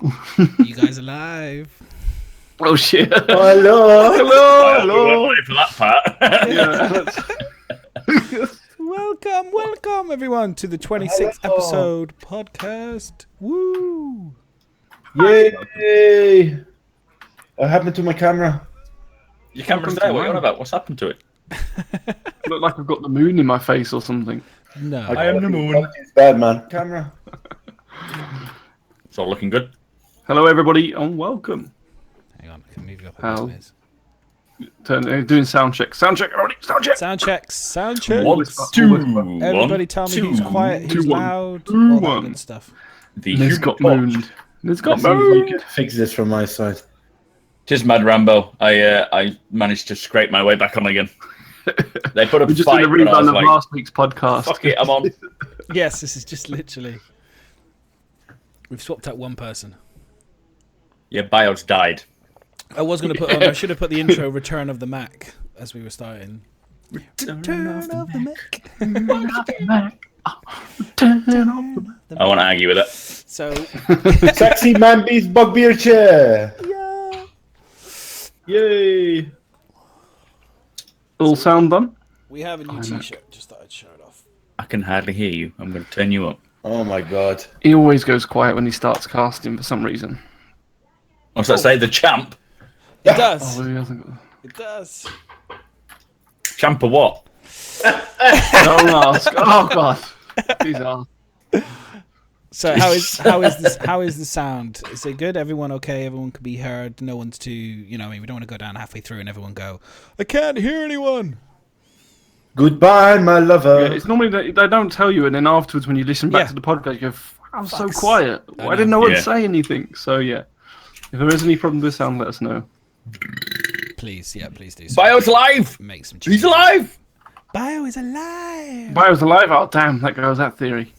You guys are live. Oh shit! Hello, Hello. Wait for that part. Welcome everyone to the 26th episode podcast. Woo! Yay! What happened to my camera? Your camera's there. What are you on about? What's happened to it? Look like I've got the moon in my face or something. No. I am the moon. It's bad, man. Camera. It's all looking good. Hello, everybody, and welcome. Hang on, I can move you up. How? Doing sound check. Sound check, everybody. Sound check. Sound checks. Sound checks. 1, 2, Everybody tell me who's quiet, who's 2, 1, loud, 2, all that 1. good stuff. The Niz got mooned. Niz got Let's see if we mooned. can fix this from my side. Tis Mad Rambo. I managed to scrape my way back on again. They put up We a just fight, did a but I rerun was of like, last week's podcast. fuck it, I'm on. Yes, this is just literally. We've swapped out one person. Yeah, BIOS died. I was going to put on, I should have put the intro Return of the Mac as we were starting. Return of the Mac. I won't argue with it. So, Sexy man beats bugbear chair. yeah. Yay! All sound done? We have a new t-shirt. Just thought I'd show it off. I can hardly hear you. I'm going to turn you up. Oh my god. He always goes quiet when he starts casting for some reason. What's that say? The champ? It does. Oh, he hasn't got... It does. Champ of what? Don't ask. Oh god. These are. So how is the sound? Is it good? Everyone okay? Everyone can be heard. No one's too, I mean, we don't want to go down halfway through and everyone go, I can't hear anyone. Goodbye, my lover. Yeah, it's normally they don't tell you, and then afterwards when you listen back to the podcast, you go, "I'm so Fucks. quiet. I Why didn't no one Yeah. say anything?" So yeah, if there is any problem with sound, let us know. Please, please do. BIOS alive! Make some He's changes. alive! Bio is alive. Bio's alive. Oh damn, that goes that theory.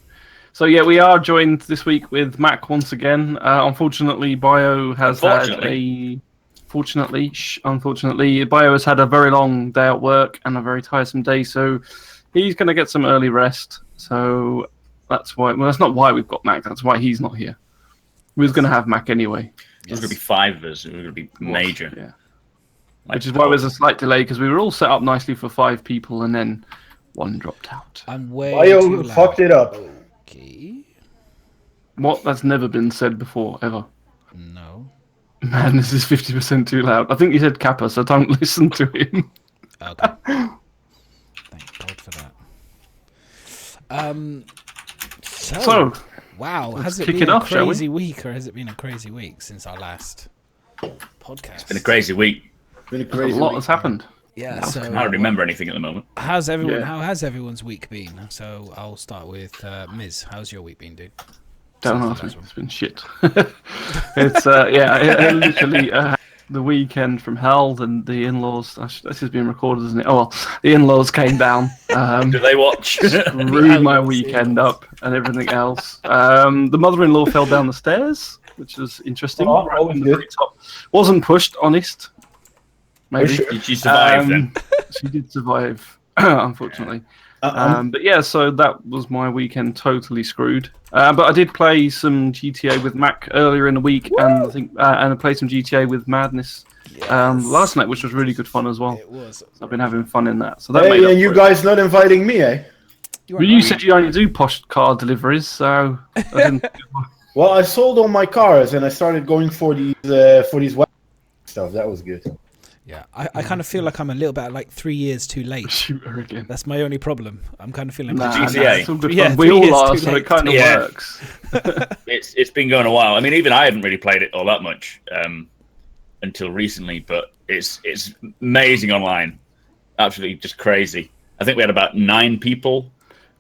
So yeah, we are joined this week with Mac once again. Unfortunately, Bio has Unfortunately, Bio has had a very long day at work and a very tiresome day, so he's going to get some early rest. So that's why. Well, that's not why we've got Mac. That's why he's not here. We was going to have Mac anyway. There's going to be 5 of us. It was going to be major. Yeah. Like, Which is why there's a slight delay, because we were all set up nicely for 5 people, and then one dropped out. I'm way too Bio loud. fucked it up. Okay. What? That's never been said before, ever. No. Man, this is 50% too loud. I think he said Kappa, so don't listen to him. Okay. Thank God for that. So wow, has it kick been it a off, shall we? crazy week, or has it been a crazy week since our last podcast? It's been a crazy week. Been a A crazy lot week. has happened. Yeah. I So don't remember anything at the moment. how's everyone? Yeah. How has everyone's week been? So I'll start with Miz. How's your week been, dude? Don't ask me. It's been shit. It's literally the weekend from hell, and the in-laws. This is being recorded, isn't it? Oh well, the in-laws came down. Do they watch? Screwed my weekend up and everything else. The mother-in-law fell down the stairs, which was interesting. Oh, Right always from the good. very top. Wasn't pushed, honest. Maybe. Sure. Did she survive then? She did survive, unfortunately. But yeah, so that was my weekend totally screwed. But I did play some GTA with Mac earlier in the week, and I think and I played some GTA with Madness last night, which was really good fun as well. It was. I've been having fun in that. So that made Hey, up and you for it. guys not inviting me, eh? You Well, you said you only do posh car deliveries, so I didn't. Well, I sold all my cars and I started going for these web stuff. That was good. Yeah, I kind of feel like I'm a little bit like 3 years too late. Shoot her again. That's my only problem. I'm kind of feeling. Nah, GTA. it's all good Yeah, fun. We 3 all years are, too so late. it kind of Yeah. works. It's been going a while. I mean, even I hadn't really played it all that much until recently, but it's amazing online. Absolutely just crazy. I think we had about 9 people.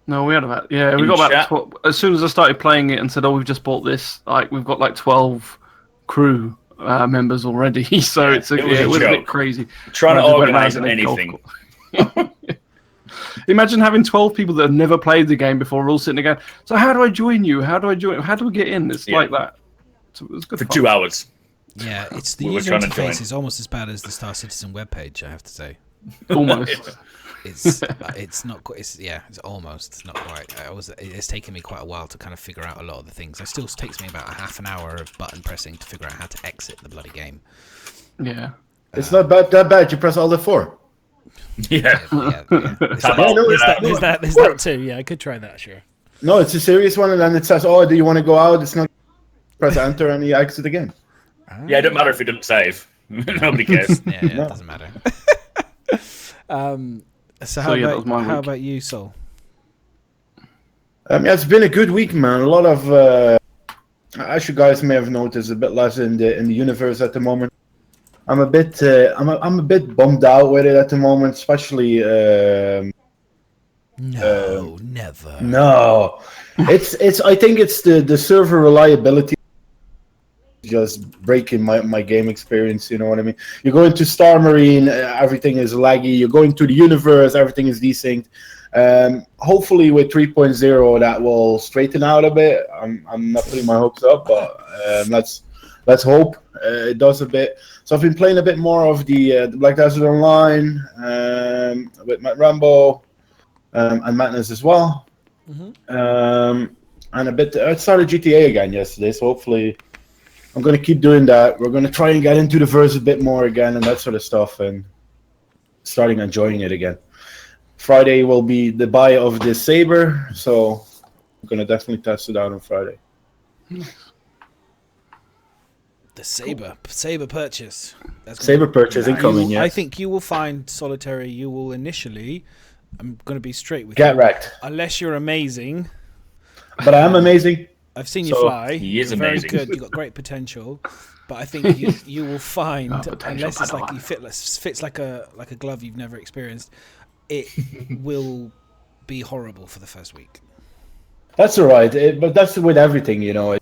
No, we had about we In got about chat? 12, as soon as I started playing it and said, "Oh, we've just bought this," like we've got like 12 crew members already. So Yeah, it it was was a a bit joke. crazy. Trying to I just went organise around in a golf anything. course. Imagine having 12 people that have never played the game before, all sitting there going, "So how do I join you? How do I join? How do we get in?" It's Yeah. like that. So it was good For fun. 2 hours. Yeah, it's the We were user trying to join. interface is almost as bad as the Star Citizen webpage. I have to say. Almost. It's not quite. It's almost not quite. It's taken me quite a while to kind of figure out a lot of the things. It still takes me about a half an hour of button pressing to figure out how to exit the bloody game. Yeah. It's not that bad. You press Alt F4. Yeah. There's that too. Yeah, I could try that. Sure. No, it's a serious one, and then it says, "Oh, do you want to go out?" It's not. Press Enter, and you exit again. Yeah, it doesn't matter if it doesn't save. Nobody cares. Yeah, it doesn't matter. So how about you, Sol? It's been a good week, man. A lot of, as you guys may have noticed, a bit less in the universe at the moment. I'm a bit, I'm a bit bummed out with it at the moment, especially. Never. No, it's. I think it's the server reliability. Just breaking my game experience, you know what I mean? You go into Star Marine, everything is laggy. You go into the universe, everything is desynced. Hopefully with 3.0 that will straighten out a bit. I'm not putting my hopes up, but let's hope it does a bit. So I've been playing a bit more of the Black Desert Online with Matt Rambo and Madness as well. And a bit. I started GTA again yesterday, so hopefully I'm going to keep doing that. We're going to try and get into the verse a bit more again and that sort of stuff and starting enjoying it again. Friday will be the buy of the Saber, so I'm going to definitely test it out on Friday. The Saber purchase. Saber purchase incoming, yes. I think you will find Solitary, you will initially, I'm going to be straight with you. Get wrecked. Unless you're amazing. But I am amazing. I've seen you fly. He is very amazing. Good. You've got great potential, but I think you will find, unless it's like you fits like a glove you've never experienced, it will be horrible for the first week. That's all right, but that's with everything, you know.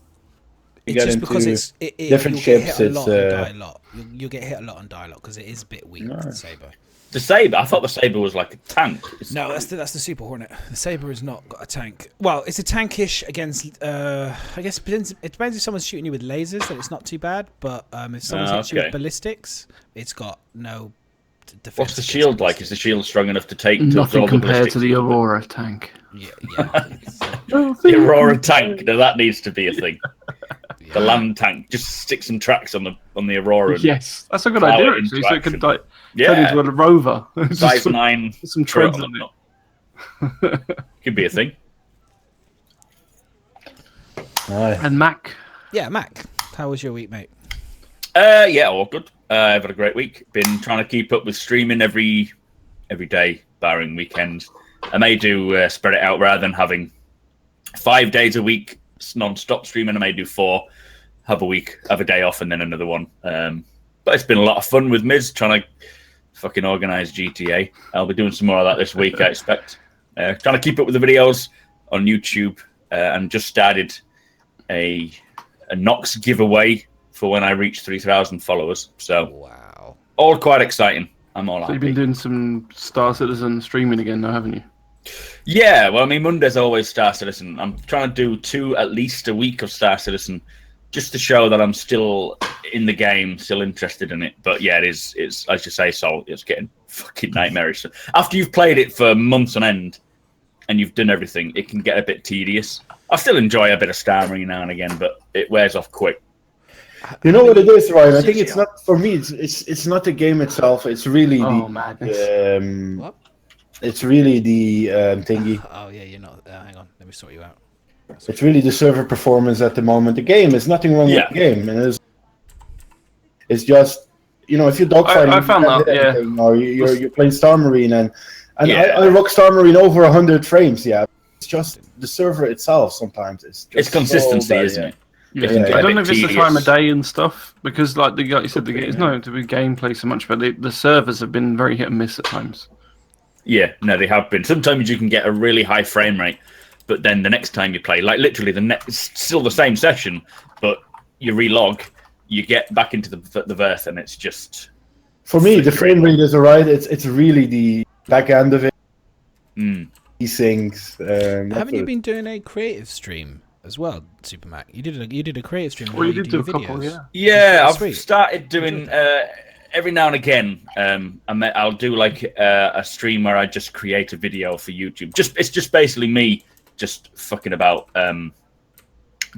It's just because it's different ships. You'll get hit a lot on dialogue because it is a bit weak. The Saber. The Saber? I thought the Saber was like a tank. No, that's the Super Hornet. The Saber has not got a tank. Well, it's a tankish against. I guess it depends if someone's shooting you with lasers, then it's not too bad. But if someone's hitting you with ballistics, it's got no defense. What's the shield like? Is the shield strong enough to take? Nothing compared to the Aurora tank. Yeah. The Aurora tank. No, that needs to be a thing. The land tank. Just stick some tracks on the Aurora. Yes, that's a good idea. Actually, so it could turn into a rover. Size 9. Some treads on it. Could be a thing. And Mac. Yeah, Mac. How was your week, mate? Yeah, all good. I've had a great week. Been trying to keep up with streaming every day, barring weekends. I may do spread it out rather than having 5 days a week non-stop streaming. I may do 4, have a day off, and then another one. But it's been a lot of fun with Miz trying to fucking organise GTA. I'll be doing some more of that this week, I expect. Trying to keep up with the videos on YouTube, and just started a Nox giveaway for when I reach 3,000 followers. So, wow, all quite exciting. I'm all happy. So you've been doing some Star Citizen streaming again now, haven't you? Yeah, well, I mean, Monday's always Star Citizen. I'm trying to do 2 at least a week of Star Citizen, just to show that I'm still in the game, still interested in it. But yeah, it's as you say, Sol, it's getting fucking nightmarish. After you've played it for months on end and you've done everything, it can get a bit tedious. I still enjoy a bit of Star Marine now and again, but it wears off quick. You know what it is, Ryan? I think it's not for me. It's not the game itself. It's really What? It's really the thingy. Oh yeah, you're not. Hang on, let me sort you out. It's really the server performance at the moment. The game, there's nothing wrong with the game, and it's just, you know, if you're dogfighting, I found that, or you're playing Star Marine, and I rock Star Marine over 100 frames. Yeah, it's just the server itself. Sometimes it's consistency, isn't it? Yeah. I don't know if it's the time of day and stuff, because like you said, it's not to be gameplay so much, but the servers have been very hit and miss at times. Yeah, no, they have been. Sometimes you can get a really high frame rate, but then the next time you play, like literally it's still the same session, but you relog, you get back into the verse, and it's just... For me, the frame rate is alright. It's really the back end of it. These things. Haven't you been doing a creative stream as well, SuperMac? You did a creative stream. Well, you did do a videos. couple, yeah. Yeah, I've started doing every now and again, I'll do like a stream where I just create a video for YouTube. It's just basically me just fucking about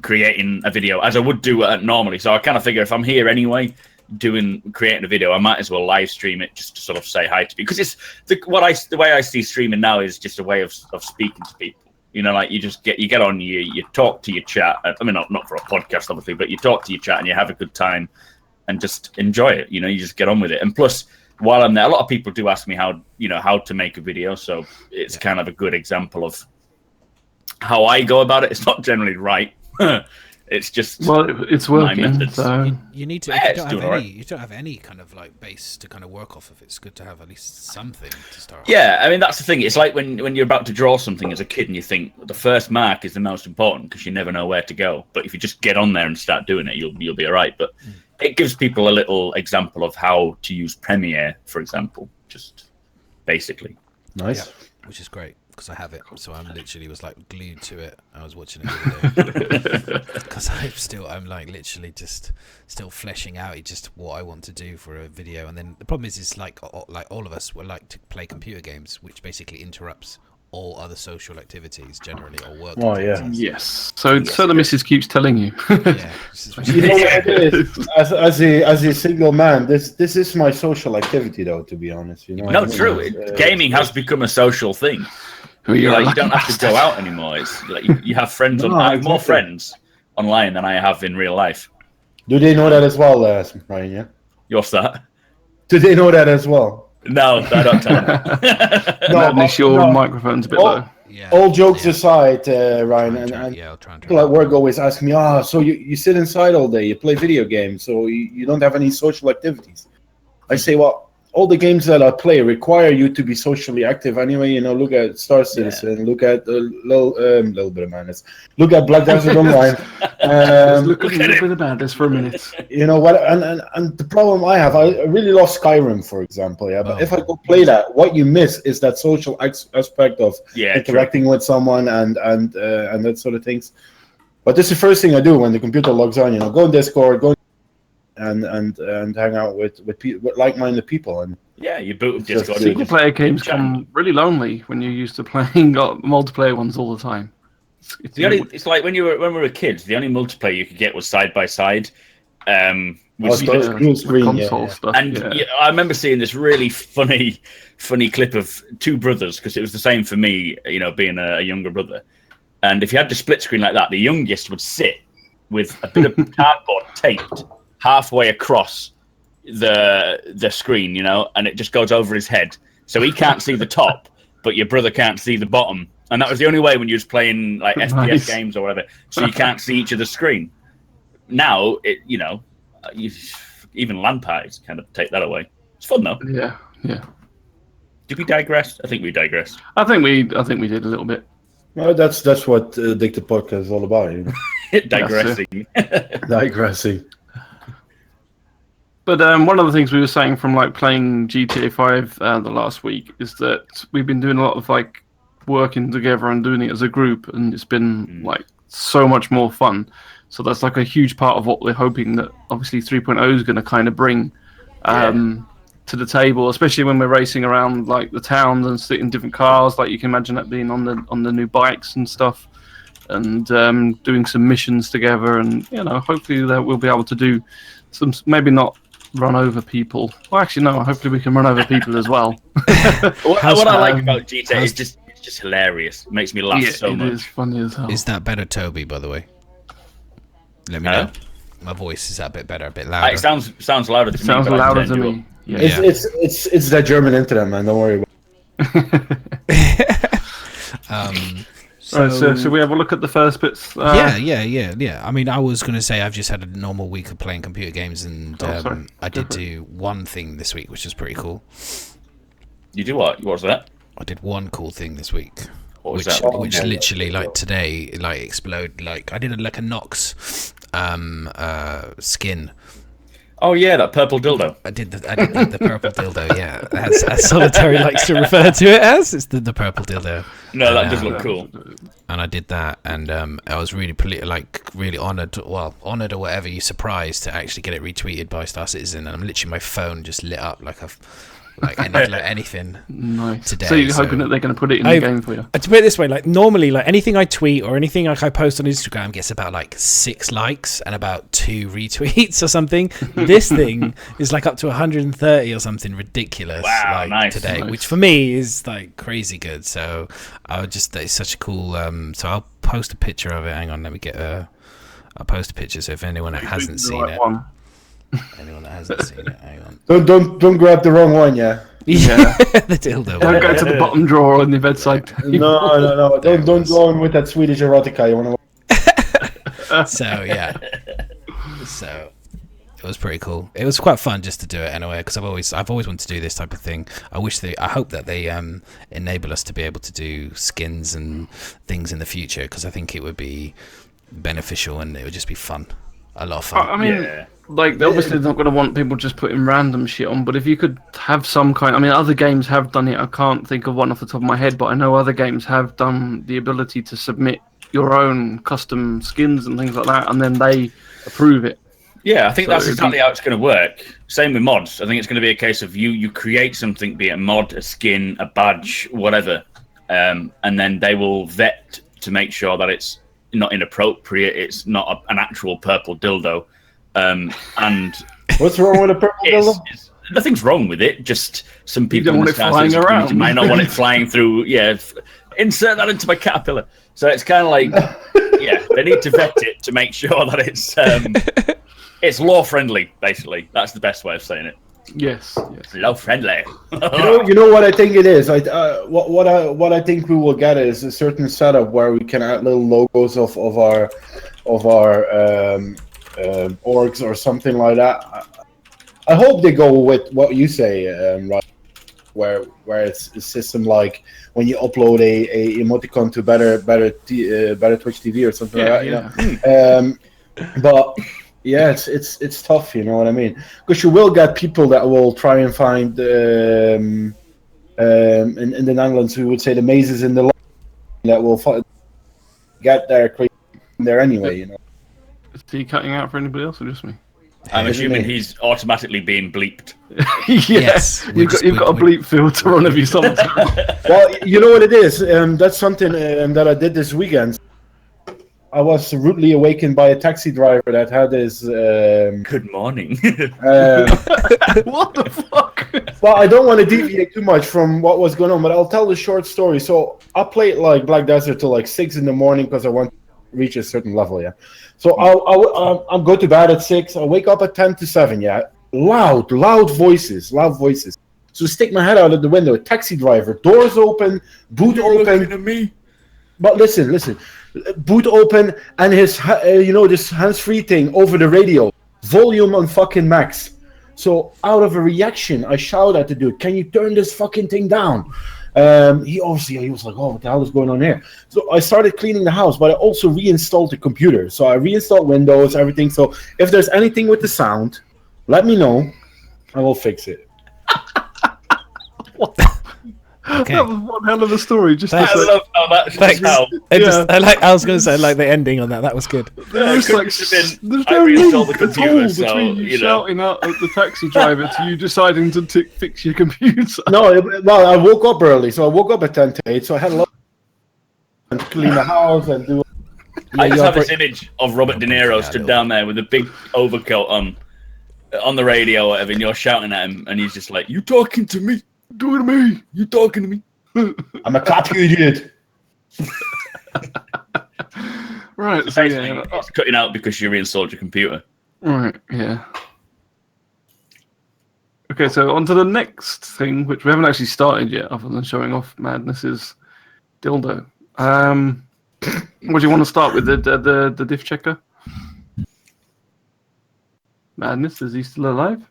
creating a video as I would do normally. So I kind of figure if I'm here anyway, creating a video, I might as well live stream it just to sort of say hi to people, because it's the way I see streaming now is just a way of speaking to people. You know, like you get on, you talk to your chat. I mean, not for a podcast, obviously, but you talk to your chat and you have a good time and just enjoy it. You know, you just get on with it. And plus, while I'm there, a lot of people do ask me how to make a video. So it's kind of a good example of how I go about it. It's not generally right. It's just it's working. So you need to. If you don't have any kind of like base to kind of work off of. It's good to have at least something to start. Yeah, I mean that's the thing. It's like when you're about to draw something as a kid and you think the first mark is the most important because you never know where to go. But if you just get on there and start doing it, you'll be all right. But it gives people a little example of how to use Premiere, for example, just basically. Nice, which is great. Because I have it, so I'm literally was like glued to it. I was watching a video because I'm like literally just still fleshing out just what I want to do for a video. And then the problem is like all of us would like to play computer games, which basically interrupts all other social activities generally or work. Oh yeah, yes. So the missus keeps telling you. Yeah, you know what it is? As a single man, this is my social activity, though. To be honest, you know. No, true. Gaming has become a social thing. You don't have to go out anymore. It's like you have friends. I have more friends online than I have in real life. Do they know that as well, Ryan? Yeah. What's that? Do they know that as well? No, I don't tell them. Your microphone's a bit low. Yeah. All jokes aside, Ryan, and people at work always ask me, so you sit inside all day, you play video games, so you don't have any social activities. I say, well, all the games that I play require you to be socially active anyway. You know, look at Star Citizen, look at Little Bit of Madness, look at Black Desert Online. Look at Little Bit of Madness for a minute. You know what? And the problem I have, I really love Skyrim, for example. Yeah, but if I go play that, what you miss is that social aspect of interacting with someone and that sort of things. But this is the first thing I do when the computer logs on. You know, go on Discord, go and hang out with like-minded people. And you boot up Discord. Single-player games come really lonely when you're used to playing multiplayer ones all the time. It's like when we were kids, the only multiplayer you could get was side by side. Screen stuff. And I remember seeing this really funny clip of two brothers, because it was the same for me, you know, being a younger brother. And if you had the split screen like that, the youngest would sit with a bit of cardboard taped halfway across the screen, you know, and it just goes over his head, so he can't see the top, but your brother can't see the bottom. And that was the only way when you was playing like FPS games or whatever, so you can't see each other's screen. Now even LAN parties kind of take that away. It's fun though. Yeah. Did we digress? I think we digressed. I think we did a little bit. Well, that's what Addicted Podcast is all about, you know? Digressing. Digressing. But one of the things we were saying from like playing GTA 5 the last week is that we've been doing a lot of like working together and doing it as a group, and it's been like so much more fun. So that's like a huge part of what we're hoping that obviously 3.0 is going to kind of bring to the table, especially when we're racing around like the towns and sitting in different cars. Like you can imagine that being on the new bikes and stuff, and doing some missions together, and you know, hopefully that we'll be able to do some, maybe not run over people. Well, actually, no. Hopefully, we can run over people as well. what I like about GTA is it's just hilarious. It makes me laugh so much. It is funny as hell. Is that better, Toby? By the way, let me know. My voice is that a bit better, a bit louder. It sounds louder to me. Sounds louder to me. Yeah. It's that German internet, man. Don't worry about it. So should we have a look at the first bits? Yeah. I mean, I was going to say I've just had a normal week of playing computer games, and I did do one thing this week, which is pretty cool. You do what? What was that? I did one cool thing this week. What was that? Which literally, like today, like exploded. Like I did like a Nox skin. Oh yeah, that purple dildo. I did the purple dildo. Yeah, as Solitary likes to refer to it as. It's the purple dildo. No, that does look cool. And I did that, and I was really really honoured, or whatever, you surprised to actually get it retweeted by Star Citizen, and I'm literally, my phone just lit up like anything. Nice. Today, so you're hoping that they're going to put it in the game for you? To put it this way, like normally, like anything I tweet or anything like I post on Instagram gets about like 6 likes and about 2 retweets or something. This thing is like up to 130 or something ridiculous. Wow, nice. Today, which for me is like crazy good. So it's such a cool. So I'll post a picture of it. Hang on, let me get I'll post a picture. So if anyone that hasn't seen it. Anyone that hasn't seen it, hang on. Don't grab the wrong one, yeah. The dildo. Don't go to the bottom drawer on the bedside. No. Don't go on with that Swedish erotica. You want to? So yeah. So it was pretty cool. It was quite fun just to do it anyway, because I've always wanted to do this type of thing. I hope that they enable us to be able to do skins and things in the future, because I think it would be beneficial and it would just be fun. A lot of fun. I mean, like, obviously they're not going to want people just putting random shit on, but if you could have some kind... I mean, other games have done it. I can't think of one off the top of my head, but I know other games have done the ability to submit your own custom skins and things like that, and then they approve it. Yeah, I think that's exactly how it's going to work. Same with mods. I think it's going to be a case of you create something, be it a mod, a skin, a badge, whatever, and then they will vet to make sure that it's not inappropriate, it's not an actual purple dildo. And what's wrong with a purple dildo? Nothing's wrong with it, just some people don't want it flying around. might not want it flying through. Insert that into my caterpillar. So it's kind of like, they need to vet it to make sure that it's law friendly, basically. That's the best way of saying it. Yes. Law friendly. you know what I think it is. What I think we will get is a certain setup where we can add little logos of our orgs or something like that. I hope they go with what you say, right? Where it's a system like when you upload a emoticon to better Twitch TV or something like that. But yeah, it's tough, you know what I mean? Because you will get people that will try and find in the Netherlands, we would say the mazes in the that will get there anyway, you know. Is he cutting out for anybody else or just me? I'm assuming he's automatically being bleeped. Yes, you've got a bleep filter on every song. Well, you know what it is. That's something that I did this weekend. I was rudely awakened by a taxi driver that had his... Good morning. What the fuck? Well, I don't want to deviate too much from what was going on, but I'll tell the short story. So I played like Black Desert till like 6 in the morning because I want to reach a certain level, yeah. So I'll go to bed at 6. I wake up at 10 to 7, yeah. Loud voices. So stick my head out of the window. Taxi driver, doors open, boot open. Looking at me. But listen. Boot open and his, this hands-free thing over the radio, volume on fucking max. So out of a reaction, I shout at the dude, "Can you turn this fucking thing down?" He was like, "Oh, what the hell is going on here?" So I started cleaning the house, but I also reinstalled the computer. So I reinstalled Windows, everything. So if there's anything with the sound, let me know. I will fix it. What the? Okay. That was one hell of a story. Just I love how that's how. I was going to say, like the ending on that. That was good. There's no link at all between you shouting out at the taxi driver to you deciding to fix your computer. No, well, I woke up early, so I woke up at 10 to 8. So I had a lot to clean the house and do. I just have this image of Robert De Niro stood down there with a big overcoat on the radio, or whatever, and you're shouting at him, and he's just like, "You talking to me? Talking to me? You talking to me?" I'm a cop, you idiot. Right, so it's cutting out because you reinstalled your computer. Right, yeah. Okay, so on to the next thing, which we haven't actually started yet, other than showing off Madness's dildo. What do you want to start with? The diff checker? Madness, is he still alive?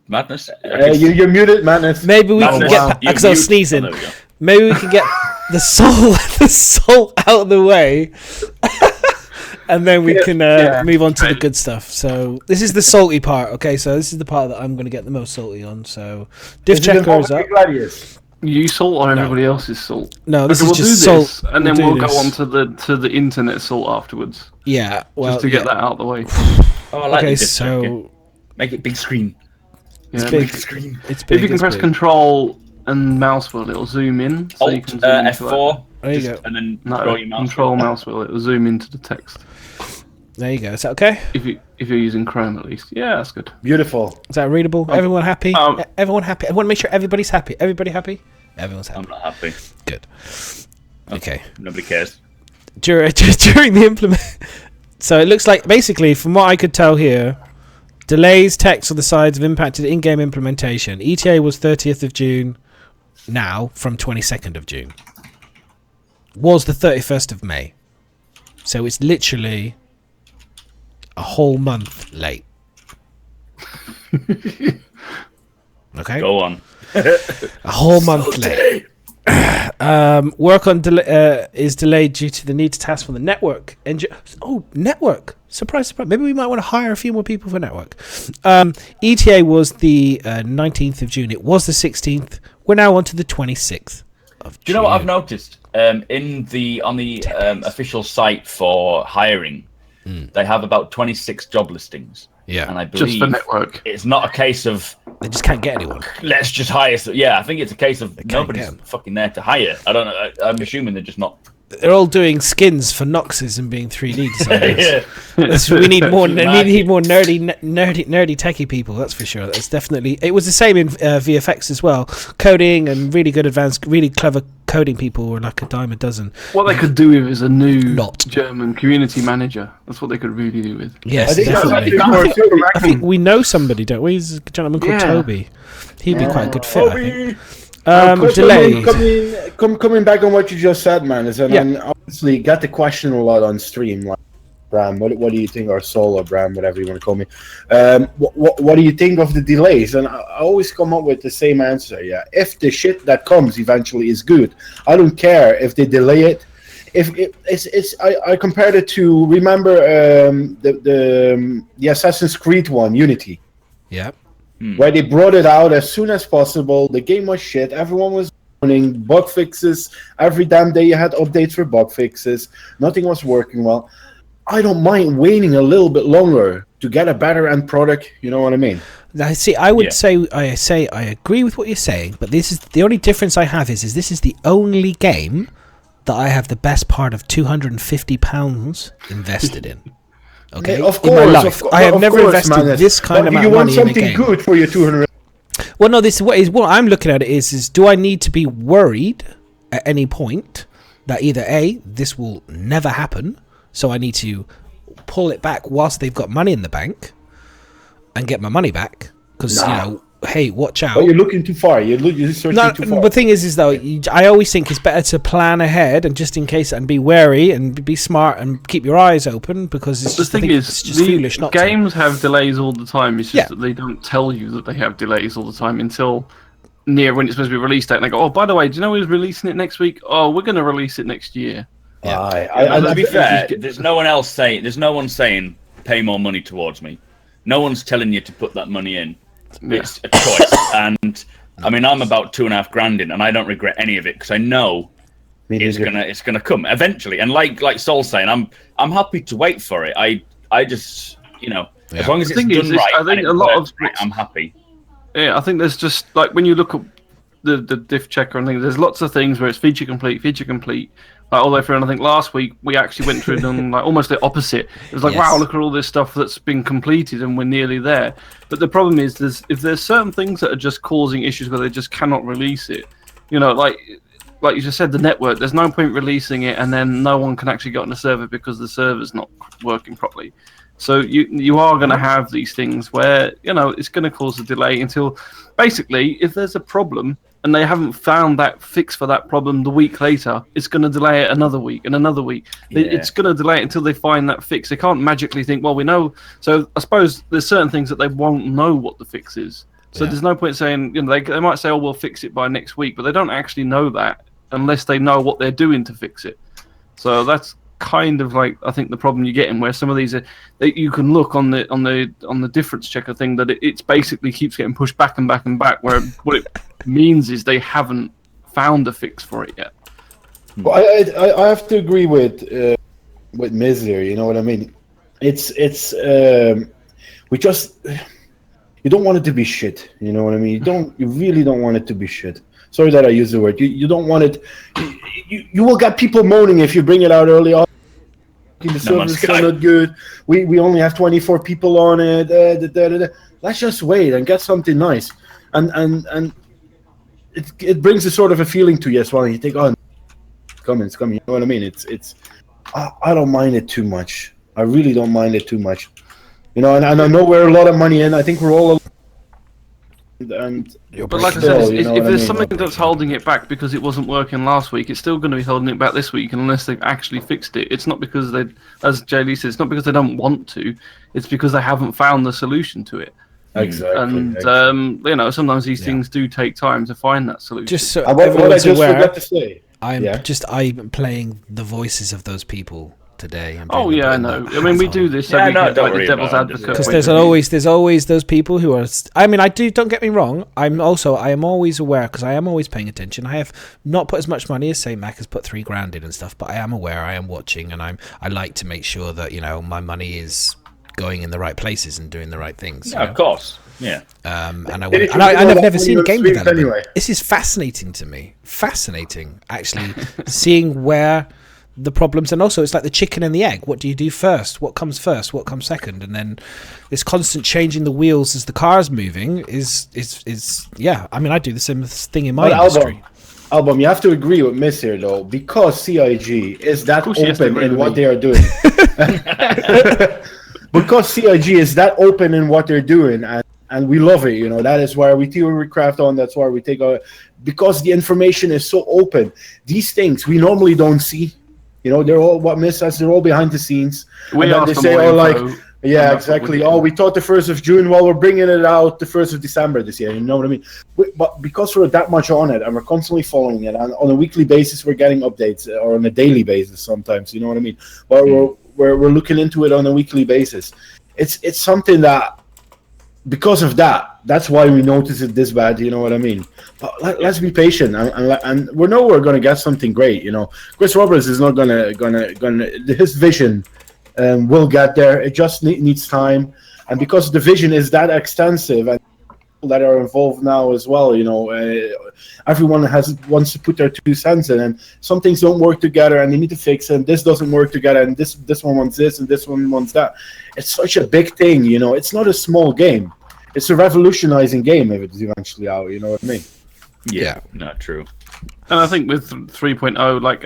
Madness? You're muted, Madness. Maybe we can get... Because I was sneezing. Maybe we can get the salt out of the way. And then we can move on to the good stuff. So this is the salty part. Okay, so this is the part that I'm going to get the most salty on. So diff checker is up. You salt or everybody else's salt? No, this okay, is just salt. And then we'll go on to the internet salt afterwards. Yeah, well, just to get that out of the way. Oh, I like okay, this. so make it big screen. It's Yeah, big. Big screen. It's big. If you can press Control and mouse wheel, it'll zoom in. So you Alt can zoom into F4. There you go. And then No, throw your mouse. Control mouse wheel. It'll zoom into the text. There you go. Is that okay? If you're using Chrome at least, yeah, that's good. Beautiful. Is that readable? Everyone happy? Everyone happy? I want to make sure everybody's happy. Everybody happy? Everyone's happy. I'm not happy. Good. Okay. Nobody cares. During the implement, so it looks like basically, from what I could tell here, delays, text on the sides have impacted in-game implementation. ETA was 30th of June. Now from 22nd of June. Was the 31st of May. So it's literally a whole month late. Okay. Go on. A whole month late. Work on is delayed due to the need to task from the network. Network. Surprise, surprise. Maybe we might want to hire a few more people for network. ETA was the 19th of June. It was the 16th. We're now on to the 26th of June. Do you know what I've noticed? On the official site for hiring, they have about 26 job listings. Yeah. And I believe Just for network. It's not a case of They just can't get anyone. let's just hire. Yeah, I think it's a case of can't nobody's get 'em. fucking there to hire. I don't know. I'm assuming they're just not. They're all doing skins for Noxes and being 3D designers. Yeah. We need more. We need more nerdy techie people. That's for sure. That's definitely. It was the same in VFX as well. Coding and really good advanced, really clever coding people were like a dime a dozen. What they could do with is a new Not. German community manager. That's what they could really do with. Yes, I think definitely. that's I think we know somebody, don't we? There's a gentleman called Toby. He'd be quite a good fit, I think. Delays. Coming back on what you just said, man, and obviously got the question a lot on stream, like Bram, what do you think, or Sol or Bram, whatever you want to call me? What do you think of the delays? And I always come up with the same answer. Yeah, if the shit that comes eventually is good, I don't care if they delay it. I compared it to the Assassin's Creed one, Unity. Yeah. Where they brought it out as soon as possible. The game was shit. Everyone was running bug fixes. Every damn day you had updates for bug fixes. Nothing was working well. I don't mind waiting a little bit longer to get a better end product. You know what I mean? I see. I would say I agree with what you're saying, but this is the only difference I have is this is the only game that I have the best part of £250 invested in. Okay, of course, in my life, I have never invested this kind of amount of money in a game. You want something good for your 200. Well, no. This is what I'm looking at. It is do I need to be worried at any point that either A, this will never happen, so I need to pull it back whilst they've got money in the bank and get my money back because hey, watch out. But you're looking too far. You're searching too far. The thing is though, I always think it's better to plan ahead and just in case and be wary and be smart and keep your eyes open because it's just, it's just foolish not to. Games have delays all the time. It's just that they don't tell you that they have delays all the time until near when it's supposed to be released date. And they go, oh, by the way, do you know who's releasing it next week? Oh, we're going to release it next year. Yeah. To be fair, there's no one saying pay more money towards me. No one's telling you to put that money in. It's a choice, and I mean I'm about $2,500 in, and I don't regret any of it because I know it's gonna come eventually. And like Sol's saying, I'm happy to wait for it. I just as long as it's done right, I think a lot of I'm happy. Yeah, I think there's just like when you look at the diff checker and things, there's lots of things where it's feature complete. Like all the way through, and I think last week we actually went through and like almost the opposite. It was like, wow, look at all this stuff that's been completed, and we're nearly there. But the problem is, if there's certain things that are just causing issues where they just cannot release it, like you just said, the network. There's no point releasing it, and then no one can actually get on the server because the server's not working properly. So you are going to have these things where it's going to cause a delay until basically if there's a problem. And they haven't found that fix for that problem the week later, it's going to delay it another week and another week. Yeah. It's going to delay it until they find that fix. They can't magically think, well, we know. So I suppose there's certain things that they won't know what the fix is. So there's no point saying, they might say, oh, we'll fix it by next week, but they don't actually know that unless they know what they're doing to fix it. So that's kind of like I think the problem you get in where some of these you can look on the difference checker thing that it's basically keeps getting pushed back and back and back where what it means is they haven't found a fix for it yet. Well, I have to agree with Miz here. You know what I mean? It's we just you don't want it to be shit. You know what I mean? You really don't want it to be shit. Sorry that I use the word. You don't want it. You will get people moaning if you bring it out early on. The server's still not good. We only have 24 people on it. Let's just wait and get something nice. And it brings a sort of a feeling to you as well. And you think, oh, it's coming. You know what I mean? I don't mind it too much. I really don't mind it too much. You know, and I know we're a lot of money in. I think we're all. But like I said, if there's something that's holding it back because it wasn't working last week, it's still going to be holding it back this week unless they've actually fixed it. It's not because they, as JD said, it's not because they don't want to. It's because they haven't found the solution to it. Exactly. And you know, sometimes these things do take time to find that solution. Just so what I everyone's just aware, forgot to say. I'm playing the voices of those people today. Oh yeah, I know. I mean, we do this every like the devil's advocate. Because there's always those people who are. I mean, don't get me wrong. I am always aware because I am always paying attention. I have not put as much money as say Mac has put $3,000 in and stuff, but I am aware. I am watching, and I like to make sure that my money is going in the right places and doing the right things. Yeah, of course. Yeah. And I've never seen game development. Anyway. This is fascinating to me. Fascinating, actually, seeing where the problems, and also it's like the chicken and the egg. What do you do first? What comes first? What comes second? And then this constant changing the wheels as the car's moving is yeah. I mean, I do the same thing in my industry. Album, you have to agree with Miss here though, because CIG is that open in what they are doing. Because CIG is that open in what they're doing, and we love it. That is why we theory craft on. That's why we take because the information is so open. These things we normally don't see. They're all what Miss says. They're all behind the scenes. We and then they say, yeah, exactly. We thought the 1st of June. Well, we're bringing it out the 1st of December this year. You know what I mean? But because we're that much on it and we're constantly following it, and on a weekly basis, we're getting updates, or on a daily basis sometimes. You know what I mean? But we're looking into it on a weekly basis. It's something that, because of that's why we notice it this bad. You know what I mean? But let's be patient, and we know we're going to get something great. Chris Roberts is not gonna his vision will get there. It just needs time, and because the vision is that extensive and people that are involved now as well, everyone wants to put their 2 cents in, and some things don't work together, and they need to fix it. And this doesn't work together, and this one wants this, and this one wants that. It's such a big thing, It's not a small game. It's a revolutionizing game if it's eventually out. You know what I mean? Yeah, not true. And I think with 3.0, like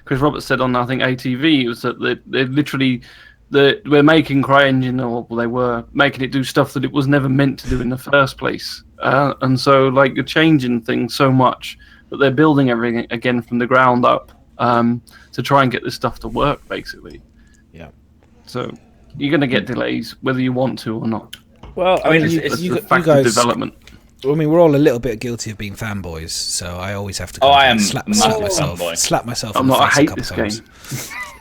Chris Roberts said on, I think, ATV, it was that they literally we're making CryEngine, or they were making it do stuff that it was never meant to do in the first place. And so, like, you're changing things so much that they're building everything again from the ground up to try and get this stuff to work, basically. Yeah. So you're going to get delays whether you want to or not. Well, I mean, you guys, development. I mean, we're all a little bit guilty of being fanboys, so I always have to slap myself in the face a couple times.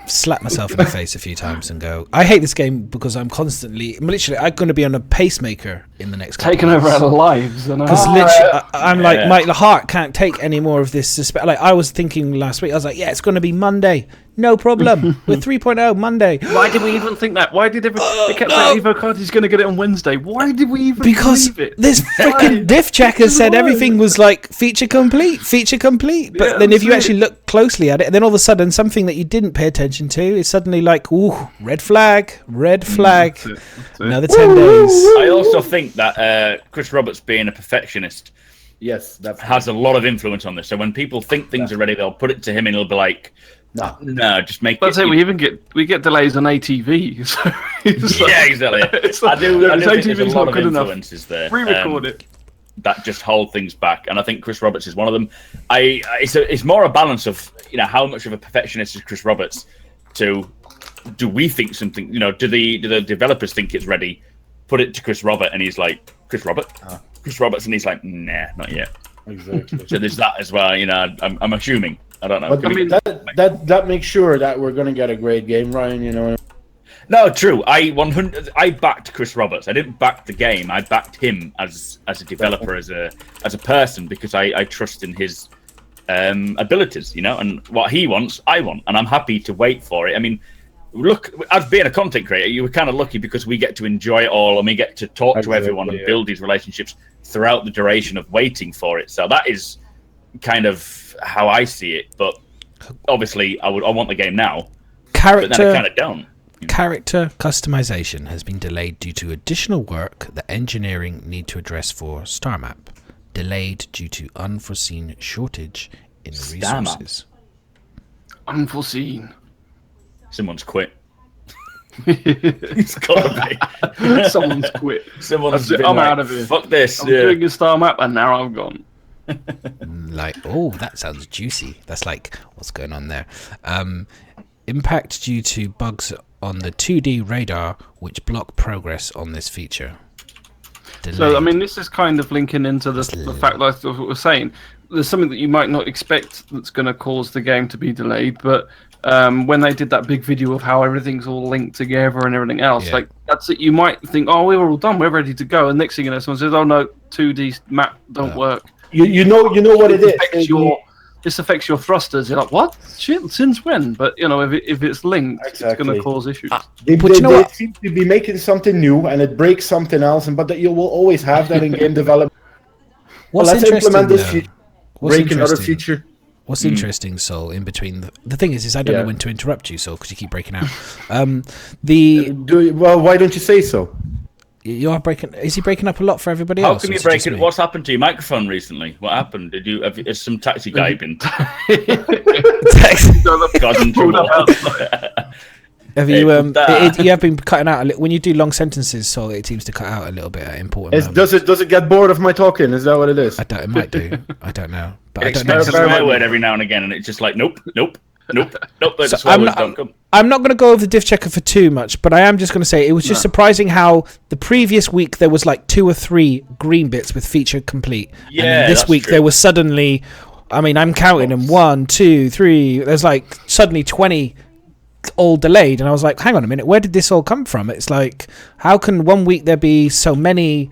Slap myself in the face a few times and go, I hate this game because I'm I'm going to be on a pacemaker in the next couple taking over our lives. Because literally, I'm like, my heart can't take any more of this. Like, I was thinking last week, I was like, yeah, it's going to be Monday. No problem. We're 3.0 Monday. Why did we even think that? Why did they kept saying Evo Cardi's going to get it on Wednesday? Why did we even believe it? This freaking diff checker said everything was like feature complete. But then if you actually look closely at it, and then all of a sudden something that you didn't pay attention to is suddenly like, ooh, red flag. That's it. Another 10 days. I also think that Chris Roberts, being a perfectionist, has a lot of influence on this. So when people think things are ready, they'll put it to him and he'll be like, no, just make it. That's it. We get delays on ATV. So yeah, exactly. I do think there's a lot of influences there. Re-record it. That just hold things back, and I think Chris Roberts is one of them. It's more a balance of how much of a perfectionist is Chris Roberts. Do we think something? Do the developers think it's ready? Put it to Chris Roberts, and he's like, Chris Roberts, and he's like, nah, not yet. Exactly. So there's that as well. I'm assuming. I don't know. But I mean, that makes sure that we're gonna get a great game, Ryan. No, true. I backed Chris Roberts. I didn't back the game. I backed him as a developer, as a person, because I trust in his abilities, and what he wants, I want, and I'm happy to wait for it. I mean, look, as being a content creator, you were kind of lucky because we get to enjoy it all and we get to talk to everyone and build these relationships throughout the duration of waiting for it. So that is kind of how I see it. But obviously, I want the game now. But then I kind of don't. Character customization has been delayed due to additional work that engineering need to address for StarMap. Delayed due to unforeseen shortage in resources. Unforeseen. Someone's quit. It's gotta be. Someone's quit. I'm out of here. Fuck this. I'm doing a star map and now I'm gone. That sounds juicy. That's like, what's going on there? Impact due to bugs on the 2D radar which block progress on this feature. Delayed. So, I mean, this is kind of linking into the fact that what we're saying. There's something that you might not expect that's going to cause the game to be delayed, but when they did that big video of how everything's all linked together and everything else, like that's it. You might think, oh, we're all done, we're ready to go, and next thing you know, someone says, oh no, 2D map don't work. You know what it is. This affects your thrusters. You're like, what? Shit, since when? But if it's linked, it's going to cause issues. They seem to be making something new, and it breaks something else, but that you will always have that in game development. Let's implement this feature, break another feature. What's interesting, Sol, in between the thing is I don't know when to interrupt you, Sol, because you keep breaking out. Why don't you say so? You are breaking. Is he breaking up a lot for everybody else? How can you break it? What's happened to your microphone recently? What happened? Has some taxi guy been? Have you? You have been cutting out a little when you do long sentences, so it seems to cut out a little bit at important moments. Does it get bored of my talking? Is that what it is? It might do. I don't know. But I don't know. It's a swear word every now and again, and it's just like nope. So I'm not going to go over the diff checker for too much, but I am just going to say it was just surprising how the previous week there was like 2 or 3 green bits with feature complete. Yeah, and then this week there was suddenly, I mean, I'm counting them 1, 2, 3. There's like suddenly 20 all delayed, and I was like, hang on a minute, where did this all come from? It's like, how can one week there be so many?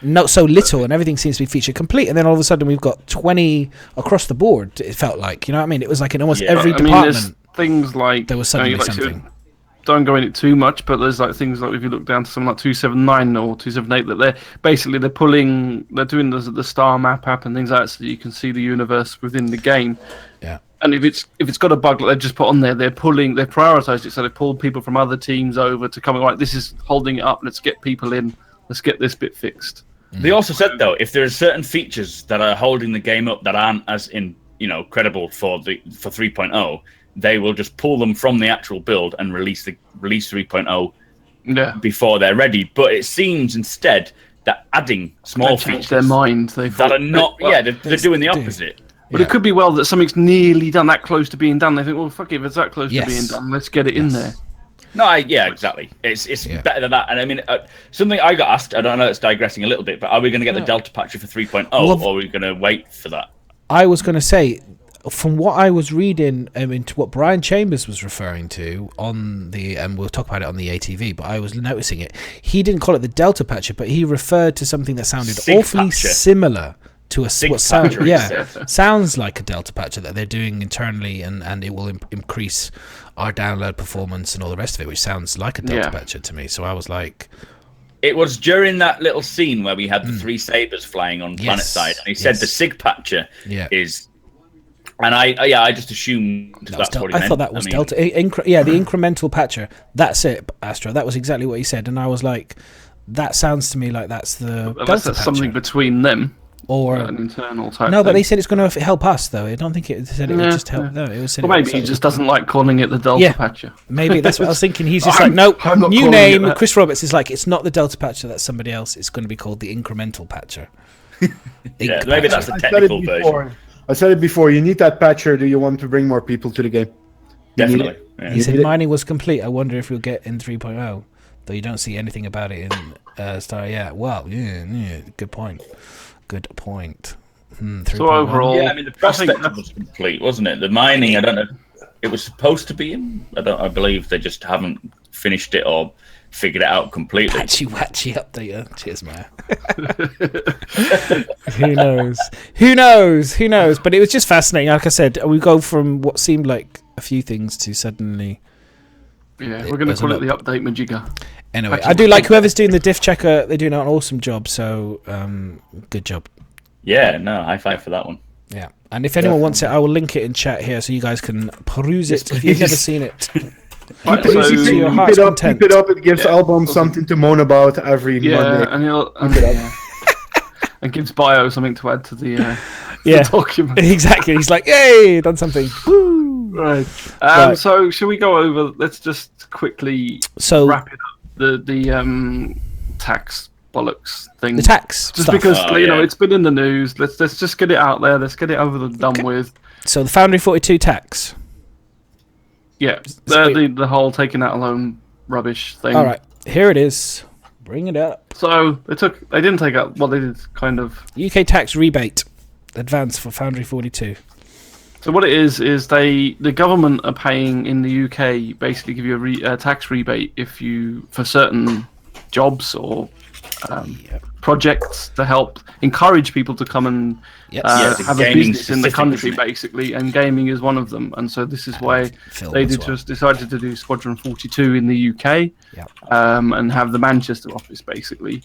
Not so little, and everything seems to be feature complete, and then all of a sudden we've got 20 across the board. It felt like, you know what I mean? It was like in almost every department. There's things like there was suddenly something. Don't go in it too much, but there's like things like if you look down to something like 279 or 278, that they're doing the star map app and things like that, so you can see the universe within the game. Yeah. And if it's got a bug that they've just put on there, they've prioritized it, so they've pulled people from other teams over to come and like, this is holding it up. Let's get people in. Let's get this bit fixed. They also said, though, if there are certain features that are holding the game up that aren't as credible for 3.0, they will just pull them from the actual build and release 3.0 before they're ready. But it seems instead that adding small features their mind, that are not, they're doing the opposite. But it could be that something's nearly done, that close to being done. They think, well, fuck it, if it's that close to being done, let's get it in there. No, exactly. It's better than that. And I mean, something I got asked, I don't know, it's digressing a little bit, but are we going to get the Delta patcher for 3.0, or are we going to wait for that? I was going to say, from what I was reading, to what Brian Chambers was referring to on the, and we'll talk about it on the ATV, but I was noticing it. He didn't call it the Delta patcher, but he referred to something that sounded awfully similar to sounds like a Delta patcher that they're doing internally, and it will increase our download performance and all the rest of it, which sounds like a Delta patcher to me. So I was like, it was during that little scene where we had the 3 sabers flying on planet side, and he said the SIG patcher is, and I just assumed that's what he meant. I thought that was Delta. The incremental patcher. That's it, Astro. That was exactly what he said, and I was like, that sounds to me like that's the Delta patcher. Something between them. Or an internal type. No, but they said it's going to help us, though. I don't think it said it would just help. No, it was. Maybe he just doesn't like calling it the Delta patcher. Maybe that's what I was thinking. He's just nope. New name. Chris Roberts is like, it's not the Delta patcher. That's somebody else. It's going to be called the incremental patcher. Maybe that's the technical version. I said it before. You need that patcher. Do you want to bring more people to the game? Definitely. He said mining was complete. I wonder if you'll get in 3.0, though you don't see anything about it in Star. Yeah. Well. Yeah. Good point. So overall, I mean, the prospector was complete, wasn't it? The mining, I don't know. It was supposed to be in. I believe they just haven't finished it or figured it out completely. Patchy watchy updater. Cheers, man. Who knows? Who knows? Who knows? But it was just fascinating. Like I said, we go from what seemed like a few things to suddenly. Yeah, we're going to call it the update majigger. Anyway, I do like whoever's doing the diff checker. They're doing an awesome job. So, good job. Yeah, no, high five for that one. Yeah, and if anyone wants it, I will link it in chat here so you guys can peruse it if you've never seen it. Right, keep it up. It gives Album something to moan about every Monday. And gives Bio something to add to the document. Exactly. He's like, "Yay, done something!" Woo! Right. So, shall we go over? Let's just quickly wrap it up. The tax bollocks thing. The tax just stuff. Because it's been in the news. Let's just get it out there. Let's get it over and done with. So the Foundry 42 tax. Yeah, the whole taking out a loan rubbish thing. All right, here it is. Bring it up. So they didn't take out. Well, they did kind of. UK tax rebate advance for Foundry 42. So what it is the government are paying in the UK, basically give you a tax rebate if you for certain jobs or projects to help encourage people to come and have a business in the country, basically, and gaming is one of them. And so this is why they just decided to do Squadron 42 in the UK, and have the Manchester office, basically.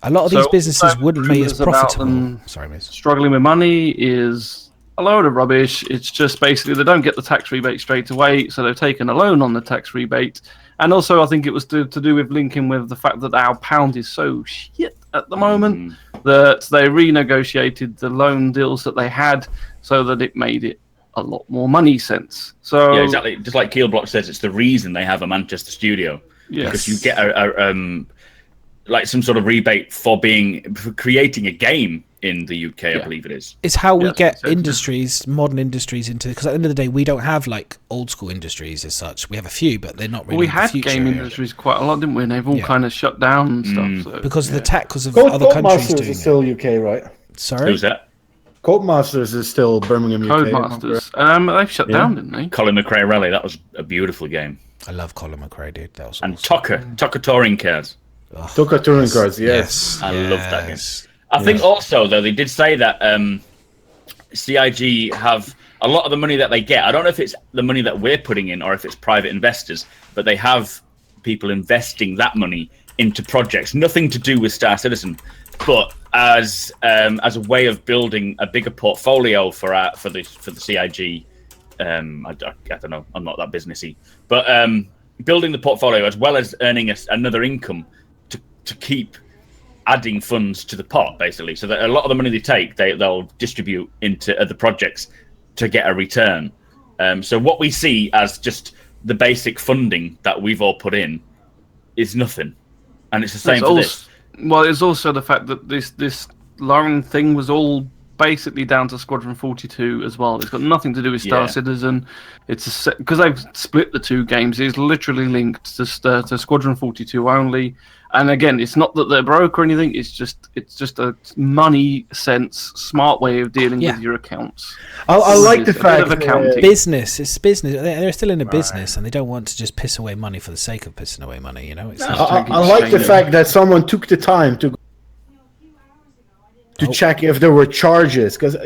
A lot of these businesses wouldn't be as profitable. Sorry, miss. Struggling with money is a load of rubbish. It's just basically they don't get the tax rebate straight away, so they've taken a loan on the tax rebate. And also, I think it was to do with linking with the fact that our pound is so shit at the moment that they renegotiated the loan deals that they had so that it made it a lot more money sense. So yeah, exactly. Just like Keelblock says, it's the reason they have a Manchester studio. Yes. Because you get like some sort of rebate for creating a game in the UK, I believe it is. It's how we get modern industries into, because at the end of the day, we don't have like old school industries as such. We have a few, but they're not really. We had game industries quite a lot, didn't we? And they've all kind of shut down and stuff. So, because of the tax of other countries doing is still UK, right? Sorry, who's that? Codemasters is still Birmingham, UK. Codemasters, they've shut down, didn't they? Colin McRae Rally, that was a beautiful game. I love Colin McRae, dude. That was and awesome. Tucker Touring Cars. Tucker Touring Cars, yes. I love that game. I think also, though, they did say that CIG have a lot of the money that they get. I don't know if it's the money that we're putting in or if it's private investors, but they have people investing that money into projects. Nothing to do with Star Citizen, but as a way of building a bigger portfolio for the CIG. I don't know. I'm not that businessy, but building the portfolio as well as earning another income to keep adding funds to the pot, basically, so that a lot of the money they take, they'll distribute into other projects to get a return. So what we see as just the basic funding that we've all put in is nothing, and it's the same for this. Well, it's also the fact that this loan thing was all basically down to Squadron 42 as well. It's got nothing to do with Star Citizen. It's because they've split the two games. It's literally linked to Squadron 42 only. And again, it's not that they're broke or anything. It's just a money sense, smart way of dealing with your accounts. I like the fact that business. It's business. They're still in a business, and they don't want to just piss away money for the sake of pissing away money. You know. I like the fact that someone took the time to check if there were charges, because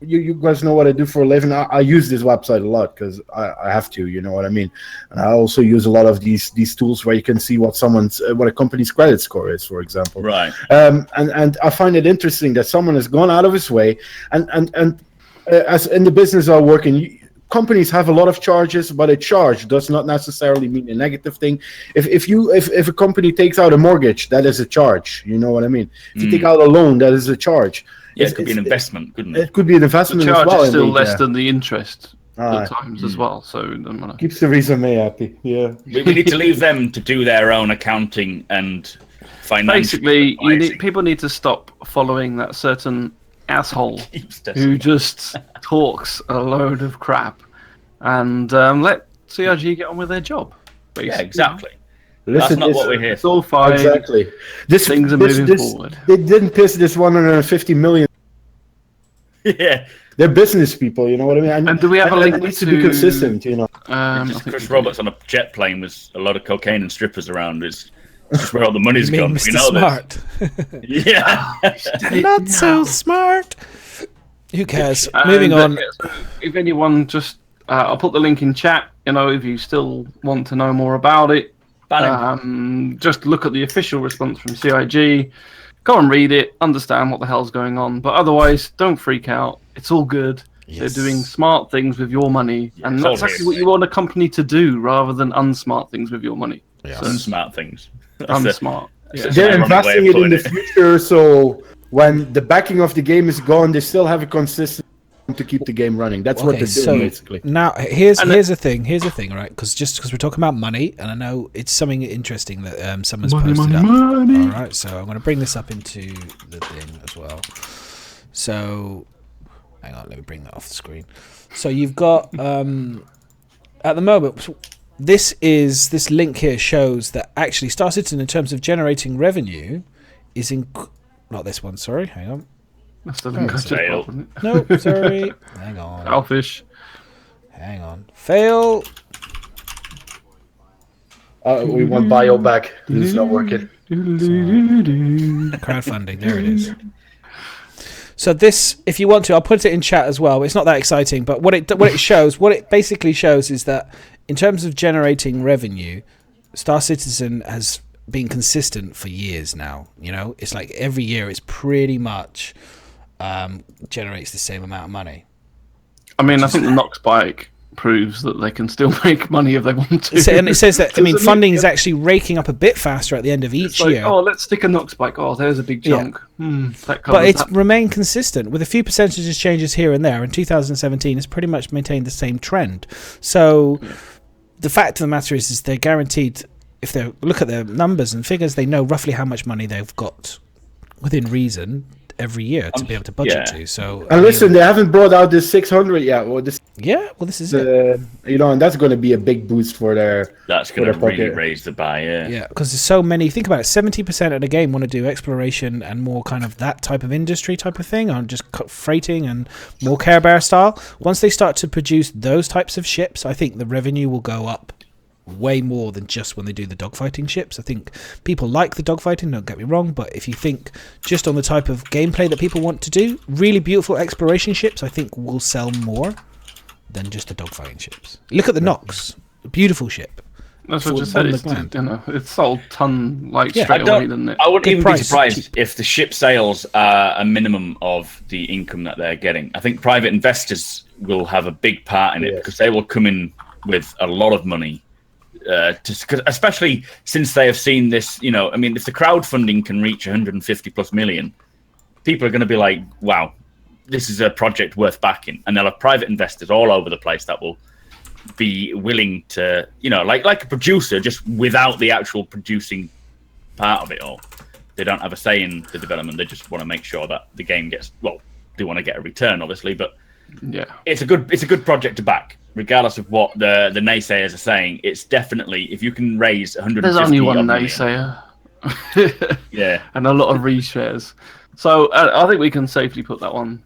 you guys know what I do for a living. I use this website a lot because I have to, you know what I mean. And I also use a lot of these tools where you can see what a company's credit score is, for example. Right. And I find it interesting that someone has gone out of his way and as in the business I work in, companies have a lot of charges, but a charge does not necessarily mean a negative thing. If a company takes out a mortgage, that is a charge. You know what I mean? If you take out a loan, that is a charge. Yeah, it could be an investment, couldn't it? It could be an investment as well. The charge is still indeed, less than the interest at times as well. So keeps the resume happy. Yeah. We need to leave them to do their own accounting and financial. Basically, people need to stop following that certain asshole who just talks a load of crap, and let CRG get on with their job. Basically. Yeah, exactly. Listen, that's not what we're here. It's all fine. Exactly. Things are moving forward. They didn't piss this 150 million Yeah. They're business people, you know what I mean? And do we have a link it needs to be consistent, you know? Chris Roberts on a jet plane with a lot of cocaine and strippers around is just where all the money's gone. Mr. We know Smart. This. Yeah. Not so smart. Who cares? Moving on. If anyone just, I'll put the link in chat. You know, if you still want to know more about it, just look at the official response from CIG. Go and read it, understand what the hell's going on. But otherwise, don't freak out. It's all good. Yes. They're doing smart things with your money, and that's actually what you want a company to do, rather than unsmart things with your money. Yeah. So, unsmart things. Unsmart. Yeah. They're investing it in the future, so when the backing of the game is gone, they still have a consistent to keep the game running. That's what they're doing, basically. Now, here's the thing, right? Because we're talking about money, and I know it's something interesting that someone's posted up. All right, so I'm going to bring this up into the thing as well. So, hang on, let me bring that off the screen. So you've got at the moment, this link here shows that actually Star Citizen, in terms of generating revenue, is not this one. Sorry, hang on. That's the link I just got, isn't it? No, sorry. Hang on. Selfish. Hang on. Fail. We want bio back. It's not working. Crowdfunding. There it is. So this, if you want to, I'll put it in chat as well. It's not that exciting, but what it basically shows is that in terms of generating revenue, Star Citizen has been consistent for years now. You know, it's like every year it's pretty much generates the same amount of money. I mean, I think the Nox bike proves that they can still make money if they want to. And it says that, I mean, funding is actually raking up a bit faster at the end of each year. Oh, let's stick a Nox bike. Oh, there's a big chunk. Yeah. But it's remained consistent with a few percentages changes here and there. In 2017, it's pretty much maintained the same trend. So the fact of the matter is they're guaranteed, if they look at their numbers and figures, they know roughly how much money they've got within reason every year to be able to budget to. So, and listen, they haven't brought out this 600 yet. Well, this is it. You know, and that's going to be a big boost for their. That's going to really raise the buy. Yeah, because there's so many. Think about it. 70% of the game want to do exploration and more kind of that type of industry type of thing, on just freighting and more Care Bear style. Once they start to produce those types of ships, I think the revenue will go up way more than just when they do the dogfighting ships. I think people like the dogfighting, don't get me wrong, but if you think just on the type of gameplay that people want to do, really beautiful exploration ships I think will sell more than just the dogfighting ships. Look at the Nox, a beautiful ship. That's what I just said. It's sold straight away, doesn't it? I wouldn't even be surprised if the ship sales are a minimum of the income that they're getting. I think private investors will have a big part in it because they will come in with a lot of money. Especially since they have seen this, you know, I mean, if the crowdfunding can reach 150 plus million, people are going to be like, wow, this is a project worth backing. And they'll have private investors all over the place that will be willing to, you know, like a producer, just without the actual producing part of it all. They don't have a say in the development. They just want to make sure that the game gets, well, they want to get a return, obviously, but yeah, it's a good project to back. Regardless of what the naysayers are saying, it's definitely, if you can raise 150. There's only one naysayer. Yeah, and a lot of reshares. So I think we can safely put that one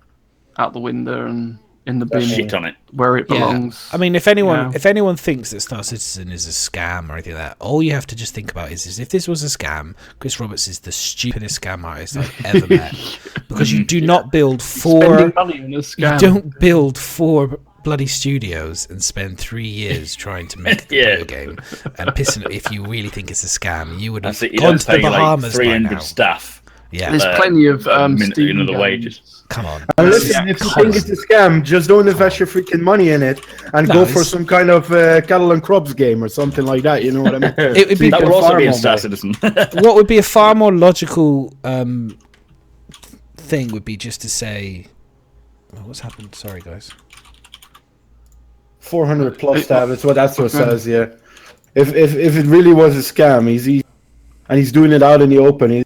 out the window and in the bin, shit on it where it belongs. I mean, if anyone thinks that Star Citizen is a scam or anything like that, all you have to just think about is if this was a scam, Chris Roberts is the stupidest scam artist I've ever met, because you do not build four. You don't build four bloody studios and spend 3 years trying to make a video game and pissing. If you really think it's a scam, you would have gone to the Bahamas. 300 by now. Staff. Yeah, there's plenty of the wages. Come on. And listen, if you think it's a scam, just don't invest your freaking money in it and go for some kind of cattle and crops game or something like that. You know what I mean? That would also be a Star Citizen. What would be a far more logical thing would be just to say, what's happened? Sorry, guys. 400 plus staff. That's what says. Yeah. If it really was a scam, he's doing it out in the open. He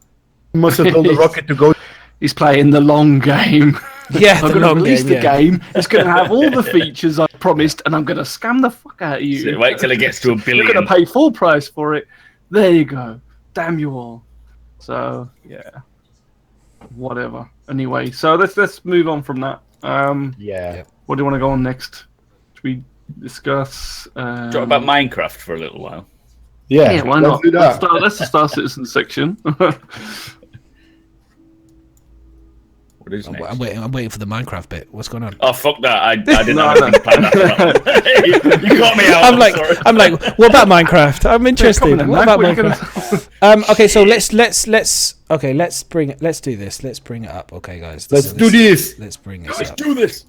must have built a rocket to go. He's playing the long game. Yeah, I'm going to release the game. It's going to have all the features I promised, and I'm going to scam the fuck out of you. So wait till it gets to $1 billion. You're going to pay full price for it. There you go. Damn you all. So yeah, whatever. Anyway, so let's move on from that. Yeah. What do you want to go on next? Should we discuss? Talk about Minecraft for a little while. Yeah, why let's not? do that. Let's the Star Citizen section. What is next? I'm waiting for the Minecraft bit. What's going on? Oh, fuck that. I didn't have anything planned after that. You got me out. I'm like, what about Minecraft? I'm interested. on, What about what are you Minecraft? Okay, so let's do this. Let's bring it up. Okay, guys. Let's do this. Let's bring this Let's up. do this.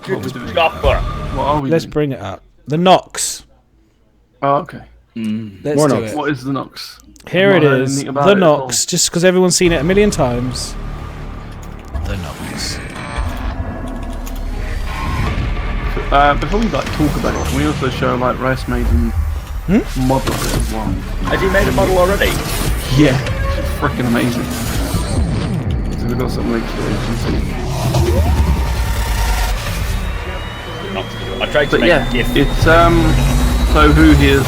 What are we Let's doing? bring it up. The Nox. Oh, okay. Let's More do Nox. it. What is the Nox? Here I've it not heard is. anything about The it at all. Nox. Just because everyone's seen it a million times. The Nox. Before we talk about it, can we also show Race Maiden model of it as well? Has he made a model already? Yeah, it's freaking amazing. So we've got some links there you can see. I tried to But make yeah, a GIF. it's so who here's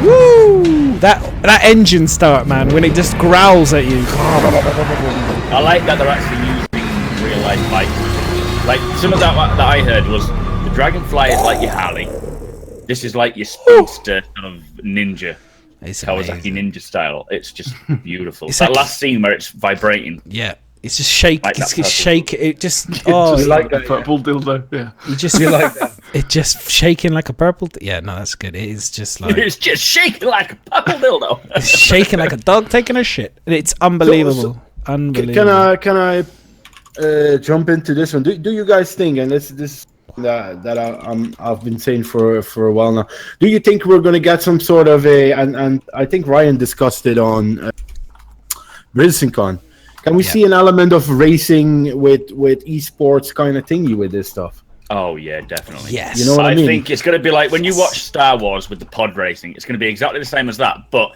Woo! That engine start, man, when it just growls at you. I like that they're actually using real life bikes. Like some of that I heard was the Dragonfly is like your Harley. This is like your speedster kind of ninja. It's Kawasaki amazing. ninja style. It's just beautiful. It's That like- last scene where it's vibrating. Yeah. It's just shake. Like that It's purple. shake. It just. Oh, just like like that, a purple dildo. Yeah. you just You like that? It just shaking like a purple. Yeah, no, that's good. It is just like It's just shaking like a purple dildo. it's shaking like a dog taking a shit. It's unbelievable. Unbelievable. Can I jump into this one? Do you guys think, and this that I've been saying for a while now, do you think we're going to get some sort of and I think Ryan discussed it on RacingCon. Can we see an element of racing with esports kind of thingy with this stuff? Oh yeah, definitely. Yes. You know what I mean? think it's going to be like when you watch Star Wars with the pod racing. It's going to be exactly the same as that, but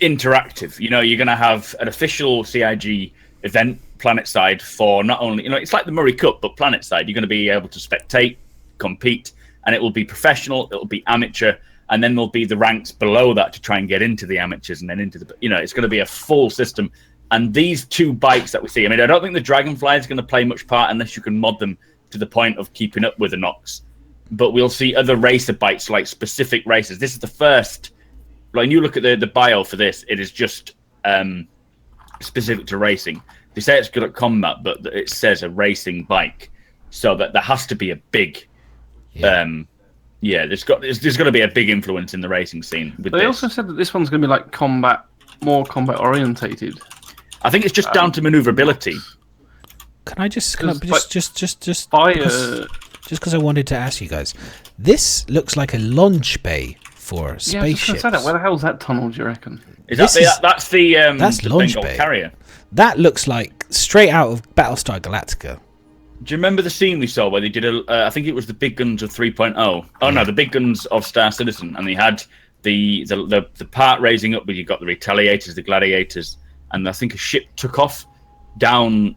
interactive. You know, you're going to have an official CIG event planetside for not only, it's like the Murray Cup, but planetside. You're going to be able to spectate, compete, and it will be professional. It will be amateur, and then there'll be the ranks below that to try and get into the amateurs and then into the. It's going to be a full system. And these two bikes that we see, I mean, I don't think the Dragonfly is going to play much part unless you can mod them to the point of keeping up with the Nox. But we'll see other racer bikes, like specific races. This is the first. Like, when you look at the bio for this, it is just specific to racing. They say it's good at combat, but it says a racing bike, so that there has to be a big. There's got to be a big influence in the racing scene. With They this. also said that this one's going to be like more combat orientated. I think it's just down to maneuverability. Can I just Fire. just because I wanted to ask you guys, this looks like a launch bay for Yeah, I was just spaceships. gonna say that. Where the hell's that tunnel? Do you reckon? That's the launch Bengal bay. carrier. That looks like straight out of Battlestar Galactica. Do you remember the scene we saw where they did I think it was the big guns of 3.0? Oh no, the big guns of Star Citizen, and they had the part raising up where you got the Retaliators, the Gladiators, and I think a ship took off down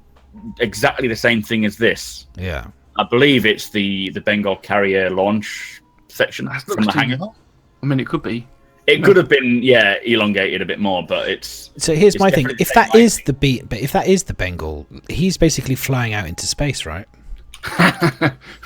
exactly the same thing as this. Yeah. I believe it's the Bengal carrier launch section from the hangar. I mean, it could be. It could have been, elongated a bit more, but it's. So here's it's my thing: definitely if the that same is if that is the Bengal, he's basically flying out into space, right?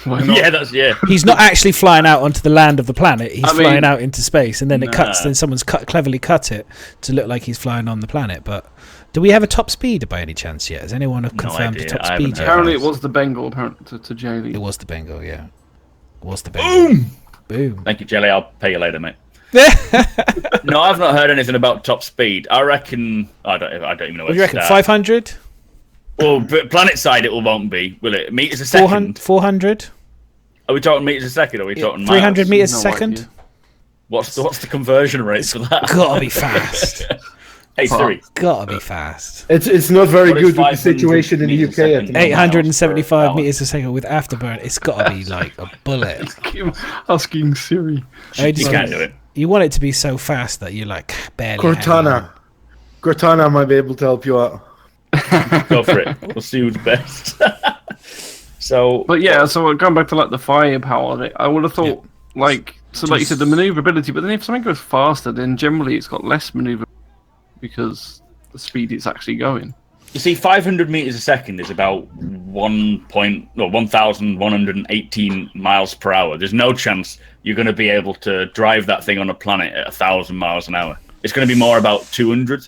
Why not? He's not actually flying out onto the land of the planet. He's I mean, flying out into space, and then it cuts. Nah. Then someone's cleverly cut it to look like he's flying on the planet. But do we have a top speed by any chance yet? Has anyone confirmed the idea. top I haven't speed yet? heard. Apparently, it was the Bengal. Apparently, to Jaylee. It was the Bengal, yeah. It was the Bengal. Boom. Thank you, Jelly. I'll pay you later, mate. No, I've not heard anything about top speed. I reckon I don't even know. What do you reckon? 500? Well, but planet side it won't be, will it? Meters a second. 400? Are we talking meters a second? Or are we talking 300 miles? meters a No second? idea. What's the conversion rate for that? Gotta be fast. Hey Siri. Gotta be fast. It's not very What is good with the 500 situation in the meters UK a at the second? moment. 875 meters a second with afterburn. It's gotta be like a bullet. Asking Siri. You can't do it. You want it to be so fast that you're like barely. Cortana might be able to help you out. Go for it. We'll see who's best. So, But yeah, so going back to like the firepower of it, I would have thought like you said, the maneuverability. But then if something goes faster, then generally it's got less maneuver because the speed it's actually going. You see, 500 meters a second is about 1,118 miles per hour. There's no chance you're going to be able to drive that thing on a planet at 1,000 miles an hour. It's going to be more about 200,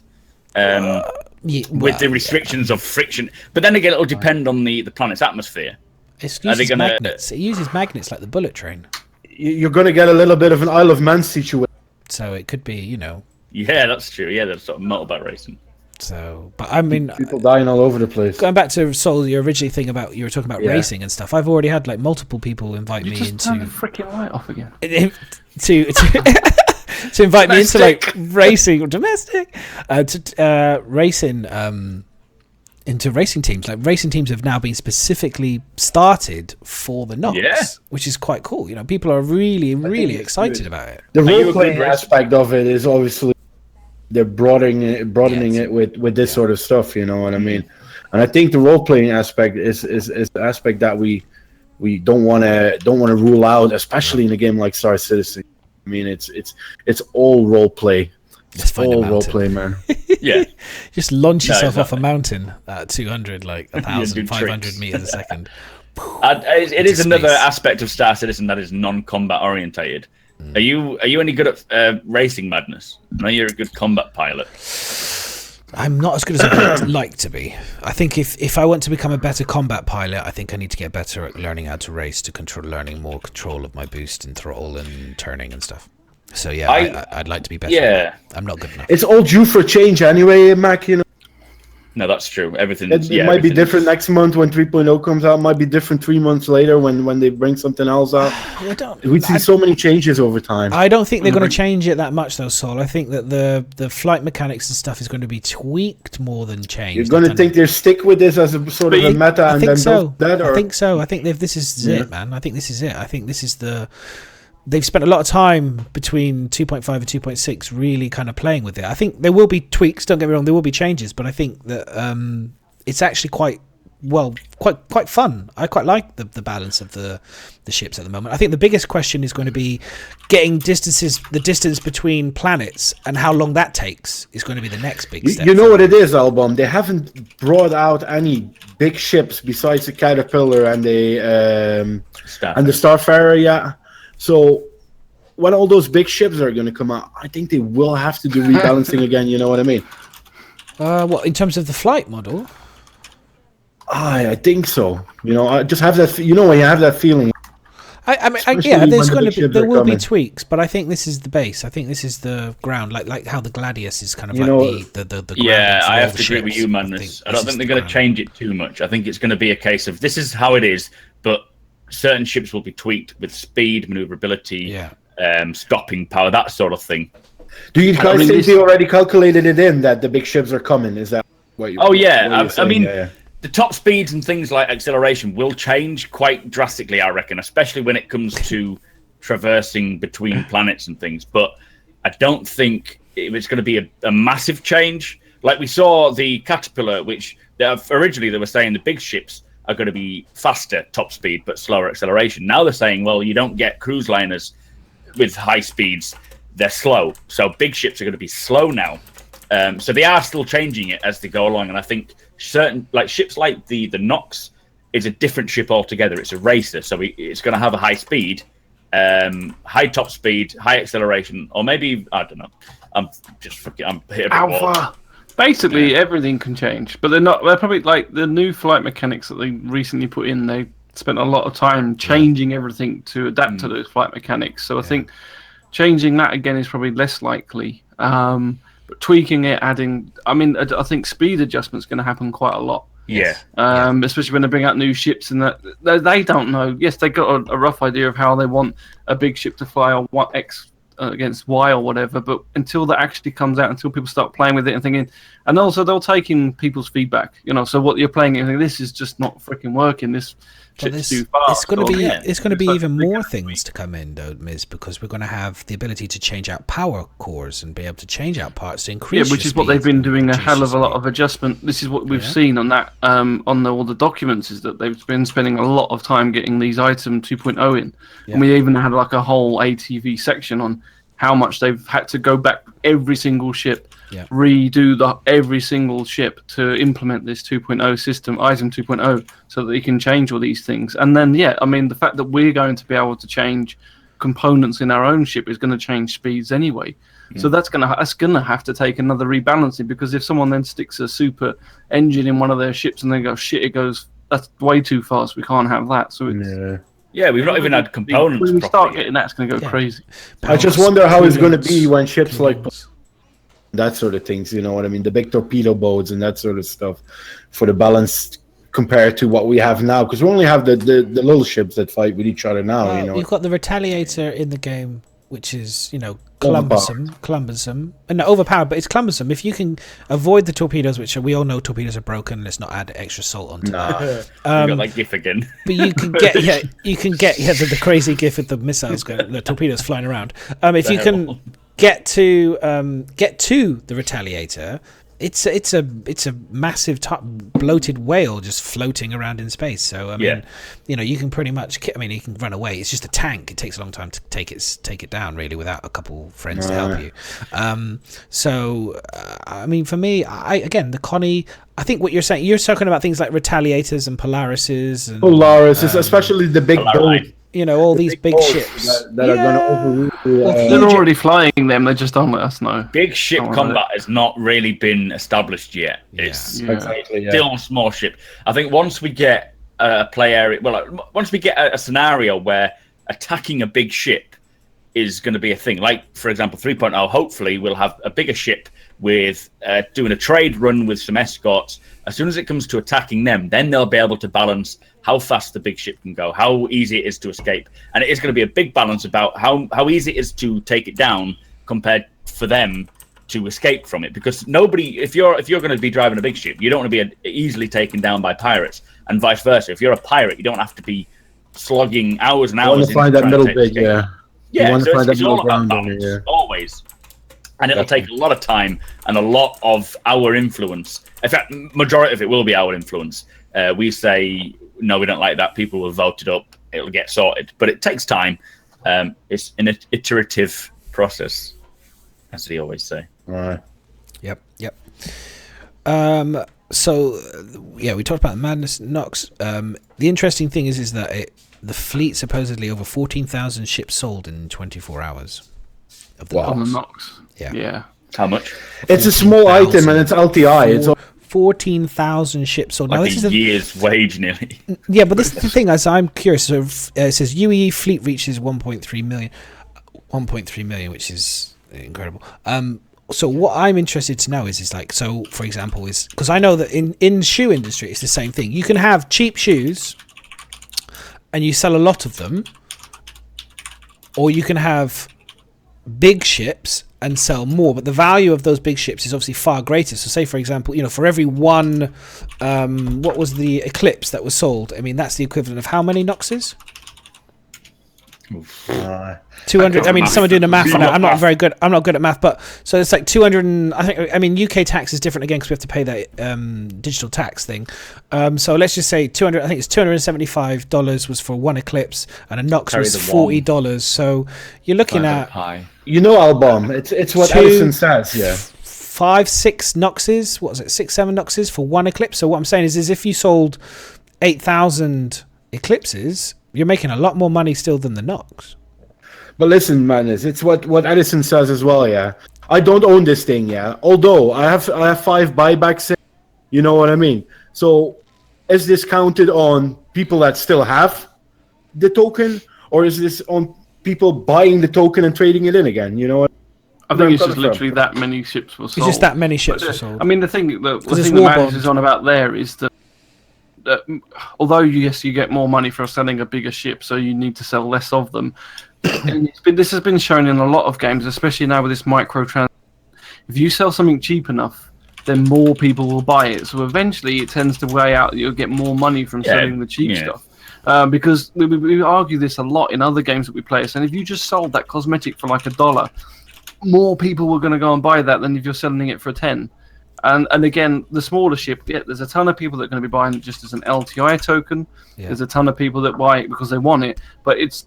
with the restrictions of friction. But then again, it'll depend on the planet's atmosphere. It uses magnets. It uses magnets like the bullet train. You're going to get a little bit of an Isle of Man situation. So it could be, Yeah, that's true. Yeah, that's sort of motorbike racing. So, but I mean, people dying all over the place. Going back to Sol, your originally thing about you were talking about racing and stuff. I've already had like multiple people invite me into. Turn the freaking light off again. to invite me into like racing or domestic, racing into racing teams. Like racing teams have now been specifically started for the NOx, which is quite cool. People are really excited about it. The role-playing aspect of it is obviously. They're broadening it with this sort of stuff, you know what I mean? And I think the role playing aspect is the aspect that we don't want to rule out, especially in a game like Star Citizen. I mean, it's all role play. It's all role play, man. Yeah, just launch yourself off a mountain at 200, like 1,500 meters a second. It is another aspect of Star Citizen that is non-combat orientated. Are you any good at racing madness? I know you're a good combat pilot. I'm not as good as I would like to be. I think if I want to become a better combat pilot, I think I need to get better at learning how to race, learning more control of my boost and throttle and turning and stuff. So yeah, I'd like to be better. Yeah, I'm not good enough. It's all due for change anyway, Mac. No, that's true. Everything. It might be different next month when 3.0 comes out. It might be different 3 months later when they bring something else out. We see so many changes over time. I don't think they're going to change it that much, though, Sol. I think that the flight mechanics and stuff is going to be tweaked more than changed. You're going to think they stick with this as a sort of a meta, I and think then so. that, or? I think so. I think this is it, man. I think this is it. I think this is They've spent a lot of time between 2.5 and 2.6 really kind of playing with it. I think there will be tweaks, don't get me wrong, there will be changes, but I think that it's actually quite fun. I quite like the balance of the ships at the moment. I think the biggest question is going to be getting the distance between planets and how long that takes is going to be the next big step. You know what it is, Album? They haven't brought out any big ships besides the Caterpillar and the Starfarer yet. So when all those big ships are going to come out, I think they will have to do rebalancing again. You know what I mean? What in terms of the flight model? I think so. I just have that. When you have that feeling. There will be tweaks, but I think this is the base. I think this is the ground, like how the Gladius is kind of the yeah, I have to agree with you, Madness. I don't think they're going to change it too much. I think it's going to be a case of this is how it is, but certain ships will be tweaked with speed, maneuverability, stopping power, that sort of thing. Do you guys think they already calculated it in that the big ships are coming? Is that what you? The top speeds and things like acceleration will change quite drastically, I reckon, especially when it comes to traversing between planets and things. But I don't think it's going to be a massive change. Like we saw the Caterpillar, which originally they were saying the big ships are going to be faster top speed but slower acceleration. Now they're saying, well, you don't get cruise liners with high speeds. They're slow. So big ships are going to be slow now. So they are still changing it as they go along. And I think certain ships like the Nox is a different ship altogether. It's a racer. So it's going to have a high speed, high top speed, high acceleration, or maybe, I don't know. I'm hitting Alpha. Basically, everything can change, but they're probably like the new flight mechanics that they recently put in. They spent a lot of time changing everything to adapt to those flight mechanics. So I think changing that again is probably less likely. But tweaking it, adding, I think speed adjustment's going to happen quite a lot. Yeah. Especially when they bring out new ships and that they don't know. Yes, they got a rough idea of how they want a big ship to fly or what X against Y or whatever, but until that actually comes out, until people start playing with it and thinking, and also they'll take in people's feedback, so what you're playing and thinking, this is just not freaking working, this shit's too fast. It's going to be even more things to come in though, Miz, because we're going to have the ability to change out power cores and be able to change out parts to increase which is what they've been doing a hell of a lot of adjustment. This is what we've seen on that on all the documents, is that they've been spending a lot of time getting these item 2.0 in, and we even had like a whole ATV section on how much they've had to go back every single ship, Yeah. redo every single ship to implement this 2.0 system, ISM 2.0, so that they can change all these things. And then, I mean, the fact that we're going to be able to change components in our own ship is going to change speeds anyway. So that's gonna have to take another rebalancing, because if someone then sticks a super engine in one of their ships and they go, shit, it goes, that's way too fast, we can't have that. So it's, we've not even had components. When we start getting that, it's going to go crazy. I just wonder how it's going to be when ships like that sort of things, you know what I mean? The big torpedo boats and that sort of stuff for the balance compared to what we have now, because we only have the little ships that fight with each other now. Well, you know, you've got the Retaliator in the game, which is, you know, cumbersome, and overpowered, but it's cumbersome. If you can avoid the torpedoes, which we all know torpedoes are broken, let's not add extra salt onto that. You got that gif again. But you can get the crazy gif of the missiles going, the torpedoes flying around. If you can get to the Retaliator, it's a massive bloated whale just floating around in space. So I mean, you know, you can pretty much. I mean, you can run away. It's just a tank. It takes a long time to take it down, really, without a couple friends to help you. I mean, for me, the Connie. I think what you're saying, you're talking about things like Retaliators and Polarises and especially the big boat. You know, all these big ships that are going to overrule. They're already flying them. They just don't let us know. Big ship combat has not really been established yet. It's still a small ship. I think once we get a play area, once we get a scenario where attacking a big ship is going to be a thing, like, for example, 3.0, hopefully we'll have a bigger ship with doing a trade run with some escorts. As soon as it comes to attacking them, then they'll be able to balance how fast the big ship can go, how easy it is to escape. And it is going to be a big balance about how easy it is to take it down compared for them to escape from it. Because nobody, if you're going to be driving a big ship, you don't want to be easily taken down by pirates, and vice versa. If you're a pirate, you don't have to be slogging hours and hours. You want to find that middle bit, so it's all about balance, always. And it'll take a lot of time and a lot of our influence. In fact, majority of it will be our influence. We say, no, we don't like that. People will vote it up. It'll get sorted. But it takes time. It's an iterative process, as they always say. All right. Yep. So, we talked about Madness Nox. The interesting thing is that the fleet supposedly over 14,000 ships sold in 24 hours of the Nox. Yeah. How much? It's a small item and it's LTI. It's 14,000 ships sold. Like now, this is a year's wage, nearly. Yeah, but this is the thing. As I'm curious, so it says UAE fleet reaches 1.3 million. 1.3 million, which is incredible. So what I'm interested to know is like, so for example, is because I know that in shoe industry it's the same thing. You can have cheap shoes, and you sell a lot of them, or you can have big ships and sell more, but the value of those big ships is obviously far greater. So say, for example, for every one, what was the Eclipse that was sold? I mean, that's the equivalent of how many Noxes? 200. I mean, someone doing the math on it. I'm not very good. I'm not good at math, but so it's like 200. UK tax is different again because we have to pay that digital tax thing. So let's just say 200. I think it's $275 was for one Eclipse, and a Nox was $40. So you're looking at high. Album. It's what Edison says. Yeah. 5-6 Noxes. What was it? 6-7 Noxes for one Eclipse. So what I'm saying is if you sold 8,000 Eclipses, you're making a lot more money still than the Nox. But listen, man, it's what Edison says as well. Yeah, I don't own this thing. Yeah, although I have 5 buybacks. You know what I mean? So is this counted on people that still have the token, or is this on people buying the token and trading it in again? You know what? I think it's just literally that many ships were sold. It's just that many ships were sold. I mean, the thing that Madness is on about there is that although yes, you get more money for selling a bigger ship, so you need to sell less of them. And this has been shown in a lot of games, especially now with this microtransaction. If you sell something cheap enough, then more people will buy it. So eventually, it tends to weigh out. You'll get more money from selling the cheap stuff. Because we argue this a lot in other games that we play. And if you just sold that cosmetic for like $1, more people were going to go and buy that than if you're selling it for $10. And again, the smaller ship, there's a ton of people that are going to be buying it just as an LTI token. Yeah. There's a ton of people that buy it because they want it. But it's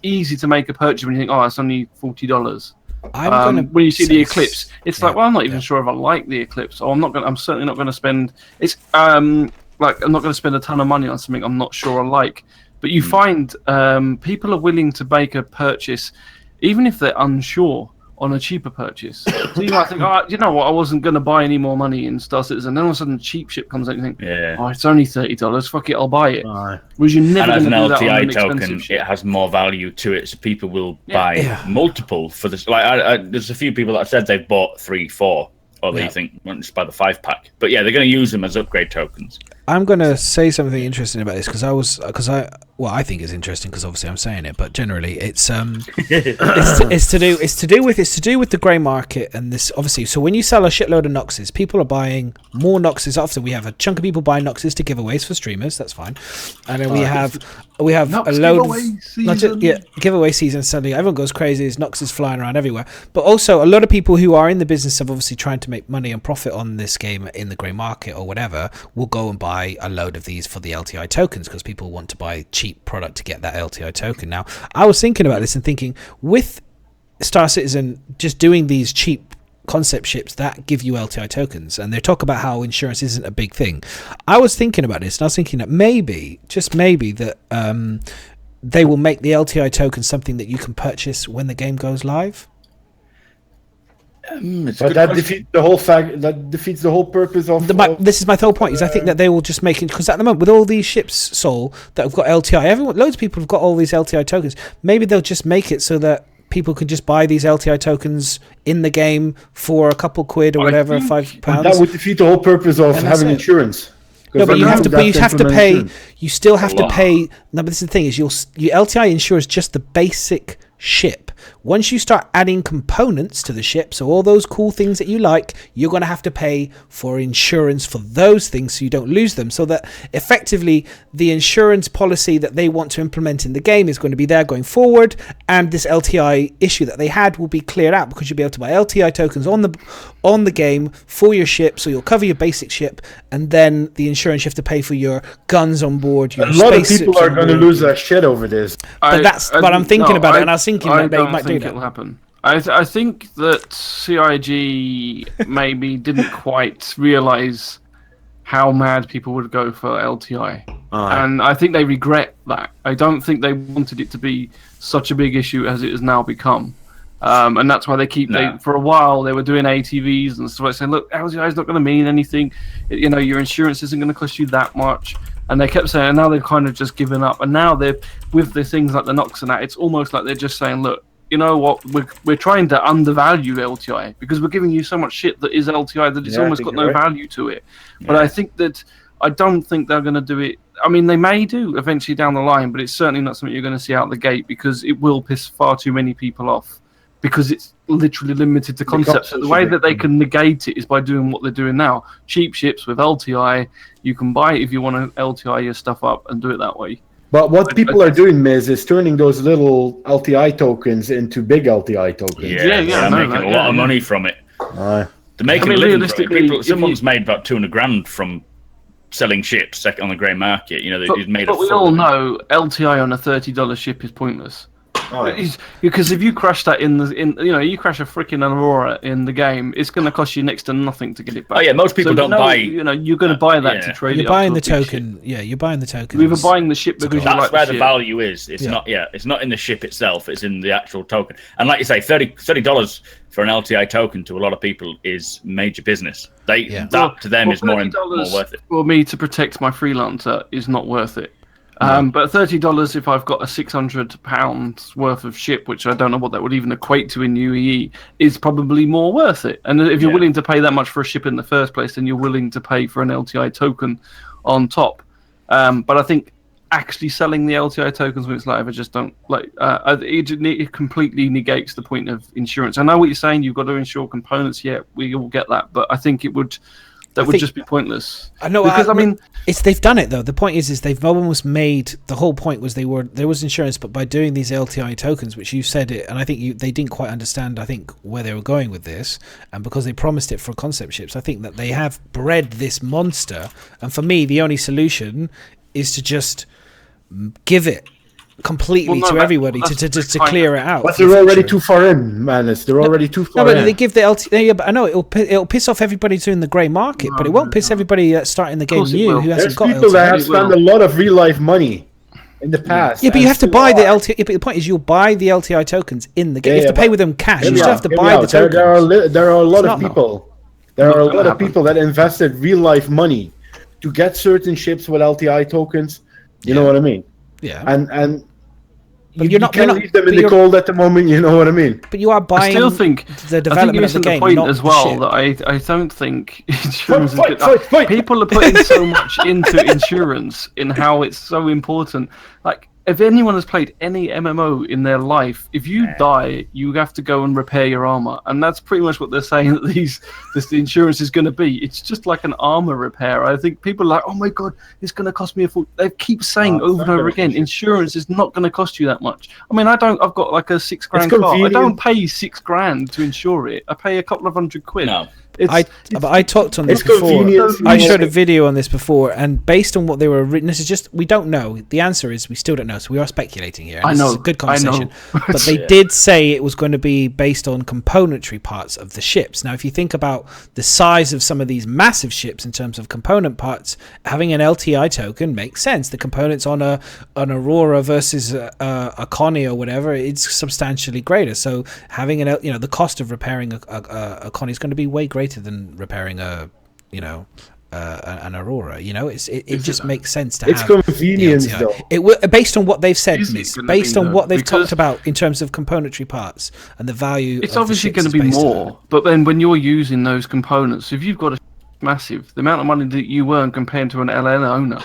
easy to make a purchase when you think, it's only $40. When you see the Eclipse, it's like, well, I'm not even sure if I like the Eclipse, or I'm certainly not going to spend. It's I'm not going to spend a ton of money on something I'm not sure I like. But you find people are willing to make a purchase, even if they're unsure, on a cheaper purchase. So you might think, you know what, I wasn't going to buy any more money in Star Citizen. Then all of a sudden, cheap ship comes out and you think, it's only $30. Fuck it, I'll buy it. Whereas you're never going to do that on an token, it has more value to it, so people will buy multiple for this. Like, there's a few people that have said they've bought 3, 4, or they think just buy the 5-pack. But yeah, they're going to use them as upgrade tokens. I'm going to say something interesting about this because I think it's interesting because obviously I'm saying it, but generally it's to do with the grey market and this obviously. So when you sell a shitload of Noxes, people are buying more Noxes. Often we have a chunk of people buying Noxes to giveaways for streamers. That's fine, and then we have a load of giveaway season. Suddenly everyone goes crazy. There's Noxes flying around everywhere, but also a lot of people who are in the business of obviously trying to make money and profit on this game in the grey market or whatever will go and buy a load of these for the LTI tokens because people want to buy cheap product to get that LTI token. Now, I was thinking about this and thinking with Star Citizen just doing these cheap concept ships that give you LTI tokens, and they talk about how insurance isn't a big thing. I was thinking about this, and I was thinking that maybe, just maybe, that they will make the LTI token something that you can purchase when the game goes live. But that defeats the whole fact. That defeats the whole purpose of. This is my whole point. Is I think that they will just make it because at the moment with all these ships, Sol, that have got LTI, loads of people have got all these LTI tokens. Maybe they'll just make it so that people can just buy these LTI tokens in the game for a couple quid or whatever, £5. That would defeat the whole purpose of having insurance. No, but you have to pay. Insurance. You still have to pay. No, but this is the thing: is your LTI insures just the basic ship. Once you start adding components to the ship, so all those cool things that you like, you're going to have to pay for insurance for those things so you don't lose them. So that effectively the insurance policy that they want to implement in the game is going to be there going forward, and this LTI issue that they had will be cleared out because you'll be able to buy LTI tokens on the game for your ship, so you'll cover your basic ship, and then the insurance you have to pay for your guns on board. Your a lot of people are going to lose their shit over this. But I'm thinking about it, and I was thinking that they might do that. It'll happen. I think that CIG maybe didn't quite realise how mad people would go for LTI. And I think they regret that. I don't think they wanted it to be such a big issue as it has now become. And that's why they for a while they were doing ATVs and stuff like saying, look, LTI is not going to mean anything. You know, your insurance isn't going to cost you that much. And they kept saying, and now they've kind of just given up. And now they're with the things like the Nox and that, it's almost like they're just saying, look, you know what, we're trying to undervalue LTI because we're giving you so much shit that is LTI that it's almost got no value to it. But I don't think they're going to do it. I mean, they may do eventually down the line, but it's certainly not something you're going to see out the gate because it will piss far too many people off because it's literally limited to concepts. So the way that they can negate it is by doing what they're doing now. Cheap ships with LTI, you can buy it if you want to LTI your stuff up and do it that way. But what people are doing, Miz, is turning those little LTI tokens into big LTI tokens. They're making a lot of money from it. They're making a living from it. Someone's made about $200,000 from selling ships on the grey market. You know, they've made. But we all know LTI on a $30 ship is pointless. Because if you crash that you crash a freaking Aurora in the game, it's going to cost you next to nothing to get it back. Oh yeah, most people don't buy. You know, you're going to buy that to trade. You're buying the token. Yeah, you're buying the token. You're either buying the ship because that's where the value is. It's not. Yeah, it's not in the ship itself. It's in the actual token. And like you say, $30 for an LTI token to a lot of people is major business. That to them is more worth it. For me to protect my freelancer is not worth it. But $30 if I've got a £600 worth of ship, which I don't know what that would even equate to in UEE, is probably more worth it. And if you're willing to pay that much for a ship in the first place, then you're willing to pay for an LTI token on top. But I think actually selling the LTI tokens when it's live, I just don't like. It completely negates the point of insurance. I know what you're saying. You've got to insure components. Yeah, we all get that, but I think it would. That would just be pointless. I know, because I mean, they've done it though. The point is they've almost made the whole point was there was insurance, but by doing these LTI tokens, which you said it, and I think they didn't quite understand. I think where they were going with this, and because they promised it for concept ships, I think that they have bred this monster. And for me, the only solution is to just give it completely to everybody to clear it out. But they're already too far in, man. They're already too far in. No, but they give the I know it'll piss off everybody doing the grey market, but it won't piss everybody that's starting the game new who hasn't got LTI. There's people that have spent a lot of real life money in the past. Yeah, but you have to buy the LTI. Yeah, but the point is, you'll buy the LTI tokens in the game. You have to pay with them cash. You still have to buy the tokens. There are a lot of people. There are a lot of people that invested real life money to get certain ships with LTI tokens. You know what I mean? Yeah. And but you can't leave them in the cold at the moment. You know what I mean? But you are buying. I still think the development of the game. Point as well that I don't think insurance is good. People are putting so much into insurance in how it's so important. Like, if anyone has played any MMO in their life, if you die, you have to go and repair your armor, and that's pretty much what they're saying that this insurance is going to be. It's just like an armor repair. I think people are like, oh my god, it's going to cost me a fortune. They keep saying over and over again, insurance is not going to cost you that much. I mean, I've got like a $6,000 car. I don't pay $6,000 to insure it. I pay a couple of £100. No. I talked on this before. I showed a video on this before, and based on what they were written, this is just, we don't know. The answer is we still don't know, so we are speculating here. I know. This is a good conversation. But they did say it was going to be based on componentry parts of the ships. Now, if you think about the size of some of these massive ships in terms of component parts, having an LTI token makes sense. The components on an Aurora versus a Connie or whatever, it's substantially greater. So having the cost of repairing a Connie is going to be way greater than repairing an Aurora. It just makes sense to have. It's convenience, though. Based on what they've said, based on what they've talked about in terms of componentry parts and the value. It's obviously going to be more, but then when you're using those components, if you've got a massive, the amount of money that you earn compared to an LN owner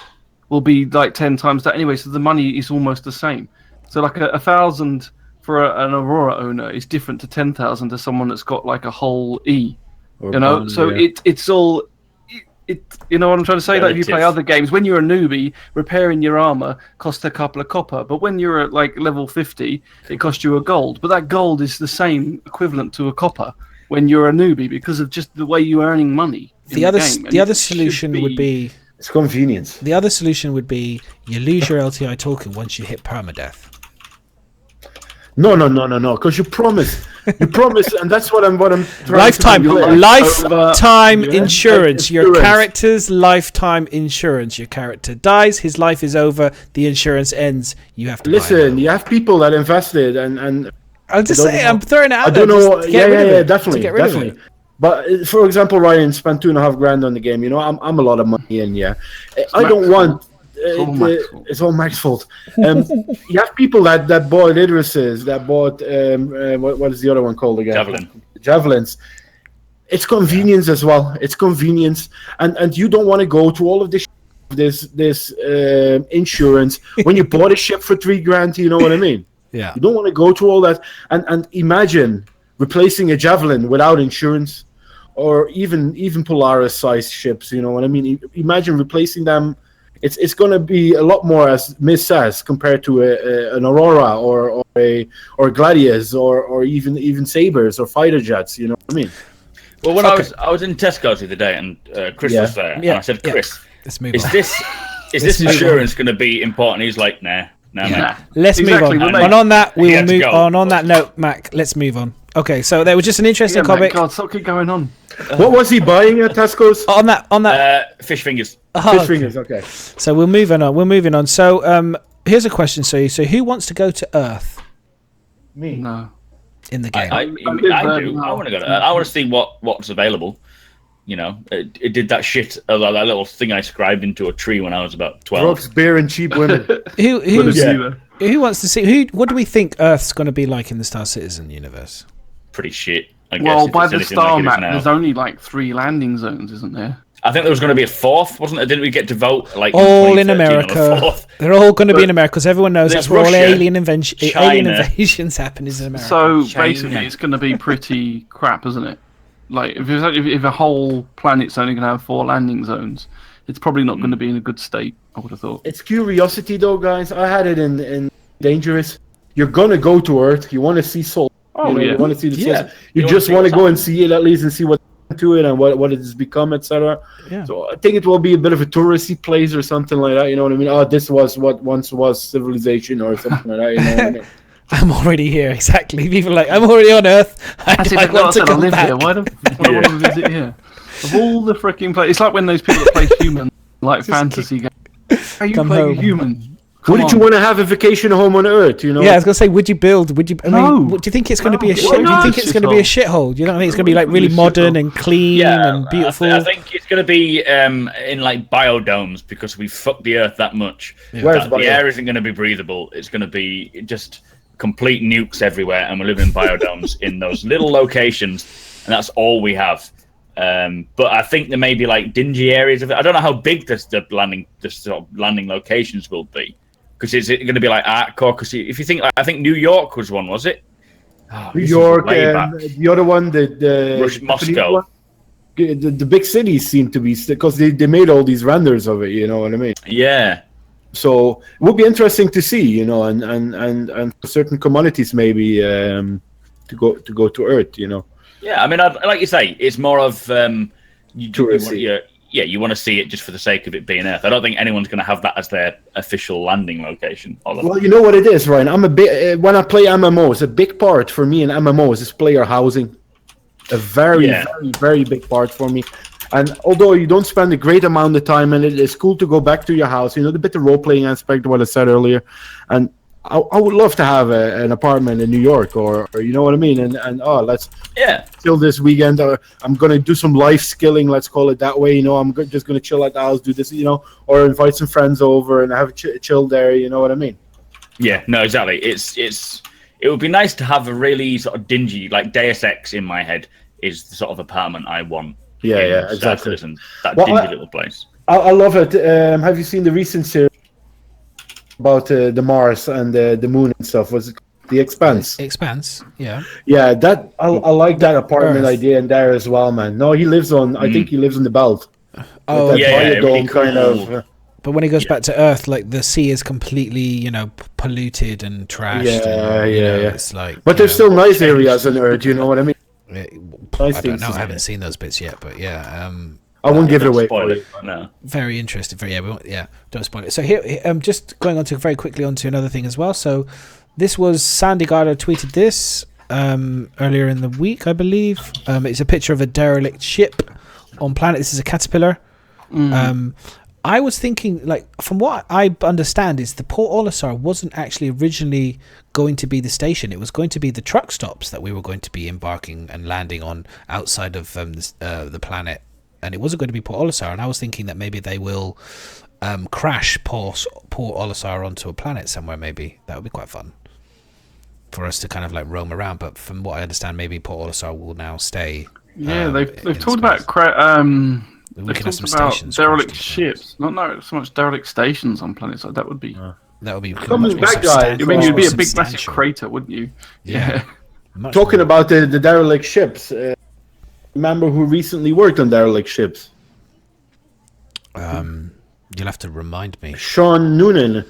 will be like 10 times that anyway. So the money is almost the same. So like 1,000 for an Aurora owner is different to 10,000 to someone that's got like a whole E. It's all, you know what I'm trying to say? Relative. Like, if you play other games, when you're a newbie, repairing your armor costs a couple of copper, but when you're at like level 50, it costs you a gold. But that gold is the same equivalent to a copper when you're a newbie because of just the way you're earning money. The other solution would be it's convenience. The other solution would be you lose your LTI token once you hit permadeath. No, because you promise, and that's what I'm trying lifetime insurance. Your character's lifetime insurance. Your character dies, his life is over, the insurance ends. You have to listen. You have people that invested, and I'm just saying, I'm throwing it out. I don't know. Yeah, definitely. But for example, Ryan spent $2,500 on the game. I'm a lot of money in. Yeah, I don't want. It's all Mac's fault. You have people that bought Idrises, that bought what is the other one called again? Javelins. It's convenience as well. It's convenience, and you don't want to go to all of this insurance when you bought a ship for $3,000. You know what I mean? Yeah. You don't want to go to all that, and imagine replacing a Javelin without insurance, or even Polaris size ships. You know what I mean? Imagine replacing them. It's going to be a lot more, as Miz says, compared to an Aurora or Gladius or even Sabres or fighter jets. You know what I mean? Well, when I was in Tesco's the other day and Chris was there, and I said, Chris, is this insurance going to be important? He's like, nah. Let's move on. And on that, we will move on. On that note, Mac, let's move on. Okay, so there was just an interesting comic. God, stop keep going on. What was he buying at Tesco's? On that, fish fingers. Fish fingers. Okay. So we're moving on. So here's a question. So who wants to go to Earth? Me. No. In the game. I do. I want to go to Earth. I want to see what's available. It did that shit. That little thing I scribed into a tree when I was about 12. Drugs, beer, and cheap women. Who wants to see? What do we think Earth's going to be like in the Star Citizen universe? Pretty shit. I guess, well, by the star map, there's only like 3 landing zones, isn't there? I think there was going to be a 4th, wasn't there? Didn't we get to vote like all in America? They're all going to be in America because everyone knows that's where all alien invasions happen is in America. So basically, it's going to be pretty crap, isn't it? Like if a whole planet's only going to have 4 landing zones, it's probably not going to be in a good state. I would have thought. It's curiosity, though, guys. I had it in Dangerous. You're going to go to Earth. You want to see Sol. Oh, you want to see the Sol. You just want to go and see it at least and see what's to it and what it has become, etc. Yeah. So I think it will be a bit of a touristy place or something like that. You know what I mean? Oh, this was what once was civilization or something like that. You know what I mean? I'm already here, exactly. People are like, I'm already on Earth. I want to come back. Here. Why do I want to visit here? Of all the freaking places, it's like when those people that play human, like fantasy games. How you play human? Wouldn't you want to have a vacation home on Earth? You know? Yeah, I was gonna say, would you? I mean, do you think it's going to be a shit? Do you think it's going to be a shithole? Do you know what I mean? It's going to be like really modern and clean and beautiful. I think it's going to be in like biodomes because we fucked the Earth that much. Yeah. The air isn't going to be breathable. It's going to be just complete nukes everywhere, and we're living in biodomes in those little locations, and that's all we have. But I think there may be like dingy areas of it. I don't know how big the sort of landing locations will be. Because is it going to be like Artcore? Because if you think, like, I think New York was one, was it? New York, the other one, the Moscow. One, the big cities seem to be, because they made all these renders of it. You know what I mean? Yeah. So it would be interesting to see, you know, and for certain commodities maybe to go to Earth, you know. Yeah, I mean, like you say, it's more of you want to see it just for the sake of it being Earth. I don't think anyone's going to have that as their official landing location. Well, you know what it is, Ryan. I'm a bit when I play MMOs, a big part for me in MMOs is player housing. A very, very big part for me. And although you don't spend a great amount of time in it, it's cool to go back to your house. You know, the bit of role-playing aspect of what I said earlier. And I would love to have an apartment in New York or you know what I mean? And let's chill this weekend. I'm going to do some life skilling, let's call it that way. You know, I'm just going to chill at the house, do this, you know, or invite some friends over and have a chill there. You know what I mean? Yeah, no, exactly. It would be nice to have a really sort of dingy, like Deus Ex in my head is the sort of apartment I want. Yeah, exactly. That dingy little place. I love it. Have you seen the recent series about the Mars and the moon and stuff? Was it The Expanse? Expanse, yeah. Yeah, that I like that apartment idea in there as well, man. No, he lives on. I think he lives on the belt. Oh, really kind of. But when he goes back to Earth, like the sea is completely, you know, polluted and trashed. Yeah. It's like, but there's still nice areas on Earth. You know what I mean? I don't know. I haven't seen those bits yet, but yeah. I won't give it away for you. No. Very interesting. Don't spoil it. So here, just going on to very quickly onto another thing as well. So this was Sandy Garda tweeted this earlier in the week, I believe. It's a picture of a derelict ship on planet. This is a caterpillar. I was thinking, like, from what I understand, is the Port Olisar wasn't actually originally going to be the station. It was going to be the truck stops that we were going to be embarking and landing on outside of the planet. And it wasn't going to be Port Olisar. And I was thinking that maybe they will crash Port Olisar onto a planet somewhere, maybe. That would be quite fun for us to kind of, like, roam around. But from what I understand, maybe Port Olisar will now stay. Yeah, they've talked about... We can have some about stations. Derelict ships. Not so much derelict stations on planets. Like that would be. That would be much Coming more back, guys. I mean, you'd be a big, substantial. massive crater, wouldn't you? Yeah. Talking about the derelict ships. Remember who recently worked on derelict ships? You'll have to remind me. Sean Noonan.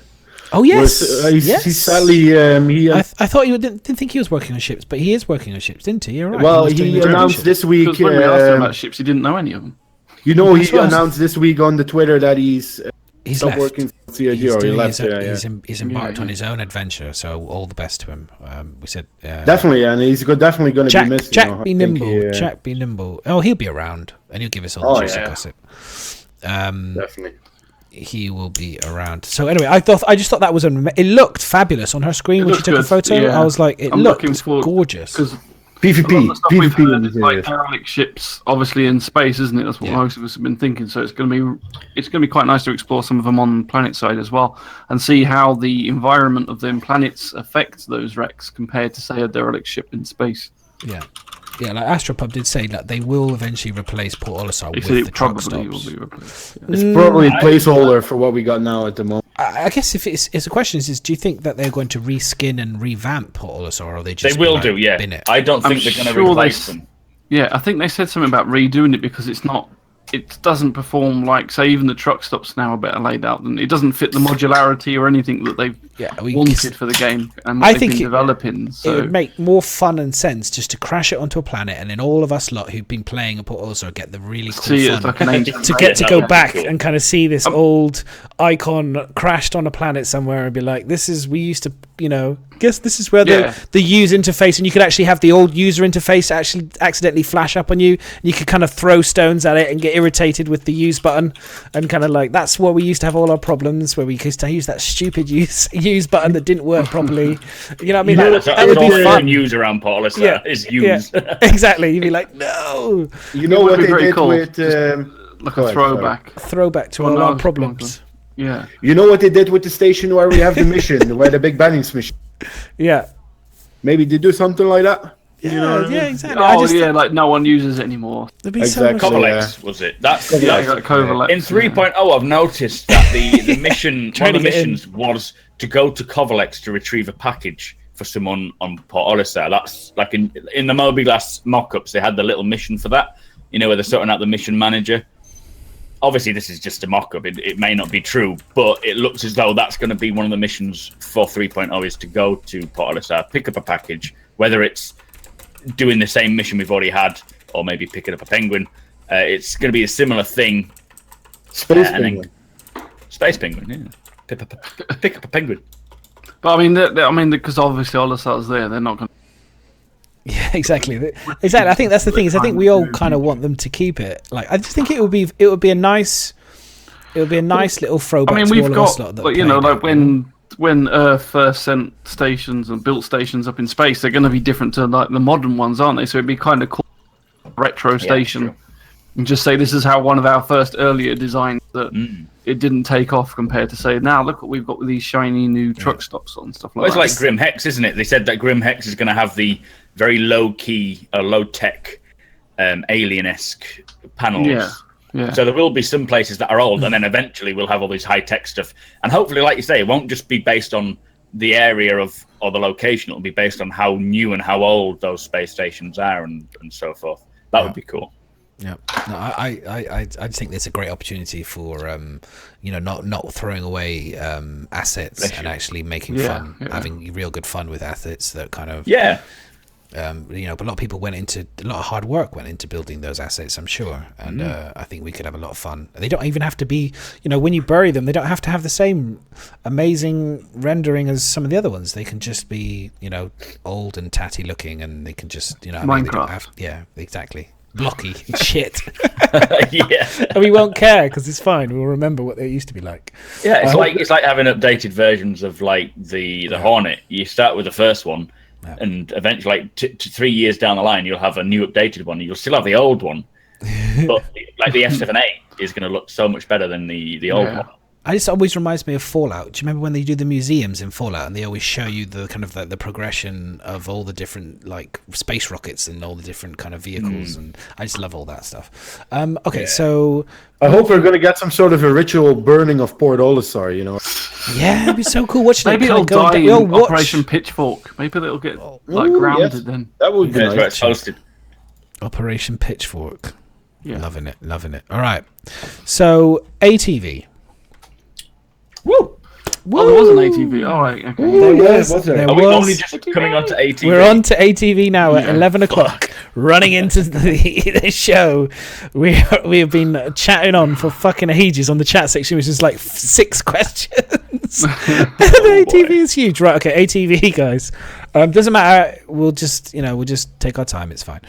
Oh yes, yes. He sadly I thought you didn't think he was working on ships, but he is working on ships, didn't he? You're right. Well, he announced this week. Because when we asked him about ships, he didn't know any of them. You know, he announced this week on the Twitter that he's stopped left. working for CIG, or he left. He's embarked on his own adventure, so all the best to him. We said definitely, and he's definitely going to be missed. Jack be nimble. Jack be nimble. Oh, he'll be around, and he'll give us all the juicy gossip. Definitely. He will be around. So anyway, I just thought that was it looked fabulous on her screen when she took a photo. Yeah. I was like, it looked gorgeous. Because PvP. It's like derelict ships, obviously in space, isn't it? That's what most of us have been thinking. So it's going to be quite nice to explore some of them on planet side as well, and see how the environment of them planets affects those wrecks compared to, say, a derelict ship in space. Yeah. Yeah, like Astropub did say that they will eventually replace Port Olisar with the truck stops. Will be replaced. Yeah. It's probably a placeholder for what we got now at the moment. I guess if it's the question is do you think that they're going to reskin and revamp Port Olisar, or are they just they will do? Yeah, bin it? I don't think they're going to replace them. Yeah, I think they said something about redoing it because it's not it doesn't perform like, say, even the truck stops now are better laid out than it doesn't fit the modularity or anything that they've wanted for the game and what they've been developing. So it would make more fun and sense just to crash it onto a planet, and then all of us lot who've been playing a Port Olisar get the really cool fun like to get to go back and kind of see this old icon crashed on a planet somewhere and be like, we used to, guess this is where the use interface, and you could actually have the old user interface actually accidentally flash up on you, and you could kind of throw stones at it and get irritated with the use button, and kind of like, that's where we used to have all our problems, where we used to use that stupid use button that didn't work properly. You know what I mean? That would be fun. Use around Port Olisar is use. Yeah, exactly. You'd be like, no. You know what they did with like a throwback to all our problems. Yeah. You know what they did with the station where we have the mission, where the big bannings mission? Yeah. Maybe they do something like that. Yeah, exactly. Like no one uses it anymore. Exactly. Covolex, was it? That's Covolex. In 3.0, I've noticed that the mission, one of the missions was to go to Covolex to retrieve a package for someone on Port Olisar. That's like in the Moby-Glass mock-ups, they had the little mission for that, where they're sorting out the mission manager. Obviously, this is just a mock-up. It may not be true, but it looks as though that's going to be one of the missions for 3.0 is to go to Port Olisar, pick up a package, whether it's doing the same mission we've already had or maybe picking up a penguin. It's going to be a similar thing. Space penguin. Space penguin, yeah. Pick up a penguin. But I mean, because obviously Olisar's there, they're not going to... Yeah, exactly. I think that's the thing. I think we all kind of want them to keep it. Like, I just think it would be a nice little throwback. I mean, to we've all got, of us like when Earth first sent stations and built stations up in space, they're going to be different to like the modern ones, aren't they? So it'd be kind of cool, retro station, sure. And just say this is how one of our first earlier designs that it didn't take off compared to say now look what we've got with these shiny new truck stops on stuff like that. It's like Grim Hex, isn't it? They said that Grim Hex is going to have the very low-key, low-tech, alien-esque panels. Yeah. So there will be some places that are old, and then eventually we'll have all this high-tech stuff. And hopefully, like you say, it won't just be based on the area or the location. It'll be based on how new and how old those space stations are and so forth. That would be cool. Yeah, no, I just think there's a great opportunity for not throwing away assets and actually making fun, having real good fun with assets that kind of but a lot of people a lot of hard work went into building those assets, I'm sure, and I think we could have a lot of fun. They don't even have to be, when you bury them, they don't have to have the same amazing rendering as some of the other ones. They can just be, old and tatty looking, and they can just, Minecraft. They don't have, exactly. Blocky shit. Yeah, and we won't care because it's fine. We'll remember what they used to be like. Yeah, it's like having updated versions of like the Hornet. You start with the first one, and eventually, like 3 years down the line, you'll have a new updated one. You'll still have the old one, but like the F7A is going to look so much better than the old one. It always reminds me of Fallout. Do you remember when they do the museums in Fallout and they always show you the kind of the progression of all the different like space rockets and all the different kind of vehicles, and I just love all that stuff. So I hope we're going to get some sort of a ritual burning of Port Olisar. Yeah, it'd be so cool watching Maybe it'll die in Operation Pitchfork. Maybe it'll get grounded then. That would be nice. Where it's hosted. Operation Pitchfork. Yeah. Loving it. All right. So ATV. Woo! Oh, there was an ATV. All right. Okay. Are we only just coming on to ATV? We're on to ATV now at 11 o'clock. Running into the show. We have been chatting on for fucking ages on the chat section, which is like 6 questions. The ATV is huge. Right, okay, ATV, guys. Doesn't matter. We'll just take our time. It's fine.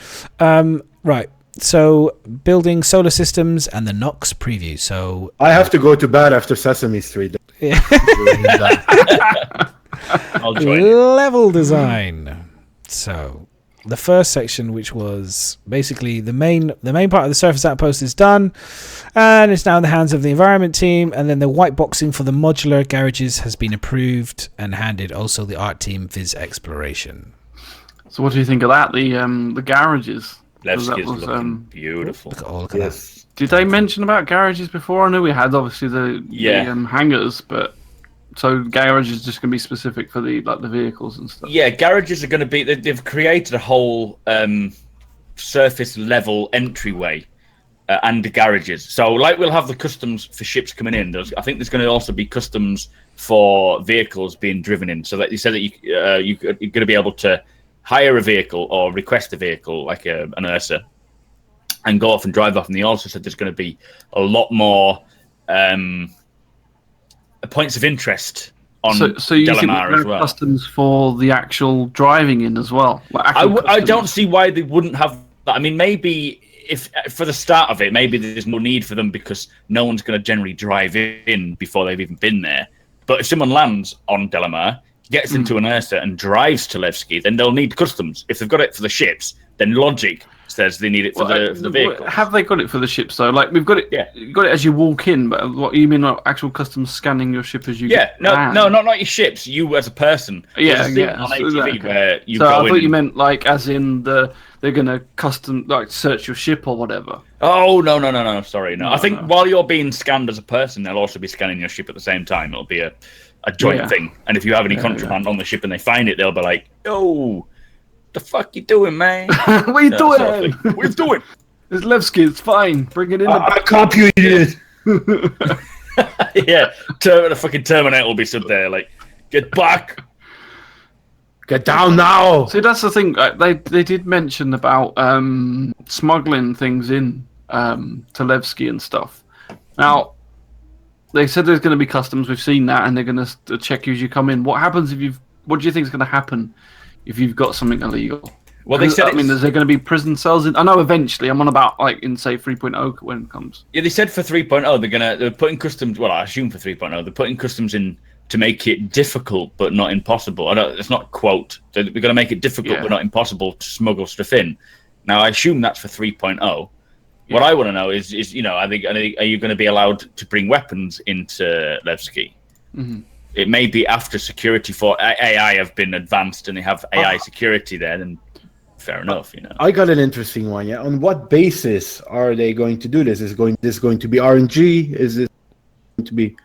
Right. So, building solar systems and the Nox preview. So I have to go to bed after Sesame Street. Yeah. Level design. So, the first section, which was basically the main part of the surface outpost, is done, and it's now in the hands of the environment team. And then the white boxing for the modular garages has been approved and handed. Also, the art team Viz Exploration. So, what do you think of that? The garages. Levski's looking beautiful. Look at that. Did they mention about garages before? I know we had obviously the hangars, but so garage is just going to be specific for the vehicles and stuff. Yeah, garages are going to be. They've created a whole surface level entryway and garages. So, like, we'll have the customs for ships coming in. I think there's going to also be customs for vehicles being driven in. So that you said that you're going to be able to hire a vehicle or request a vehicle, like an Ursa, and go off and drive off. And they also said there's going to be a lot more points of interest on so you think Delamar as well. Customs for the actual driving in as well? Like I don't see why they wouldn't have that. I mean, maybe if for the start of it, maybe there's no need for them because no one's going to generally drive in before they've even been there. But if someone lands on Delamar, gets into an Ursa and drives to Levski, then they'll need customs. If they've got it for the ships, then logic says they need it for the vehicle. Have they got it for the ships though? Like we've got it. Yeah, you got it as you walk in. But what you mean? Like actual customs scanning your ship as you? Yeah, no, not your ships. You as a person. Yeah. On AtV where you so go I thought you meant like as in they're gonna custom like search your ship or whatever. Oh no! Sorry, no. I think while you're being scanned as a person, they'll also be scanning your ship at the same time. It'll be a joint thing. And if you have any contraband on the ship and they find it, they'll be like, "Yo, the fuck you doing, man? What are you doing? What are you doing? It's Levski. It's fine. Bring it in. I copy you, idiot." Yeah, the fucking Terminator will be stood there like, "Get back." Get down now! See, that's the thing. They did mention about smuggling things in to Levski and stuff. Now, they said there's going to be customs. We've seen that, and they're going to check you as you come in. What happens if you've? What do you think is going to happen if you've got something illegal? Well, they said. I mean, is there going to be prison cells in? I know eventually. I'm on about like in say 3.0 when it comes. Yeah, they said for 3.0 they're putting customs. Well, I assume for 3.0 they're putting customs in to make it difficult but not impossible. It's not quote. We're going to make it difficult but not impossible to smuggle stuff in. Now, I assume that's for 3.0. Yeah. What I want to know is are you going to be allowed to bring weapons into Levski? Mm-hmm. It may be after security for AI have been advanced and they have AI security there. Then fair enough, I got an interesting one. Yeah, on what basis are they going to do this? Is this going to be RNG? Is it going to be,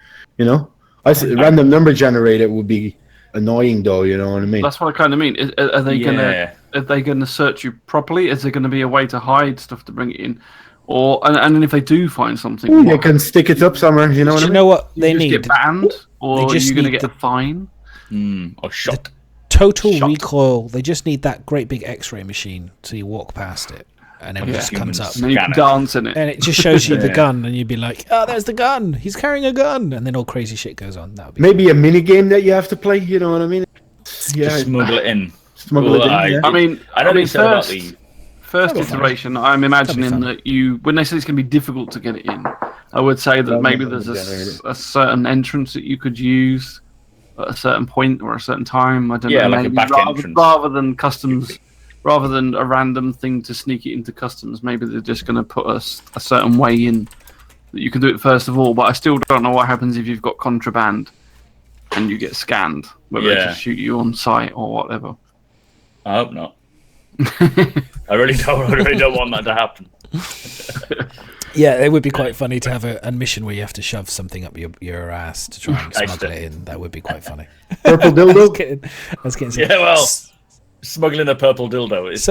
random number generated would be annoying though, you know what I mean? That's what I kind of mean. Are they gonna search you properly? Is there going to be a way to hide stuff to bring it in, or and if they do find something, they can stick it up somewhere. You know what I mean? You know what they need? Get banned, or are you going to get a fine? Or shot. Total recoil. They just need that great big X-ray machine so you walk past it. And then it just comes up. And then you can dance in it. And it just shows you the gun, and you'd be like, "Oh, there's the gun. He's carrying a gun." And then all crazy shit goes on. That would be maybe a mini game that you have to play. You know what I mean? Yeah, just smuggle it in. I mean, first iteration. I'm imagining that when they say it's going to be difficult to get it in, I would say that maybe there's a certain entrance that you could use at a certain point or a certain time. I don't know. Like a back entrance. Rather than customs. Rather than a random thing to sneak it into customs, maybe they're just going to put a certain way in that you can do it first of all. But I still don't know what happens if you've got contraband and you get scanned, whether they just shoot you on sight or whatever. I hope not. I really don't want that to happen. Yeah, it would be quite funny to have a mission where you have to shove something up your ass to try and smuggle it in. That would be quite funny. Purple dildo? I was getting yeah, well... Smuggling a purple dildo is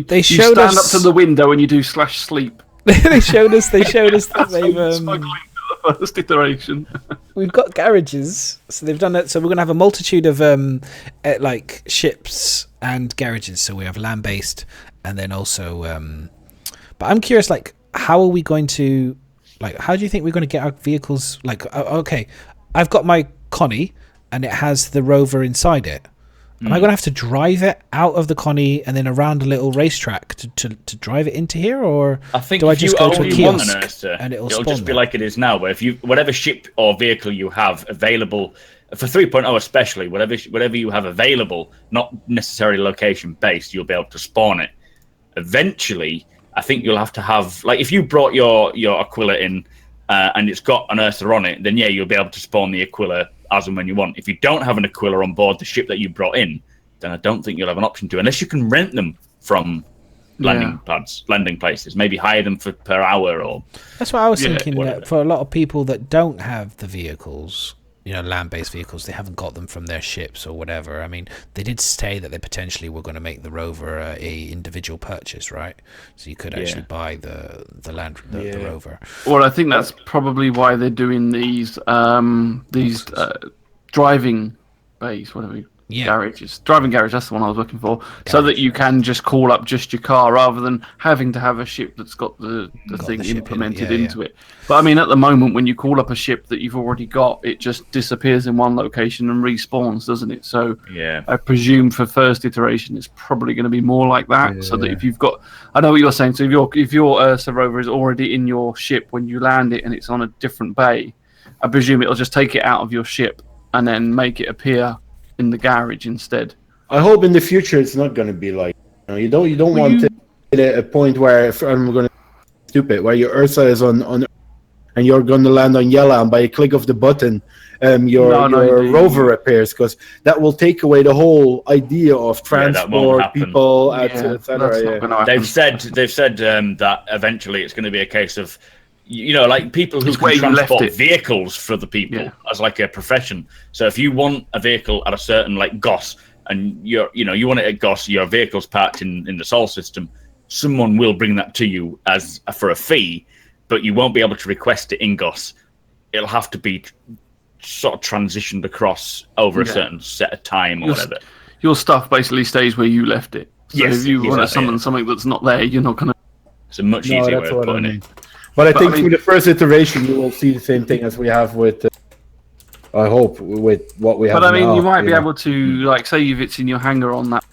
they showed us... stand up to the window and you do /sleep. they showed us that they've smuggling for the first iteration. We've got garages, so they've done that. So we're going to have a multitude of like ships and garages. So we have land-based, and then also. But I'm curious, like, how are we going to, like, how do you think we're going to get our vehicles? Like, okay, I've got my Connie, and it has the rover inside it. Am I going to have to drive it out of the Connie and then around a little racetrack to drive it into here, or do I just go to a kiosk and it'll just be like it is now, where whatever ship or vehicle you have available for 3.0 especially, whatever you have available, not necessarily location based, you'll be able to spawn it. Eventually, I think you'll have to have, like, if you brought your Aquila in and it's got an Ursa on it, then you'll be able to spawn the Aquila as and when you want. If you don't have an Aquila on board the ship that you brought in, then I don't think you'll have an option to, unless you can rent them from landing places, maybe hire them per hour or. That's what I was thinking. That for a lot of people that don't have the vehicles, land-based vehicles. They haven't got them from their ships or whatever. I mean, they did say that they potentially were going to make the rover a individual purchase, right? So you could actually buy the rover. Well, I think that's probably why they're doing these driving bays, whatever. Garages, driving garage. That's the one I was looking for, so that you can just call up just your car rather than having to have a ship that's got the thing implemented into it. But I mean, at the moment, when you call up a ship that you've already got, it just disappears in one location and respawns, doesn't it? So I presume for first iteration, it's probably going to be more like that. So that if you've got, I know what you're saying. So if your Ursa rover is already in your ship when you land it and it's on a different bay, I presume it'll just take it out of your ship and then make it appear in the garage instead. I hope in the future it's not going to be like, you don't want to get a point where, if I'm going to stupid, where your Ursa is on and you're going to land on yellow, and by a click of the button your rover appears, because that will take away the whole idea of transport people, etc. They've said that eventually it's going to be a case of, like people who can transport vehicles for the people as like a profession. So if you want a vehicle at a certain like GOS, and you want it at GOS, your vehicle's parked in the Sol system, someone will bring that to you as for a fee, but you won't be able to request it in GOS. It'll have to be sort of transitioned across over a certain set of time or whatever. Your stuff basically stays where you left it. So if you want to summon something that's not there, you're not going to. It's a much easier way of putting it. But I think through the first iteration, you will see the same thing as we have with, I hope, with what we have now. But I mean, you might be able to, like, say if it's in your hangar on that,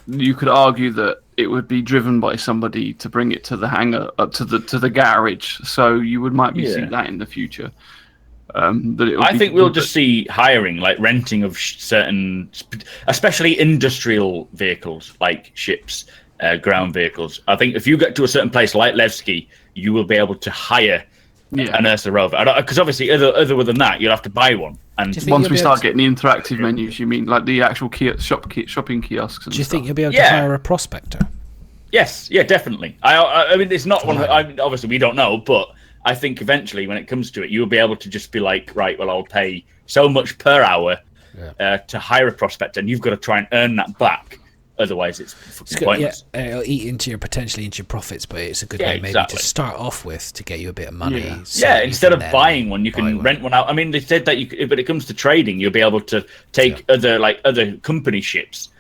you could argue that it would be driven by somebody to bring it to the hangar, to the garage. So you might see that in the future. I think we'll just see hiring, like renting of certain, especially industrial vehicles, like ships, ground vehicles. I think if you get to a certain place like Levski, you will be able to hire an Ursa rover. Because obviously, other than that, you'll have to buy one. And once we start getting the interactive menus, you mean like the actual shopping kiosks? And do you think you'll be able to hire a prospector? Yes, definitely. I mean, it's not one. Obviously, we don't know, but I think eventually, when it comes to it, you'll be able to just be like, right, well, I'll pay so much per hour to hire a prospector, and you've got to try and earn that back. Otherwise, it's pointless. It'll eat potentially into your profits, but it's a good way maybe to start off with to get you a bit of money. Instead of buying one, you can rent one out. I mean, they said that when it comes to trading, you'll be able to take other company ships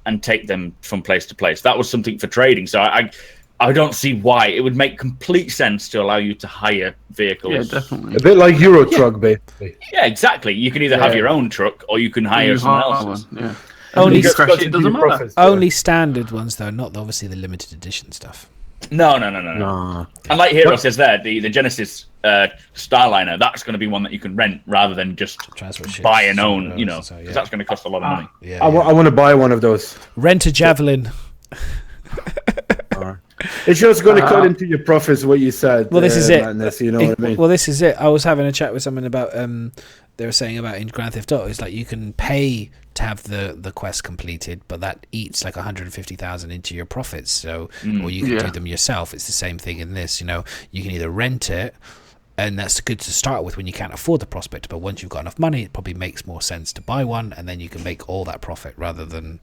and take them from place to place. That was something for trading. So I don't see why. It would make complete sense to allow you to hire vehicles. Yeah, definitely. A bit like Euro Truck, basically. Yeah, exactly. You can either have your own truck or you can hire someone else's. Yeah. Only standard ones, though, not obviously the limited edition stuff. No. And like Hero says there, the Genesis Starliner, that's going to be one that you can rent rather than just buy and own, because that's going to cost a lot of money. I want to buy one of those. Rent a Javelin. It's just going to cut into your profits, what you said. Well, this is it. Madness, you know what I mean? Well, this is it. I was having a chat with someone about, they were saying about in Grand Theft Auto, it's like you can pay to have the quest completed, but that eats like 150,000 into your profits. So, or you can do them yourself. It's the same thing in this. You can either rent it, and that's good to start with when you can't afford the prospector. But once you've got enough money, it probably makes more sense to buy one, and then you can make all that profit rather than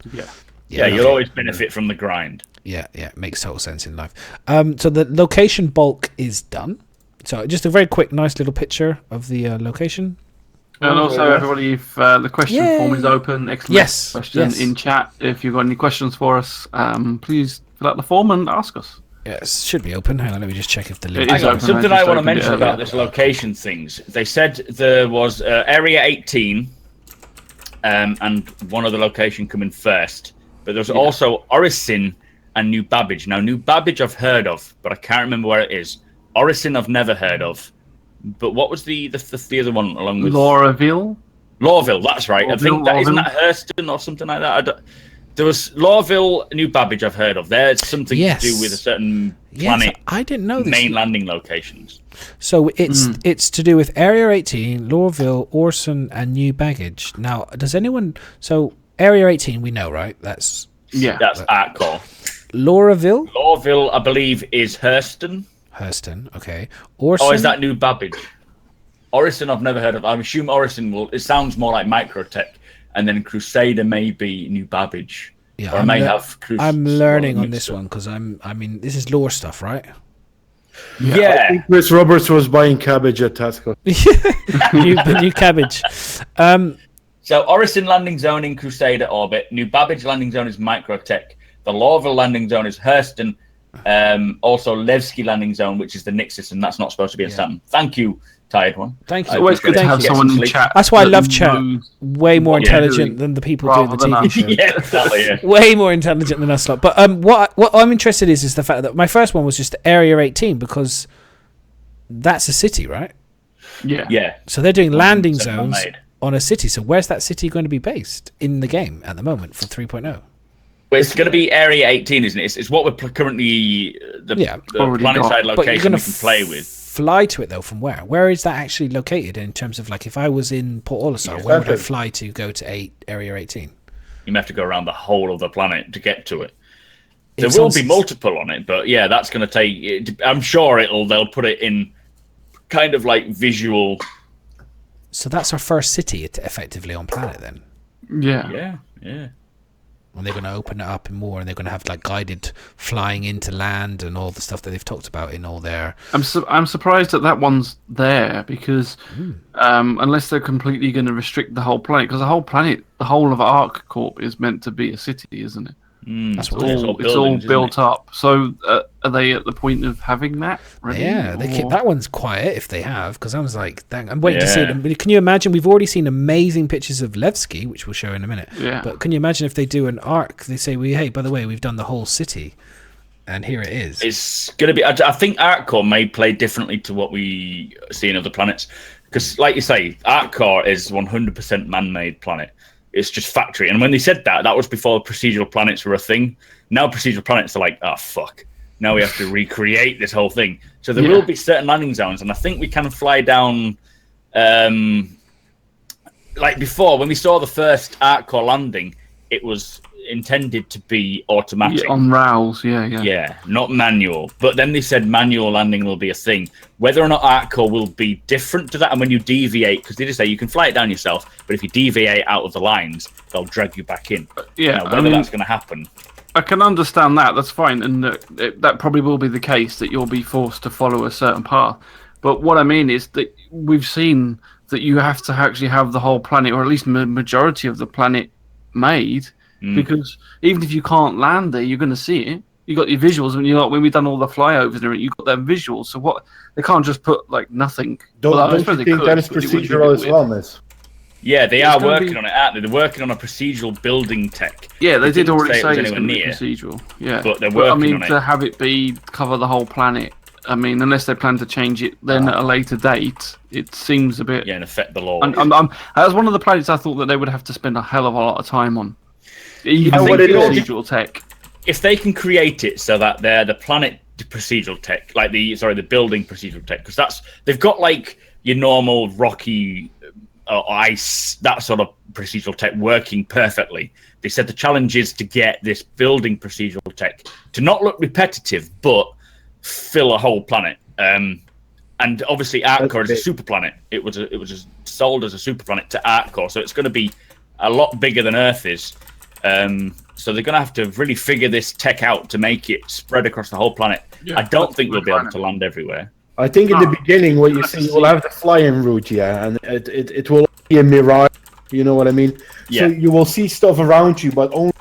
you'll always benefit from the grind. Yeah, it makes total sense in life. So the location bulk is done. So just a very quick, nice little picture of the location. And also, everybody, if the question form is open, excellent question in chat. If you've got any questions for us, please fill out the form and ask us. Yes, should be open. Hang on, let me just check if the link is open. Something I want to mention about this location things. They said there was Area 18 and one other location coming first. But there's also Orison and New Babbage. Now, New Babbage I've heard of, but I can't remember where it is. Orison I've never heard of. But what was the other one along with Lorville? Lorville, that's right. I think that isn't that Hurston or something like that. There was Lorville, New Babbage I've heard of. There's something to do with a certain planet. I didn't know this. Main landing locations. So it's to do with Area 18, Lorville, Orson, and New Baggage. Now, does anyone? So Area 18, we know, right? That's Artcore. Lorville, I believe, is Hurston. Okay. Orson. Or is that New Babbage? Orison I've never heard of. I assume Orison it sounds more like Microtech, and then Crusader may be New Babbage. Yeah, or I may have I'm learning on this one because I mean, this is lore stuff, right? Yeah. I think Chris Roberts was buying cabbage at Tesco. the new cabbage. So Orison landing zone in Crusader orbit. New Babbage landing zone is Microtech. The Lorville landing zone is Hurston. Also Levski landing zone, which is the Nixus, and that's not supposed to be a Saturn. Thank you, Tired One. Thank you. It's always good to have someone in chat. That's why I love chat. Way more intelligent than the people doing the TV show. Yeah, exactly. Yeah. Way more intelligent than us lot. But what I'm interested is the fact that my first one was just Area 18 because that's a city, right? Yeah. So they're doing landing zones on a city. So where's that city going to be based in the game at the moment for 3.0? Well, it's going to be Area 18, isn't it? It's what we're currently the planet-side location we can play with. Fly to it though from where? Where is that actually located in terms of like if I was in Port Olisar, where would I fly to go to Area 18? You may have to go around the whole of the planet to get to it. There will be multiple on it, but yeah, that's going to take. I'm sure they'll put it in kind of like visual. So that's our first city effectively on planet then. Yeah. And they're going to open it up more, and they're going to have like guided flying into land and all the stuff that they've talked about in all their. I'm surprised that one's there because unless they're completely going to restrict the whole planet, because the whole planet, the whole of ArcCorp is meant to be a city, isn't it? That's what it's all built up. So are they at the point of having that ready? Yeah, that one's quiet if they have, because I was like, dang, I'm waiting to see it. Can you imagine? We've already seen amazing pictures of Levski, which we'll show in a minute. Yeah. But can you imagine if they do an arc? They say, well, hey, by the way, we've done the whole city, and here it is. It's going to be. I think ArcCorp may play differently to what we see in other planets, because, like you say, ArcCorp is 100% man-made planet. It's just factory. And when they said that was before procedural planets were a thing. Now procedural planets are like, oh, fuck. Now we have to recreate this whole thing. So there will be certain landing zones. And I think we can fly down... like before, when we saw the first ArcCorp landing, it was intended to be automatic. Yeah, on rails, yeah. Yeah, not manual. But then they said manual landing will be a thing. Whether or not ArcCorp will be different to that, and when you deviate, because they just say you can fly it down yourself, but if you deviate out of the lines, they'll drag you back in. Yeah, whether that's going to happen. I can understand that. That's fine, and that probably will be the case that you'll be forced to follow a certain path. But what I mean is that we've seen that you have to actually have the whole planet, or at least majority of the planet, made. Because even if you can't land there, you're going to see it. You got your visuals, and when we've done all the flyovers there, you got their visuals. So what? They can't just put like nothing. Don't you think that is procedural as well, Miss? Yeah, they are working on it, aren't they? They're working on a procedural building tech. Yeah, they did already say it's going to be procedural. Yeah, but they're working on it. To have it cover the whole planet. I mean, unless they plan to change it then at a later date, it seems a bit. Yeah, and affect the law. That's one of the planets I thought that they would have to spend a hell of a lot of time on. Even procedural tech. If they can create it so that they're the planet procedural tech, like the building procedural tech, because they've got like your normal rocky ice, that sort of procedural tech working perfectly. They said the challenge is to get this building procedural tech to not look repetitive, but fill a whole planet. And obviously ArcCorp is a super planet. It was sold as a super planet to ArcCorp, so it's going to be a lot bigger than Earth is. So they're going to have to really figure this tech out to make it spread across the whole planet. Yeah, I don't think we'll be able to land everywhere. I think in the beginning, what you see, you will have the flying route, and it will be a mirage. You know what I mean? Yeah. So you will see stuff around you, but only.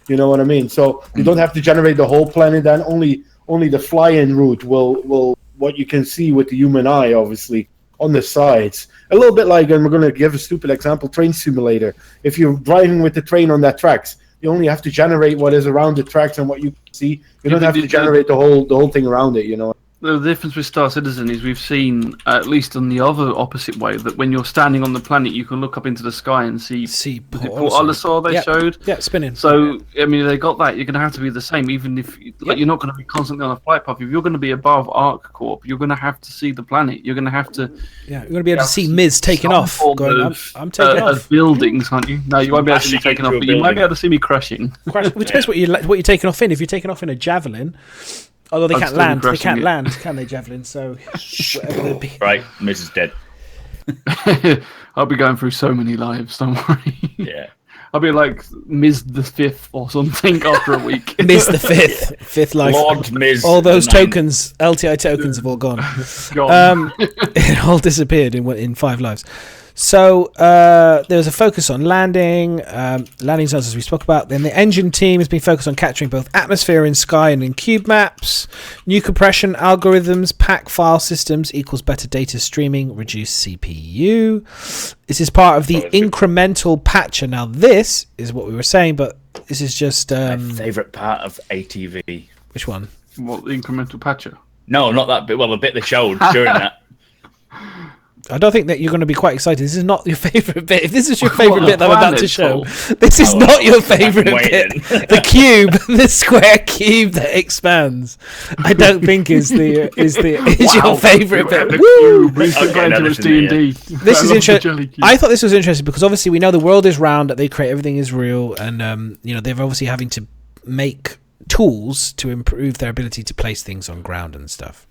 You know what I mean? So you don't have to generate the whole planet, and only the flying route will what you can see with the human eye, obviously, on the sides. A little bit like, and we're going to give a stupid example, train simulator. If you're driving with the train on that tracks, you only have to generate what is around the tracks and what you can see. You don't have to generate the whole thing around it, you know. The difference with Star Citizen is we've seen, at least on the other opposite way, that when you're standing on the planet, you can look up into the sky and see Port Olisar they showed. Yeah, spinning. So, I mean, they got that. You're going to have to be the same, even if you're not going to be constantly on a flight path. If you're going to be above ArcCorp, you're going to have to see the planet. You're going to have to... Yeah, you're going to be able to see Miz taking off. I'm taking off. Buildings, aren't you? No, you won't be able to see me taking off, but you might be able to see me crashing. Which depends what you're taking off in. If you're taking off in a Javelin... Although they can't land. They can't land, can they, Javelin? So whatever they be. Right, Miz is dead. I'll be going through so many lives, don't worry. Yeah. I'll be like Miz the 5th or something after a week. Miz the 5th. 5th life. Lord Miz. All those tokens, LTI tokens, have all gone. It all disappeared in 5 lives. So there was a focus on landing, landing zones as we spoke about. Then the engine team has been focused on capturing both atmosphere in sky and in cube maps. New compression algorithms, pack file systems equals better data streaming, reduced CPU. This is part of the incremental patcher. Now this is what we were saying, but this is just my favourite part of ATV. Which one? What, the incremental patcher? No, not that bit. Well, the bit they showed during that. I don't think that you're going to be quite excited. This is not your favourite bit. If this is your favourite bit that I'm about to show, this is not your favourite bit. The cube, the square cube that expands, I don't think is your favourite bit. Woo! D&D. This is interesting. I thought this was interesting because obviously we know the world is round, that they create everything is real, and they're obviously having to make tools to improve their ability to place things on ground and stuff,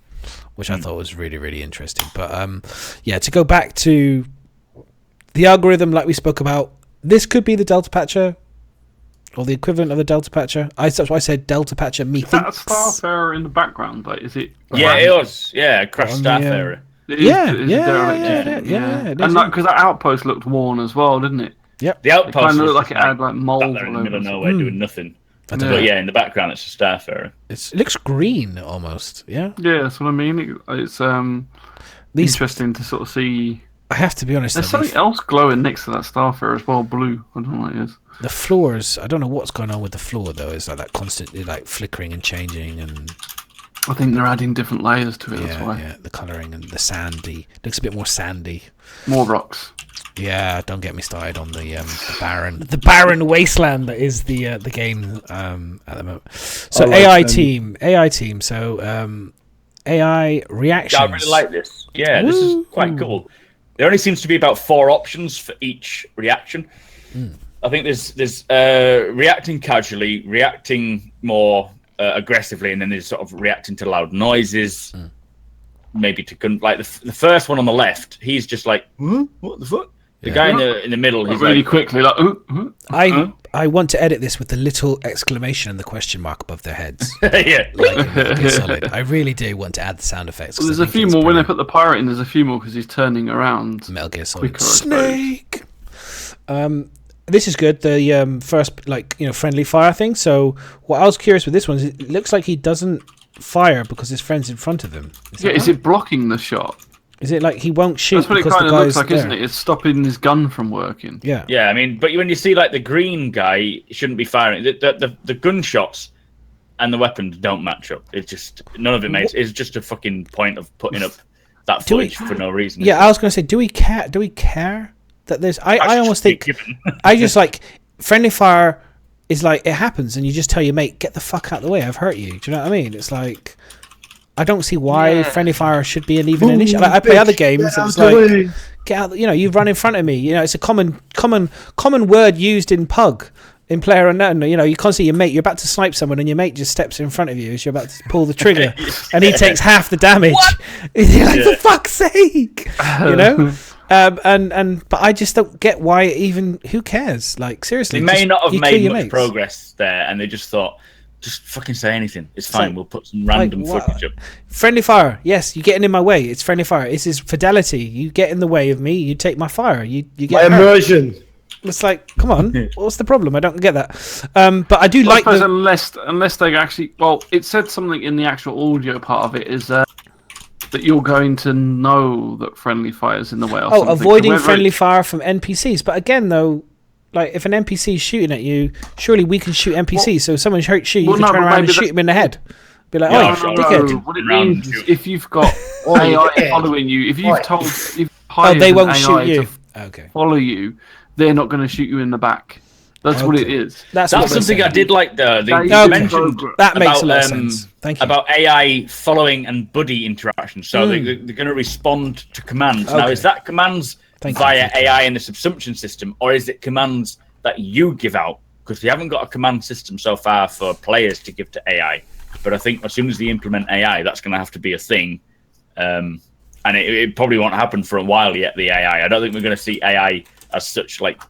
which I thought was really, really interesting. But to go back to the algorithm like we spoke about, this could be the Delta Patcher or the equivalent of the Delta Patcher. That's why I said Delta Patcher. Is that a Starfarer in the background? Like, is it? Yeah, it was. Yeah, Crash Starfarer. Yeah. And because that outpost looked worn as well, didn't it? Yep. The outpost kind of looked like it had like mold in the middle of nowhere doing nothing. But in the background it's a Starfarer. It looks green almost. Yeah. Yeah, that's what I mean. It's interesting to sort of see. I have to be honest. There's something else glowing next to that Starfarer as well, blue. I don't know what it is. The floors. I don't know what's going on with the floor though. It's like that constantly like flickering and changing, and I think they're adding different layers to it. That's why. Yeah, the colouring and the sandy looks a bit more sandy. More rocks. Yeah, don't get me started on the barren wasteland that is the game at the moment. So AI team. So AI reactions. Yeah, I really like this. Yeah, this is quite cool. There only seems to be about 4 options for each reaction. I think there's reacting casually, reacting more aggressively, and then there's sort of reacting to loud noises. Maybe to like the first one on the left, he's just like, huh? What the fuck? The guy in the middle, he's really like, quickly like, I want to edit this with the little exclamation and the question mark above their heads. Yeah, solid. I really do want to add the sound effects. Well, there's a few more when they put the pirate in. There's a few more because he's turning around. Metal Gear Solid. Snake. This is good. The first friendly fire thing. So what I was curious with this one is it looks like he doesn't fire because his friend's in front of him. Is it blocking the shot? Is it like he won't shoot? That's what it kind of looks like, isn't it? It's stopping his gun from working. Yeah. Yeah, I mean, but when you see like the green guy shouldn't be firing. The gunshots and the weapons don't match up. It's just none of it makes. It's just a fucking point of putting up that footage for no reason. Yeah, I was going to say, do we care? Do we care that there's? I almost think I just like friendly fire is like it happens, and you just tell your mate, get the fuck out of the way. I've hurt you. Do you know what I mean? It's like. I don't see why friendly fire should be even an issue. Like, I play other games. It's like get out. You run in front of me. It's a common word used in PUG, in Player Unknown. You can't see your mate. You're about to snipe someone, and your mate just steps in front of you as you're about to pull the trigger, and he takes half the damage. You're like, for fuck's sake, but I just don't get why even. Who cares? Like seriously, they may not have made much progress there, and they just thought. Just fucking say anything. It's fine. We'll put some random footage up. Friendly fire. Yes, you're getting in my way. It's friendly fire. This is fidelity. You get in the way of me. You take my fire. You get my immersion. It's like, come on. What's the problem? I don't get that. But I do like unless they actually. Well, it said something in the actual audio part of it is that you're going to know that friendly fire is in the way. Avoiding friendly fire from NPCs. But again, though. Like, if an NPC is shooting at you, surely we can shoot NPCs. So if someone hurts you, you can turn around and shoot him in the head. Be like, dickhead. What it means is if you've got AI following you, if you've hired they won't AI shoot you. To follow you, they're not going to shoot you in the back. That's what it is. That's something I did like, though. They mentioned that makes a lot of sense. Thank you. About AI following and buddy interaction. So they're going to respond to commands. Now, is that commands... via AI in the subsumption system, or is it commands that you give out? Because we haven't got a command system so far for players to give to AI. But I think as soon as they implement AI, that's going to have to be a thing. And it probably won't happen for a while yet, the AI. I don't think we're going to see AI as such, like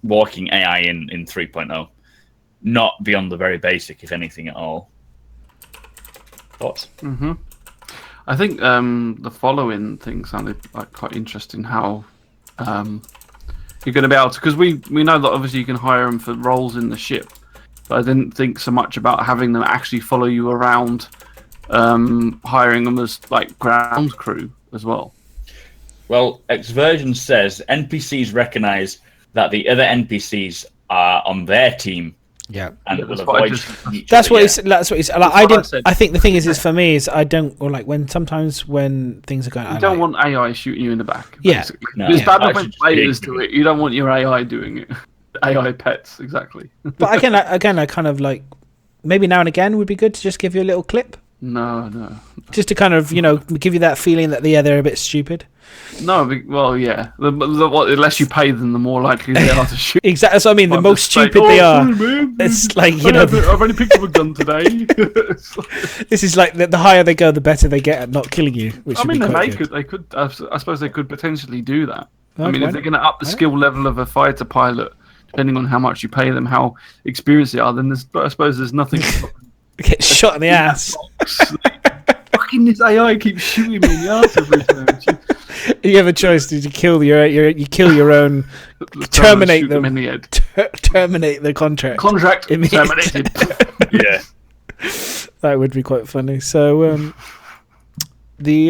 walking AI in 3.0. Not beyond the very basic, if anything at all. Thoughts? Mm-hmm. I think the following thing sounded like quite interesting. How you're going to be able to, because we know that obviously you can hire them for roles in the ship, but I didn't think so much about having them actually follow you around, hiring them as like ground crew as well. Well, Xversion says NPCs recognize that the other NPCs are on their team. Yeah, and yeah, will avoid. That's what he's. That's what he's. Like, I think the thing is for me is I don't, or like sometimes when things are going. You don't want AI shooting you in the back. Yeah, basically. It's bad when players do it. You don't want your AI doing it. AI pets, exactly. But again, I kind of like maybe now and again would be good to just give you a little clip. No. Just to kind of give you that feeling that they're a bit stupid. No, well, yeah. The less you pay them, the more likely they are to shoot. Exactly. That's what I mean. The most stupid they are. It's like I've only picked up a gun today. This is like the higher they go, the better they get at not killing you. Which I mean, they could. I suppose they could potentially do that. Okay. I mean, if they're going to up the skill level of a fighter pilot, depending on how much you pay them, how experienced they are, then I suppose there's nothing. Get shot in the ass. Fucking this AI keeps shooting me in the ass every time. You have a choice. Did you kill you kill your own? Terminate them in the head. Terminate the contract. Contract terminated. Yeah, that would be quite funny. So the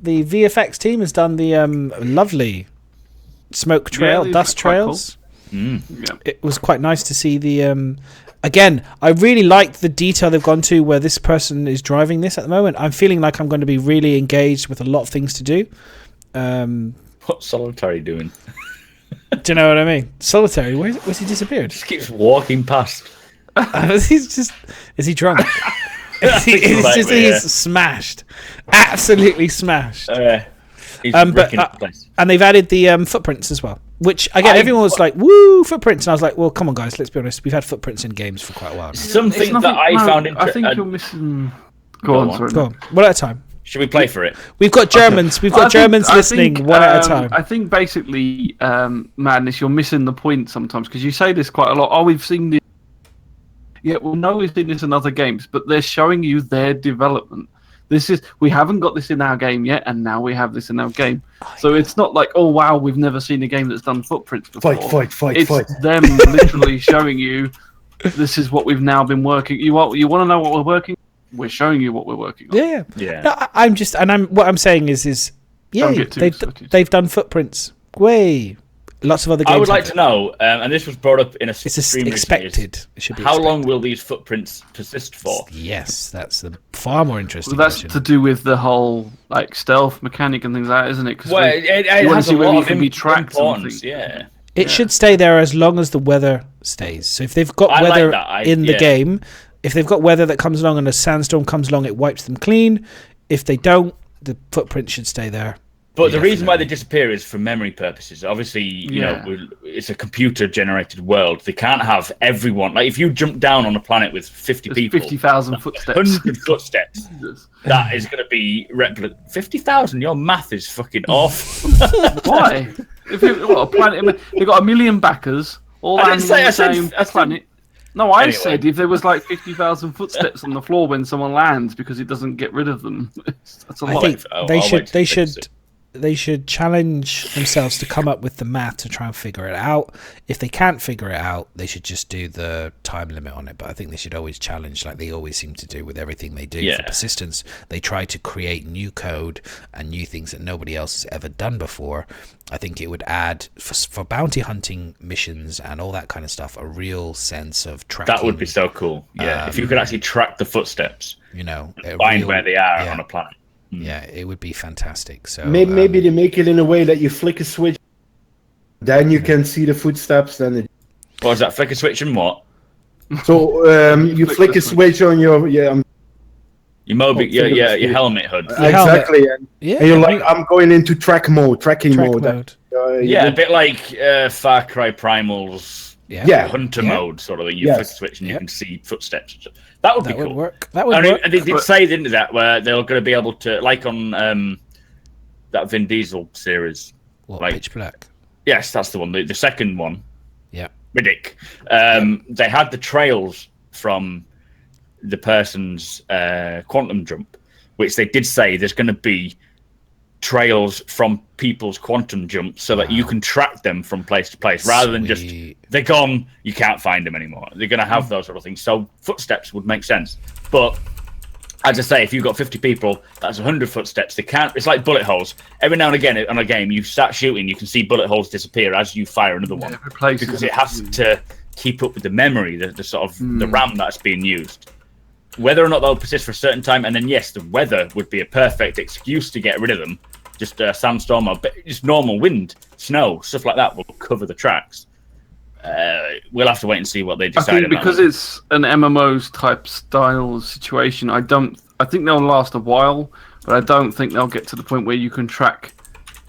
VFX team has done the lovely smoke trail, dust trails. Cool. Yeah. It was quite nice to see the. Again, I really liked the detail they've gone to where this person is driving this at the moment. I'm feeling like I'm going to be really engaged with a lot of things to do. What's Solitary doing? Do you know what I mean? Solitary, where's he disappeared? Just keeps walking past. Is he drunk? He's smashed. Absolutely smashed. And they've added the footprints as well. Which, again, everyone was like, woo, footprints. And I was like, well, come on, guys, let's be honest. We've had footprints in games for quite a while now. Something that I found interesting. I think you're missing... Go on. One at a time. Should we play for it? We've got Germans. We've got Germans listening one at a time. I think basically, Madness, you're missing the point sometimes. Because you say this quite a lot. Oh, we've seen this. Yeah, well, no, we've seen this in other games. But they're showing you their development. We haven't got this in our game yet, and now we have this in our game. So it's not like, oh wow, we've never seen a game that's done footprints before. Fight. It's them literally showing you, this is what we've now been working. You want to know what we're working? We're showing you what we're working on. Yeah. No, what I'm saying is, they've done footprints. Way. Lots of other games. I would like to know, and this was brought up in a stream expected. It should be how long will these footprints persist for? Yes, that's the far more interesting. Well, that's question. to do with the whole like stealth mechanic and things like that, isn't it? Because it has a lot of importance. Yeah. It should stay there as long as the weather stays. So if they've got weather in the game, if they've got weather that comes along and a sandstorm comes along, it wipes them clean. If they don't, the footprint should stay there. But the reason why they disappear is for memory purposes. Obviously, you know, it's a computer-generated world. They can't have everyone. Like, if you jump down on a planet with 50 people... 50,000 footsteps. 100 footsteps. That is going to be... 50,000? Your math is fucking off. Why? If a planet... They've got 1 million backers, all landing on the same planet. No, I said if there was like 50,000 footsteps on the floor when someone lands because it doesn't get rid of them. That's a lot. I think they should challenge themselves to come up with the math to try and figure it out. If they can't figure it out, they should just do the time limit on it. But I think they should always challenge, like they always seem to do with everything they do for persistence. They try to create new code and new things that nobody else has ever done before. I think it would add, for bounty hunting missions and all that kind of stuff, a real sense of tracking. That would be so cool. Yeah, if you could actually track the footsteps, find where they are on a planet. Yeah, it would be fantastic. So maybe they make it in a way that you flick a switch, then you can see the footsteps. Then what was that? Flick a switch and what? So you flick a switch on your your helmet hood. Exactly. And you're like, I'm going into tracking mode. A bit like Far Cry Primal's hunter mode sort of. You flick a switch and you can see footsteps. That would be cool. Work. That would work. And they did say, didn't they, that where they're going to be able to, like on that Vin Diesel series. What, like, Pitch Black? Yes, that's the one. The second one. Yeah. Riddick. They had the trails from the person's quantum jump, which they did say there's going to be trails from people's quantum jumps so that you can track them from place to place rather than just they're gone, you can't find them anymore. They're going to have those sort of things. So footsteps would make sense. But as I say, if you've got 50 people, that's 100 footsteps. They can't. It's like bullet holes. Every now and again on a game, you start shooting, you can see bullet holes disappear as you fire another one because it has to keep up with the memory, the sort of the RAM that's being used. Whether or not they'll persist for a certain time, and then yes, the weather would be a perfect excuse to get rid of them. Just a sandstorm or just normal wind, snow, stuff like that will cover the tracks. We'll have to wait and see what they decide. I think because it's an MMOs type style situation, I think they'll last a while, but I don't think they'll get to the point where you can track.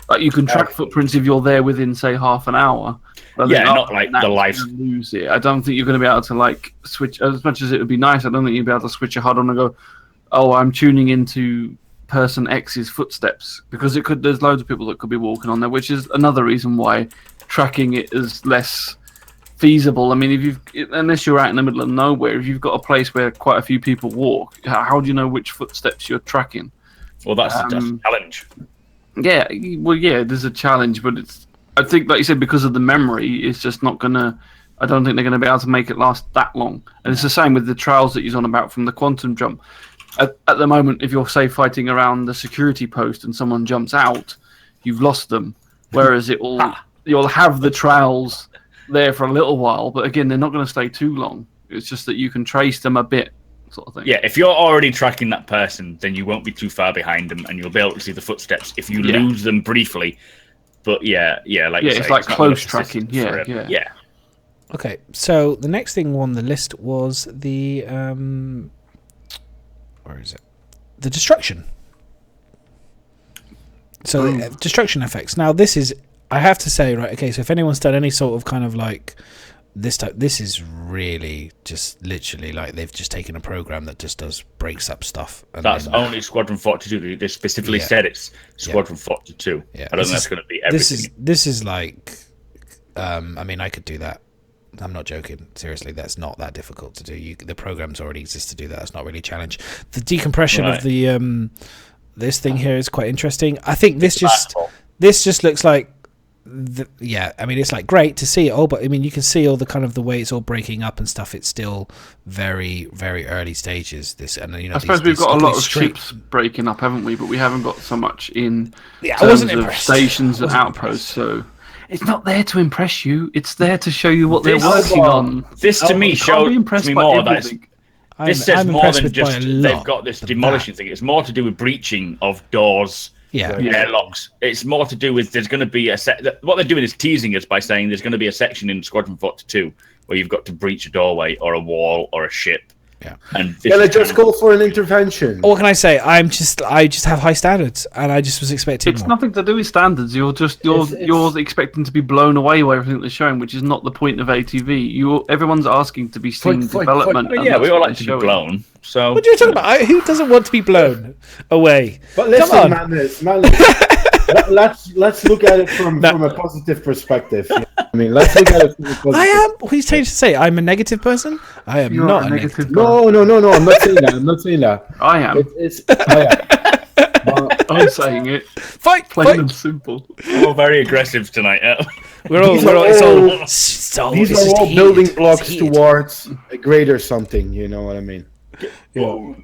Like you can track footprints if you're there within, say, half an hour. Not like the life. Lose it. I don't think you're going to be able to like switch. As much as it would be nice, I don't think you'll be able to switch your HUD on and go, "Oh, I'm tuning into person X's footsteps," because there's loads of people that could be walking on there, which is another reason why tracking it is less feasible. I mean, unless you're out in the middle of nowhere, if you've got a place where quite a few people walk, how do you know which footsteps you're tracking? Well, that's a challenge. Yeah, there's a challenge, but I think, like you said, because of the memory, it's just not gonna. I don't think they're going to be able to make it last that long. And it's the same with the trials that you're on about from the quantum jump. At the moment, if you're, say, fighting around the security post and someone jumps out, you've lost them. Whereas you'll have the trials there for a little while, but again, they're not going to stay too long. It's just that you can trace them a bit, sort of thing. Yeah, if you're already tracking that person, then you won't be too far behind them, and you'll be able to see the footsteps if you lose them briefly. But it's like close tracking. Yeah. Okay, so the next thing on the list was the where is it? The destruction. So destruction effects. Now this is, I have to say, right? Okay, so if anyone's done any sort of kind of like this type, this is really just literally like they've just taken a program that just breaks up stuff. And that's only Squadron 42. They specifically said it's Squadron 42. Yeah. I don't think that's going to be everything. This is like, I mean, I could do that. I'm not joking. Seriously, that's not that difficult to do. The programs already exist to do that. That's not really a challenge. The decompression of the this thing here is quite interesting. I think this just looks like I mean, it's like great to see it all, but I mean, you can see all the kind of the way it's all breaking up and stuff. It's still very, very early stages. I suppose we've got a lot of ships breaking up, haven't we? But we haven't got so much in terms of stations and outposts. So it's not there to impress you. It's there to show you what they're working on. This to me showed me more that this says more than just they've got this demolishing thing. It's more to do with breaching of doors. Airlocks. It's more to do with there's going to be what they're doing is teasing us by saying there's going to be a section in Squadron 42 where you've got to breach a doorway or a wall or a ship. Yeah. And let's just go for an intervention. What can I say? I just have high standards, and I just was expecting. It's nothing to do with standards. You're expecting to be blown away by everything they're showing, which is not the point of ATV. Everyone's asking to be seen development. We all like to be blown. So what are you talking about? Who doesn't want to be blown away? But listen, Madness, let's look at it from a positive perspective. I mean, let's look at it from a positive. I am. What are you trying to say? I'm a negative person? I am not a negative. No. I'm not saying that. I am. I'm saying it. Fight. Plain and simple. We're all very aggressive tonight. These are all building blocks towards a greater something. You know what I mean? No,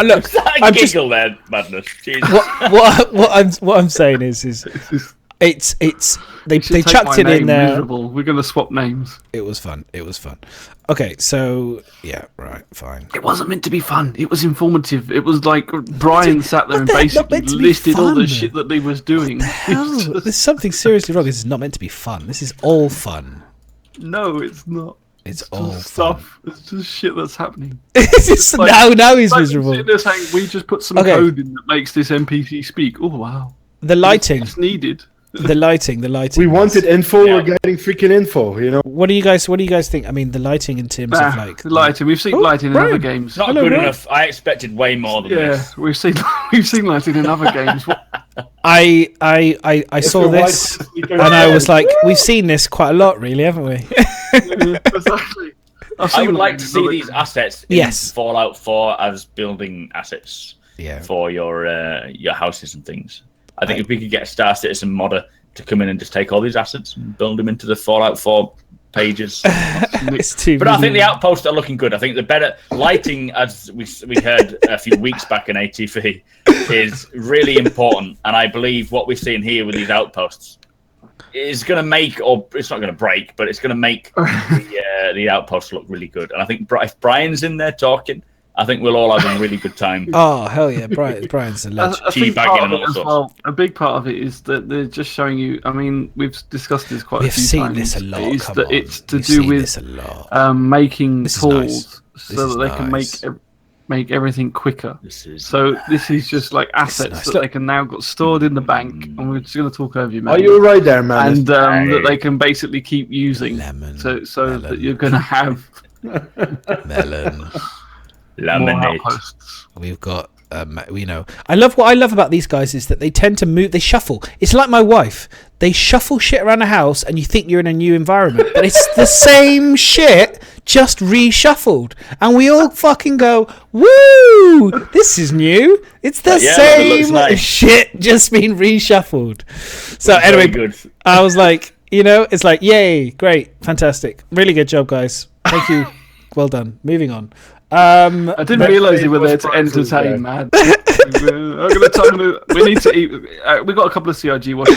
look. I'm giggle there, Madness. What I'm saying is it's they chucked it in there. Miserable. We're gonna swap names. It was fun. Okay, so right, fine. It wasn't meant to be fun. It was informative. It was like Brian sat there and basically listed all the shit that they was doing. There's something seriously wrong. This is not meant to be fun. This is all fun. No, it's not. It's all stuff. It's just shit that's happening. Now he's miserable. They're saying we just put some code in that makes this NPC speak. Oh wow! The lighting. It's needed. The lighting. We wanted info. Yeah. We're getting freaking info. You know. What do you guys think? I mean, the lighting in terms of like the lighting. We've seen lighting in other games. Not good enough. I expected way more than this. Yeah, we've seen lighting in other games. I saw this and I was like, we've seen this quite a lot, really, haven't we? Exactly. I would like to see these assets in Fallout 4 as building assets for your houses and things. I think if we could get a Star Citizen modder to come in and just take all these assets and build them into the Fallout 4 pages. But I think the outposts are looking good. I think the better lighting, as we heard a few weeks back in AtV, is really important. And I believe what we're seeing here with these outposts is going to make, or it's not going to break, but it's going to make the outposts look really good. And I think if Brian's in there talking, I think we'll all have a really good time. Oh, hell yeah. Brian's a legend. I think part of it as well, a big part of it is that they're just showing you, I mean, we've discussed this quite a few times. We've seen this a lot. It's to do with making tools so that they can make everything quicker. This is just like assets that they can now got stored in the bank, and we're just going to talk over you, man. Are you right there, man? And that they can basically keep using. So that you're going to have melon. Laminate. We've got what I love about these guys is that they tend to move, they shuffle. It's like my wife. They shuffle shit around the house and you think you're in a new environment, but it's the same shit just reshuffled, and we all fucking go, woo, this is new. It's the same shit just been reshuffled. So anyway, good. I was like, it's like, yay, great, fantastic, really good job, guys, thank you, well done, moving on. I didn't realise you were there to entertain, man. I'm going to tell you, we need to eat. We got a couple of CRG watching.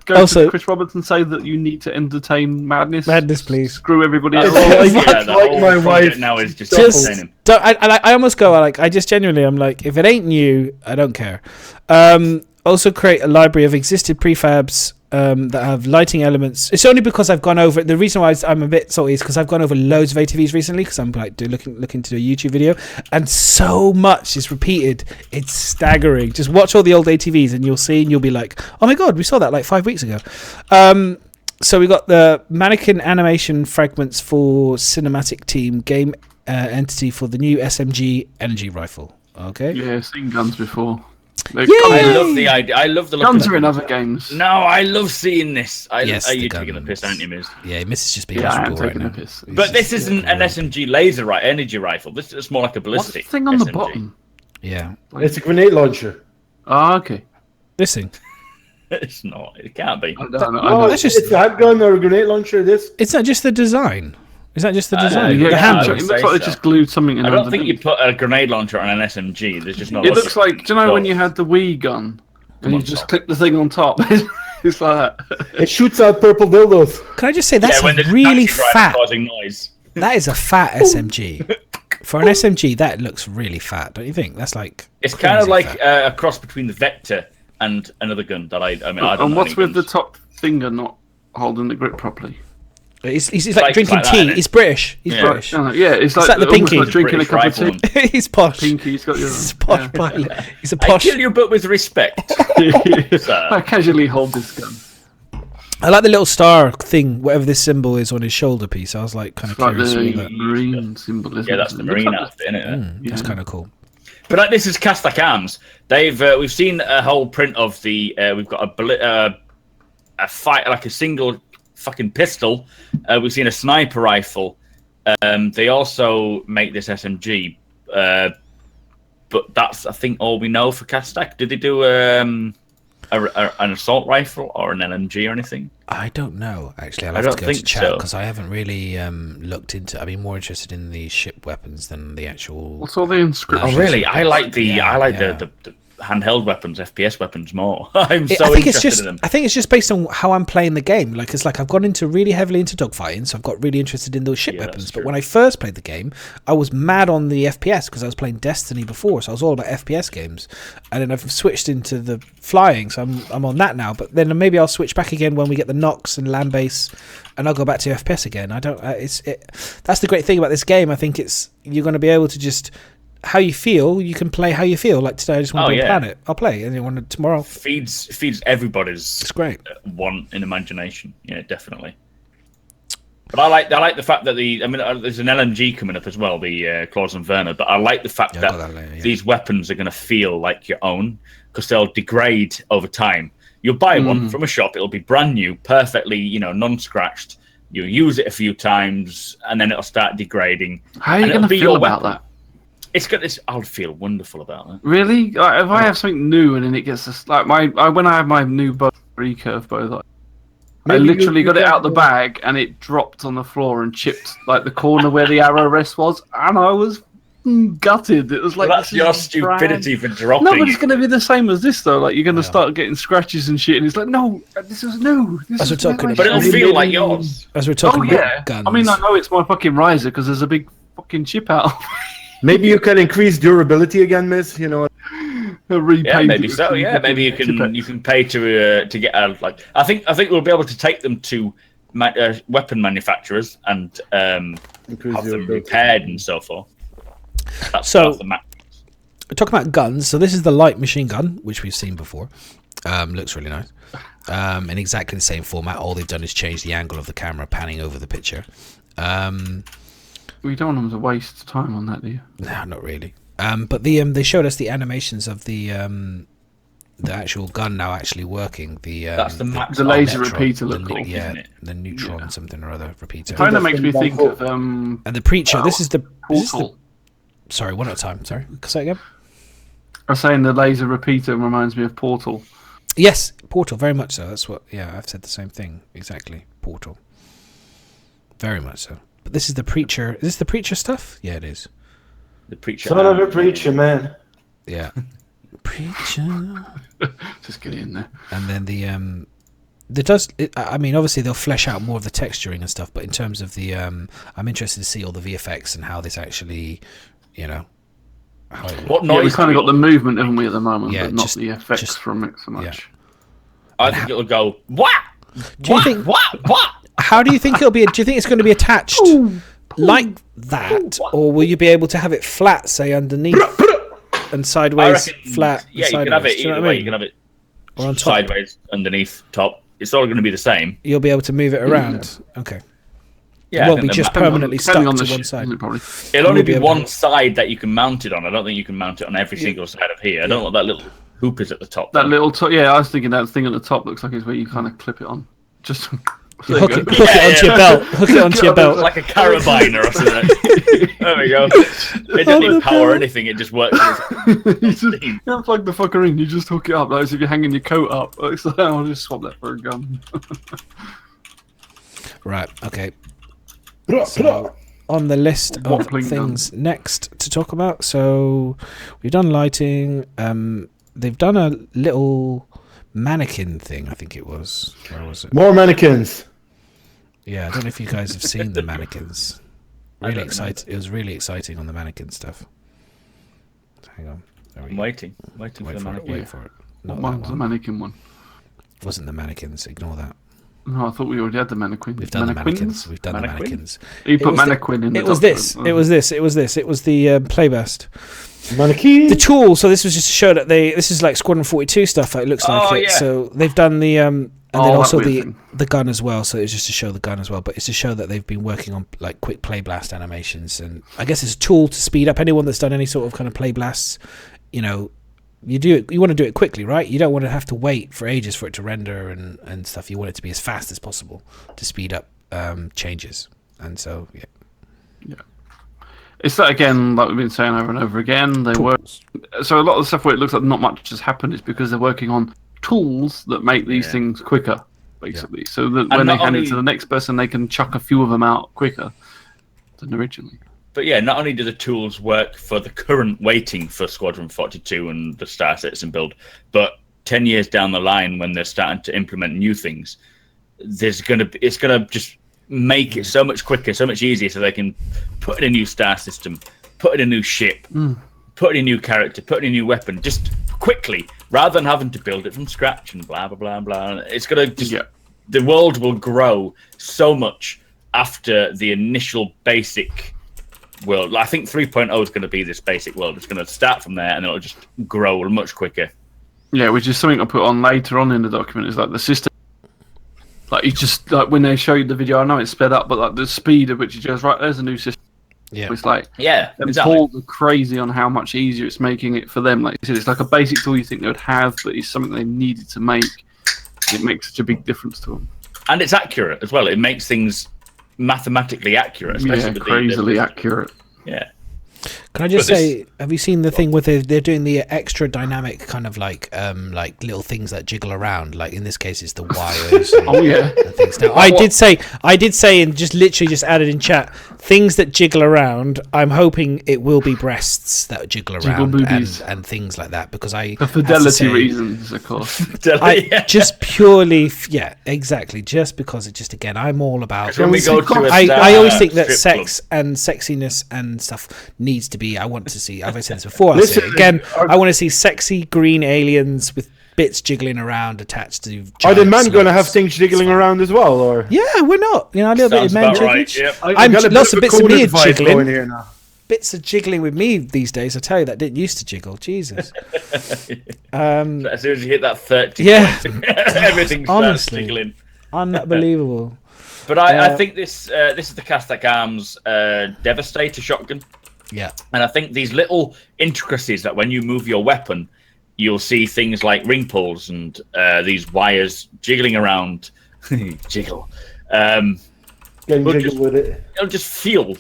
Go to Chris Roberts and say that you need to entertain madness. Madness, please. Screw everybody else. Like my wife now is just entertaining. I almost go like, I just genuinely, I'm like, if it ain't new, I don't care. Also create a library of existed prefabs that have lighting elements. It's only because I've gone over, the reason why I'm a bit salty is because I've gone over loads of ATVs recently, because I'm like looking to do a YouTube video, and so much is repeated. It's staggering. Just watch all the old ATVs and you'll see, and you'll be like, oh my god, we saw that like 5 weeks ago. So we got the mannequin animation fragments for cinematic team game entity for the new SMG energy rifle. Okay. Yeah, seen guns before. I love the idea. I love the look. Guns are in other games. No, I love seeing this. Are you taking the piss, aren't you, Miz? Yeah, Miz is just being miserable right now. Piss. But this isn't an SMG laser energy rifle. This is more like a ballistic. What's the thing on the bottom? Yeah, it's a grenade launcher. Oh, okay. This thing. It's not. It can't be. It's a handgun or a grenade launcher. It's not just the design. Is that just the design? The handle. It looks like they just glued something in. I don't think you put a grenade launcher on an SMG. There's just no. It looks like, do you know when you had the Wii gun and you just click the thing on top? It's like that. It shoots out purple dildos. Can I just say that's really fat? Noise. That is a fat SMG. For an SMG, that looks really fat, don't you think? That's like it's kind of like a cross between the Vector and another gun that I don't know. And what's with the top finger not holding the grip properly? He's like drinking tea. He's British. He's British. It's like the pinky. Like drinking a cup of tea. He's posh. Pinky, he's got your. He's posh. He's a posh. I kill you, but with respect. I casually hold this gun. I like the little star thing, whatever this symbol is on his shoulder piece. I was like kind of curious. Like the marine symbol, isn't it? Yeah, that's the marine outfit, isn't it? That's kind of cool. But this is Castak Arms. We've seen a whole print of the. We've got a fight, like a single fucking pistol. We've seen a sniper rifle. They also make this SMG, but that's I think all we know for Castak. Did they do an assault rifle or an LMG or anything? I don't know. Actually, I'll have to go to chat because I haven't really looked into. I've been more interested in the ship weapons than the actual. What's all the inscriptions? Oh, really? I like the handheld weapons, FPS weapons more. I'm so interested in them. I think it's just based on how I'm playing the game. Like it's like I've gone really heavily into dogfighting, so I've got really interested in those ship weapons. But when I first played the game, I was mad on the FPS because I was playing Destiny before, so I was all about FPS games. And then I've switched into the flying, so I'm on that now. But then maybe I'll switch back again when we get the Nox and land base, and I'll go back to FPS again. I don't. That's the great thing about this game. I think you're going to be able to just how you feel, you can play how you feel. Like today, I just want to build a planet. I'll play, and then tomorrow feeds everybody's. It's great. Want and imagination. Yeah, definitely. But I like the fact that there's an LMG coming up as well, the Claws and Verna. But I like the fact that these weapons are going to feel like your own because they'll degrade over time. You'll buy one from a shop; it'll be brand new, perfectly, non-scratched. You'll use it a few times, and then it'll start degrading. How are you going to feel about that? I'll feel wonderful about that. Really? Like, if I have something new and then it gets this, like when I have my new recurve bow, I literally got it out the bag and it dropped on the floor and chipped like the corner where the arrow rest was, and I was gutted. It was like, that's your stupidity for dropping. No, but it's going to be the same as this though. Like you're going to start getting scratches and shit, and it's like, no, this is new. As we're talking, but it'll feel like yours. As we're talking about guns. I mean, I know it's my fucking riser because there's a big fucking chip out. Maybe you can increase durability again, Miz. Maybe so. Yeah, maybe you can pay to get a like. I think we'll be able to take them to weapon manufacturers and have them repaired and so forth. That's the map. Talking about guns, so this is the light machine gun, which we've seen before. Looks really nice. In exactly the same format. All they've done is change the angle of the camera panning over the picture. We don't want them to waste time on that, do you? No, not really. But they showed us the animations of the actual gun now actually working. That's the laser repeater look cool. Yeah, the neutron something or other repeater. It kind of makes me think of and the Preacher. This is the sorry, one at a time. Sorry, say it again. I was saying the laser repeater reminds me of Portal. Yes, Portal, very much so. That's what. Yeah, I've said the same thing exactly. Portal, very much so. But this is the Preacher. Is this the Preacher stuff? Yeah, it is. The Preacher. Son of a preacher, man. Yeah. Preacher. Just get in there. And then I mean, obviously they'll flesh out more of the texturing and stuff, but in terms of the, I'm interested to see all the VFX and how this actually, what noise? We've kind of got the movement, haven't we, at the moment, but not the effects from it so much. Yeah. I think it'll go, what? Do you think, what? How do you think it'll be? Do you think it's going to be attached like that, or will you be able to have it flat, say underneath and sideways, flat? Yeah, you can have it either way. You can have it or on top, sideways, underneath, top. It's all going to be the same. You'll be able to move it around. Yeah. Okay. Yeah, it won't be just permanently stuck to one side. It'll only be one side that you can mount it on. I don't think you can mount it on every single side of here. I don't know what that little hoop is at the top. That little top. Yeah, I was thinking that thing at the top looks like it's where you kind of clip it on. Just. Hook it onto your belt. Hook it onto your belt. Like a carabiner or something. There we go. It doesn't need power or anything. It just works. You don't plug the fucker in. You just hook it up. Like as if you're hanging your coat up. It's like, I'll just swap that for a gun. Right. Okay. So, on the list of things next to talk about. So we've done lighting. They've done a little mannequin thing. I think it was. Where was it? More mannequins. Yeah, I don't know if you guys have seen the mannequins. Really exciting. It was really exciting on the mannequin stuff. Hang on. I'm waiting for the mannequin. Wait for it. Not one's the mannequin one. It wasn't the mannequins. Ignore that. No, I thought we already had the mannequin. We've done the mannequins. We've done the mannequins. You put mannequin in. It was this. It was this. It was this. It was the playbest. Mannequin. The tool. So this was just to show that this is like Squadron 42 stuff. It looks like it. Yeah. So they've done the and then also the gun as well. So it's just to show the gun as well, but it's to show that they've been working on like quick play blast animations, and I guess it's a tool to speed up anyone that's done any sort of kind of play blasts. You do it. You want to do it quickly, right? You don't want to have to wait for ages for it to render and stuff. You want it to be as fast as possible to speed up changes. And so, yeah. It's that again, like we've been saying over and over again. They work. So a lot of the stuff where it looks like not much has happened is because they're working on tools that make these things quicker, basically. Yeah. So that when they hand it to the next person, they can chuck a few of them out quicker than originally. But yeah, not only do the tools work for the current waiting for Squadron 42 and the Star Citizen build, but 10 years down the line when they're starting to implement new things, it's gonna just make it so much quicker, so much easier, so they can put in a new star system, put in a new ship, put in a new character, put in a new weapon, just quickly, rather than having to build it from scratch and blah, blah, blah, blah. It's gonna just... The world will grow so much after the initial basic world. I think 3.0 is going to be this basic world. It's going to start from there, and it'll just grow much quicker. Yeah, which is something I put on later on in the document. Is like the system. Like, you just, like, when they show you the video, I know it's sped up, but like the speed at which it goes, right, there's a new system. Yeah. It's like, exactly. Paul are crazy on how much easier it's making it for them. Like you said, it's like a basic tool you think they would have, but it's something they needed to make. It makes such a big difference to them. And it's accurate as well. It makes things mathematically accurate, especially with crazily accurate. Yeah. Can I just say, have you seen the thing where they're doing the extra dynamic kind of like little things that jiggle around? Like in this case, it's the wires. And things. Now, I did say, and just literally just added in chat, things that jiggle around. I'm hoping it will be breasts that jiggle around and things like that, because for fidelity reasons, of course. Just purely, exactly. Just because it just again, I'm all about. When we go to I always think that sex and sexiness and stuff needs to be. I want to see. I've said this before. I'll say it again. I want to see sexy green aliens with bits jiggling around attached to. Are the men going to have things jiggling around as well, or? Yeah, we're not. A little bit of men jiggling. Right, yep. I'm lots of bits of me jiggling here now. Bits of jiggling with me these days. I tell you, that didn't used to jiggle. Jesus. As soon as you hit that 30, everything starts jiggling. Unbelievable. But I think this is the Castak Arms Devastator shotgun. Yeah. And I think these little intricacies that when you move your weapon, you'll see things like ring pulls and these wires jiggling around. Jiggle. Jiggle with it. It'll just feel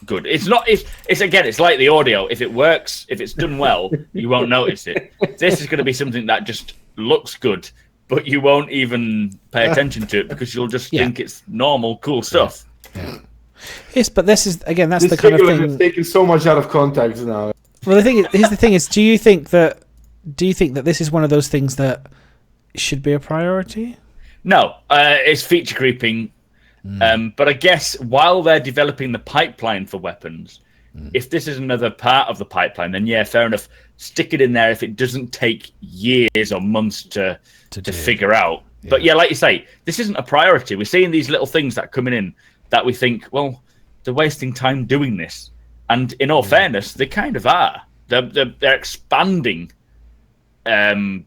good. It's not. It's like the audio. If it works, if it's done well, you won't notice it. This is going to be something that just looks good, but you won't even pay attention to it because you'll just think it's normal, cool stuff. Yeah. Yes, but this is again. That's the kind of thing. Is taken so much out of context now. Well, here's the thing: is do you think that this is one of those things that should be a priority? No, it's feature creeping. But I guess while they're developing the pipeline for weapons, if this is another part of the pipeline, then yeah, fair enough. Stick it in there if it doesn't take years or months to figure out. Yeah. But yeah, like you say, this isn't a priority. We're seeing these little things that are coming in that we think, well, they're wasting time doing this. And in all fairness, they kind of are. They're expanding the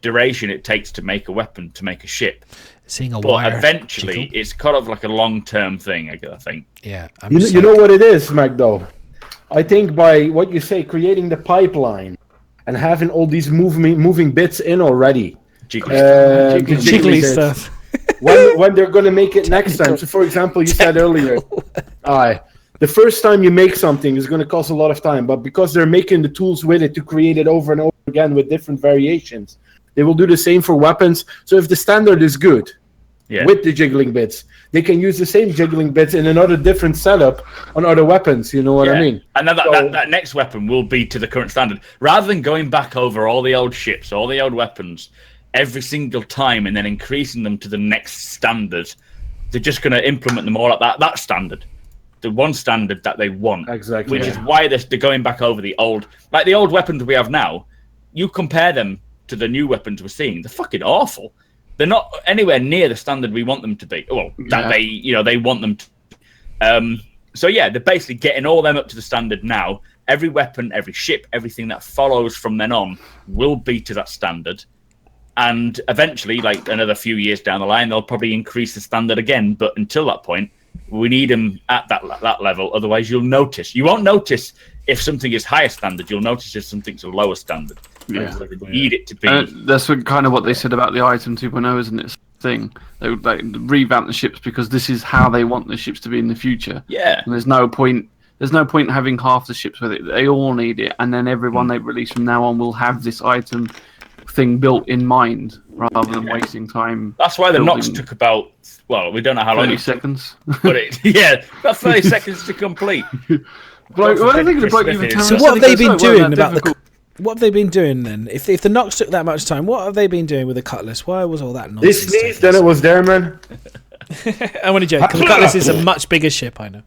duration it takes to make a weapon, to make a ship. Seeing but eventually, it's kind of like a long-term thing, I think. Yeah. You know what it is, Mac, though? I think by what you say, creating the pipeline and having all these moving bits in already. Jiggly stuff. when they're going to make it next time. So, for example, you said earlier, the first time you make something is going to cost a lot of time, but because they're making the tools with it to create it over and over again with different variations, they will do the same for weapons. So if the standard is good with the jiggling bits, they can use the same jiggling bits in another different setup on other weapons. You know what I mean? And then that next weapon will be to the current standard. Rather than going back over all the old ships, all the old weapons, every single time and then increasing them to the next standard, they're just going to implement them all at that standard. The one standard that they want. Exactly. Which is why they're going back over the old weapons we have now. You compare them to the new weapons we're seeing, they're fucking awful. They're not anywhere near the standard we want them to be. Well, they want them to. So yeah, they're basically getting all them up to the standard now. Every weapon, every ship, everything that follows from then on will be to that standard. And eventually, like another few years down the line, they'll probably increase the standard again. But until that point, we need them at that level. Otherwise, you'll notice. You won't notice if something is higher standard. You'll notice if something's a lower standard. You need it to be. That's kind of what they said about the Item 2.0, isn't it? Thing they would revamp the ships because this is how they want the ships to be in the future. Yeah. And there's no point having half the ships with it. They all need it, and then everyone they release from now on will have this item thing built in mind rather than wasting time. That's why the Nox took about, well, we don't know how long. 30 seconds. But about 30 seconds to complete. So what have they been doing about the? What have they been doing then? If the Nox took that much time, what have they been doing with the Cutlass? Why was all that nonsense? They sneezed, then it was there, man. I'm only joking. The Cutlass is a much bigger ship, I know.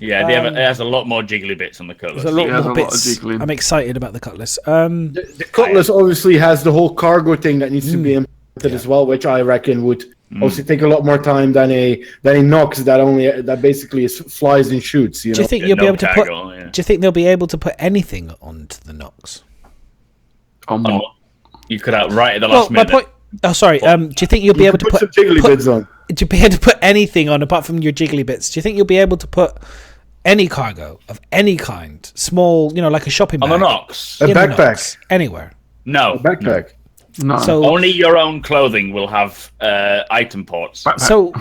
Yeah, it has a lot more jiggly bits on the Cutlass. There's a lot more bits. I'm excited about the Cutlass. The Cutlass obviously has the whole cargo thing that needs to be implemented as well, which I reckon would Also take a lot more time than a Nox that basically flies and shoots. You know? Do you think you'll be able to put? Do you think they'll be able to put anything onto the Nox? You cut out right at the last minute. My point. Oh, sorry. Do you think you'll be able to put some jiggly bits on? Do you be able to put anything on apart from your jiggly bits? Do you think you'll be able to put any cargo of any kind, small, like a shopping bag, on the Nox, a backpack, anywhere? No, a backpack. No. So only your own clothing will have item ports. So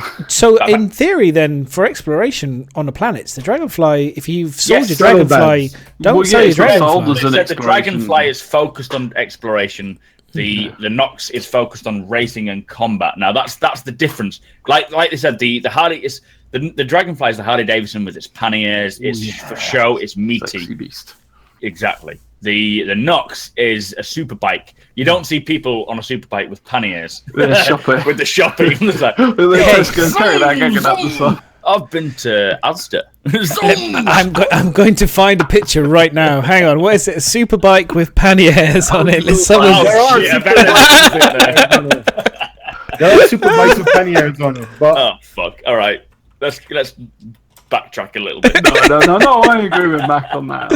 in theory, then, for exploration on the planets, the Dragonfly, if you've sold your Dragonfly, don't sell your Dragonfly. The Dragonfly is focused on exploration. The Nox is focused on racing and combat. Now that's the difference. Like they said, the Harley is the Dragonfly is the Harley Davidson with its panniers. It's for show. It's meaty. Sexy beast. Exactly. The Nox is a super bike. You don't see people on a super bike with panniers. With the shopper. With the shopping. It's like, I've been to Asda. I'm going to find a picture right now. Hang on. What is it? A super bike with panniers on it. There are super bikes with panniers on it. But... Oh fuck! All right, let's backtrack a little bit. No, I agree with Mac on that.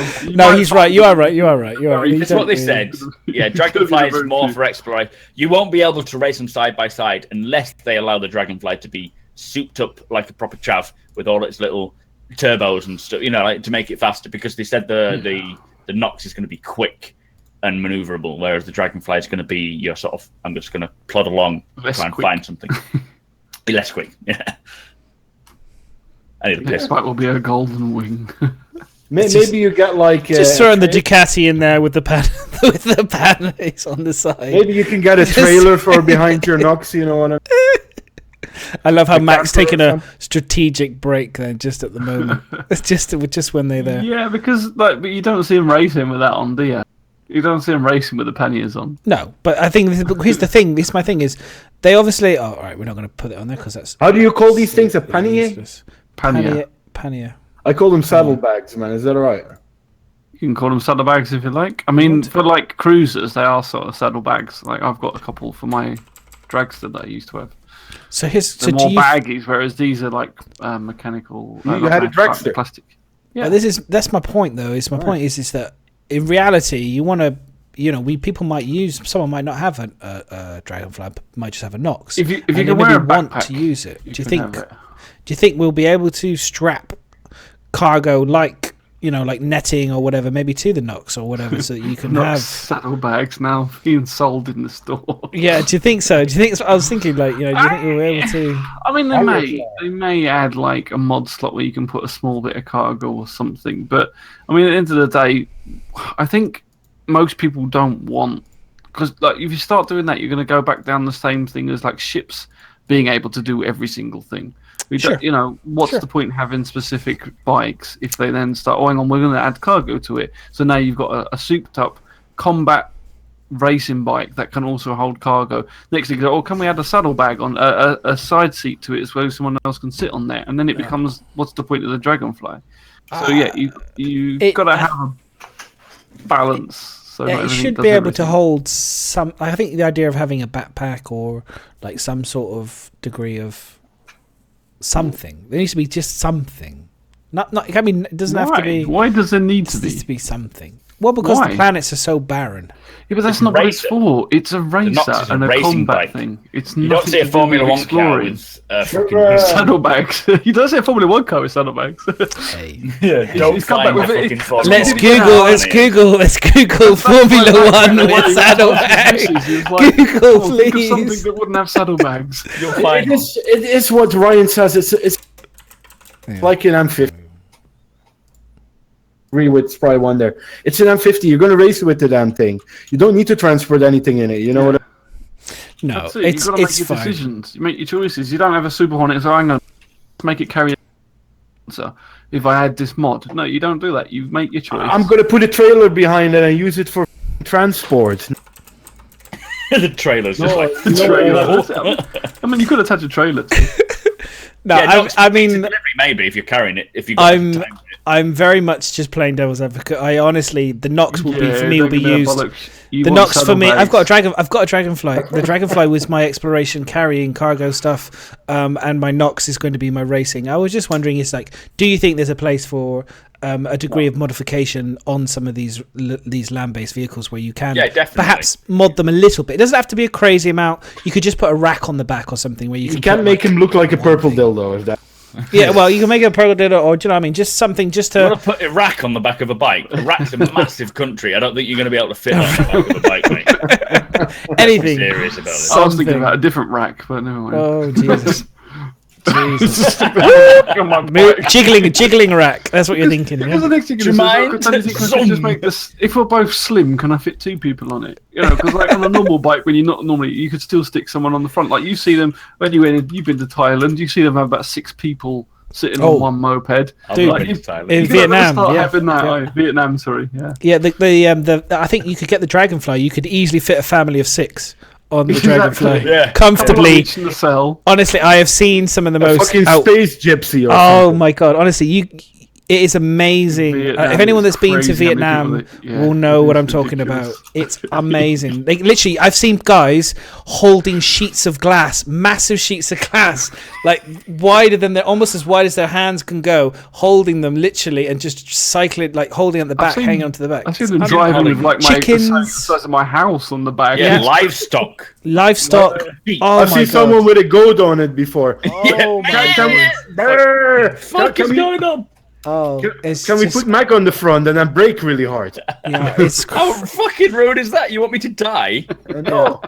He's right. You are right. It's what they said. Yeah, Dragonfly is more for exploration. You won't be able to race them side by side unless they allow the Dragonfly to be souped up like a proper chav with all its little turbos and stuff. To make it faster, because they said the Nox is going to be quick and maneuverable, whereas the Dragonfly is going to be your sort of, I'm just going to plod along, try and find something. Be less quick. Yeah. I need a piss. That will be a golden wing. Maybe you get like just throwing the Ducati in there with the panniers on the side. Maybe you can get a trailer for behind your Nox. You know what I mean? I love how Mac's taking a strategic break then, just at the moment. It's just when they're there. Yeah, because but you don't see him racing with that on, do you? You don't see him racing with the panniers on. No, but I think here's the thing. My thing is, they obviously. Oh, all right, we're not going to put it on there because that's. How do you call these things? A pannier? Pannier. I call them saddlebags, man. Is that all right? You can call them saddlebags if you like. I mean, for like cruisers, they are sort of saddlebags. Like I've got a couple for my dragster that I used to have. So they're more baggies, whereas these are like mechanical. You had a dragster. Plastic. Yeah, that's my point though. Point is that in reality, you want to, someone might not have a Dragonfly, might just have a Nox. If you can wear a backpack, want to use it, do you think we'll be able to strap cargo like netting or whatever, maybe to the Nox or whatever, so that you can have saddlebags now being sold in the store? Yeah, do you think so? I was thinking, do you think we'll be able to? I mean, they may add like a mod slot where you can put a small bit of cargo or something, but I mean, at the end of the day, I think most people don't want, because like if you start doing that, you're going to go back down the same thing as like ships being able to do every single thing. What's the point in having specific bikes if they then start, hang on, we're going to add cargo to it. So now you've got a souped up combat racing bike that can also hold cargo. Next thing you go, can we add a saddlebag on a side seat to it so someone else can sit on there? And then it becomes, what's the point of the Dragonfly? So you've got to have a balance. So it should be able to hold some. I think the idea of having a backpack or like some sort of degree of something. There needs to be just something. Not. I mean, it doesn't have to be. Why does there need to be? It needs to be something. Well, because the planets are so barren. Yeah, but that's not what it's for. It's a racer and a combat thing. It's you don't see a Formula 1 car with saddlebags. You don't see a Formula 1 car with saddlebags. Hey. Yeah, don't find the fucking Formula 1. Let's Google Formula 1 with saddlebags. Google, please. Think of something that wouldn't have saddlebags. You'll find it is what Ryan says. It's like an M50. Agree with Spry One there. It's an M50. You're going to race with the damn thing. You don't need to transport anything in it. You know what? No, it's you've got to make your decisions. You make your choices. You don't have a Super Hornet, so I'm going to make it carry. So if I add this mod, no, you don't do that. You make your choice. I'm going to put a trailer behind it and use it for transport. The trailer's just I mean, you could attach a trailer to it. No, I mean, maybe if you're carrying it, if you. I'm very much just playing devil's advocate. I honestly, the Nox will be for me will be used. The Nox for me, I've got a Dragonfly. The Dragonfly was my exploration, carrying cargo stuff, and my Nox is going to be my racing. I was just wondering, do you think there's a place for a degree of modification on some of these land-based vehicles where you can perhaps mod them a little bit? It doesn't have to be a crazy amount. You could just put a rack on the back or something where you can make him look like a purple dildo, if that. Yeah, well, you can make it a purple dildo, or do you know what I mean? Just something, just to. You want to put a rack on the back of a bike? A rack's a massive country. I don't think you're going to be able to fit on the back of a bike, mate. Anything. I'm serious about this. I was thinking about a different rack, but never mind. Oh, Jesus. Jesus. jiggling rack. That's what you're thinking. Yeah? The next thing Do you mind? Just make this. If we're both slim, can I fit 2 people on it? You know, because like on a normal bike, when you're not normally, you could still stick someone on the front. Like you see them when you've been to Thailand. You see them have about 6 people sitting on one moped. Dude, like, in Vietnam, Vietnam, sorry, yeah. Yeah, the I think you could get the Dragonfly. You could easily fit a family of 6. On the Dragonfly, comfortably. Honestly, I have seen some of the most fucking space gypsy. My god! Honestly, it is amazing. If anyone that's been to Vietnam will know what I'm talking about. It's amazing. Like literally, I've seen guys holding sheets of glass, massive sheets of glass, like wider than almost as wide as their hands can go, holding them literally and just cycling, like holding at the back, hanging onto the back. I've seen them driving with like the size of my house on the back. Yeah, livestock. I've seen someone with a goat on it before. Oh my god! What is going on? Oh, can we put Mac on the front and then brake really hard? Yeah, it's how fucking rude is that? You want me to die? No.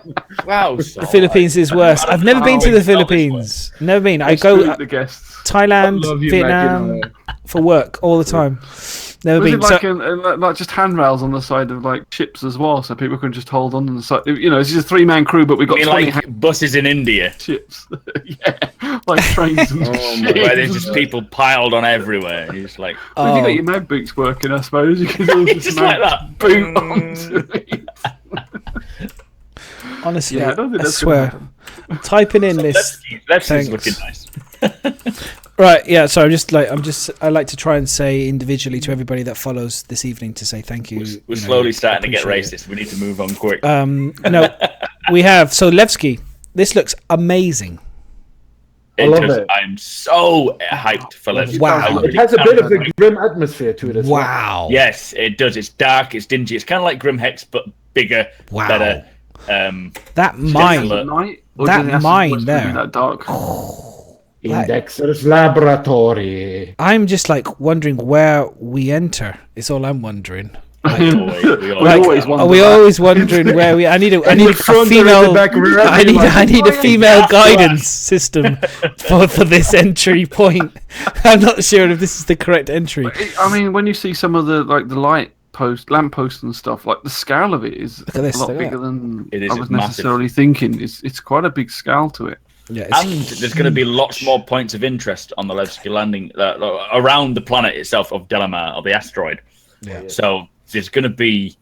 Wow. The Philippines is worse. I've never been to the Philippines. Never been. I go Thailand, Vietnam for work all the time. Never been. Like just handrails on the side of like ships as well, so people can just hold on the side. You know, it's just a 3-man crew, but we've got 20 like buses in India. Ships, yeah, like trains and shit. Where there's just people piled on everywhere. You're just like, well, you got your mag boots working, I suppose. You can just like that. Boot onto it. Honestly, I swear. Typing in this. That's looking nice. Right, yeah. So I like to try and say individually to everybody that follows this evening to say thank you. We're slowly starting to get racist. We need to move on quick. No, we have. So Levski, this looks amazing. I love it. I'm so hyped for Levski. Wow, it has a bit of a grim atmosphere to it as well. Wow. Yes, it does. It's dark. It's dingy. It's kind of like Grim Hex, but bigger, better. That mine there. That dark. Indexer's laboratory. I'm just like wondering where we enter. It's all I'm wondering. Like, are we always wondering where we? I need a female. I need a female guidance system for this entry point. I'm not sure if this is the correct entry. I mean, when you see some of the light lampposts and stuff, like the scale of it is a lot bigger than I was necessarily thinking. It's quite a big scale to it. Yeah, and there's going to be lots more points of interest on the Levski landing around the planet itself of Delamar, or the asteroid. Yeah. So there's going to be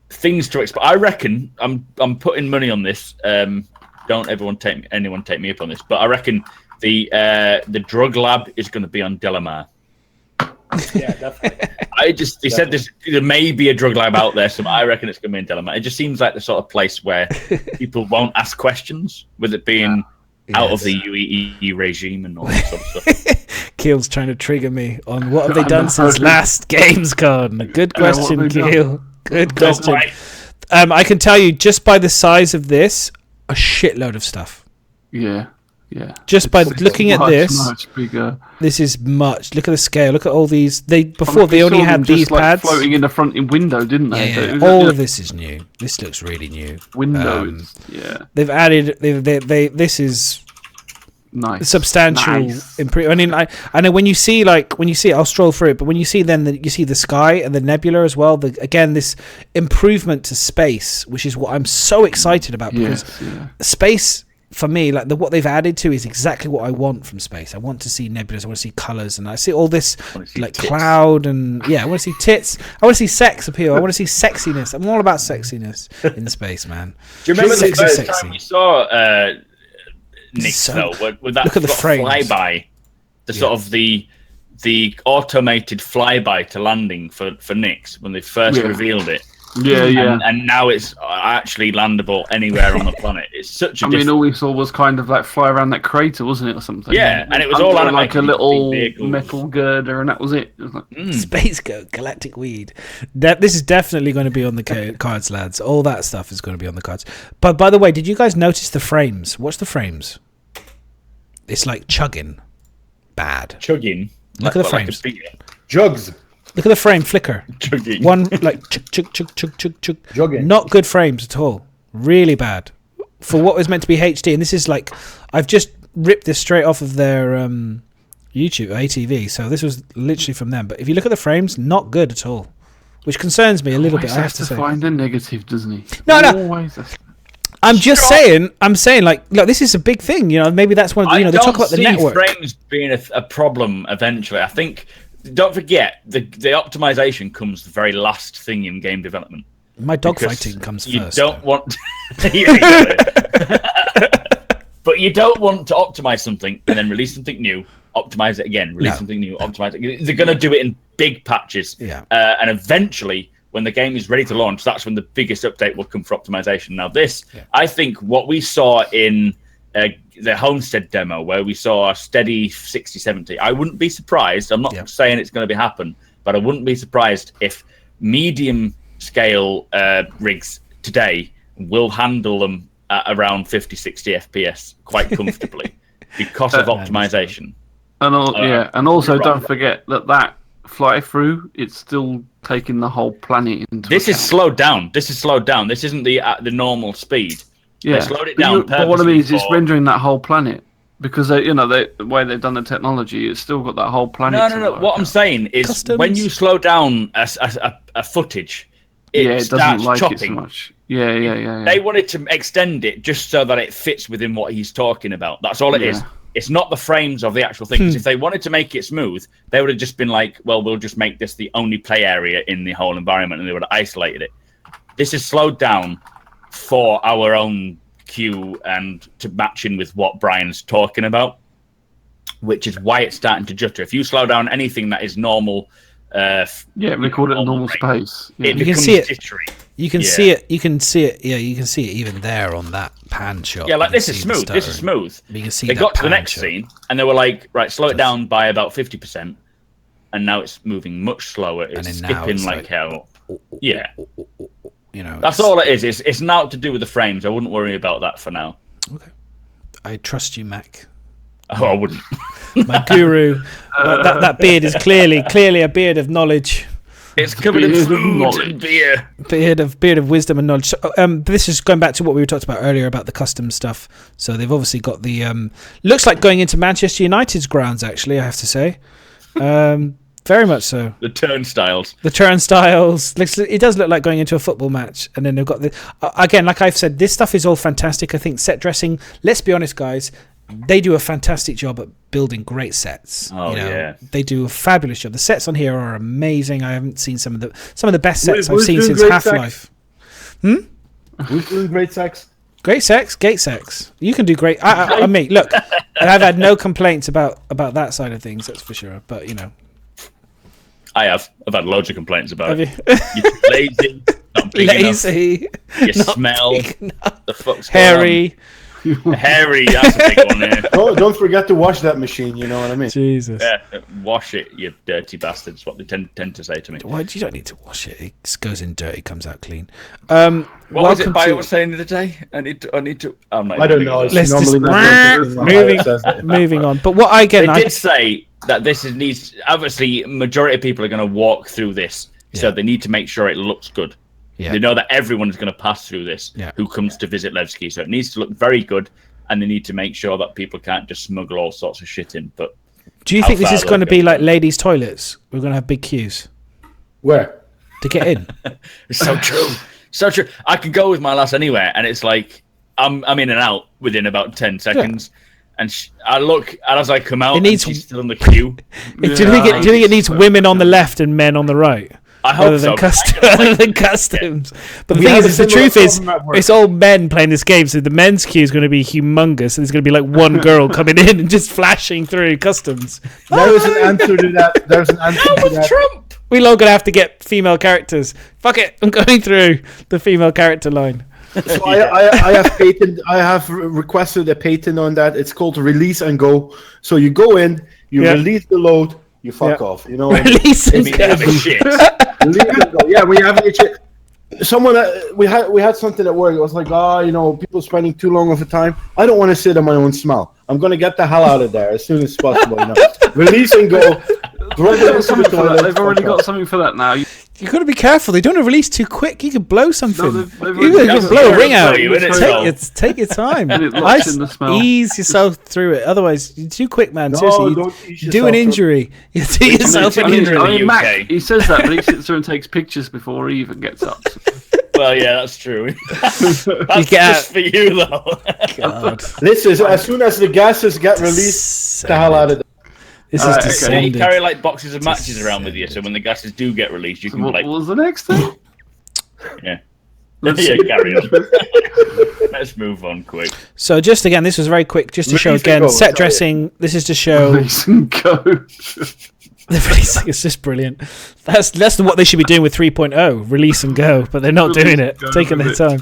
things to explore. I reckon I'm putting money on this. Don't anyone take me up on this, but I reckon the drug lab is going to be on Delamar. Yeah, definitely. They said there may be a drug lab out there, so I reckon it's going to be in Delamar. It just seems like the sort of place where people won't ask questions, with it being out of the UEE regime and all that sort of stuff. Keel's trying to trigger me on what have they done since last Gamescom. Good question, Keel. Good question. I can tell you, just by the size of this, a shitload of stuff. Yeah. Just by looking at this, much bigger. This is much. Look at the scale. Look at all these. They only had these pads floating in the front window, didn't they? Yeah. All of this is new. This looks really new. Windows. They've added. This is nice. Substantial improvement. I mean, I know when you see it, I'll stroll through it. But when you see you see the sky and the nebula as well. Again, this improvement to space, which is what I'm so excited about, because space. For me, like what they've added to is exactly what I want from space. I want to see nebulas. I want to see colors, and I see all this like tits. Cloud and I want to see tits. I want to see sex appeal. I want to see sexiness. I'm all about sexiness in space, man. Do you remember the first time you saw Nick with that look at the flyby, sort of the automated flyby to landing for Nix when they first revealed it? And now it's actually landable anywhere on the planet. It's such a. I mean, all we saw was kind of like fly around that crater, wasn't it, or something? Yeah, and it was all like a little metal girder, and that was it. It was like, Space Goat, Galactic Weed. This is definitely going to be on the cards, lads. All that stuff is going to be on the cards. But by the way, did you guys notice the frames? Watch the frames. It's like chugging. Bad. Chugging. Look at the frames. Jugs. Look at the frame flicker. Chugging. One like chug. Jugging. Not good frames at all. Really bad. For what was meant to be HD, and this is like, I've just ripped this straight off of their YouTube, ATV, so this was literally from them. But if you look at the frames, not good at all. Which concerns me a little bit, I have to say. Find a negative, doesn't he? No. Always. I'm just saying, like, look, this is a big thing, maybe that's one of the, they talk about the network. I don't see frames being a problem eventually. I think, don't forget, the optimization comes the very last thing in game development. My dogfighting comes first. You don't want... But you don't want to optimize something and then release something new, optimize it again, release something new, optimize it. They're going to do it in big patches. Yeah. And eventually, when the game is ready to launch, that's when the biggest update will come for optimization. Now, I think what we saw in the Homestead demo, where we saw a steady 60, 70, I wouldn't be surprised. I'm not saying it's going to happen, but I wouldn't be surprised if medium-scale rigs today will handle them at around 50, 60 FPS quite comfortably because of optimization. And also don't forget that fly through, it's still taking the whole planet into This is slowed down. This isn't the normal speed. Yeah, they slowed it down. But what I mean is, it's rendering that whole planet because the way they've done the technology, it's still got that whole planet. No. What I'm saying is, when you slow down a footage, it doesn't like chopping. it so much. Yeah. They wanted to extend it just so that it fits within what he's talking about. That's all it is. It's not the frames of the actual thing. 'Cause if they wanted to make it smooth, they would have just been like, well, we'll just make this the only play area in the whole environment, and they would have isolated it. This is slowed down for our own cue and to match in with what Brian's talking about, which is why it's starting to jutter. If you slow down anything that is normal... we call it normal space. Yeah. You can see it. Jittery. You can see it. You can see it. Yeah, you can see it even there on that pan shot. Yeah, like this is smooth. This is smooth. You can see they got to the next scene and they were like, right, slow it down by about 50%, and now it's moving much slower. It's skipping like hell. Yeah, that's all it is. It's not to do with the frames. I wouldn't worry about that for now. Okay, I trust you, Mac. Oh, I wouldn't. My guru. That beard is clearly a beard of knowledge. It's covered in food and beer. Beard of wisdom and knowledge. So, this is going back to what we were talking about earlier about the custom stuff. So they've obviously got the looks like going into Manchester United's grounds. Actually, I have to say, very much so. The turnstiles. It does look like going into a football match. And then they've got the again, like I've said, this stuff is all fantastic. I think set dressing. Let's be honest, guys. They do a fantastic job at building great sets. They do a fabulous job. The sets on here are amazing. I haven't seen some of the best sets I've seen since Half-Life. Who's doing great sex? Great sex, gate sex. You can do great. I mean, look, I've had no complaints about that side of things. That's for sure. But I've had loads of complaints about it. You're lazy, not big lazy, enough. You smell. The fuck's hairy. Hairy, that's a big one there. Don't forget to wash that machine, you know what I mean? Jesus. Yeah, wash it, you dirty bastards, what they tend to say to me. Why you don't need to wash it? It goes in dirty, comes out clean. What was it Bio was saying the other day? I need to I don't know. Let's just moving on. But what I get, they did say that this needs, obviously majority of people are going to walk through this, so they need to make sure it looks good. Yeah. They know that everyone's going to pass through this who comes to visit Levski, so it needs to look very good, and they need to make sure that people can't just smuggle all sorts of shit in. But do you think this is going to be like ladies' toilets? We're going to have big queues. Where? To get in. It's so true. So true. I can go with my lass anywhere, and it's like I'm in and out within about 10 seconds. Yeah. And I look, and as I come out, she's still in the queue. Do you think it needs women on the left and men on the right? I hope so. Other than customs. But the thing is, the truth is, it's all men playing this game, so the men's queue is going to be humongous, and there's going to be like one girl coming in and just flashing through customs. There is an answer to that. There's an answer to that. Trump. We all gonna have to get female characters. Fuck it, I'm going through the female character line. So I have requested a patent on that. It's called release and go. So you go in, you release the load, you fuck off. You know, release and go. Release and go. Yeah, we have shit. Someone we had something at work. It was like, people spending too long of a time. I don't want to sit on my own smell. I'm gonna get the hell out of there as soon as possible. Release and go. They've already got something for that now. You got to be careful. They don't want to release too quick. You could blow something. No, you can blow a ring out. Take your time. Smell. Ease yourself through it. Otherwise, you're too quick, man. Seriously, you do an injury. You do yourself an injury. I mean, Mac, he says that, but he sits there and takes pictures before he even gets up. Well, yeah, that's true. That's just for you, though. God. Listen, as soon as the gases get released, the hell out of there. This is descended. You carry like boxes of matches around with you, so when the gases do get released, you can What was the next thing? Yeah. Carry on. Let's move on quick. So just again, this was very quick, just to show again set dressing. This is to show. Release and go. The releasing is just brilliant. That's what they should be doing with 3.0, release and go, but they're not doing it, taking their time.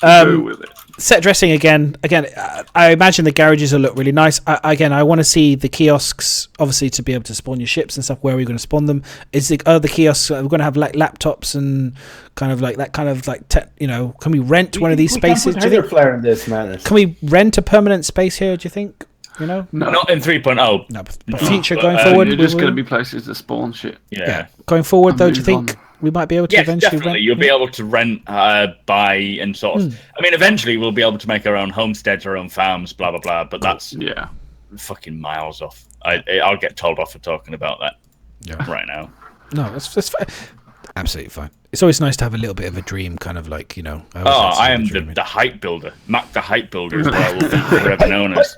Go with it. Set dressing again. I imagine the garages will look really nice. I want to see the kiosks, obviously, to be able to spawn your ships and stuff. Where are we going to spawn them? Is the kiosks? We're going to have like laptops and kind of like that kind of like can we rent one of these spaces? Do you think? Flare in this, man. Can we rent a permanent space here? Do you think? No, not in 3.0. No, but future going forward, you're just going to be places to spawn shit. Yeah. Going forward, though, do you think? We might be able to eventually definitely. rent. You'll be able to rent, buy, and sort of. I mean, eventually we'll be able to make our own homesteads, our own farms, blah blah blah. But that's fucking miles off. I'll get told off for talking about that right now. No, that's fine. Absolutely fine. It's always nice to have a little bit of a dream, kind of like I am the hype builder. Mac the hype builder is what I will be forever known as.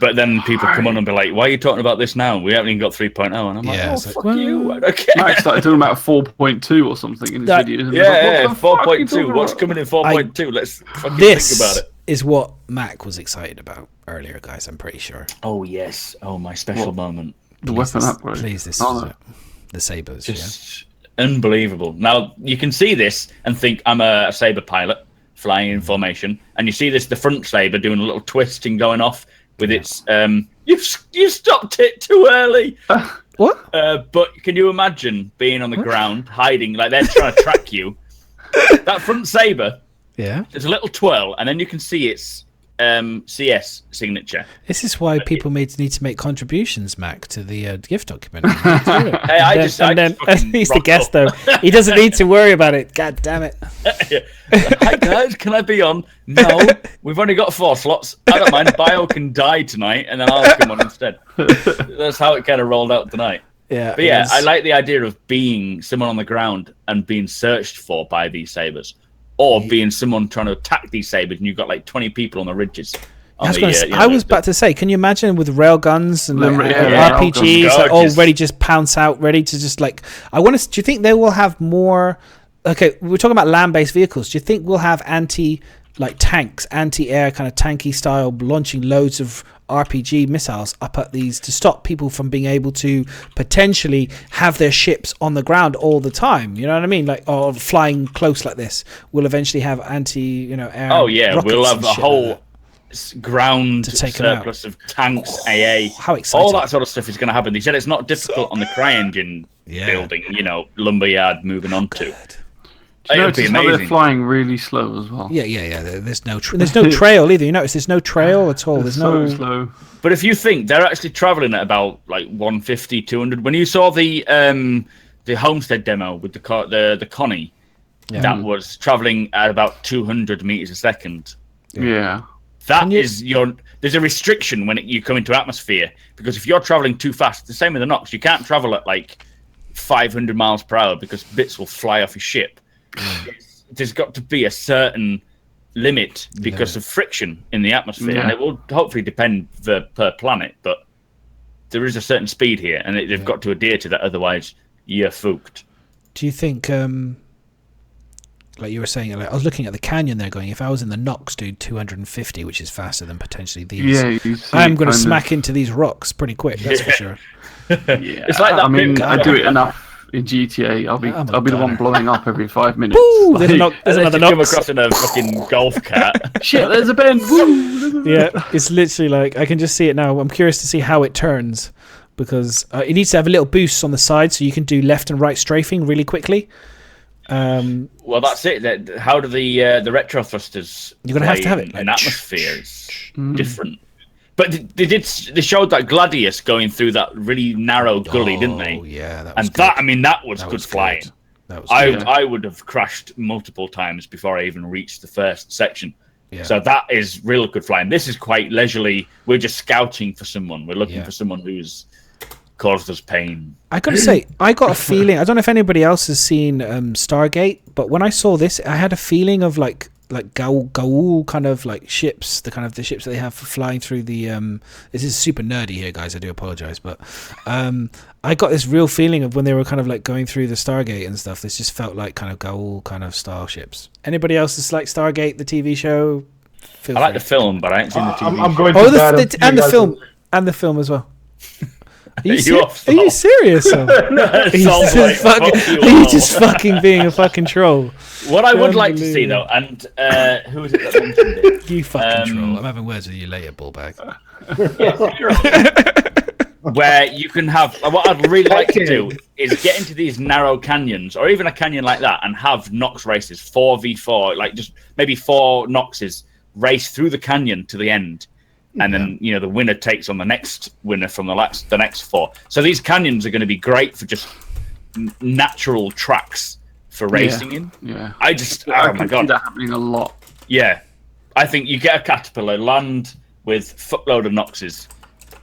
But then people come on and be like, "Why are you talking about this now? We haven't even got 3.0." And I'm like, "Fuck you!" Okay. Max started talking about 4.2 or something in his videos. Yeah, 4.2. What's coming in 4.2? Let's fucking think about it. Is what Mac was excited about earlier, guys. I'm pretty sure. Oh yes. Oh, my special moment. The weapon upgrade. Please, this the sabers. Just unbelievable. Now you can see this and think I'm a saber pilot flying in formation, and you see the front saber doing a little twist and going off. With its, you stopped it too early. What? But can you imagine being on the ground, hiding, like they're trying to track you? That front saber, there's a little twirl, and then you can see its CS signature. This is why people need to make contributions, Mac, to the gift document. He's the guest, though. He doesn't need to worry about it. God damn it. Hi guys, can I be on? No, we've only got 4 slots. I don't mind. Bio can die tonight, and then I'll come on instead. That's how it kind of rolled out tonight. Yeah, but I like the idea of being someone on the ground and being searched for by these sabers, or being someone trying to attack these sabers, and you've got like 20 people on the ridges. I was about to say, can you imagine with rail guns and RPGs all ready, just pounce out, ready to just like? Do you think they will have more? Okay, we're talking about land-based vehicles. Do you think we'll have tanks, anti-air kind of tanky style, launching loads of RPG missiles up at these to stop people from being able to potentially have their ships on the ground all the time? You know what I mean? Or flying close like this. We'll eventually have air. Oh yeah, we'll have a whole ground surplus of tanks, AA. How exciting! All that sort of stuff is going to happen. They said it's not difficult on the CryEngine building. Lumberyard moving on to. You notice how they're flying really slow as well. Yeah. There's no trail either. You notice there's no trail at all. There's no slow. But if you think they're actually traveling at about like 150, 200. When you saw the Homestead demo with the Connie, that was traveling at about 200 meters a second. Yeah. There's a restriction when you come into atmosphere, because if you're traveling too fast, the same with the Nox, you can't travel at like 500 miles per hour because bits will fly off your ship. There's got to be a certain limit because of friction in the atmosphere, and it will hopefully depend per planet, but there is a certain speed here, and they've got to adhere to that, otherwise you're fooked. Do you think, like you were saying, I was looking at the canyon there going, if I was in the Nox, dude, 250, which is faster than potentially these, I'm going to smack into these rocks pretty quick, that's for sure. It's like that. I mean, I do it enough in GTA, I'll be the one blowing up every 5 minutes. Woo, there's another come Nox. across in a fucking golf cart. Shit, there's a bend. Woo! Yeah, it's literally like I can just see it now. I'm curious to see how it turns because it needs to have a little boost on the side so you can do left and right strafing really quickly. Well, that's it. How do the retro thrusters? You're gonna have to have it in atmosphere. It's different. But they showed that Gladius going through that really narrow gully, didn't they? Oh yeah, that was good. That was good flying. That was I would have crashed multiple times before I even reached the first section. Yeah. So that is real good flying. This is quite leisurely. We're just scouting for someone. We're looking for someone who's caused us pain. I gotta say, I got a feeling. I don't know if anybody else has seen Stargate, but when I saw this, I had a feeling of like Gaul kind of like ships, the ships that they have for flying through the. This is super nerdy here, guys. I do apologize, but I got this real feeling of when they were kind of like going through the Stargate and stuff. This just felt like kind of Gaul kind of style ships. Anybody else that's like Stargate, the TV show? I like the film, but I ain't seen the TV. I'm going to and the film as well. Are you serious? Are you just fucking being a fucking troll? What I would like to see though, and who is it that mentioned it? You fucking troll. I'm having words with you later, ballbag. Where you can have what I'd really like to do is get into these narrow canyons, or even a canyon like that, and have Nox races 4v4, like just maybe 4 Noxes race through the canyon to the end. And then, the winner takes on the next winner from the next 4. So these canyons are going to be great for just natural tracks for racing in. Yeah. I can see that happening a lot. Yeah. I think you get a caterpillar, land with fuckload of Noxes,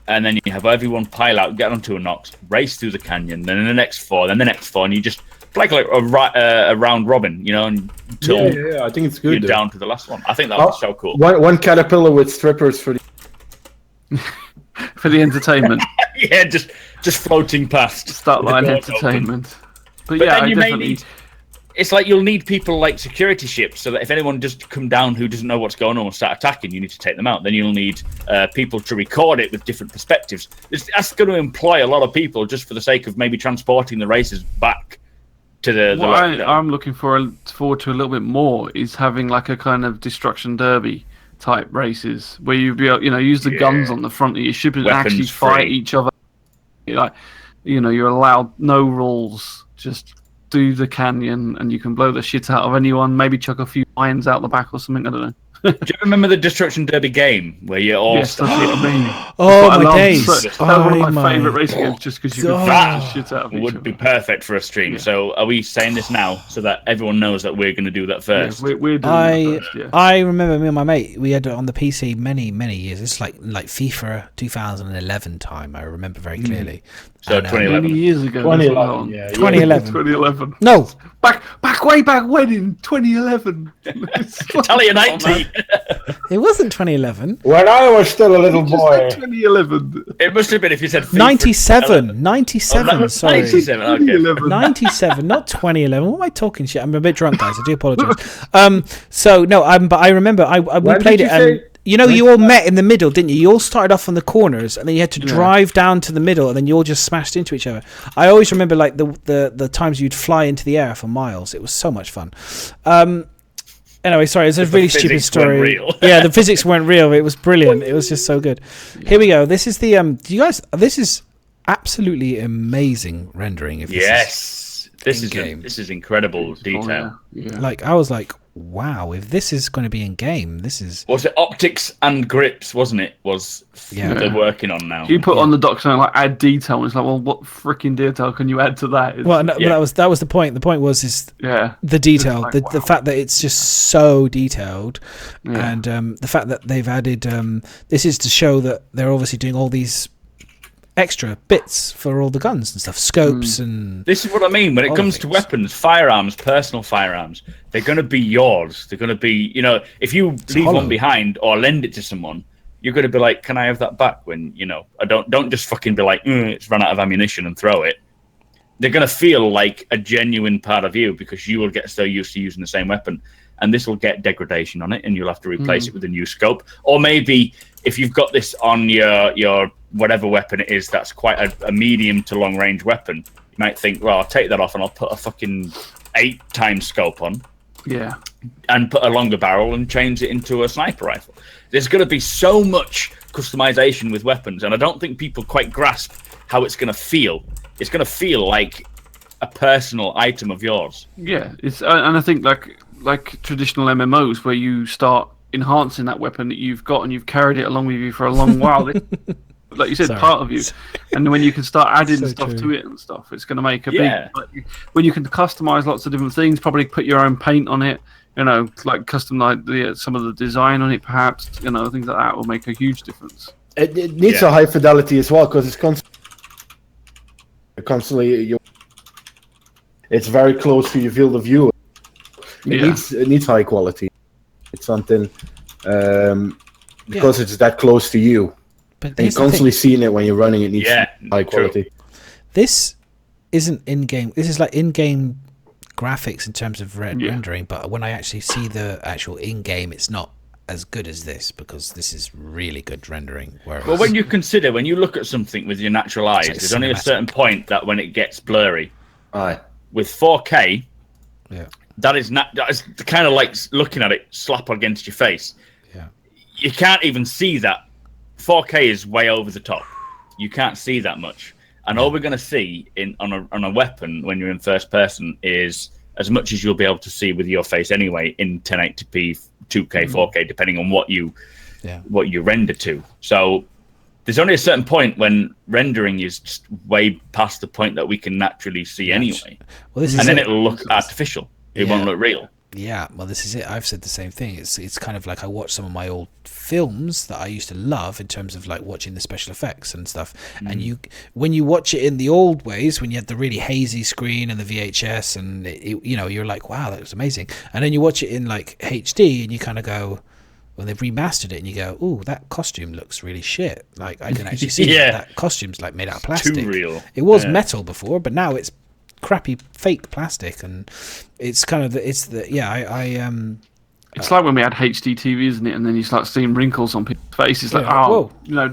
and then you have everyone pile out, get onto a Nox, race through the canyon, then in the next 4, then the next 4, and you just play like a round robin, until I think it's good. You're down to the last one. I think that was so cool. One caterpillar with strippers for the for the entertainment. Yeah, just floating past. Start line entertainment. But yeah, then you may need. It's like you'll need people like security ships, so that if anyone does come down who doesn't know what's going on and start attacking, you need to take them out. Then you'll need people to record it with different perspectives. That's going to employ a lot of people just for the sake of maybe transporting the races back to the. I'm looking forward to a little bit more is having like a kind of destruction derby type races where you be use the guns on the front of your ship and actually fight each other. You're allowed no rules, just do the canyon and you can blow the shit out of anyone, maybe chuck a few mines out the back or something, I don't know. Do you remember the Destruction Derby game where you all... Yes, that's what I mean. Oh, my days. That was one of my favourite racing games just because you could blow the shit out of each other. Would be perfect for a stream. Yeah. So are we saying this now so that everyone knows that we're going to do that first? Yeah, we're doing that first, yeah. I remember me and my mate, we had it on the PC many, many years. It's like FIFA 2011 time, I remember very clearly. So 2011. Many years ago. 2011. Yeah, 2011. 2011. No. Way back when in 2011. Italian 90. It wasn't 2011. When I was still a little boy. 2011. It must have been if you said FIFA 97. 97, sorry. 97, okay. 97, not 2011. What am I talking shit? I'm a bit drunk, guys. I do apologise. But I remember we played it. You all met in the middle, didn't you? You all started off on the corners, and then you had to drive down to the middle, and then you all just smashed into each other. I always remember like the times you'd fly into the air for miles. It was so much fun. Anyway, sorry, it's a really stupid story. Yeah, the physics weren't real. It was brilliant. It was just so good. Here we go. This is the this is absolutely amazing rendering. This is incredible detail. Yeah. Like I was like, wow, if this is going to be in game, this is. Was it optics and grips? Wasn't it? They're working on now. You put on the dock something like add detail, and it's like, well, what freaking detail can you add to that? That was the point. The point was the detail, like, the fact that it's just so detailed, and the fact that they've added. This is to show that they're obviously doing all these extra bits for all the guns and stuff, scopes and... This is what I mean. When it comes to weapons, firearms, personal firearms, they're going to be yours. They're going to be, if you leave one behind or lend it to someone, you're going to be like, can I have that back? When, I don't just fucking be like, it's run out of ammunition and throw it. They're going to feel like a genuine part of you because you will get so used to using the same weapon. And this will get degradation on it and you'll have to replace it with a new scope. Or maybe if you've got this on your whatever weapon it is that's quite a medium to long range weapon, might think, well, I'll take that off and I'll put a fucking 8 times scope on. Yeah. And put a longer barrel and change it into a sniper rifle. There's going to be so much customization with weapons, and I don't think people quite grasp how it's going to feel. It's going to feel like a personal item of yours. Yeah, it's and I think like traditional MMOs where you start enhancing that weapon that you've got and you've carried it along with you for a long while. Like you said, part of you, and when you can start adding stuff to it and stuff, it's going to make a big. When you can customize lots of different things, probably put your own paint on it. You know, like custom some of the design on it, perhaps. You know, things like that will make a huge difference. It needs a high fidelity as well because it's constantly. It's very close to your field of view. It needs high quality. It's something because it's that close to you. But you're constantly seeing it when you're running. It needs high quality. This isn't in-game. This is like in-game graphics in terms of rendering. But when I actually see the actual in-game, it's not as good as this because this is really good rendering. Well, when you look at something with your natural eyes, there's only a certain point that when it gets blurry. Aye. With 4K, that is kind of like looking at it slap against your face. Yeah. You can't even see that. 4K is way over the top. You can't see that much. And all we're going to see on a weapon when you're in first person is as much as you'll be able to see with your face anyway in 1080p, 2K, 4K, depending on what you render to. So there's only a certain point when rendering is just way past the point that we can naturally see anyway. Well, then it'll look artificial. It won't look real. Yeah, well, this is it. I've said the same thing. It's kind of like I watch some of my old films that I used to love in terms of like watching the special effects and stuff. And when you watch it in the old ways, when you had the really hazy screen and the VHS, and you're like, wow, that was amazing. And then you watch it in like HD, and you kind of go, when they've remastered it, and you go, ooh, that costume looks really shit. Like I can actually see that costume's like made out of plastic. Too real. It was metal before, but now it's crappy fake plastic, and it's kind of it's like when we had HD TV, isn't it? And then you start seeing wrinkles on people's faces. Like,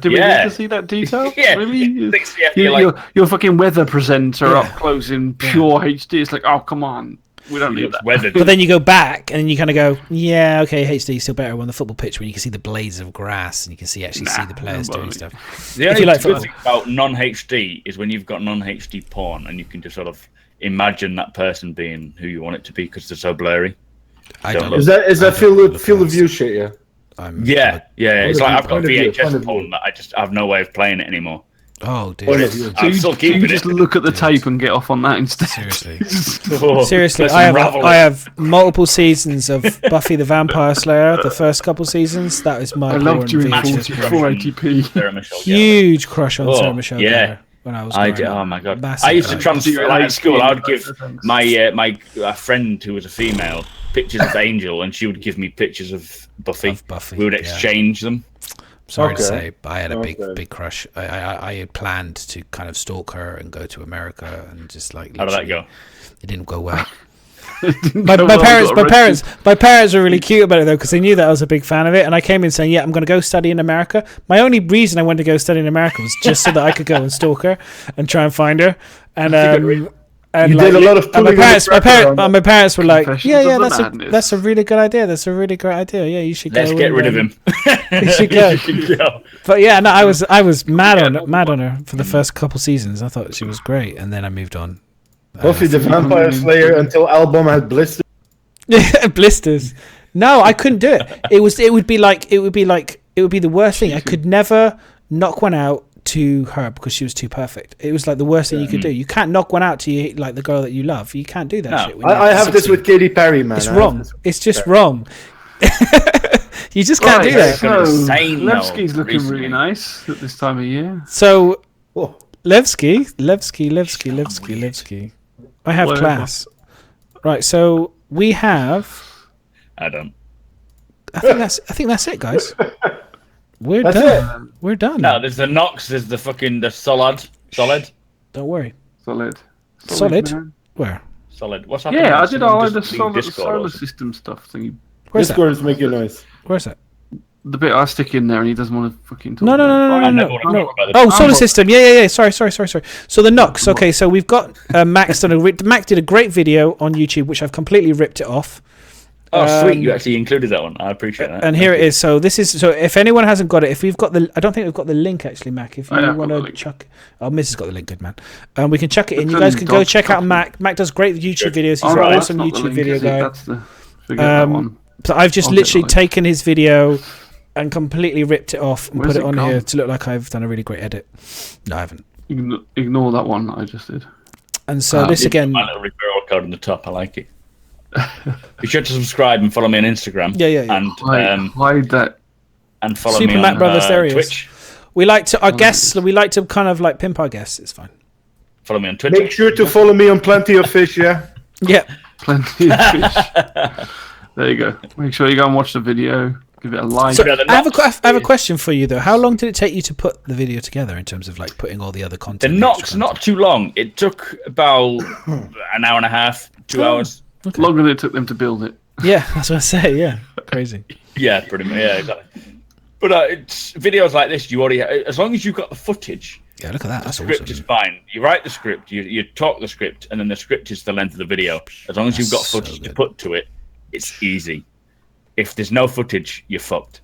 did we need to see that detail? Really? You're a fucking weather presenter up close in pure HD. It's like, oh, come on. We don't need that. Weathered. But then you go back and you kind of go, yeah, okay, HD is still better on the football pitch when you can see the blades of grass and you can see the players doing stuff. The only good thing about non-HD is when you've got non-HD porn and you can just sort of imagine that person being who you want it to be because they're so blurry. Is that field of view shit? Yeah. It's like I've got VHS porn that I have no way of playing it anymore. Oh, dude. So you just look at the tape and get off on that instead. Seriously, I have multiple seasons of Buffy the Vampire Slayer. The first couple seasons, that is my. I loved you in 480p. Huge crush on Sarah Michelle Gellar when I was. Oh my god! I used to transfer at school. I would give my friend who was a female pictures of Angel, and she would give me pictures of Buffy. We would exchange them. Sorry to say, but I had a big crush. I had planned to kind of stalk her and go to America and just like. How did that go? It didn't go well. My parents were really cute about it though, because they knew that I was a big fan of it, and I came in saying, "Yeah, I'm going to go study in America." My only reason I went to go study in America was just so that I could go and stalk her and try and find her. And you did a lot of my parents were like, yeah, that's a really good idea. That's a really great idea. Yeah, you should go. Let's get rid of him. You should go. But yeah, no, I was mad on her for the first couple seasons. I thought she was great, and then I moved on. Buffy the Vampire Slayer until album had blisters. Yeah, blisters. No, I couldn't do it. It would be the worst thing. I could never knock one out to her because she was too perfect. It was like the worst thing you could do. You can't knock one out to like the girl that you love. You can't do that shit. I have this with Katy Perry, man. It's wrong. It's just wrong. You just can't do that. So, Levski's looking really nice at this time of year. So, Levski. I have class. Right, so we have. I don't. I think that's it, guys. We're done. We're done. No, there's the Nox. There's the Solid. Don't worry. Solid. Where? Solid. What's happening? Yeah, I did all the solar system stuff thingy. Discord is making noise. Where's that? the bit I stick in there, and he doesn't want to fucking talk. No. Oh, solar system. Yeah. Sorry. So the Nux. Okay, so we've got Max Mac did a great video on YouTube, which I've completely ripped it off. Oh, sweet! You actually included that one. I appreciate that. And here it is. So this is if anyone hasn't got it, if we've got I don't think we've got the link actually, Mac. If you want to chuck, Miss has got the link, good man. We can chuck it in. You guys can go check out Mac. Mac does great YouTube videos. He's an awesome YouTube video guy. So I've just literally taken his video and completely ripped it off and put it on here to look like I've done a really great edit. No, I haven't. Ignore that one that I just did. And so this again. My little referral code on the top. I like it. Be sure to subscribe and follow me on Instagram. Yeah. And hide that. And follow me on SupermacBrothers. There he Twitch. Is. We like to our guests. We like to kind of like pimp our guests. It's fine. Follow me on Twitter. Make sure to follow me on Plenty of Fish. Yeah. Plenty of Fish. There you go. Make sure you go and watch the video. Give it a like. So I have a question for you though. How long did it take you to put the video together in terms of like putting all the other content? The Nox not too long. It took about an hour and a half, 2 hours. Okay. Longer than it took them to build it. Yeah, that's what I say. Yeah, crazy. Yeah, pretty much. Yeah, exactly. But it's videos like this. You already, as long as you've got the footage. Yeah, look at that. That's the script is fine. You write the script, you talk the script, and then the script is the length of the video. As long as you've got footage to put to it, it's easy. If there's no footage, you're fucked.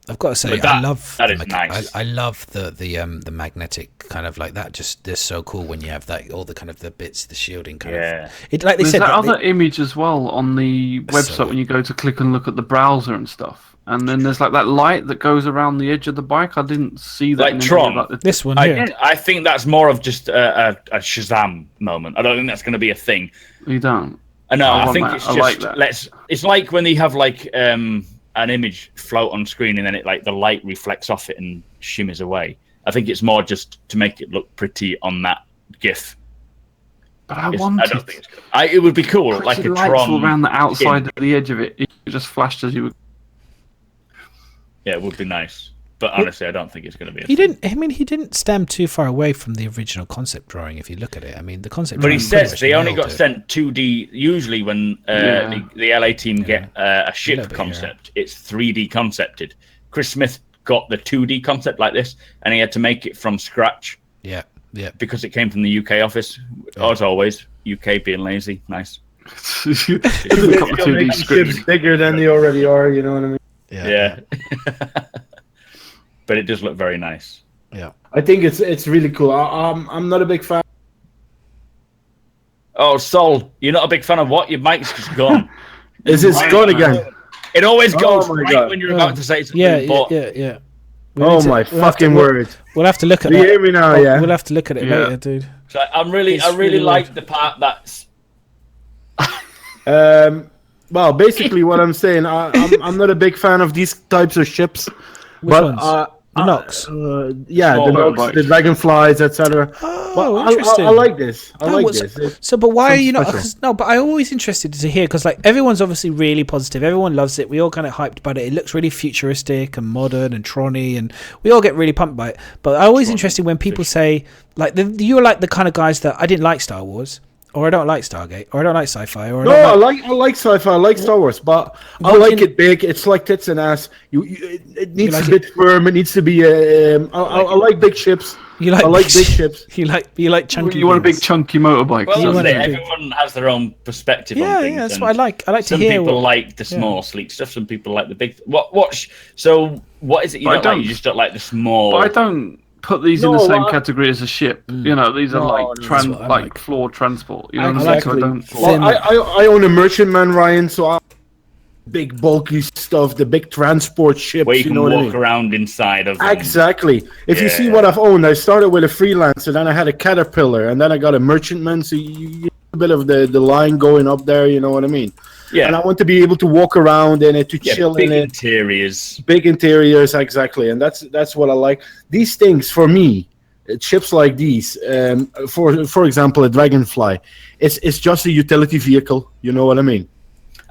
I've got to say, I love that. Is nice. I love the magnetic kind of like that. Just they're so cool when you have that all the kind of the bits, the shielding kind of. It like they said that other image as well on the website when you go to click and look at the browser and stuff. And then there's like that light that goes around the edge of the bike. I didn't see that. Like Tron. This one. I think that's more of just a Shazam moment. I don't think that's going to be a thing. You don't. No, I think it's just it's like when they have like an image float on screen and then it like the light reflects off it and shimmers away. I think it's more just to make it look pretty on that GIF. But I don't think it's gonna, it would be cool, like a Tron around the outside of the edge of it. It just flashed as you would. Yeah, it would be nice. But honestly, I don't think it's going to be. He didn't stand too far away from the original concept drawing. If you look at it, I mean, the concept. But he says they only got sent 2D. Usually, when the LA team get a ship concept, it's 3D concepted. Chris Smith got the 2D concept like this, and he had to make it from scratch. Yeah. Because it came from the UK office, as always. UK being lazy, nice. Ships bigger than they already are. You know what I mean? Yeah. But it does look very nice. Yeah, I think it's really cool. I'm not a big fan. Oh, Sol, you're not a big fan of what? Your mic's just gone. Is it gone again? It always goes when you're about to say something. Yeah. Oh my fucking word! We'll have to look at that. You hear me now? Yeah. We'll have to look at it later, dude. So I really like the part that's. Well, basically, what I'm saying, I'm not a big fan of these types of ships. Which ones? The Nox. The Nox, the Dragonflies, etc. Interesting. I like this. I like this. So, but why are you not? No, but I'm always interested to hear because, like, everyone's obviously really positive. Everyone loves it. We all kind of hyped about it. It looks really futuristic and modern and Tron-y, and we all get really pumped by it. But I'm always interested when people say, like, you're like the kind of guys that I didn't like Star Wars. Or I don't like Stargate, or I don't like sci-fi, or I like sci-fi, I like Star Wars, but I like it big. It's like tits and ass. It needs a bit firm. It needs to be. I like big ships. I like big ships. You like chunky. You want a big chunky motorbike. Well, everyone has their own perspective on things. Yeah, that's what I like. I like to hear. Some people like the small, sleek stuff. Some people like the big. So what is it you don't like? You just don't like the small. But I don't put these in the same category as a ship. You know, these are floor transport. You know, exactly. I own a merchantman, Ryan. So big bulky stuff, the big transport ships. Where you can walk around inside of them. Exactly. If you see what I've owned, I started with a freelancer, then I had a Caterpillar, and then I got a merchantman. So you get a bit of the line going up there. You know what I mean? Yeah. And I want to be able to walk around in it, to chill in it. Big interiors, exactly. And that's what I like. These things, for me, ships like these, for example, a Dragonfly, it's just a utility vehicle. You know what I mean?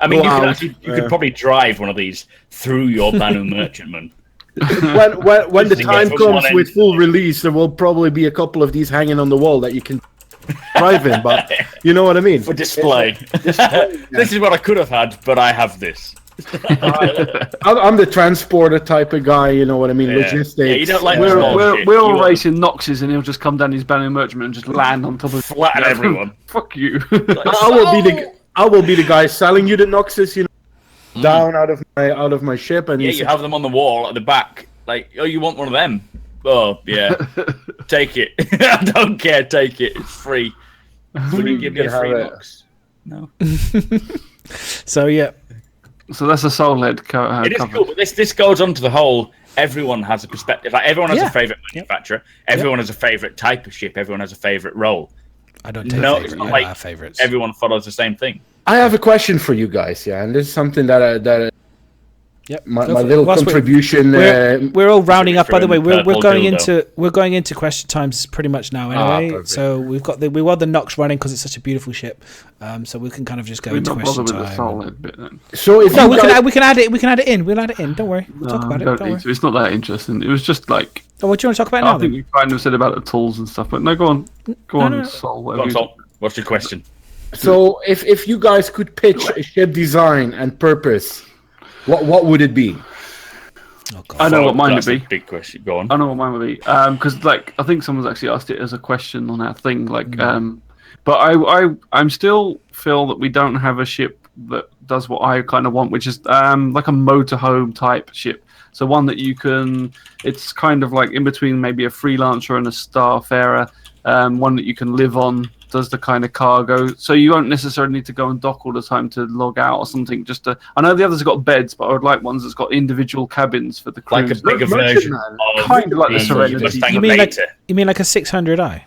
I mean, you could probably drive one of these through your Banu Merchantman. When the time comes with full release, there will probably be a couple of these hanging on the wall that you can drive in, but you know what I mean? For display. This is what I could have had, but I have this. I'm the transporter type of guy, you know what I mean? Logistics. Yeah, you don't like we're all racing Noxes, and he'll just come down his banner merchantman and just land on top of flatten everyone. Fuck you. I will be the guy selling you the Noxes, you know, down out of my ship, and you have them on the wall at the back. Like, oh, you want one of them? Oh, yeah. Take it. I don't care. Take it. It's free. Will you give me a free Nox? No. So yeah. So that's a soul-led it is cool, but this goes on to the whole. Everyone has a perspective. Like everyone has a favorite manufacturer. Everyone has a favorite type of ship. Everyone has a favorite role. I don't take favorites. Everyone follows the same thing. I have a question for you guys, and this is something that my little contribution. We're all rounding up. By the way, we're going into question times pretty much now anyway. So we've got the Nox running because it's such a beautiful ship. So we can kind of just go into question time. So if we can add it in. We'll add it in. Don't worry. We'll talk about it. Don't worry. It's not that interesting. It was just like. Oh, what do you want to talk about now? I think you kind of said about the tools and stuff, but no, go on. Go on, Sol. What's your question? So if you guys could pitch a ship design and purpose, what would it be? Oh, God. I know what mine would be. Big question. Go on. I know what mine would be. Because like I think someone's actually asked it as a question on our thing. Like, but I'm still feel that we don't have a ship that does what I kind of want, which is like a motorhome type ship. So one that you can. It's kind of like in between maybe a freelancer and a starfarer. One that you can live on. Does the kind of cargo, so you won't necessarily need to go and dock all the time to log out or something. I know the others have got beds, but I would like ones that's got individual cabins for the crew. Like a bigger version, kind of like the Serenity. You mean like a 600i?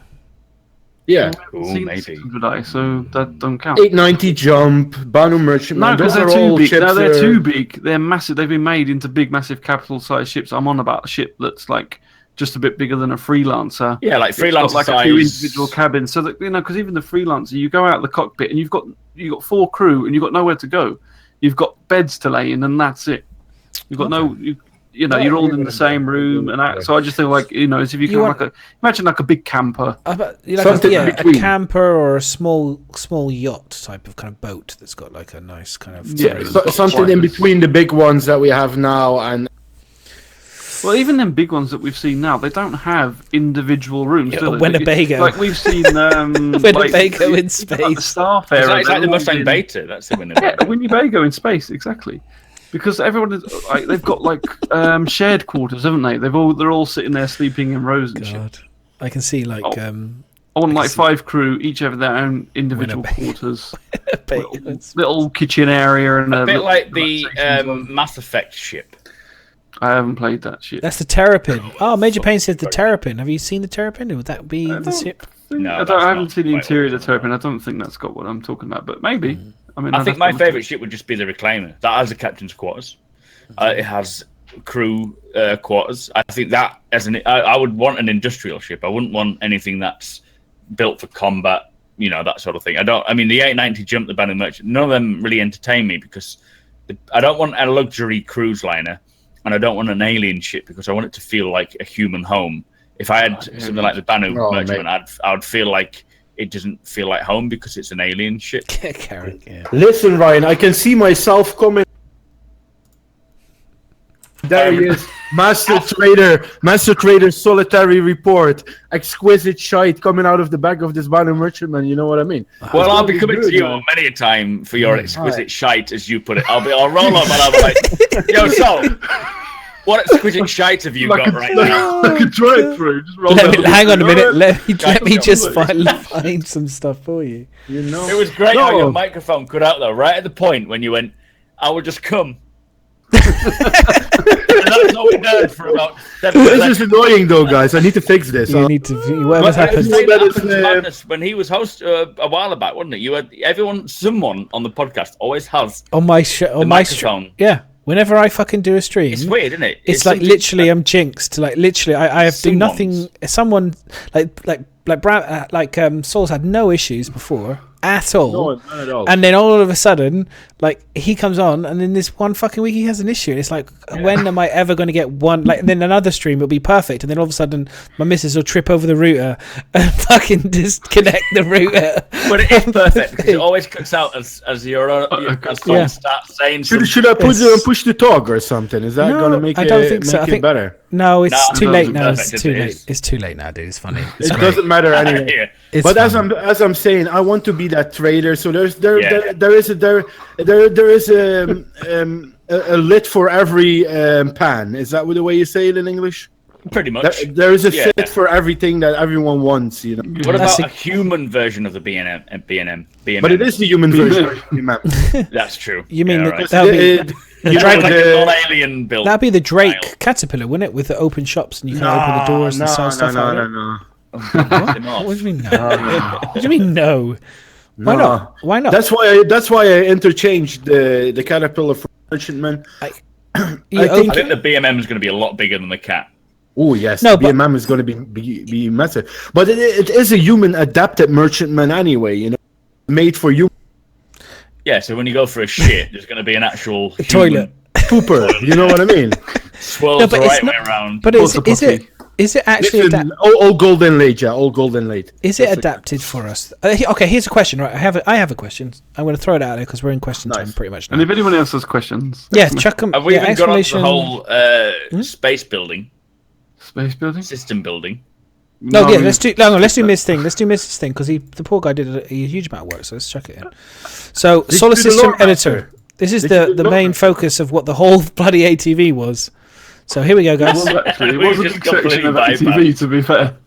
Yeah, maybe. So that don't count. 890 jump, Banu Merchant. No, because they're too big. No, they're too big. They're massive. They've been made into big, massive, capital-sized ships. I'm on about a ship that's like. Just a bit bigger than a freelancer. Yeah, like freelancer like size. A few individual cabins, so that because even the freelancer, you go out the cockpit and you've got 4 crew and you've got nowhere to go. You've got beds to lay in, and that's it. You've got you're all in the same room, and so I just feel like as if you can imagine like a big camper. A camper or a small yacht type of kind of boat that's got like a nice kind of something in between the big ones that we have now and. Well, even them big ones that we've seen now, they don't have individual rooms. Winnebago. Like we've seen Winnebago in space. Like the Starfarer. It's like the Mustang Beta. That's the Winnebago. Yeah, Winnebago in space, exactly. Because everyone is they've got like shared quarters, haven't they? They're all sitting there sleeping in rows and shit. I can see like. I want like 5 crew, each have their own individual quarters, little kitchen area, and a bit like the Mass Effect ship. I haven't played that shit. That's the Terrapin. Oh, Major Payne says the Terrapin. Have you seen the Terrapin? Would that be the ship? No, I haven't seen the interior of the Terrapin. I don't think that's got what I'm talking about, but maybe. I think my favourite ship would just be the Reclaimer. That has a captain's quarters. It has crew quarters. I think that I would want an industrial ship. I wouldn't want anything that's built for combat. That sort of thing. The 890 Jump, the Banu Merchant. None of them really entertain me because I don't want a luxury cruise liner. And I don't want an alien ship because I want it to feel like a human home. If I had something like the Banu Merchant, I would feel like it doesn't feel like home because it's an alien ship. Listen, Ryan, I can see myself coming. There he is, Master Trader, solitary report, exquisite shite coming out of the back of this Banu Merchantman. You know what I mean? Well, I'll be coming to you many a time for your exquisite shite, as you put it. I'll roll up and I'll be like, "Yo, Sol, what exquisite shite have you got right now?" I could drive through. Hang on a minute. Let me just find some stuff for you. It was great how your microphone cut out though, right at the point when you went, "I will just come." And that's all we heard for about 7 seconds. This is annoying though, guys. I need to fix this. You need to. Whatever's happened. When he was host a while back, wasn't it? You had someone on the podcast always has on my microphone. Yeah. Whenever I fucking do a stream, it's weird, isn't it? It's like literally I'm jinxed. Like literally, I have to do nothing. Someone like Sol's had no issues before, at all. No, not at all. And then all of a sudden, like, he comes on, and then this one fucking week he has an issue. And it's like, when am I ever going to get one? Like, and then another stream will be perfect, and then all of a sudden, my missus will trip over the router and fucking disconnect the router. But it is perfect because it always cuts out as someone starts saying. Should I push the talk or something? Is that going to make I don't think so. I think better? No, it's too late now. Perfect, It's too late. It's too late now, dude. It's funny. It doesn't matter anyway. But as I'm saying, I want to be that trader. So there is a lid for every pan. Is that the way you say it in English? Pretty much. There is a fit for everything that everyone wants. You know. What about a human version of the BNM? But it is the human version. That's true. You mean right. that'll be like a non-alien build? That'd be the Drake caterpillar, wouldn't it? With the open shops and you can open the doors and sell stuff. No. What do you mean no? What do you mean no? Why not? Why not? That's why I interchanged the caterpillar for merchantman. I think the BMM is going to be a lot bigger than the cat. Oh yes, the BMM is going to be massive, but it is a human adapted merchantman anyway. You know, made for you. Yeah, so when you go for a shit, there's going to be an actual toilet pooper. You know what I mean? Swirls the right way around. But is it actually all golden late? Yeah, all golden late. Is it adapted for us? Okay, here's a question. Right, I have a question. I'm going to throw it out there because we're in question time pretty much now. And if anyone else has questions, chuck them. Have we even got onto the whole space building? Space building? System building. Let's do Miss thing. Let's do Miss's thing because the poor guy did a huge amount of work. So let's chuck it in. So Solar System Editor. This is the main focus of what the whole bloody ATV was. So here we go, guys. It was a big section of ATV, to be fair.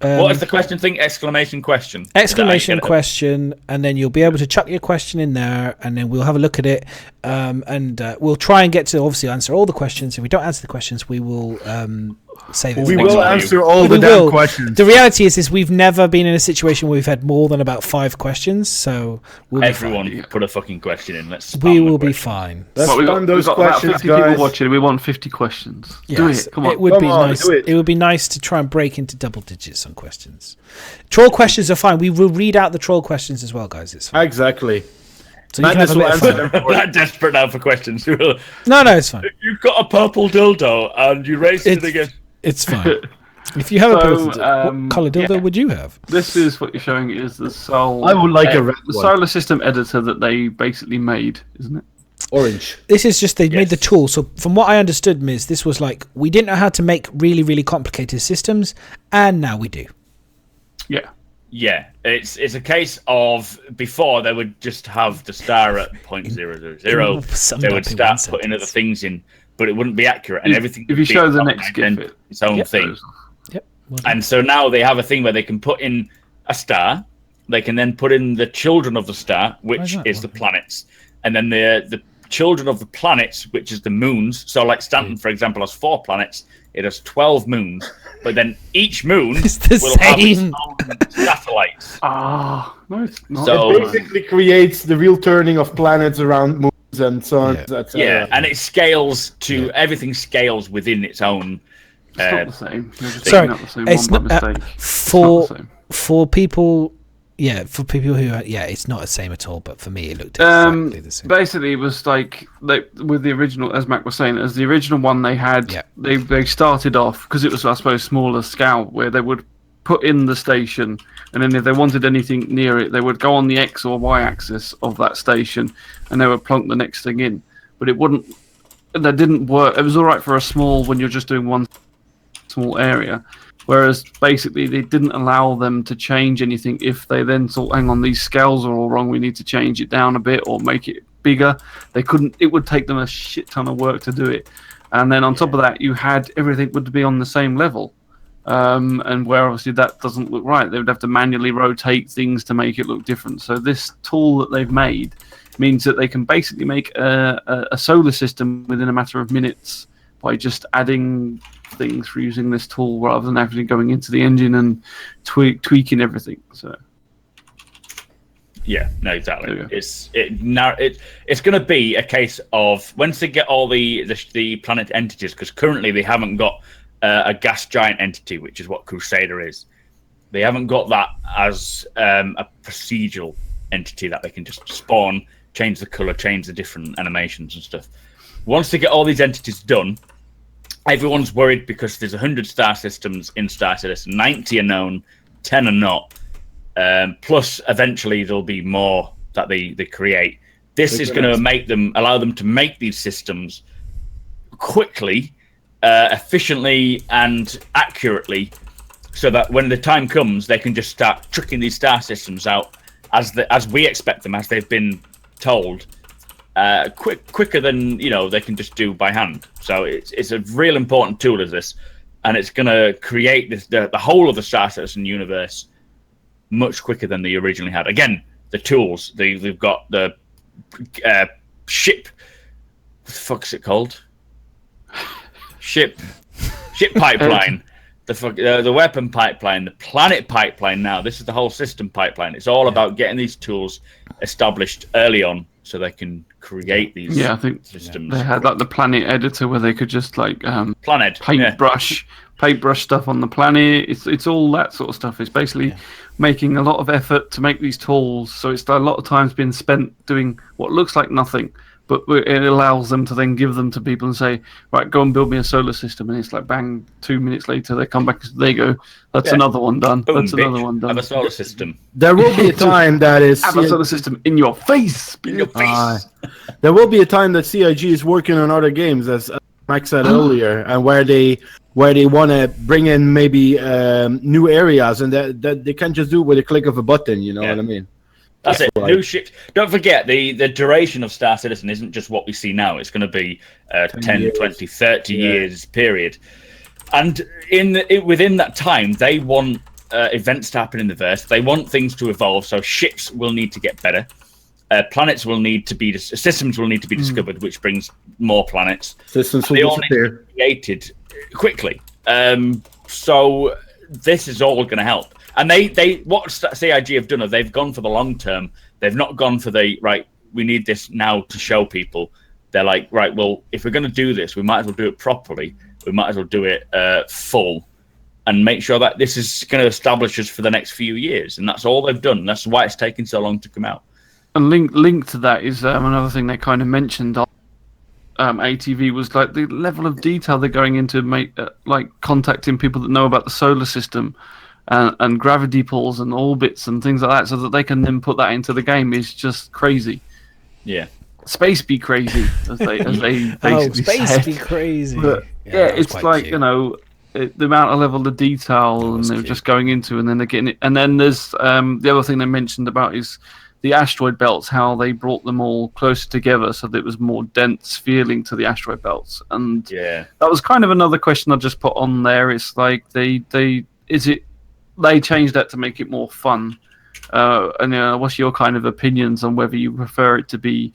What is the question thing? Exclamation question. Exclamation question, and then you'll be able to chuck your question in there, and then we'll have a look at it, and we'll try and get to obviously answer all the questions. If we don't answer the questions, we will save it. We will answer all the damn questions. The reality is we've never been in a situation where we've had more than about 5 questions, so everyone put a fucking question in. We will be fine. Let's spam those questions, about 50 people watching. We want 50 questions. Yes, do it. Come on. It would be nice. It would be nice to try and break into double digits on questions. Troll questions are fine. We will read out the troll questions as well, guys. It's fine. Exactly. So you can have a bit of fun. I'm not desperate now for questions. No, it's fine. You've got a purple dildo and you raised it again. It's fine. If you have a purple dildo, what colour dildo would you have? This is what you're showing is the I would like a red the Solar System Editor that they basically made, isn't it? Orange. This is just they made the tool. So from what I understood, Miz, this was like we didn't know how to make really, really complicated systems, and now we do. Yeah. Yeah, it's a case of before they would just have the star at 0.000. They would start putting other things in, but it wouldn't be accurate, and everything. If you show the next GIF, its own thing. Yep. And so now they have a thing where they can put in a star. They can then put in the children of the star, which is the planets, and then the children of the planets, which is the moons. So, like Stanton, for example, has 4 planets. It has 12 moons, but then each moon will have its own satellites. No, it's not. So it basically creates the real turning of planets around moons and so on. Yeah, and it scales to everything scales within its own. It's not the same. You're just Sorry, out the same it's one not by mistake. for people. Yeah, for people who it's not the same at all. But for me, it looked exactly the same. Basically, it was like with the original, as Mac was saying, as the original one they had. They started off because it was, I suppose, smaller scale, where they would put in the station, and then if they wanted anything near it, they would go on the X or Y axis of that station, and they would plonk the next thing in. But it wouldn't. That didn't work. It was all right for a small when you're just doing one small area. Whereas basically they didn't allow them to change anything if they then thought, hang on, these scales are all wrong, we need to change it down a bit or make it bigger. They couldn't. It would take them a shit ton of work to do it. And then on top of that, you had everything would be on the same level. And where obviously that doesn't look right. They would have to manually rotate things to make it look different. So this tool that they've made means that they can basically make a solar system within a matter of minutes by just adding things for using this tool rather than actually going into the engine and tweaking everything. So yeah, no, exactly. It's going to be a case of once they get all the planet entities, because currently they haven't got a gas giant entity, which is what Crusader is. They haven't got that as a procedural entity that they can just spawn, change the color, change the different animations and stuff. Once they get all these entities done, everyone's worried because there's 100 star systems in Star Citizen. 90 are known, 10 are not. Plus, eventually, there'll be more that they create. This is going to allow them to make these systems quickly, efficiently, and accurately, so that when the time comes, they can just start tricking these star systems out as we expect them, as they've been told, quicker than they can just do by hand. So it's a real important tool as this, and it's going to create the whole of the Star Citizen universe much quicker than they originally had. Again, the tools they've got the ship. What the fuck's it called? Ship pipeline. The weapon pipeline, the planet pipeline. Now this is the whole system pipeline. It's all about getting these tools established early on, so they can create these. I think systems. They had like the planet editor where they could just like paintbrush stuff on the planet. It's all that sort of stuff. It's basically making a lot of effort to make these tools. So it's a lot of times being spent doing what looks like nothing. But it allows them to then give them to people and say, right, go and build me a solar system. And it's like, bang, 2 minutes later, they come back and there you go. That's another one done. Boom, that's another one done. Have a solar system. There will be a time that is... Have a solar system in your face. In your face. There will be a time that CIG is working on other games, as Max said earlier, and where they want to bring in maybe new areas, and that they can't just do it with a click of a button, you know what I mean? That's it. New ships. Don't forget, the duration of Star Citizen isn't just what we see now. It's going to be 10, 20, 30 years period. And within that time, they want events to happen in the verse. They want things to evolve. So ships will need to get better. Planets will need to be... Systems will need to be discovered, which brings more planets. Systems will disappear. Created quickly. So this is all going to help. And they what CIG have done is they've gone for the long term. They've not gone for the we need this now to show people. They're like, right, well, if we're going to do this, we might as well do it properly. We might as well do it full, and make sure that this is going to establish us for the next few years. And that's all they've done. That's why it's taken so long to come out. And linked to that is another thing they kind of mentioned on ATV was like the level of detail they're going into, like contacting people that know about the solar system. And gravity pulls and orbits and things like that, so that they can then put that into the game is just crazy. Yeah, space be crazy, as they basically space said. Be crazy. But, it's like cute. The amount of level of detail and they're just going into, and then they're getting it. And then there's the other thing they mentioned about is the asteroid belts, how they brought them all closer together so that it was more dense feeling to the asteroid belts. And that was kind of another question I just put on there. It's like they changed that to make it more fun. And what's your kind of opinions on whether you prefer it to be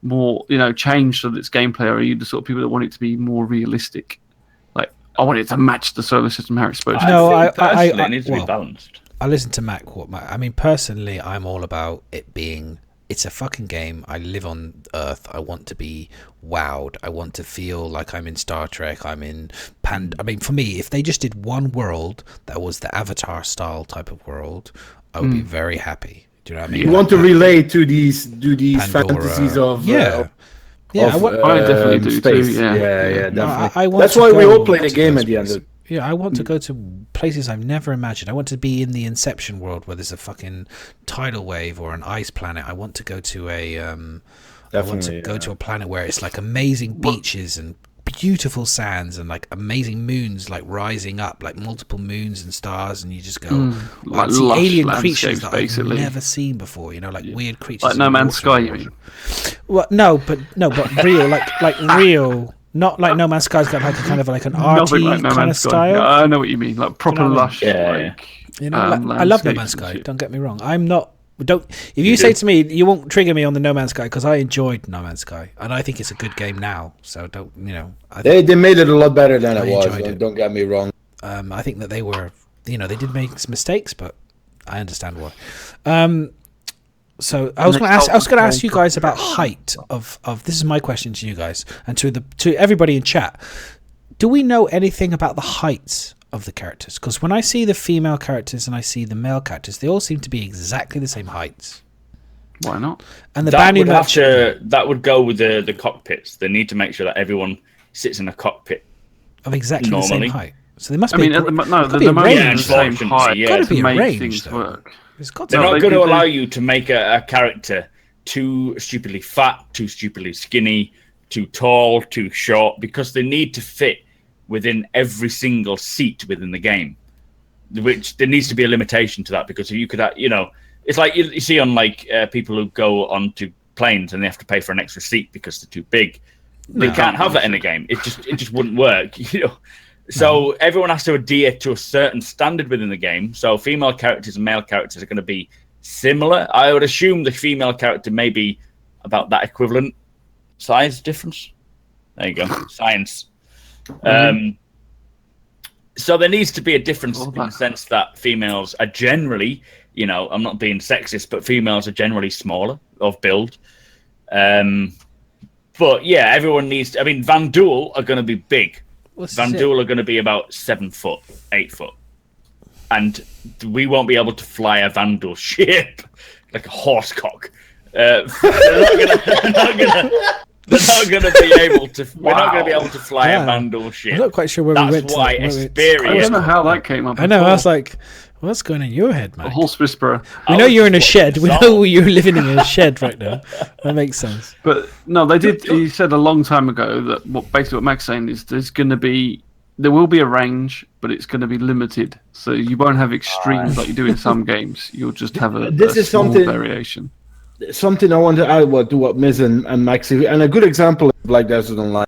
more, changed so that it's gameplay, or are you the sort of people that want it to be more realistic? Like, I want it to match the solar system how it's supposed to. No, it needs to be balanced. I listen to Mac. I mean, personally, I'm all about it being... It's a fucking game. I live on Earth. I want to be wowed. I want to feel like I'm in Star Trek. I'm in I mean, for me, if they just did one world that was the Avatar style type of world, I would be very happy. Do you know what I mean? You want to relate to these Pandora, fantasies of I definitely do space. Too. Yeah, definitely. No, that's why we all play the game at the end of. Yeah, I want to go to places I've never imagined. I want to be in the Inception world where there's a fucking tidal wave or an ice planet. I want to go to to a planet where it's like amazing beaches and beautiful sands and like amazing moons like rising up, like multiple moons and stars, and you just go like see alien creatures that basically. I've never seen before. Like weird creatures. Like No Man's Sky, you mean? Well, no, but real, like real. Not like No Man's Sky's got like a kind of like an arty like kind of style. Yeah, I know what you mean, like proper lush. I love No Man's Sky. Don't get me wrong. I'm not. If you say to me, you won't trigger me on the No Man's Sky because I enjoyed No Man's Sky and I think it's a good game now. So don't they made it a lot better than it was. Don't get me wrong. I think that they were they did make some mistakes, but I understand why. So I was going to ask you guys about height of this is my question to you guys and to everybody in chat. Do we know anything about the heights of the characters? Because when I see the female characters and I see the male characters, they all seem to be exactly the same heights. Why not? And the that would go with the cockpits. They need to make sure that everyone sits in a cockpit of exactly normally. the same height. So they must be. The range same height to to make range, things though. work. They're not going to allow you to make a character too stupidly fat, too stupidly skinny, too tall, too short, because they need to fit within every single seat within the game. Which there needs to be a limitation to that, because if you could, it's like you see on people who go onto planes and they have to pay for an extra seat because they're too big. They can't have that in the game. It just wouldn't work, So everyone has to adhere to a certain standard within the game. So female characters and male characters are going to be similar. I would assume the female character may be about that equivalent size difference. There you go, science. So there needs to be a difference in the sense that females are generally, I'm not being sexist, but females are generally smaller of build. But yeah, everyone needs to, Vanduul are going to be big. Vanduul are going to be about 7 foot, 8 foot. And we won't be able to fly a Vanduul ship like a horsecock. They're not going to be able to. We're not going to be able to fly a Vanduul ship. I'm not quite sure where we went. That's why experience. I don't know how that came up. I know. I was like, what's going on in your head, man? A horse whisperer. We know you're in a shed. We know you're living in a shed right now. That makes sense. But no, they did. He said a long time ago that basically what Mac's saying is there will be a range, but it's going to be limited. So you won't have extremes like you do in some games. You'll just have a small variation. Something I want to add to what Miz and Max, and a good example of Black Desert Online.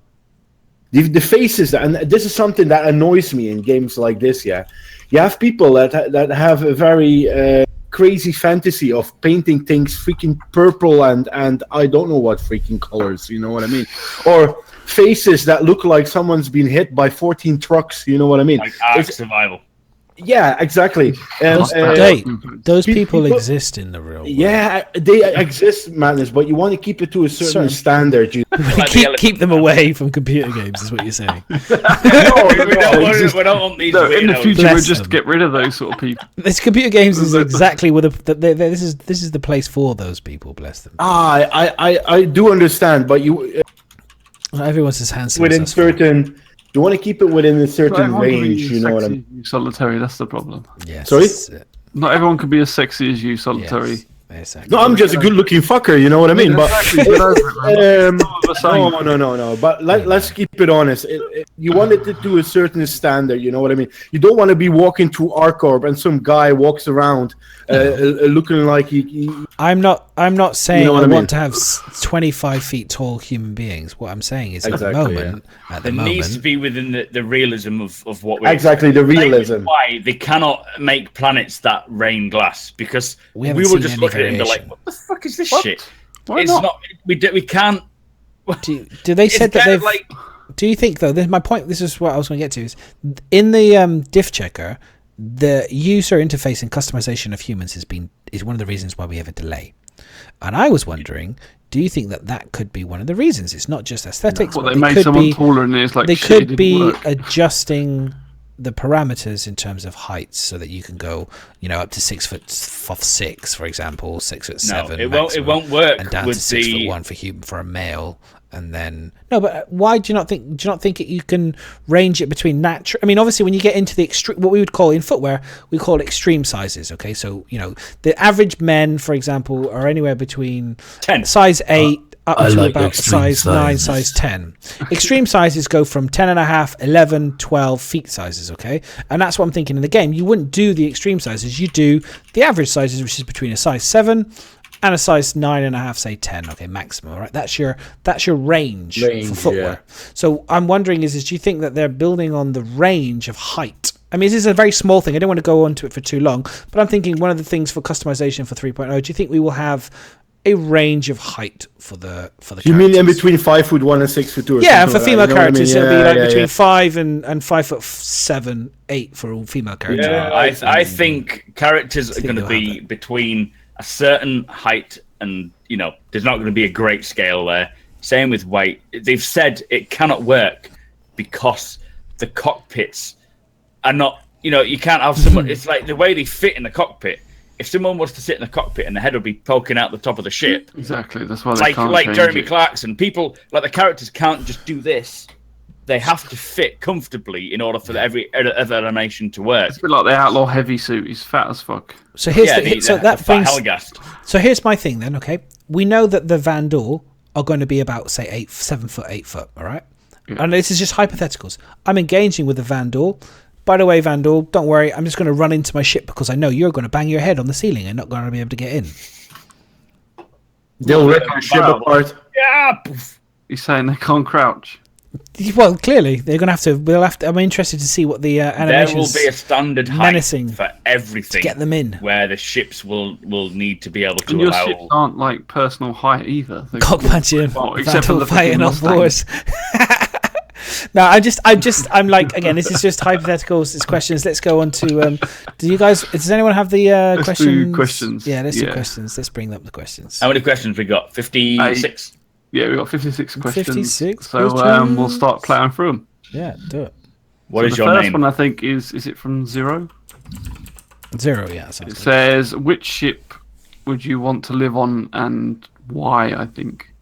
The faces, and this is something that annoys me in games like this. Yeah, you have people that have a very crazy fantasy of painting things freaking purple and I don't know what freaking colors. You know what I mean? Or faces that look like someone's been hit by 14 trucks. You know what I mean? Like Ark Survival. Yeah, exactly. Those people exist in the real world. Yeah, they exist, Madness, but you want to keep it to a certain standard. Keep them away from computer games, is what you're saying. We don't want these. In the future, we'll just get rid of those sort of people. This computer games is exactly where this is the place for those people. Bless them. I do understand, but everyone says handsome within certain. You want to keep it within a certain range, you know what I mean? Solitary, that's the problem. Yes. Sorry? Not everyone can be as sexy as you, Solitary. Yes. Exactly. No, I'm just a good-looking fucker, you know what I mean? But no. But let's keep it honest. You want it to do a certain standard, you know what I mean? You don't want to be walking through Arcorp and some guy walks around looking like he. I'm not saying I want to have 25 feet tall human beings. What I'm saying is at the moment, it needs to be within the realism of what we're the realism. Why they cannot make planets that rain glass, because we will just look at it and be like, what the fuck is this shit? Why not? We can't. Do they said that they've? Do you think though? My point. This is what I was going to get to. Is in the diff checker, the user interface and customization of humans is one of the reasons why we have a delay. And I was wondering, do you think that could be one of the reasons? It's not just aesthetics. Well, they made someone taller, and it's like they could be adjusting the parameters in terms of heights so that you can go, up to 6'6", for example, 6'7". It won't work. And down to 6'1" for a male. And then but why do you not think you can range it between natural? I mean, obviously, when you get into the extreme, what we would call in footwear, we call it extreme sizes. Okay, so the average men, for example, are anywhere between 10, size 8 up to about size 9, size 10. Extreme sizes go from 10.5, 11, 12 feet sizes. Okay, and that's what I'm thinking in the game. You wouldn't do the extreme sizes. You do the average sizes, which is between a size 7. And a size 9.5, say 10, okay, maximum, right? That's your range for footwear. Yeah. So I'm wondering do you think that they're building on the range of height? I mean, this is a very small thing. I don't want to go on to it for too long, but I'm thinking one of the things for customization for 3.0, do you think we will have a range of height for the You mean in between 5'1" and 6'2"? Yeah, for female characters, it'll be between 5 and 5'7", 8 for all female characters. Yeah, I think characters are going to be between a certain height, and there's not going to be a great scale there. Same with weight. They've said it cannot work because the cockpits are not. You can't have someone. It's like the way they fit in the cockpit if someone was to sit in the cockpit and the head would be poking out the top of the ship, exactly. That's why they can't like change Jeremy it. Clarkson, people like the characters can't just do this. They have to fit comfortably in order for every other animation to work. It's a bit like the Outlaw Heavy suit. He's fat as fuck. So here's So here's my thing then. Okay, we know that the Vandal are going to be about say 7 foot, 8 foot. All right, and this is just hypotheticals. I'm engaging with the Vandal. By the way, Vandal, don't worry. I'm just going to run into my ship because I know you're going to bang your head on the ceiling and not going to be able to get in. They'll rip your ship apart. Yeah. He's saying they can't crouch. Well, clearly they're going to have to. We'll have to. I'm interested to see what the animations. There will be a standard height for everything. To get them in, where the ships will need to be able to and allow. Your ships aren't like personal height either. Cock punching, except for the fighting on boards. No, I'm like, again, this is just hypotheticals. It's questions. Let's go on to. Do you guys? Does anyone have the questions? Do questions. Yeah, let's do questions. Let's bring up the questions. How many questions we got? 56. Yeah, we got 56 questions. 56 so questions. We'll start playing through them. Yeah, do it. What is your name? The name? first one I think is it from Zero? Zero, yeah. It says, which ship would you want to live on and why, I think.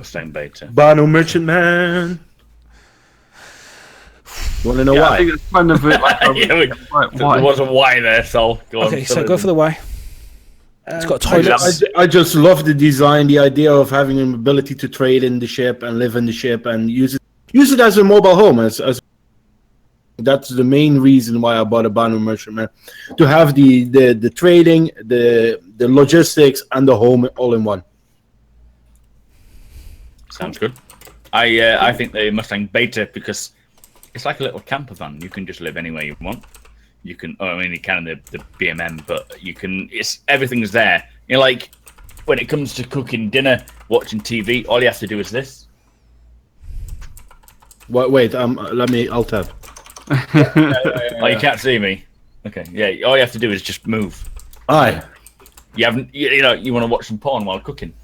Same beta. Banu Merchantman. You want to know why? I think it's kind of a bit like why. There was a why there, Sol. Go on, so go for the why. It's got toilets. I just love the design, the idea of having an ability to trade in the ship and live in the ship and use it as a mobile home. That's the main reason why I bought a Banu Merchantman, to have the trading, the logistics, and the home all in one. Sounds good. I think the Mustang Beta, because it's like a little camper van. You can just live anywhere you want. You can, you can in the BMM, but you can. Everything's there. You know, like when it comes to cooking dinner, watching TV, all you have to do is this. Wait, let me alt tab. Oh, you can't see me. Okay, yeah. All you have to do is just move. Aye. You haven't. You want to watch some porn while cooking.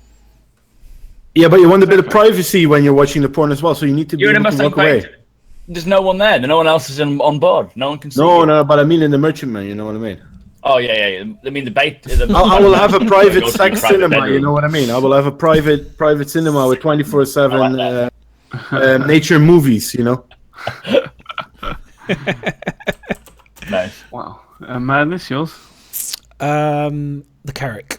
Yeah, but you want a bit of privacy when you're watching the porn as well, so you need to be able to walk away. There's no one there. No one else is on board. No one can see. No, but I mean in the Merchantman, you know what I mean? Oh, yeah. I mean, the bait. I will have a private sex cinema, bedroom. You know what I mean? I will have a private cinema with 24/7 nature movies, you know? Nice. Wow. Madness, yours? The Carrack.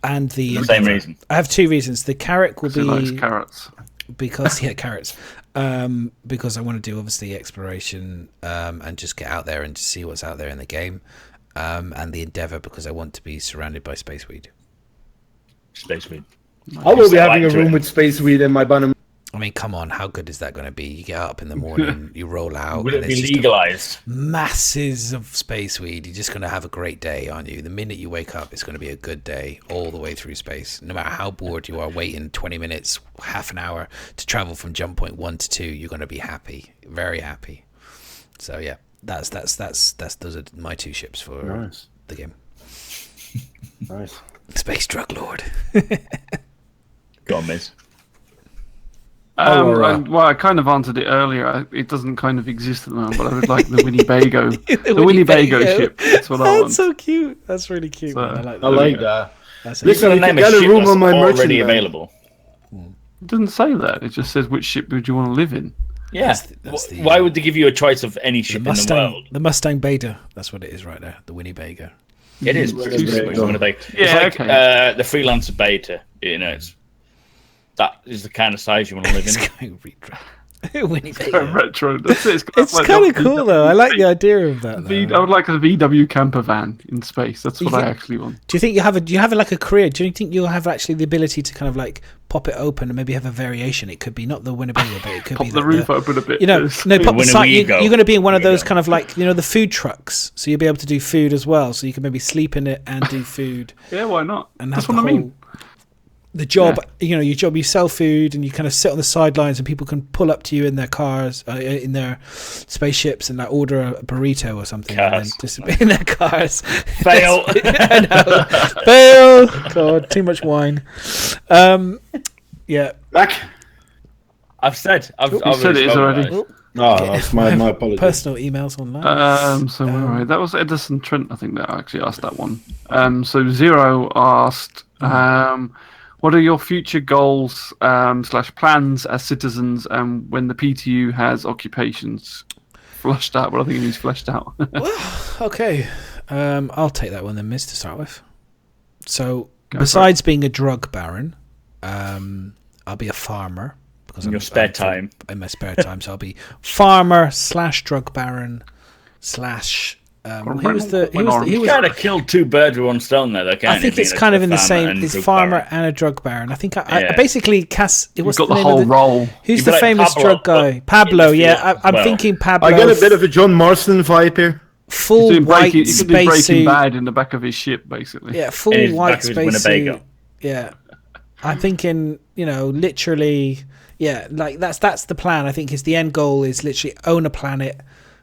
And the same reason. I have two reasons. The Carrack will be... likes carrots. Because, carrots. Because I want to do, obviously, exploration and just get out there and just see what's out there in the game. And the Endeavour, because I want to be surrounded by space weed. Space weed. I will be having a room with space weed in my Banu. I mean, come on, how good is that going to be? You get up in the morning, you roll out. Will it be legalized? Masses of space weed. You're just going to have a great day, aren't you? The minute you wake up, it's going to be a good day all the way through space. No matter how bored you are, waiting 20 minutes, half an hour to travel from jump point 1 to 2, you're going to be happy, very happy. So yeah, that's those are my two ships for the game. Nice. Space Drug Lord. Go on, Miz. Well, I kind of answered it earlier. It doesn't kind of exist at the moment, but I would like the Winnebago. the Winnebago ship. That's what I want. That's so cute. That's really cute. So, I like that. I like that. Listen, you can get a room on my already available. It doesn't say that. It just says which ship would you want to live in. Yeah. Why would they give you a choice of any ship in the world? The Mustang Beta. That's what it is right there. The Winnebago. It is. It's like the Freelancer Beta. You know, that is the kind of size you want to live in. It's going Winnebago. Retro. It's kind of cool though. I like the idea of that. I would like a VW camper van in space. That's what I actually want. Do you think you have like a career? Do you think you'll have actually the ability to kind of like pop it open and maybe have a variation? It could be not the Winnebago, but it could be the roof open a bit. You know, no, pop the side. You're going to be in one of those kind of like the food trucks, so you'll be able to do food as well. So you can maybe sleep in it and do food. Yeah, why not? And that's what I mean. The job, your job, you sell food and you kind of sit on the sidelines and people can pull up to you in their cars, in their spaceships and like order a burrito or something. And then just in their cars. Fail. Fail. God, too much wine. Yeah. Back. I've said it already. that's my apologies. Personal emails online. So where are we? That was Edison Trent, I think, that actually asked that one. So Zero asked, what are your future goals / plans as citizens when the PTU has occupations flushed out? Well, I think it means fleshed out. Okay. I'll take that one then, Miz, to start with. So, besides being a drug baron, I'll be a farmer. Because in your spare time. In my spare time. So I'll be farmer / drug baron / he kind of killed 2 birds with 1 stone there, though, can't I think it's kind of in the same. It's farmer and a drug baron. I think I basically cast. You've got the whole role. Who's the famous drug guy? Pablo. Yeah, I'm thinking Pablo. I get a bit of a John Marston vibe here. Full white spacesuit. Breaking Bad in the back of his ship, basically. Yeah, full white spacesuit. Yeah, I'm thinking. Literally. Yeah, like that's the plan. I think the end goal is literally own a planet.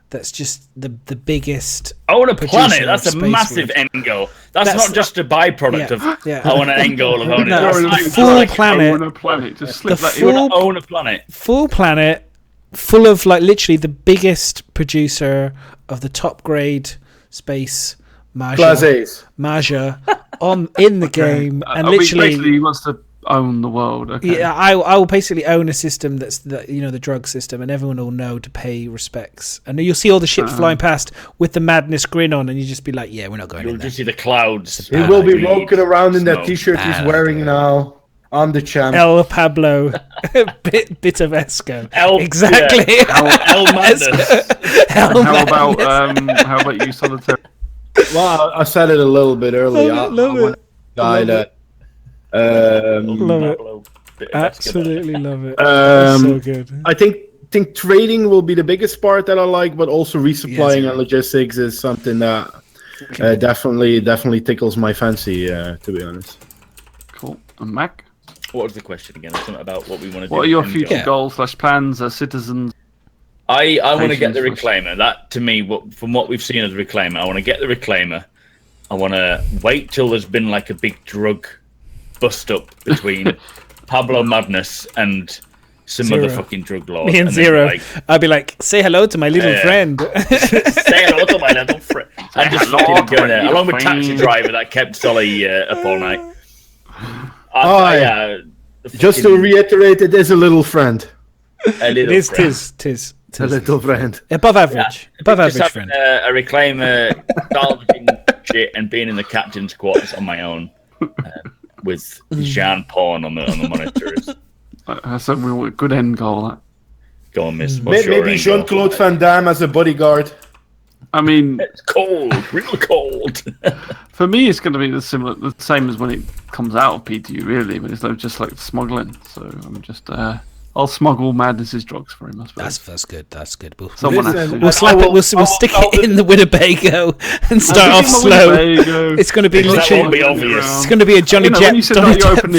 That's just the biggest. Own a planet. That's a massive end goal. That's not just a byproduct of. I want an end goal of owning a full planet. Own a planet. Just slip that in. Own a planet. Full planet, full of literally the biggest producer of the top grade space Maja in the game, and literally he wants to own the world. Okay. Yeah, I will basically own a system that's the drug system, and everyone will know to pay respects. And you'll see all the ships flying past with the madness grin on, and you just be like, "Yeah, we're not going." You'll just see the clouds. He will be walking around in that T-shirt he's wearing now. I'm the champ. El Pablo, bit of Esco. Exactly. Yeah. El Madness. How about you, Solitaire? Well, I said it a little bit earlier. Love it. Guy that. Love it. Absolutely love it. So good. I think trading will be the biggest part that I like, but also resupplying and logistics is something that definitely tickles my fancy. To be honest. Cool. And Mac? What was the question again? Something about what we want to do. What are your future goals / plans as citizens? I want to get the Reclaimer. That, to me, from what we've seen of the Reclaimer, I want to get the Reclaimer. I want to wait till there's been like a big drug bust up between Pablo Madness and some other fucking drug lord. Me and Zero. I'll be like, say hello to my little friend. Say hello to my little friend. And just fucking go there. Along with Taxi Driver that kept Solly up all night. Just to reiterate, it is a little friend. Tis. A little friend. Above average. Above average friend. A Reclaimer, salvaging shit and being in the captain's quarters on my own. With Jean Paul on the monitors. That's a real good end goal. That. Go on, Miss. Maybe Jean-Claude Van Damme as a bodyguard. I mean, it's cold, real cold. For me, it's going to be the same as when it comes out of PTU, really. But it's just like smuggling. So I'm just. I'll smuggle Madness's drugs for him, I suppose. That's good. That's good. We'll slap it. We'll stick it in the Winnebago and start off slow. It's going to be literally. Won't be obvious. It's going to be a Johnny Depp. When you said that you open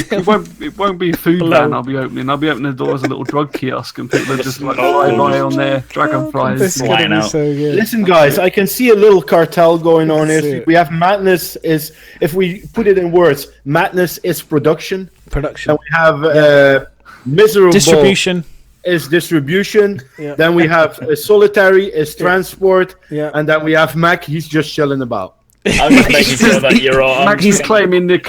it won't be a food van. I'll be opening the door as a little drug kiosk, and people are just like fly by on their dragonflies. This is going to be so good. Listen, guys, I can see a little cartel going on here. We have Madness is, if we put it in words, Madness is production. And we have. Miserable distribution Then we have Solitary is transport, and then we have Mac. He's just chilling about. I'm just making sure that you're all. Mac is claiming the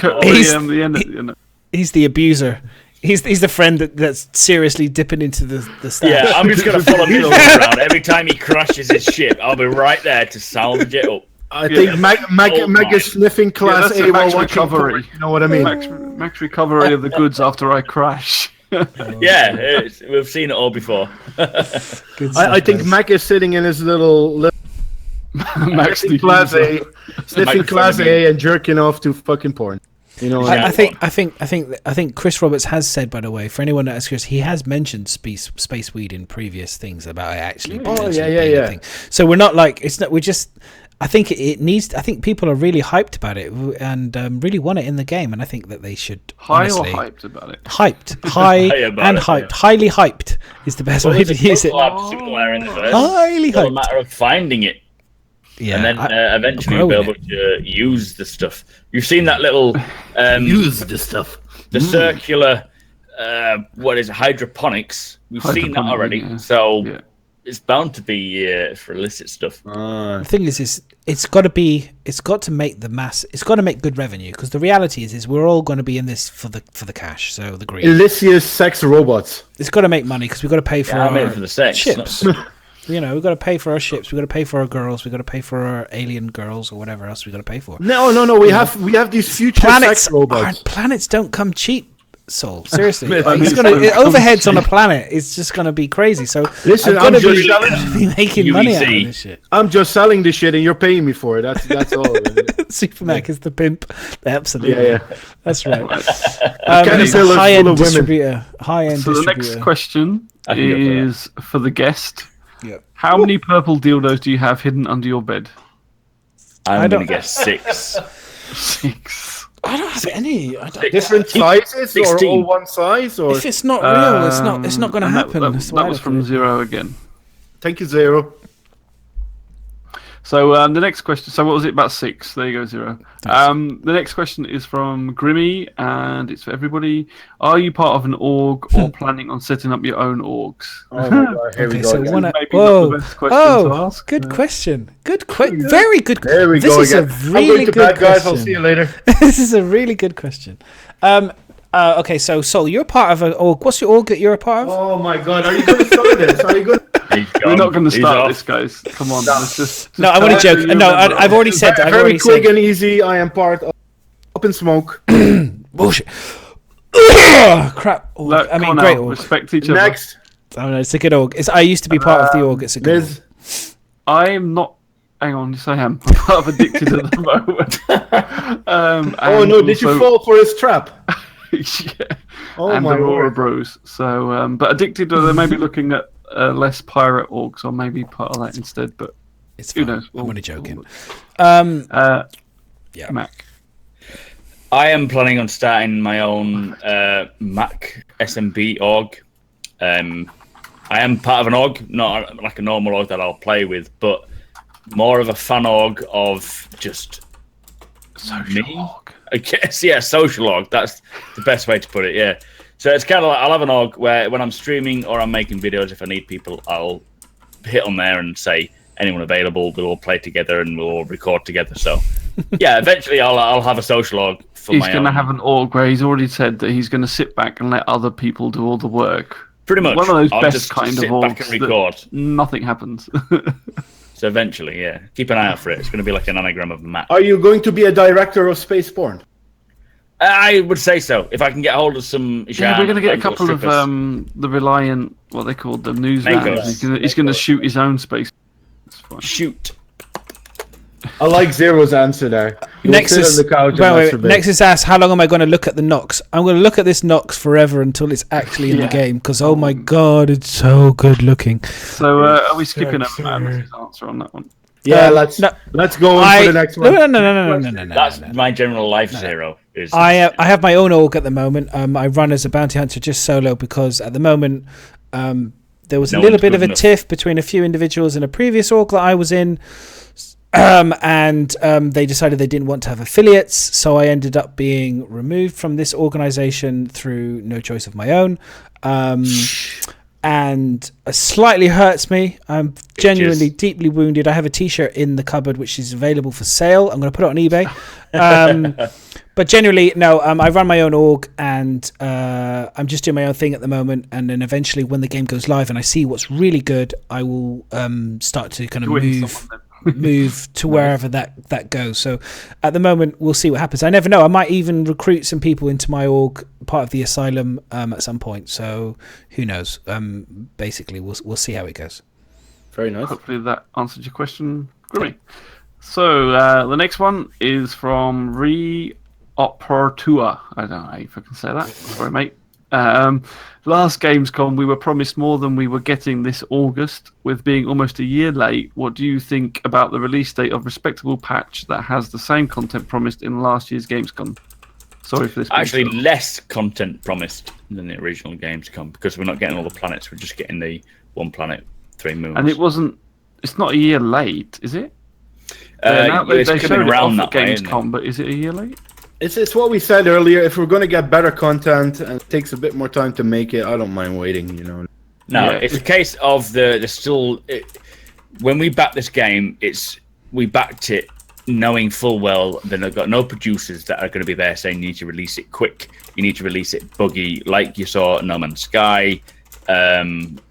end. He's the abuser. He's the friend that's seriously dipping into the stuff. Yeah, I'm just gonna follow him around every time he crashes his ship. I'll be right there to salvage it up. I think Mac is sniffing class A while recovery. You know what I mean? Max recovery of the goods after I crash. We've seen it all before. I think Mac is sitting in his little Max class A, sniffing class A and jerking off to fucking porn. You know, I think Chris Roberts has said, by the way, for anyone that is curious, he has mentioned space weed in previous things about it actually. Being a thing. So we're not like it's not. We're just. I think it needs. I think people are really hyped about it and really want it in the game, and I think that they should. Honestly, or hyped about it? Hyped, hyped. Highly hyped is the best way to use it. Highly hyped. It's a matter of finding it. Yeah, and then eventually you'll be able to use the stuff. You've seen that little use the stuff. The circular what is it, hydroponics. We've seen that already. Yeah. So it's bound to be for illicit stuff. The thing is it's got to make it's got to make good revenue, because the reality is we're all going to be in this for the cash, so the greed. Illicit sex robots. It's got to make money because we've got to pay for our for the sex, ships. You know, we've got to pay for our ships, we've got to pay for our girls, we've got to pay for our alien girls or whatever else we've got to pay for. No. We have these future sex robots. Planets don't come cheap. Soul, seriously, overheads on a planet is just going to be crazy. So listen, I'm going to be making money out of this shit. I'm just selling this shit, and you're paying me for it. That's all. SuperMac is the pimp. Absolutely, yeah. That's right. He's a high-end distributor. So the next question is for the guest. Yeah. How many purple dildos do you have hidden under your bed? I'm going to guess 6. 6. I don't have any. Different sizes 16. Or all one size? Or if it's not real, it's not going to happen. That was from Zero again. Thank you, Zero. So the next question. So what was it? About 6. There you go, Zero. The next question is from Grimmy, and it's for everybody. Are you part of an org or planning on setting up your own orgs? Oh my God! Here we go. So maybe not the best question to ask. Good question. Very good. There we go. This is a really good question. Guys, I'll see you later. This is a really good question. Okay, so Sol, you're part of an org. What's your org that you're a part of? Oh my God! Are you going to start this? Are you going? We're not going to start this, guys. Come on. No, I'm only joking. No, I've already said that. Very quick and easy. I am part of Up in Smoke. Bullshit. Crap. I mean, great org. Respect each other. Next. Oh, no, it's a good org. I used to be part of the org. It's a good org. I'm not. Hang on, yes, I am. I'm part of Addicted at the moment. Oh no! Did you fall for his trap? Yeah. Oh and my Aurora Bros. So, but Addicted, they may be looking at less pirate orgs, or maybe part of that instead. But who knows? I'm only joking. Yeah, Mac. I am planning on starting my own Mac SMB org. I am part of an org, not like a normal org that I'll play with, but more of a fan org of just social me. org. I guess, yeah, social org. That's the best way to put it, yeah. So it's kind of like I'll have an org where when I'm streaming or I'm making videos, if I need people, I'll hit on there and say, anyone available, we'll all play together and we'll all record together. So, yeah, eventually I'll have a social org for my own. He's going to have an org where he's already said that he's going to sit back and let other people do all the work. Pretty much. One of those I'll best just kind of sit orgs back and record. Nothing happens. So eventually, yeah. Keep an eye out for it. It's going to be like an anagram of Matt. Are you going to be a director of Spaceborne? I would say so. If I can get hold of some... Yeah, we're going to get a couple of the Reliant, what they call the newsman. He's going to shoot his own space. Shoot. I like Zero's answer there. Nexus asks, how long am I going to look at the Nox? I'm going to look at this Nox forever until it's actually in the game, because oh my God, it's so good looking. So are we skipping a man's answer on that one? Yeah, let's go on for the next one. No. That's my general life, Zero. I have my own org at the moment. I run as a bounty hunter just solo because at the moment there was a little bit of a tiff between a few individuals in a previous org that I was in. And they decided they didn't want to have affiliates, so I ended up being removed from this organization through no choice of my own. And it slightly hurts me. I'm genuinely deeply wounded. I have a t-shirt in the cupboard which is available for sale. I'm going to put it on eBay. But generally, no, I run my own org, and I'm just doing my own thing at the moment. And then eventually, when the game goes live and I see what's really good, I will start to kind of move to wherever that goes. So at the moment, we'll see what happens. I never know. I might even recruit some people into my org, part of the asylum, at some point. So who knows? Basically, we'll see how it goes. Very nice. Hopefully that answered your question, Grimmy. So the next one is from Reoperatua. I don't know if I can say that. Sorry, mate. Last Gamescom, we were promised more than we were getting this August. With being almost a year late, what do you think about the release date of respectable patch that has the same content promised in last year's Gamescom? Sorry for this. Actually, less content promised than the original Gamescom because we're not getting all the planets. We're just getting the 1 planet, 3 moons. And it's not a year late, is it? It's they coming showed around it off that at way, Gamescom, but is it a year late? It's what we said earlier. If we're going to get better content and it takes a bit more time to make it, I don't mind waiting, No, it's a case of when we backed this game, we backed it knowing full well that they've got no producers that are going to be there saying you need to release it quick, you need to release it buggy, like you saw No Man's Sky.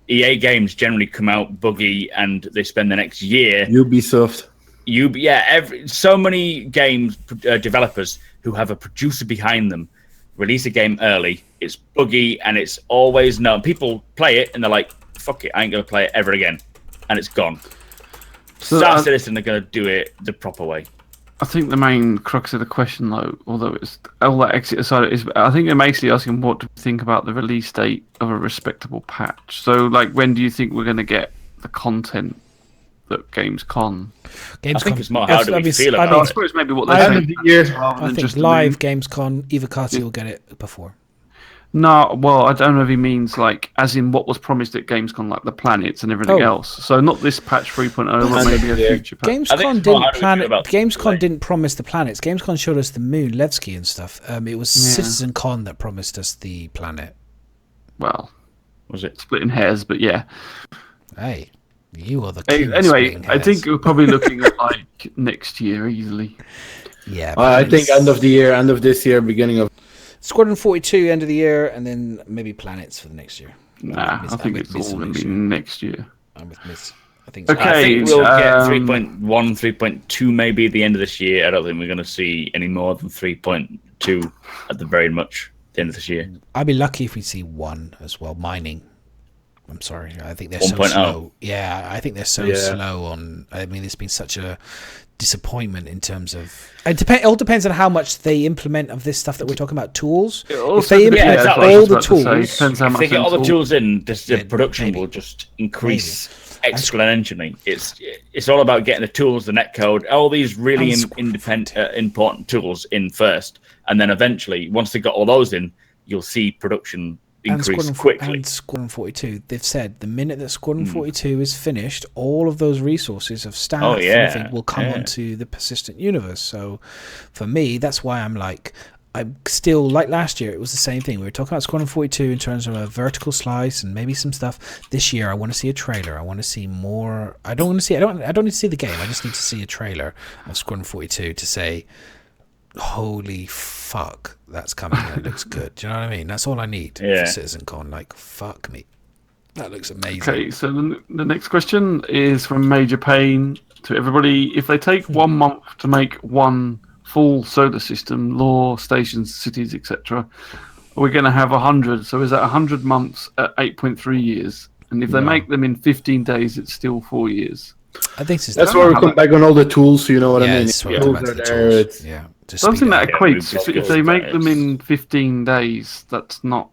EA games generally come out buggy and they spend the next year. Ubisoft. So many games developers who have a producer behind them release a game early. It's buggy and it's always known. People play it and they're like, "Fuck it, I ain't gonna play it ever again," and it's gone. So Star Citizen are gonna do it the proper way. I think the main crux of the question, though, although it's all that exit aside, is I think they're basically asking what to think about the release date of a respectable patch. So, like, when do you think we're going to get the content that Gamescom? I think it's more how do we feel about it. I suppose maybe what they're saying. I think live Gamescom, Eva Carty will get it before. No, well, I don't know if he means like as in what was promised at Gamescom, like the planets and everything else. So not this patch 3.0, but maybe a future patch. Gamescom didn't promise the planets. Gamescom showed us the moon, Levski and stuff. It was Citizen Con that promised us the planet. Well, was it splitting hairs? But yeah. Hey, you are the king. Anyway, I think we're probably looking at like next year easily. Yeah, I think end of this year, beginning of. Squadron 42 end of the year, and then maybe planets for the next year. Nah, I think it's all going to be next year. I'm with Miss. I think so. Okay, I think we'll get 3.1, 3.2 maybe at the end of this year. I don't think we're going to see any more than 3.2 at the very much the end of this year. I'd be lucky if we see 1 as well. Mining. I'm sorry. I think they're 1. so slow. Yeah, I think they're so slow on. I mean, it's been such a disappointment in terms of it all depends on how much they implement of this stuff that we're talking about tools. If they implement all the tools, if they get all the tools in, the production will just increase exponentially. It's all about getting the tools, the netcode, all these really important tools in first, and then eventually once they got all those in, you'll see production increase quickly. And Squadron 42, they've said the minute that Squadron 42 is finished, all of those resources of staff and everything will come onto the persistent universe. So for me, that's why I'm still like last year. It was the same thing. We were talking about Squadron 42 in terms of a vertical slice and maybe some stuff. This year, I want to see a trailer. I want to see more. I don't need to see the game. I just need to see a trailer of Squadron 42 to say, holy fuck, that's coming and it looks good. Do you know what I mean? That's all I need for CitizenCon. Like, fuck me. That looks amazing. Okay, so the next question is from Major Payne to everybody. If they take 1 month to make one full solar system, lore, stations, cities, etc., we're going to have 100. So is that 100 months at 8.3 years? And if they make them in 15 days, it's still 4 years. I think that's where we come back on all the tools. You know what I mean? Something that equates. If they make them in 15 days, that's not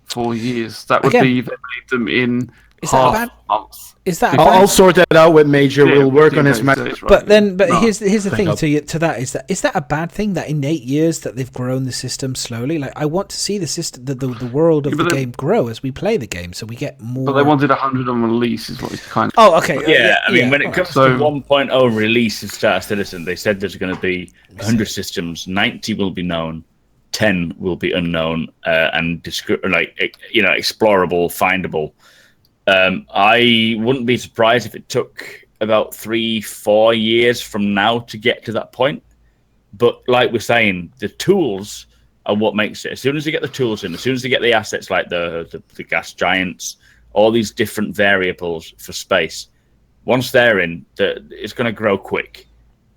4 years. That would be if they made them in half months. Is that? I'll sort that out with Major. We'll work on his math. But here's the thing to that is that a bad thing that in 8 years that they've grown the system slowly? Like, I want to see the system, the world of the game grow as we play the game, so we get more. But they wanted 100 on release, is what it's kind of. Oh, okay. I mean, when it comes to 1.0 release of Star Citizen, they said there's going to be 100 systems. 90 will be known. 10 will be unknown and explorable, findable. I wouldn't be surprised if it took about 3-4 years from now to get to that point. But like we're saying, the tools are what makes it. As soon as you get the tools in, as soon as you get the assets like the gas giants, all these different variables for space, once they're in, it's going to grow quick.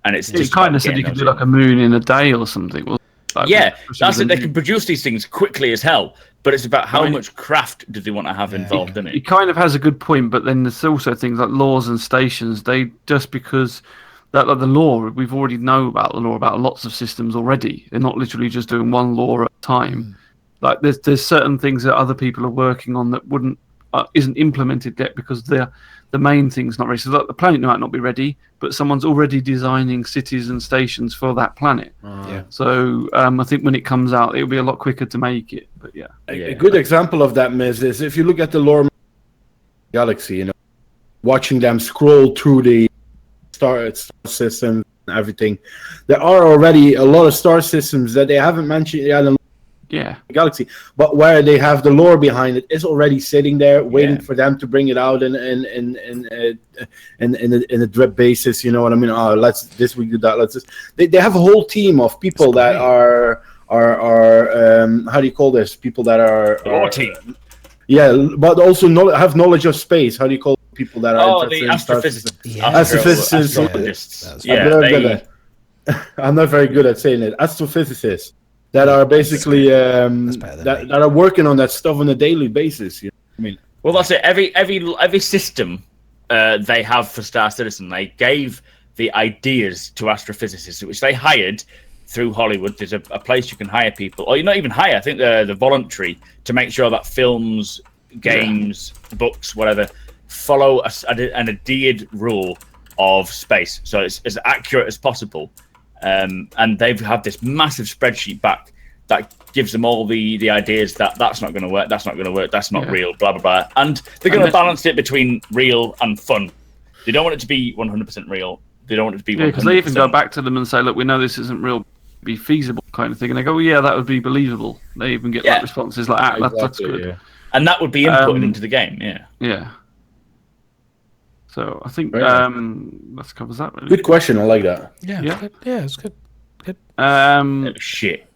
And it's just kind of said you could do like a moon in a day or something. That's it. They can produce these things quickly as hell. But it's about how much craft do they want to have involved in it. He kind of has a good point, but then there's also things like laws and stations. They just because that like the law, we've already know about the law about lots of systems already. They're not literally just doing one law at a time. Like there's certain things that other people are working on that isn't implemented yet because the main thing's not ready. So like the planet might not be ready, but someone's already designing cities and stations for that planet. So I think when it comes out, it'll be a lot quicker to make it. But a good example of that, Miz, is if you look at the lore galaxy, watching them scroll through the star system and everything, there are already a lot of star systems that they haven't mentioned yet. Galaxy, but where they have the lore behind it is already sitting there, waiting for them to bring it out in a drip basis. You know what I mean? Oh, let's this week do that. Let's just they have a whole team of people that are how do you call this? People that are lore team. Yeah, but also have knowledge of space. How do you call people that are the astrophysicists? Astrophysicists. I'm not very good at saying it. Astrophysicists. That are basically that are working on that stuff on a daily basis. You know what I mean? Well, that's it. Every system they have for Star Citizen, they gave the ideas to astrophysicists, which they hired through Hollywood. There's a place you can hire people, or you're not even hire. I think they're voluntary to make sure that films, games, books, whatever, follow an adhered rule of space, so it's as accurate as possible. And they've had this massive spreadsheet back that gives them all the ideas that's not going to work, that's not going to work, that's not real, blah, blah, blah. And they're going to balance it between real and fun. They don't want it to be 100% real. They don't want it to be 100%. Because they even go back to them and say, look, we know this isn't real, be feasible kind of thing. And they go, well, yeah, that would be believable. They even get like responses like that. Exactly, that's good. Yeah. And that would be inputted into the game, Yeah. So I think that covers that. Really. Good question. I like that. Yeah, it's good. Shit.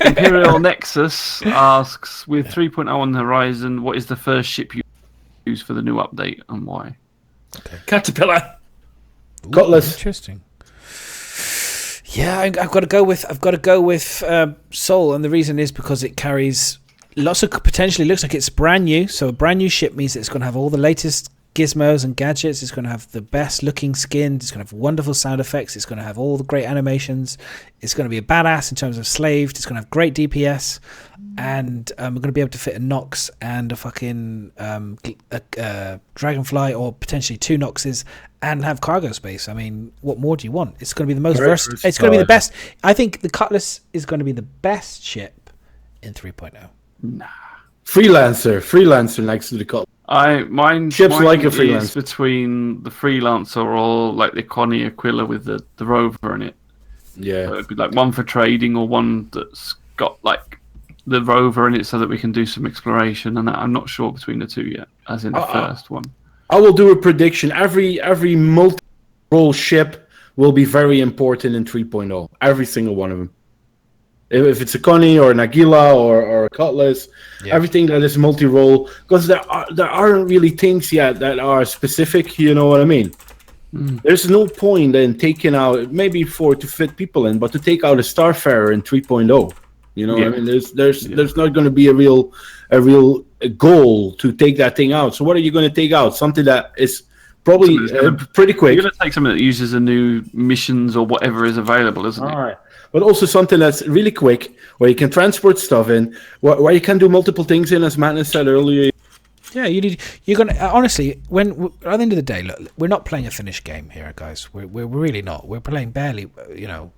Imperial Nexus asks, with 3.0 on the horizon, what is the first ship you use for the new update and why? Okay. Caterpillar. Cutlass. Interesting. Yeah, I've got to go with Soul, and the reason is because it carries lots of potentially. Looks like it's brand new, so a brand new ship means it's going to have all the latest gizmos and gadgets. It's going to have the best looking skins. It's going to have wonderful sound effects. It's going to have all the great animations. It's going to be a badass in terms of slaved. It's going to have great DPS, and we're going to be able to fit a Nox and a fucking Dragonfly, or potentially 2 Noxes, and have cargo space. I mean, what more do you want? It's going to be the most versatile. It's going to be the best. I think the Cutlass is going to be the best ship in 3.0. Nah. Freelancer next to the Cutlass. Mine like a freelancer between the Freelancer or like the Connie Aquila with the rover in it. Yeah, so it'd be like one for trading or one that's got like the rover in it so that we can do some exploration. And I'm not sure between the two yet, as in the first one. I will do a prediction. Every multi-role ship will be very important in 3.0. Every single one of them. If it's a Connie or an Aguila or a Cutlass, everything that is multi-role, because there aren't really things yet that are specific. You know what I mean? There's no point in taking out, maybe to fit people in, but to take out a Starfarer in 3.0. You know what I mean? There's not going to be a real goal to take that thing out. So what are you going to take out? Something that is probably pretty quick. You're going to take something that uses the new missions or whatever is available, isn't it? All right. But also something that's really quick, where you can transport stuff in, where you can do multiple things in, as Matt said earlier. Yeah, you're gonna honestly, at the end of the day, look, we're not playing a finished game here, guys. We're really not. We're playing barely, a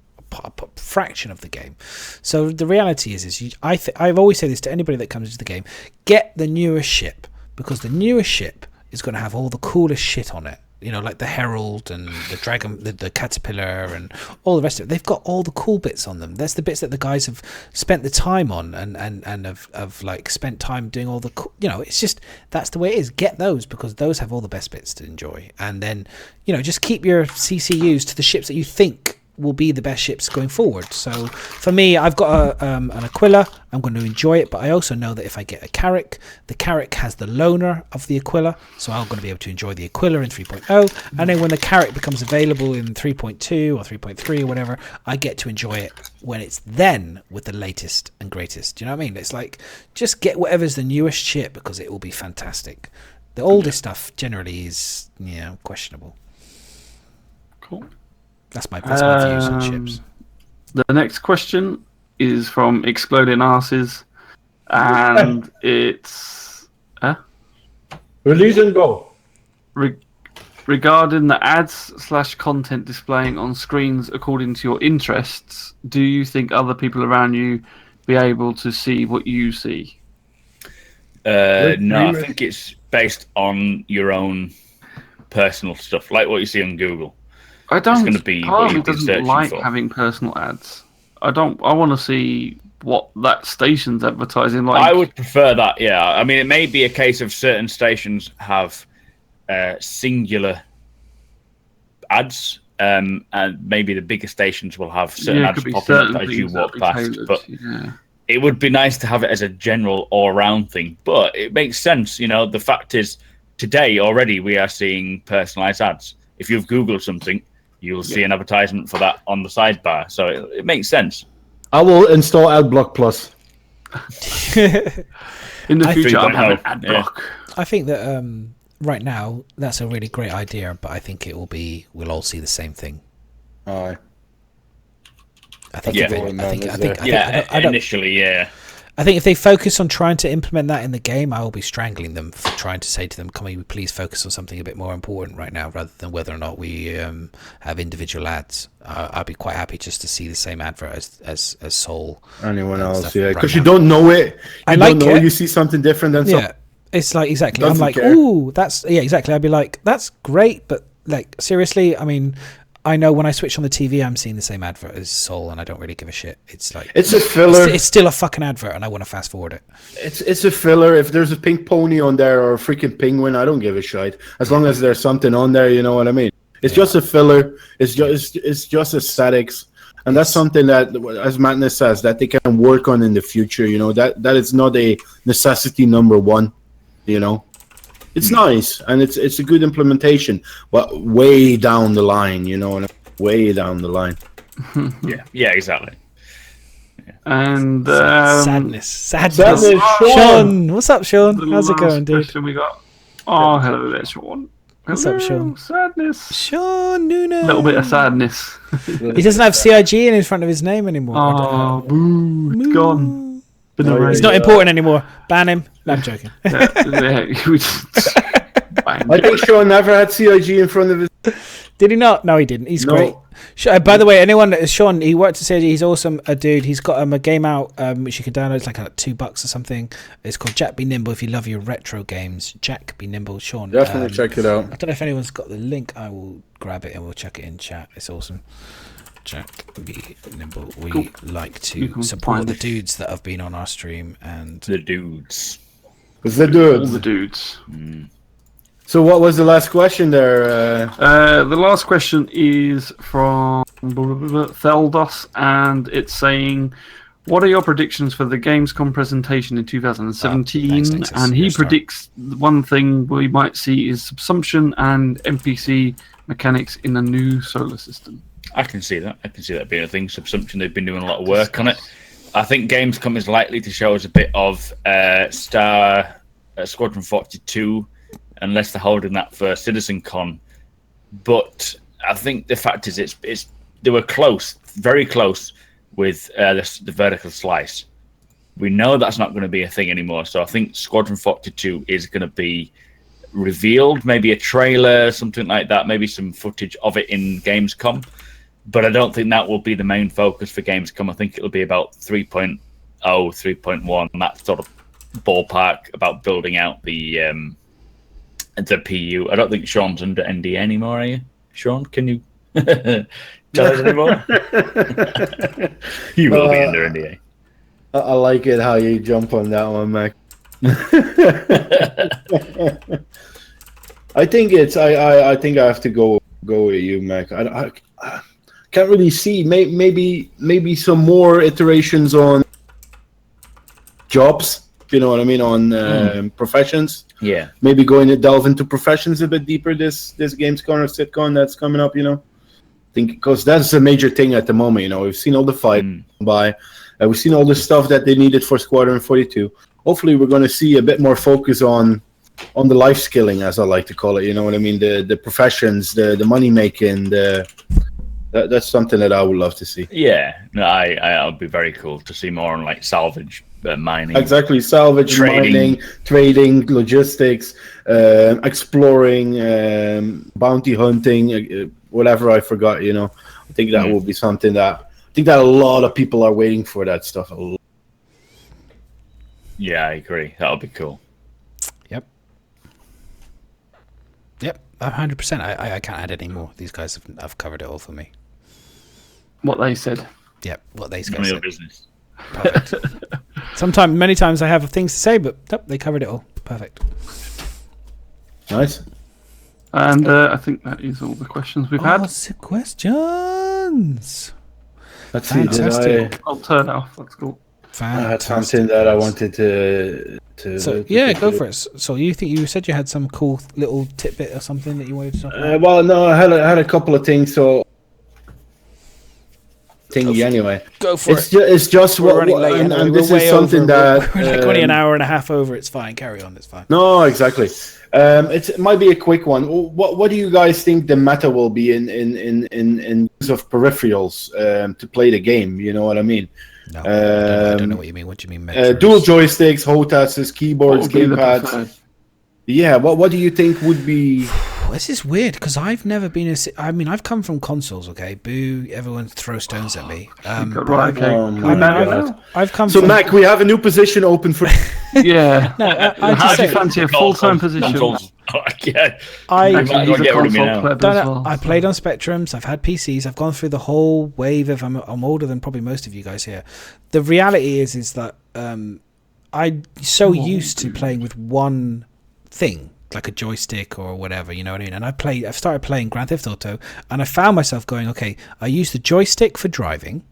fraction of the game. So the reality is I've always said this to anybody that comes into the game: get the newest ship, because the newest ship is going to have all the coolest shit on it. You know, like the Herald and the Dragon, the Caterpillar, and all the rest of it. They've got all the cool bits on them. That's the bits that the guys have spent the time on, and have like spent time doing all the it's just, that's the way it is. Get those, because those have all the best bits to enjoy. And then, just keep your CCUs to the ships that you think will be the best ships going forward. So for me, I've got an Aquila. I'm going to enjoy it, but I also know that if I get a Carrack, the Carrack has the loaner of the Aquila, so I'm going to be able to enjoy the Aquila in 3.0, and then when the Carrack becomes available in 3.2 or 3.3 or whatever, I get to enjoy it when it's then with the latest and greatest. Do you know what I mean? It's like, just get whatever's the newest ship, because it will be fantastic. The oldest stuff generally is questionable. Cool. That's my views on ships. The next question is from Exploding Arses, and it's release and go. Regarding the ads/content displaying on screens according to your interests, do you think other people around you be able to see what you see? No, I think it's based on your own personal stuff, like what you see on Google. I don't. It's going to be part what of me you've been doesn't searching like for. having personal ads. I want to see what that station's advertising. Like, I would prefer that. Yeah, I mean, it may be a case of certain stations have singular ads, and maybe the bigger stations will have certain ads popping up as you walk past. But it would be nice to have it as a general all-round thing. But it makes sense, you know. The fact is, today already we are seeing personalized ads. If you've Googled something, you'll see an advertisement for that on the sidebar. So it makes sense. I will install AdBlock Plus. In the future, I'll have an AdBlock. I think that right now that's a really great idea, but I think we'll all see the same thing. Aye. I think. Initially, yeah. I think if they focus on trying to implement that in the game, I will be strangling them for trying to say to them, "Can we please focus on something a bit more important right now, rather than whether or not we have individual ads." I'd be quite happy just to see the same advert as Soul. Anyone else, yeah, because you don't know it. You see something different than something. It's like exactly. I'm like, ooh, that's exactly. I'd be like, that's great, but like seriously, I mean. I know when I switch on the TV, I'm seeing the same advert as Soul, and I don't really give a shit. It's like it's a filler. It's still a fucking advert, and I want to fast forward it. It's a filler. If there's a pink pony on there or a freaking penguin, I don't give a shit. As long as there's something on there, you know what I mean. It's just a filler. It's just aesthetics, and that's something that, as Madness says, that they can work on in the future. You know that is not a necessity number one. You know. It's nice, and it's a good implementation, but way down the line, you know, way down the line. yeah, exactly. Yeah. And sadness. Sean, what's up, Sean? How's it going, dude? We got. Oh, hello there, Sean. What's up, Sean? Sadness. Sean Nuno. A little bit of sadness. He doesn't have CIG in front of his name anymore. Oh, boo! It's gone. He's not important anymore. Ban him. No, I'm joking. I think Sean never had CIG in front of his. Did he not? No, he didn't. He's great. By the way, anyone that is Sean, he worked at CIG. He's awesome. A dude. He's got a game out which you can download. It's like $2 or something. It's called Jack Be Nimble. If you love your retro games, Jack Be Nimble. Sean, definitely check it out. I don't know if anyone's got the link. I will grab it and we'll check it in chat. It's awesome. Jack Be Nimble. We like to support the dudes that have been on our stream and the dudes. All the dudes. So what was the last question there? The last question is from Theldos, and it's saying, what are your predictions for the Gamescom presentation in 2017? Thanks. And he predicts one thing we might see is subsumption and NPC mechanics in a new solar system. I can see that. I can see that being a thing. Subsumption, they've been doing a lot of work on it. I think Gamescom is likely to show us a bit of Squadron 42, unless they're holding that for CitizenCon. But I think the fact is, they were close, very close with the vertical slice. We know that's not going to be a thing anymore. So I think Squadron 42 is going to be revealed, maybe a trailer, something like that, maybe some footage of it in Gamescom. But I don't think that will be the main focus for Gamescom. I think it'll be about 3.0, 3.1, that sort of ballpark about building out the PU. I don't think Sean's under NDA anymore, are you? Sean, can you tell us anymore? You will be under NDA. I like it how you jump on that one, Mac. I think I think I have to go with you, Mac. I can't really see. Maybe some more iterations on jobs. You know what I mean, on professions. Yeah. Maybe going to delve into professions a bit deeper this Gamescom or SitCon that's coming up. You know, I think because that's a major thing at the moment. You know, we've seen all the fight by. We've seen all the stuff that they needed for Squadron 42. Hopefully, we're going to see a bit more focus on the life skilling, as I like to call it. You know what I mean? The professions, the money making. That's something that I would love to see. Yeah, no, I would be very cool to see more on like salvage mining. Exactly, salvage, mining, trading, logistics, exploring, bounty hunting, whatever I forgot. You know, I think that will be something that. I think that a lot of people are waiting for that stuff. Yeah, I agree. That would be cool. Yep, 100%. I can't add any more. These guys have covered it all for me. What they said. Yep, what they said. None of your business. Perfect. Many times I have things to say, but nope, they covered it all. Perfect. Nice. And I think that is all the questions we've had. Questions. Let's see. I'll turn off. That's cool. I had something that I wanted to So go for it. So you said you had some cool little tidbit or something that you wanted to talk about? Well, no, I had a couple of things. So thingy anyway. Go for it. It's just we're running late, and this is something that we're like only an hour and a half over. It's fine. Carry on. It's fine. No, exactly. It might be a quick one. What do you guys think the meta will be in use of peripherals to play the game? You know what I mean? No, I don't know what you mean. What do you mean? Dual joysticks, HOTASs, keyboards, gamepads. Yeah, what do you think would be? This is weird because I've never been I've come from consoles. Okay, boo! Everyone throw stones at me. Right, okay. I've come. So, Mac, we have a new position open for. Yeah. No, how do you fancy a full-time position? I played on Spectrums. I've had PCs. I've gone through the whole wave of. I'm older than probably most of you guys here. The reality is that I'm so used to playing with one thing, like a joystick or whatever, you know what I mean? And I've started playing Grand Theft Auto, and I found myself going, okay, I use the joystick for driving,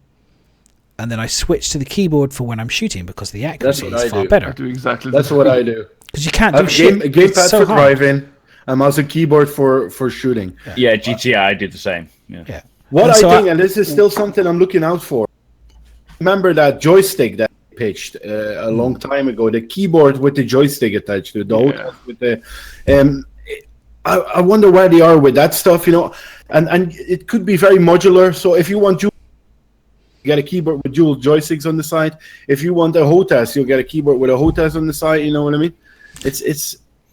and then I switch to the keyboard for when I'm shooting because the accuracy is far better. I do exactly. That's what I do. Because you can't do shit. A gamepad for driving, and mouse and keyboard for shooting. Yeah, GTA I did the same. Yeah. What I think, and this is still something I'm looking out for. Remember that joystick that I pitched a long time ago? The keyboard with the joystick attached to it. With the, I wonder where they are with that stuff, you know. And it could be very modular. So if you want you get a keyboard with dual joysticks on the side. If you want a HOTAS, you'll get a keyboard with a HOTAS on the side. You know what I mean?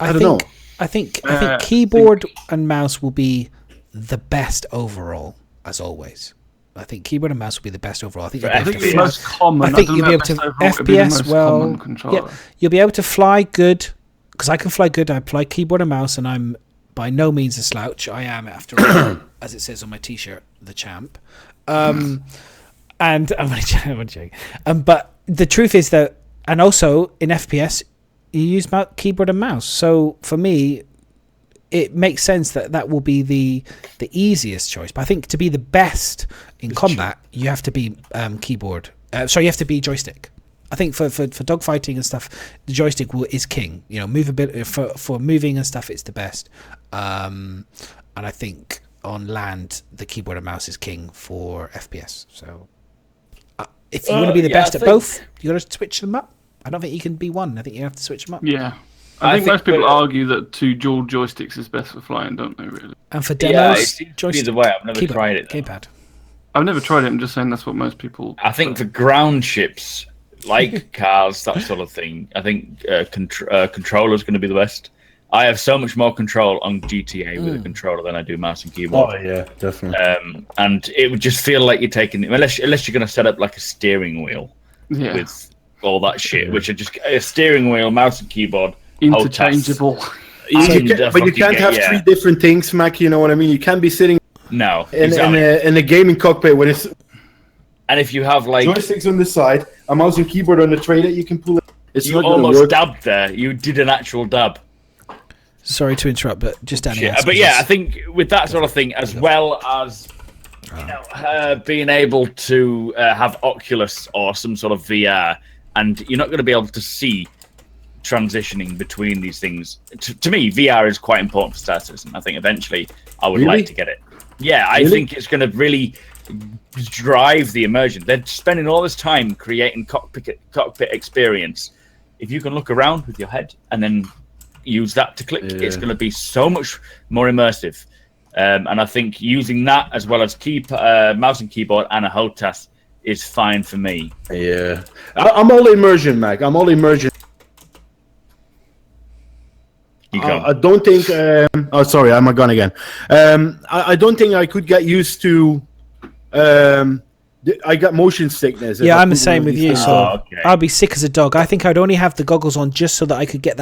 I don't know. I think keyboard and mouse will be the best overall, as always. I think keyboard and mouse will be the best overall. I think the most common. I think you'll be able to FPS well. Yeah, you'll be able to fly good because I can fly good. I play keyboard and mouse, and I'm by no means a slouch. I am, after all, as it says on my T-shirt, the champ. And I'm joking. But the truth is that, and also in FPS, you use keyboard and mouse. So for me, it makes sense that will be the easiest choice. But I think to be the best in combat, you have to be keyboard. You have to be joystick. I think for dogfighting and stuff, the joystick is king. You know, movability for moving and stuff, it's the best. And I think on land, the keyboard and mouse is king for FPS. So if you want to be the best at both, you got to switch them up. I don't think you can be one. I think you have to switch them up. Yeah. I think most people argue that two dual joysticks is best for flying, don't they, really? And for demos, joystick. Either way, I've never tried it. Gamepad. I've never tried it. I'm just saying that's what most people... I think for ground ships, like cars, that sort of thing, I think controller's going to be the best. I have so much more control on GTA with a controller than I do mouse and keyboard. Oh, yeah, definitely. And it would just feel like you're taking... Unless you're going to set up like a steering wheel with all that shit, which are just a steering wheel, mouse and keyboard... Interchangeable. But you can't have three different things, Mac. You know what I mean? You can't be sitting in a gaming cockpit with it. And if you have like joysticks on the side, a mouse and keyboard on the tray that you can pull it. You almost dabbed there. You did an actual dab. Sorry to interrupt, but just Danny. But yeah, I think with that sort of thing, as well as being able to have Oculus or some sort of VR, and you're not going to be able to see transitioning between these things. To me, VR is quite important for Star Citizen. I think eventually I would like to get it. Yeah, I think it's going to really drive the immersion. They're spending all this time creating cockpit experience. If you can look around with your head and then use that to click, it's going to be so much more immersive. And I think using that as well as mouse and keyboard and a HOTAS is fine for me. Yeah, I'm all immersion, Mac. I'm all immersion. I don't think. Sorry, I'm gone again. I don't think I could get used to I got motion sickness. Yeah, I'm the same with you. So okay. I'd be sick as a dog. I think I'd only have the goggles on just so that I could get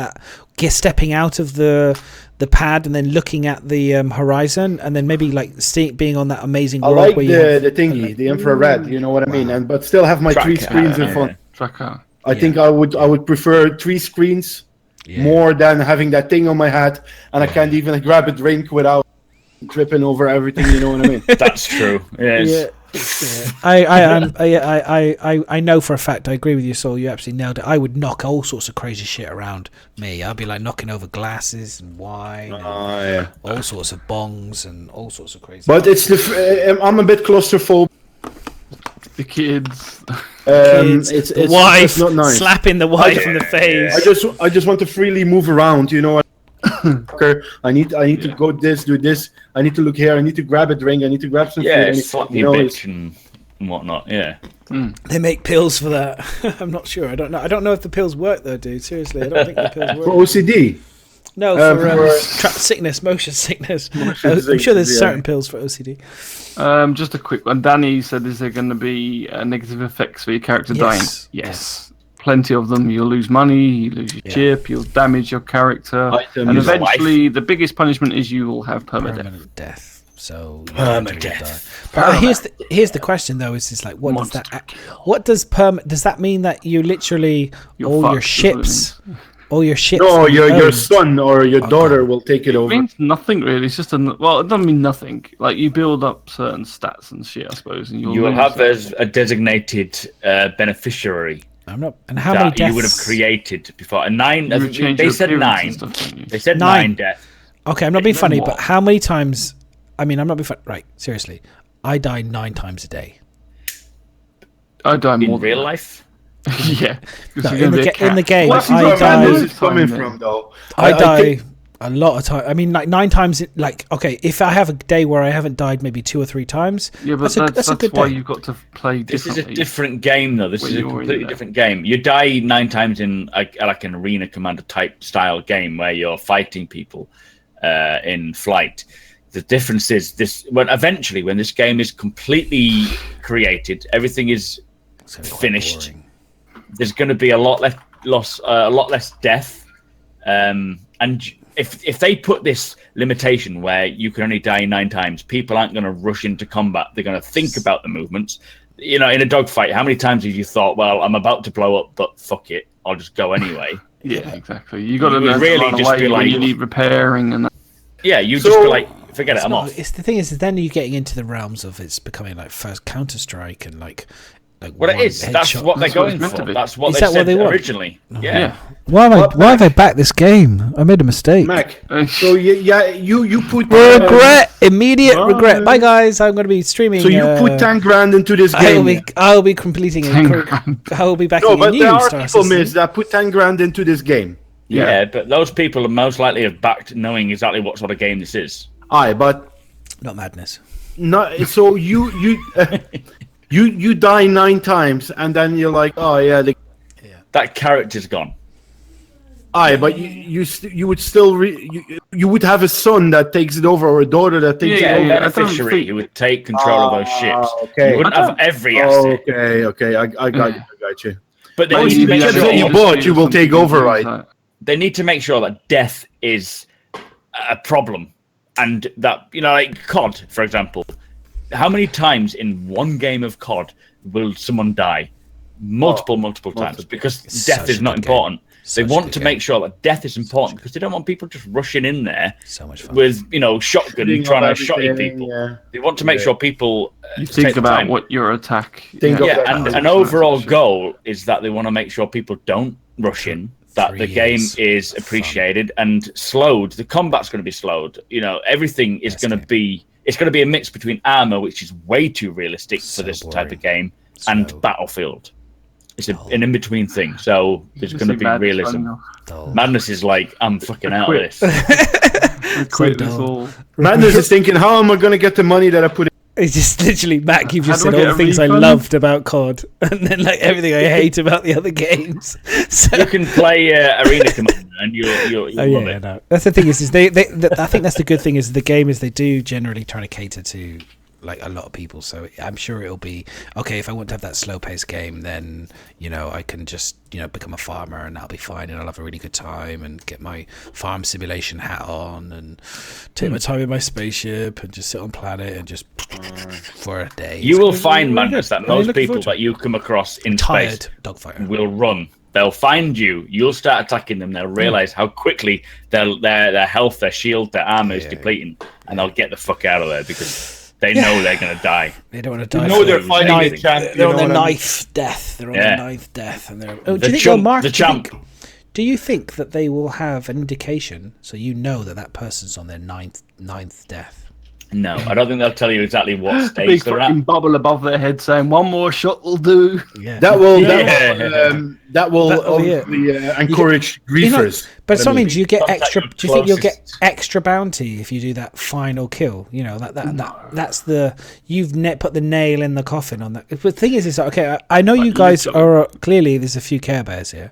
stepping out of the pad and then looking at the horizon, and then maybe like being on that amazing world. I like where the thingy, the infrared. You know what I mean? But still have my 3 screens in front. Tracker. I think I would prefer 3 screens more than having that thing on my hat, and I can't even grab a drink without tripping over everything. You know what I mean? That's true. Yes. Yeah. I know for a fact. I agree with you, Saul. You absolutely nailed it. I would knock all sorts of crazy shit around me. I'd be like knocking over glasses and wine, and all sorts of bongs and all sorts of crazy. But it's I'm a bit claustrophobic. The kids. It's the wife not nice. slapping the wife in the face. I just want to freely move around. You know. I need to go do this. I need to look here. I need to grab a drink. I need to grab some food. Yeah, slap me a bitch and whatnot. Yeah. They make pills for that. I'm not sure. I don't know. I don't know if the pills work though, dude. Seriously, I don't think the pills work. For OCD. No, for sickness, motion sickness. I'm sure there's certain pills for OCD. Just a quick one. Danny said, "Is there going to be negative effects for your character dying?" Yes. Plenty of them. You'll lose money, you lose your chip, you'll damage your character, and eventually the biggest punishment is you will have permanent death. So permanent death. But here's the question though: is like what does that? What does does that mean that you literally all your ships? No, your son or your daughter will take it over. It means nothing really. It's just it doesn't mean nothing. Like you build up certain stats and shit, I suppose, and you will have as a designated beneficiary. I'm not. And how many deaths you would have created before? 9. They said 9. They said 9 deaths. Okay, I'm not being funny, but how many times? I mean, I'm not being funny. Right, seriously, I die 9 times a day. I die more in real life. Yeah, no, in the game, I die a lot of time. I mean, like 9 times. Like, okay, if I have a day where I haven't died maybe 2 or 3 times, yeah, but that's a good why day. You've got to play. This is a different game, though. This is a completely different game. You die 9 times in like an arena commander type style game where you're fighting people in flight. The difference is this: when this game is completely created, everything is finished. There's going to be a lot less death, and if they put this limitation where you can only die 9 times, people aren't going to rush into combat. They're going to think about the movements. You know, in a dogfight, how many times have you thought, "Well, I'm about to blow up, but fuck it, I'll just go anyway." Yeah, exactly. You got to really just be like, you need repairing and. Yeah, you just be like, forget it, I'm off. It's the thing is, then you're getting into the realms of it's becoming like first Counter-Strike and like well, it is. That's what they're going for. That's what they said originally. Yeah. Why have I backed this game? I made a mistake. Mac. So you put immediate regret. Bye guys, I'm going to be streaming. So you put 10 grand into this game. I'll be completing it. I'll be backing. No, but there are people, that put 10 grand into this game. Yeah, but those people are most likely have backed knowing exactly what sort of game this is. Aye, but not madness. No, so you die 9 times, and then you're like, oh yeah, that character's gone. Aye, but you would still you would have a son that takes it over or a daughter that takes it over. Yeah, beneficiary who would take control of those ships. Okay. You wouldn't have every asset. Okay, I got you. But they need to make sure you bought, you will take over, right? They need to make sure that death is a problem, and that like COD, for example. How many times in one game of COD will someone die? Multiple times, because death is not important. They want to make sure that death is important because they don't want people just rushing in there with shotgun and trying to shot people. Yeah. They want to make sure people you think about what your attack. An overall goal is that they want to make sure people don't rush in. That the game is appreciated and slowed. The combat's going to be slowed. Everything is going to be. It's going to be a mix between armor, which is way too realistic for this type of game, and Battlefield. It's an in-between thing. So there's going to be realism. Madness is like, I'm fucking out of this. Madness is thinking, how am I going to get the money that I put in? It's just literally, Matt, you've just said all the things I loved about COD, and then like everything I hate about the other games. So you can play Arena Commander, and you'll love it. No. That's the thing is they I think that's the good thing is the game is they do generally try to cater to like a lot of people. So I'm sure it'll be okay. If I want to have that slow paced game, then I can just become a farmer and that'll be fine, and I'll have a really good time and get my farm simulation hat on and take my time in my spaceship and just sit on planet and just for a day. You will find, Magnus, that most people that you come across in space dogfighter will run. They'll find you. You'll start attacking them. They'll realize how quickly their health, their shield, their armor is depleting, and they'll get the fuck out of there because they know they're going to die. They don't want to die. They're fighting the champ. They're on their ninth death. They're on their ninth death, and they're. Oh, do you think, Mark? The champ. Do you think that they will have an indication so you know that person's on their ninth death? No, I don't think they'll tell you exactly what stage they're at. Big bubble above their head saying, "One more shot will do." Yeah. That will encourage griefers. But so means you get extra. Do you think you'll get extra bounty if you do that final kill? That's the put the nail in the coffin on that. But the thing is okay. I know you guys are clearly there's a few Care Bears here.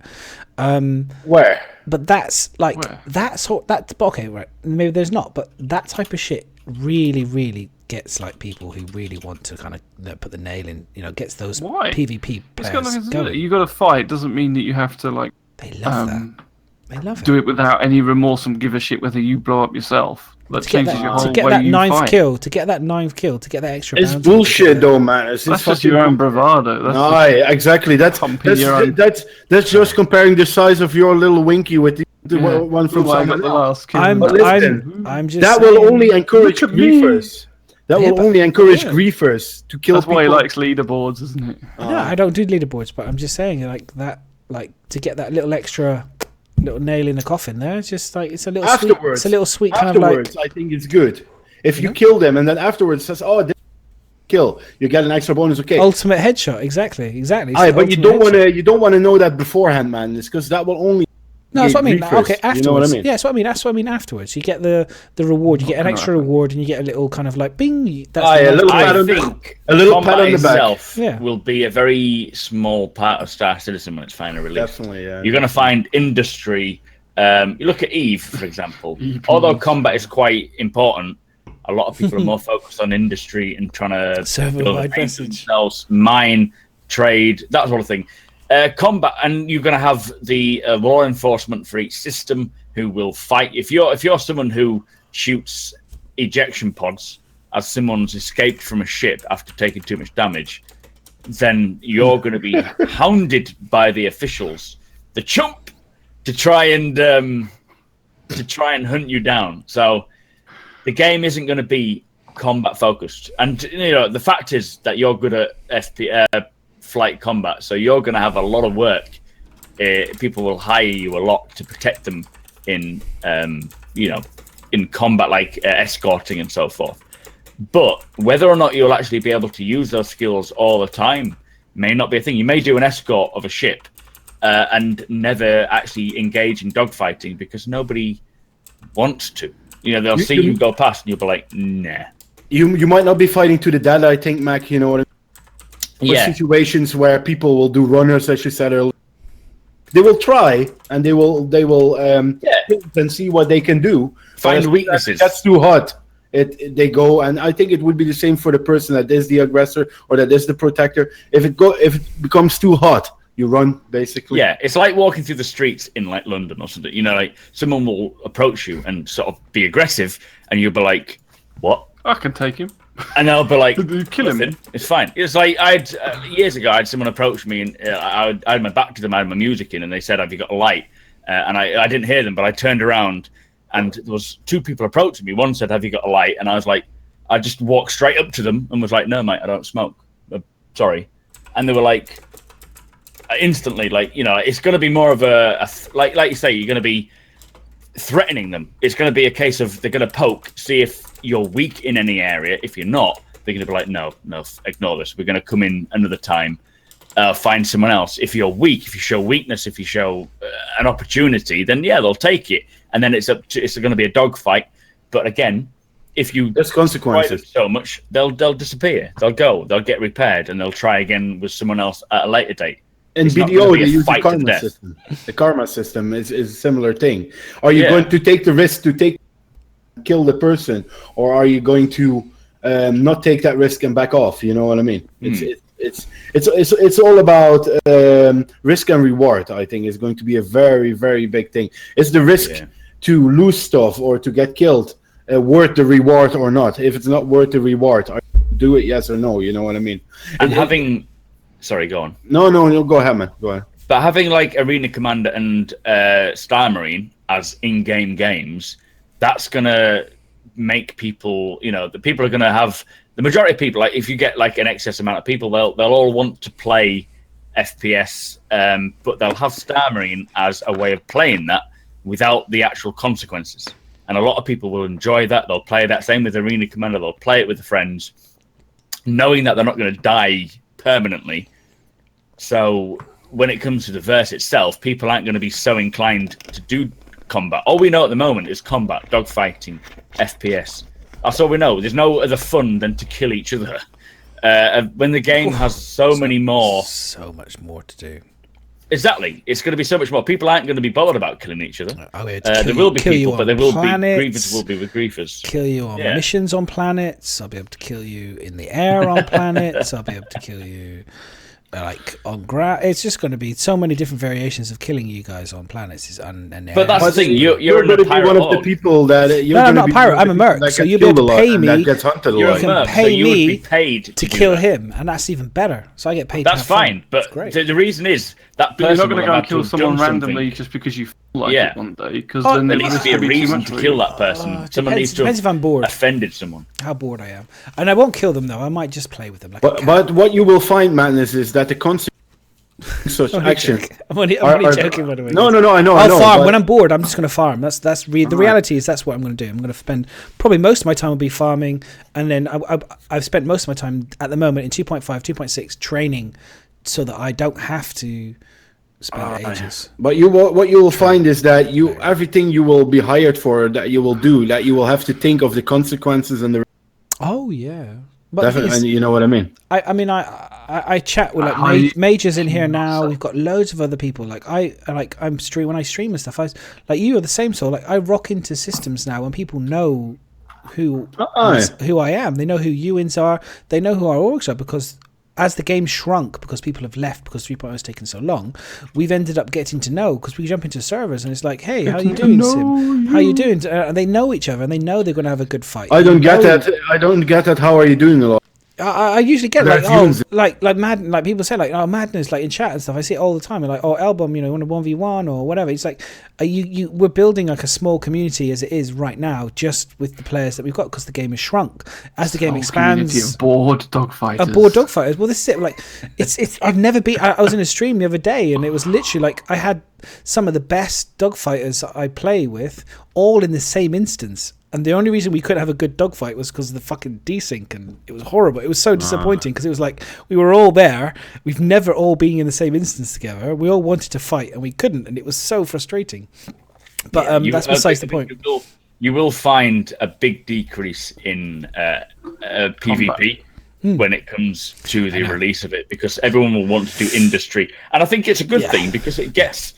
Where? But that's okay, right? Maybe there's not, but that type of shit really, really gets like people who really want to kind of put the nail in. Gets those PvP players going. You got to fight. Doesn't mean that you have to like. They love that. They love do it without any remorse and give a shit whether you blow up yourself. That changes your whole to get way that you ninth fight. kill, to get that extra. It's bounty, bullshit, though, man. That's just your own bravado. Exactly. That's just comparing the size of your little Winky with the one from someone else. I'm just. That will only encourage griefers. That will only encourage griefers to kill. That's why he likes leaderboards, isn't it? No, I don't do leaderboards, but I'm just saying to get that little extra. Little nail in the coffin there. It's just like it's a little sweet. It's a little sweet kind of like. I think it's good if you kill them and then afterwards says, "Oh, kill," you get an extra bonus. Okay. Ultimate headshot. Exactly. But you don't want to know that beforehand, man. It's because that will only. No, that's what I mean. Okay, afterwards. You know what I mean? Yeah, that's what I mean. That's what I mean. Afterwards, you get the reward. You get an extra reward, and you get a little kind of like bing. That's a little pat on the back. Will be a very small part of Star Citizen when it's finally released. Definitely, yeah. You're going to find industry. You look at Eve, for example. Although combat is quite important, a lot of people are more focused on industry and trying to build themselves, mine, trade, that sort of thing. Combat, and you're going to have the law enforcement for each system who will fight. If you're someone who shoots ejection pods as someone's escaped from a ship after taking too much damage, then you're going to be hounded by the officials, the chump, to try and hunt you down. So the game isn't going to be combat focused, and the fact is that you're good at flight combat, so you're going to have a lot of work. People will hire you a lot to protect them in in combat, like escorting and so forth. But whether or not you'll actually be able to use those skills all the time may not be a thing. You may do an escort of a ship and never actually engage in dogfighting because nobody wants to. They'll see you go past and you'll be like, nah. You might not be fighting to the death, I think, Mac, you know what I mean? Situations where people will do runners, as you said earlier. They will try and they will and see what they can do. Find weaknesses. That's too hot. They go, and I think it would be the same for the person that is the aggressor or that is the protector. If it becomes too hot, you run, basically. Yeah, it's like walking through the streets in like London or something. Like someone will approach you and sort of be aggressive, and you'll be like, "What? I can take him." And they'll be like, kill him. It's fine. It's like years ago, I had someone approach me, and I had my back to them, I had my music in, and they said, "Have you got a light?" And I didn't hear them, but I turned around, and there was two people approaching me. One said, "Have you got a light?" And I was like, I just walked straight up to them and was like, "No, mate, I don't smoke. Sorry." And they were like, instantly, like, it's going to be more of like you say, you're going to be threatening them. It's going to be a case of they're going to poke, see if you're weak in any area. If you're not, they're going to be like, no, ignore this. We're going to come in another time, find someone else. If you're weak, if you show weakness, if you show an opportunity, then they'll take it. And then it's going to be a dogfight. But again, if you there's consequences so much, they'll disappear. They'll go. They'll get repaired, and they'll try again with someone else at a later date. In BDO, they use the karma system. The karma system is a similar thing. Are you going to take the risk to kill the person, or are you going to not take that risk and back off. You know what I mean? It's all about risk and reward. I think is going to be a very, very big thing. Is the risk to lose stuff or to get killed worth the reward or not? If it's not worth the reward, do it, yes or no. You know what I mean? And sorry, go on. No, go ahead, man. Go ahead. But having like Arena Commander and Star Marine as in-game games, that's gonna make people, the people are gonna have. The majority of people, like if you get like an excess amount of people, they'll all want to play FPS, but they'll have Star Marine as a way of playing that without the actual consequences. And a lot of people will enjoy that. They'll play that. Same with Arena Commander. They'll play it with their friends, knowing that they're not going to die permanently. So when it comes to the verse itself, people aren't going to be so inclined to do combat. All we know at the moment is combat, dogfighting, FPS. That's all we know. There's no other fun than to kill each other. When the game has so much more to do. Exactly. It's going to be so much more. People aren't going to be bothered about killing each other. There will be people, but there will be griefers will be with griefers. Kill you on missions on planets. I'll be able to kill you in the air on planets. I'll be able to kill you on ground. It's just going to be so many different variations of killing you guys on planets. But that's the thing. You're going to be one of the people that. No, I'm not a pirate. I'm a merc. So you'll be able to pay me. That gets hunted a lot. You can pay me to kill him, and that's even better. So I get paid. That's fine. But the reason is that you're not going to go and kill someone randomly just because you feel like it one day. Because then there needs to be a reason to kill that person. Someone needs to have offended someone. How bored I am, and I won't kill them though. I might just play with them. But what you will find, Madness, is that the consequences such action. I'm only joking, by the way. No, I know. I'll farm when I'm bored. I'm just going to farm. That's the reality. Is that's what I'm going to do. I'm going to spend probably most of my time will be farming, and then I've spent most of my time at the moment in 2.5, 2.6 training, so that I don't have to spend ages. But what you will find is that everything you will be hired for, that you will do, that you will have to think of the consequences and the. Oh yeah. But definitely, you know what I mean. I chat with majors in here now. We've got loads of other people. When I stream and stuff. You are the same sort. I rock into systems now when people know who I am. They know who UINs are. They know who our orgs are because as the game shrunk because people have left because 3.0 has taken so long, we've ended up getting to know because we jump into servers and it's like, hey, how you doing, Sim? How you doing? And they know each other and they know they're going to have a good fight. I don't get that. How are you doing a lot? I usually get like people say madness in chat and stuff. I see it all the time. Album, you want a 1v1 or whatever. It's like we're building a small community as it is right now, just with the players that we've got because the game has shrunk. As the game expands, community of bored dogfighters. Well, this is it's I've never been. I was in a stream the other day and it was literally I had some of the best dogfighters I play with all in the same instance. And the only reason we couldn't have a good dogfight was because of the fucking desync, and it was horrible. It was so disappointing because it was we were all there. We've never all been in the same instance together. We all wanted to fight and we couldn't, and it was so frustrating. But that's besides the point. You will find a big decrease in PvP when it comes to the release of it because everyone will want to do industry, and I think it's a good thing because it gets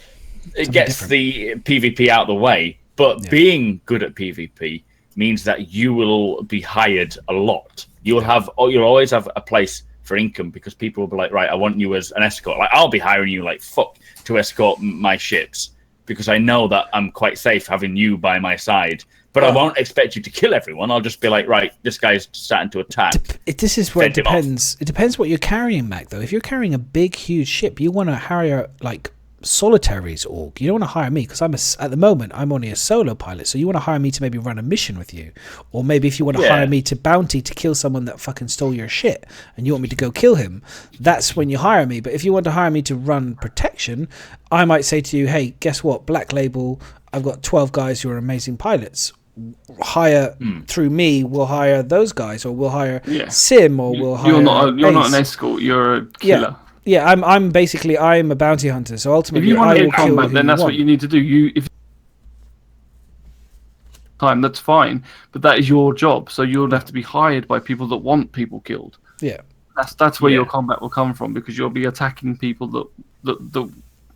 the PvP out of the way. But being good at PvP means that you will be hired a lot. You'll always have a place for income because people will be like, right, I want you as an escort. I'll be hiring you to escort my ships because I know that I'm quite safe having you by my side. But I won't expect you to kill everyone. I'll just be like, right, this guy's starting to attack. This is where it depends. It depends what you're carrying, Mac, though. If you're carrying a big, huge ship, you want to hire solitaries org. You don't want to hire me because at the moment I'm only a solo pilot, so you want to hire me to maybe run a mission with you, or maybe if you want to hire me to bounty to kill someone that fucking stole your shit and you want me to go kill him, that's when you hire me. But if you want to hire me to run protection, I might say to you, hey, guess what, Black Label, I've got 12 guys who are amazing pilots, hire through me, we'll hire those guys, or we'll hire Sim, or we'll hire you're not an escort, you're a killer. Yeah, I'm a bounty hunter. So ultimately, if you want to hit combat, then that's what you need to do. That's fine, but that is your job. So you'll have to be hired by people that want people killed. Yeah, that's where your combat will come from because you'll be attacking people that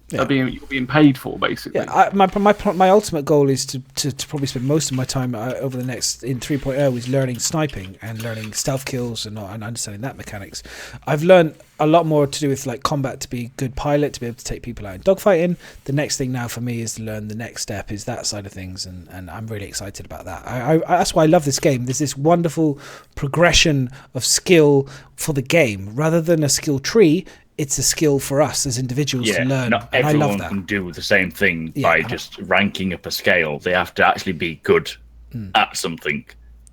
You're being paid for, basically. Yeah, my ultimate goal is to probably spend most of my time over the next in 3.0 is learning sniping and learning stealth kills and understanding that mechanics. I've learned a lot more to do with like combat, to be a good pilot, to be able to take people out in dogfighting. The next thing now for me is to learn the next step is that side of things, and I'm really excited about that. That's why I love this game. There's this wonderful progression of skill for the game rather than a skill tree. It's a skill for us as individuals to learn. Not everyone can do the same thing by just ranking up a scale. They have to actually be good at something.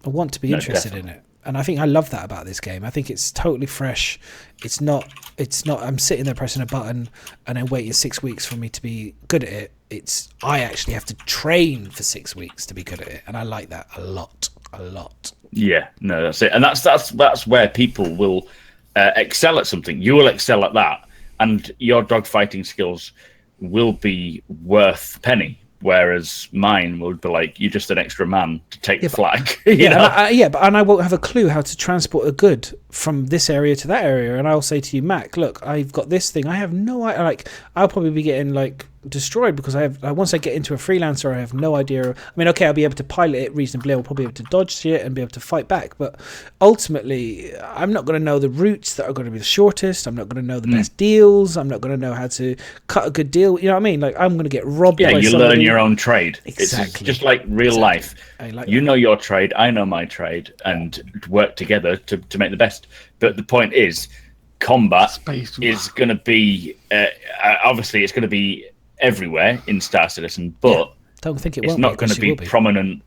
I want to be interested in it. And I think I love that about this game. I think it's totally fresh. It's not I'm sitting there pressing a button and then waiting 6 weeks for me to be good at it. I actually have to train for 6 weeks to be good at it. And I like that a lot. Yeah, no, that's it. And that's where people will excel at something. You will excel at that, and your dogfighting skills will be worth a penny. Whereas mine would be like, you're just an extra man to take the flag. And I won't have a clue how to transport a good from this area to that area. And I'll say to you, Mac, look, I've got this thing. I have no idea. Like, I'll probably be getting like destroyed because once I get into a freelancer, I have no idea. I mean, okay, I'll be able to pilot it reasonably. I'll probably be able to dodge shit and be able to fight back. But ultimately, I'm not going to know the routes that are going to be the shortest. I'm not going to know the best deals. I'm not going to know how to cut a good deal. You know what I mean? Like, I'm going to get robbed by somebody. You learn your own trade. Exactly. It's just like real life. You know your trade, I know my trade, and work together to make the best. But the point is, combat is going to be, obviously, it's going to be everywhere in Star Citizen, but don't think it's not going to be prominent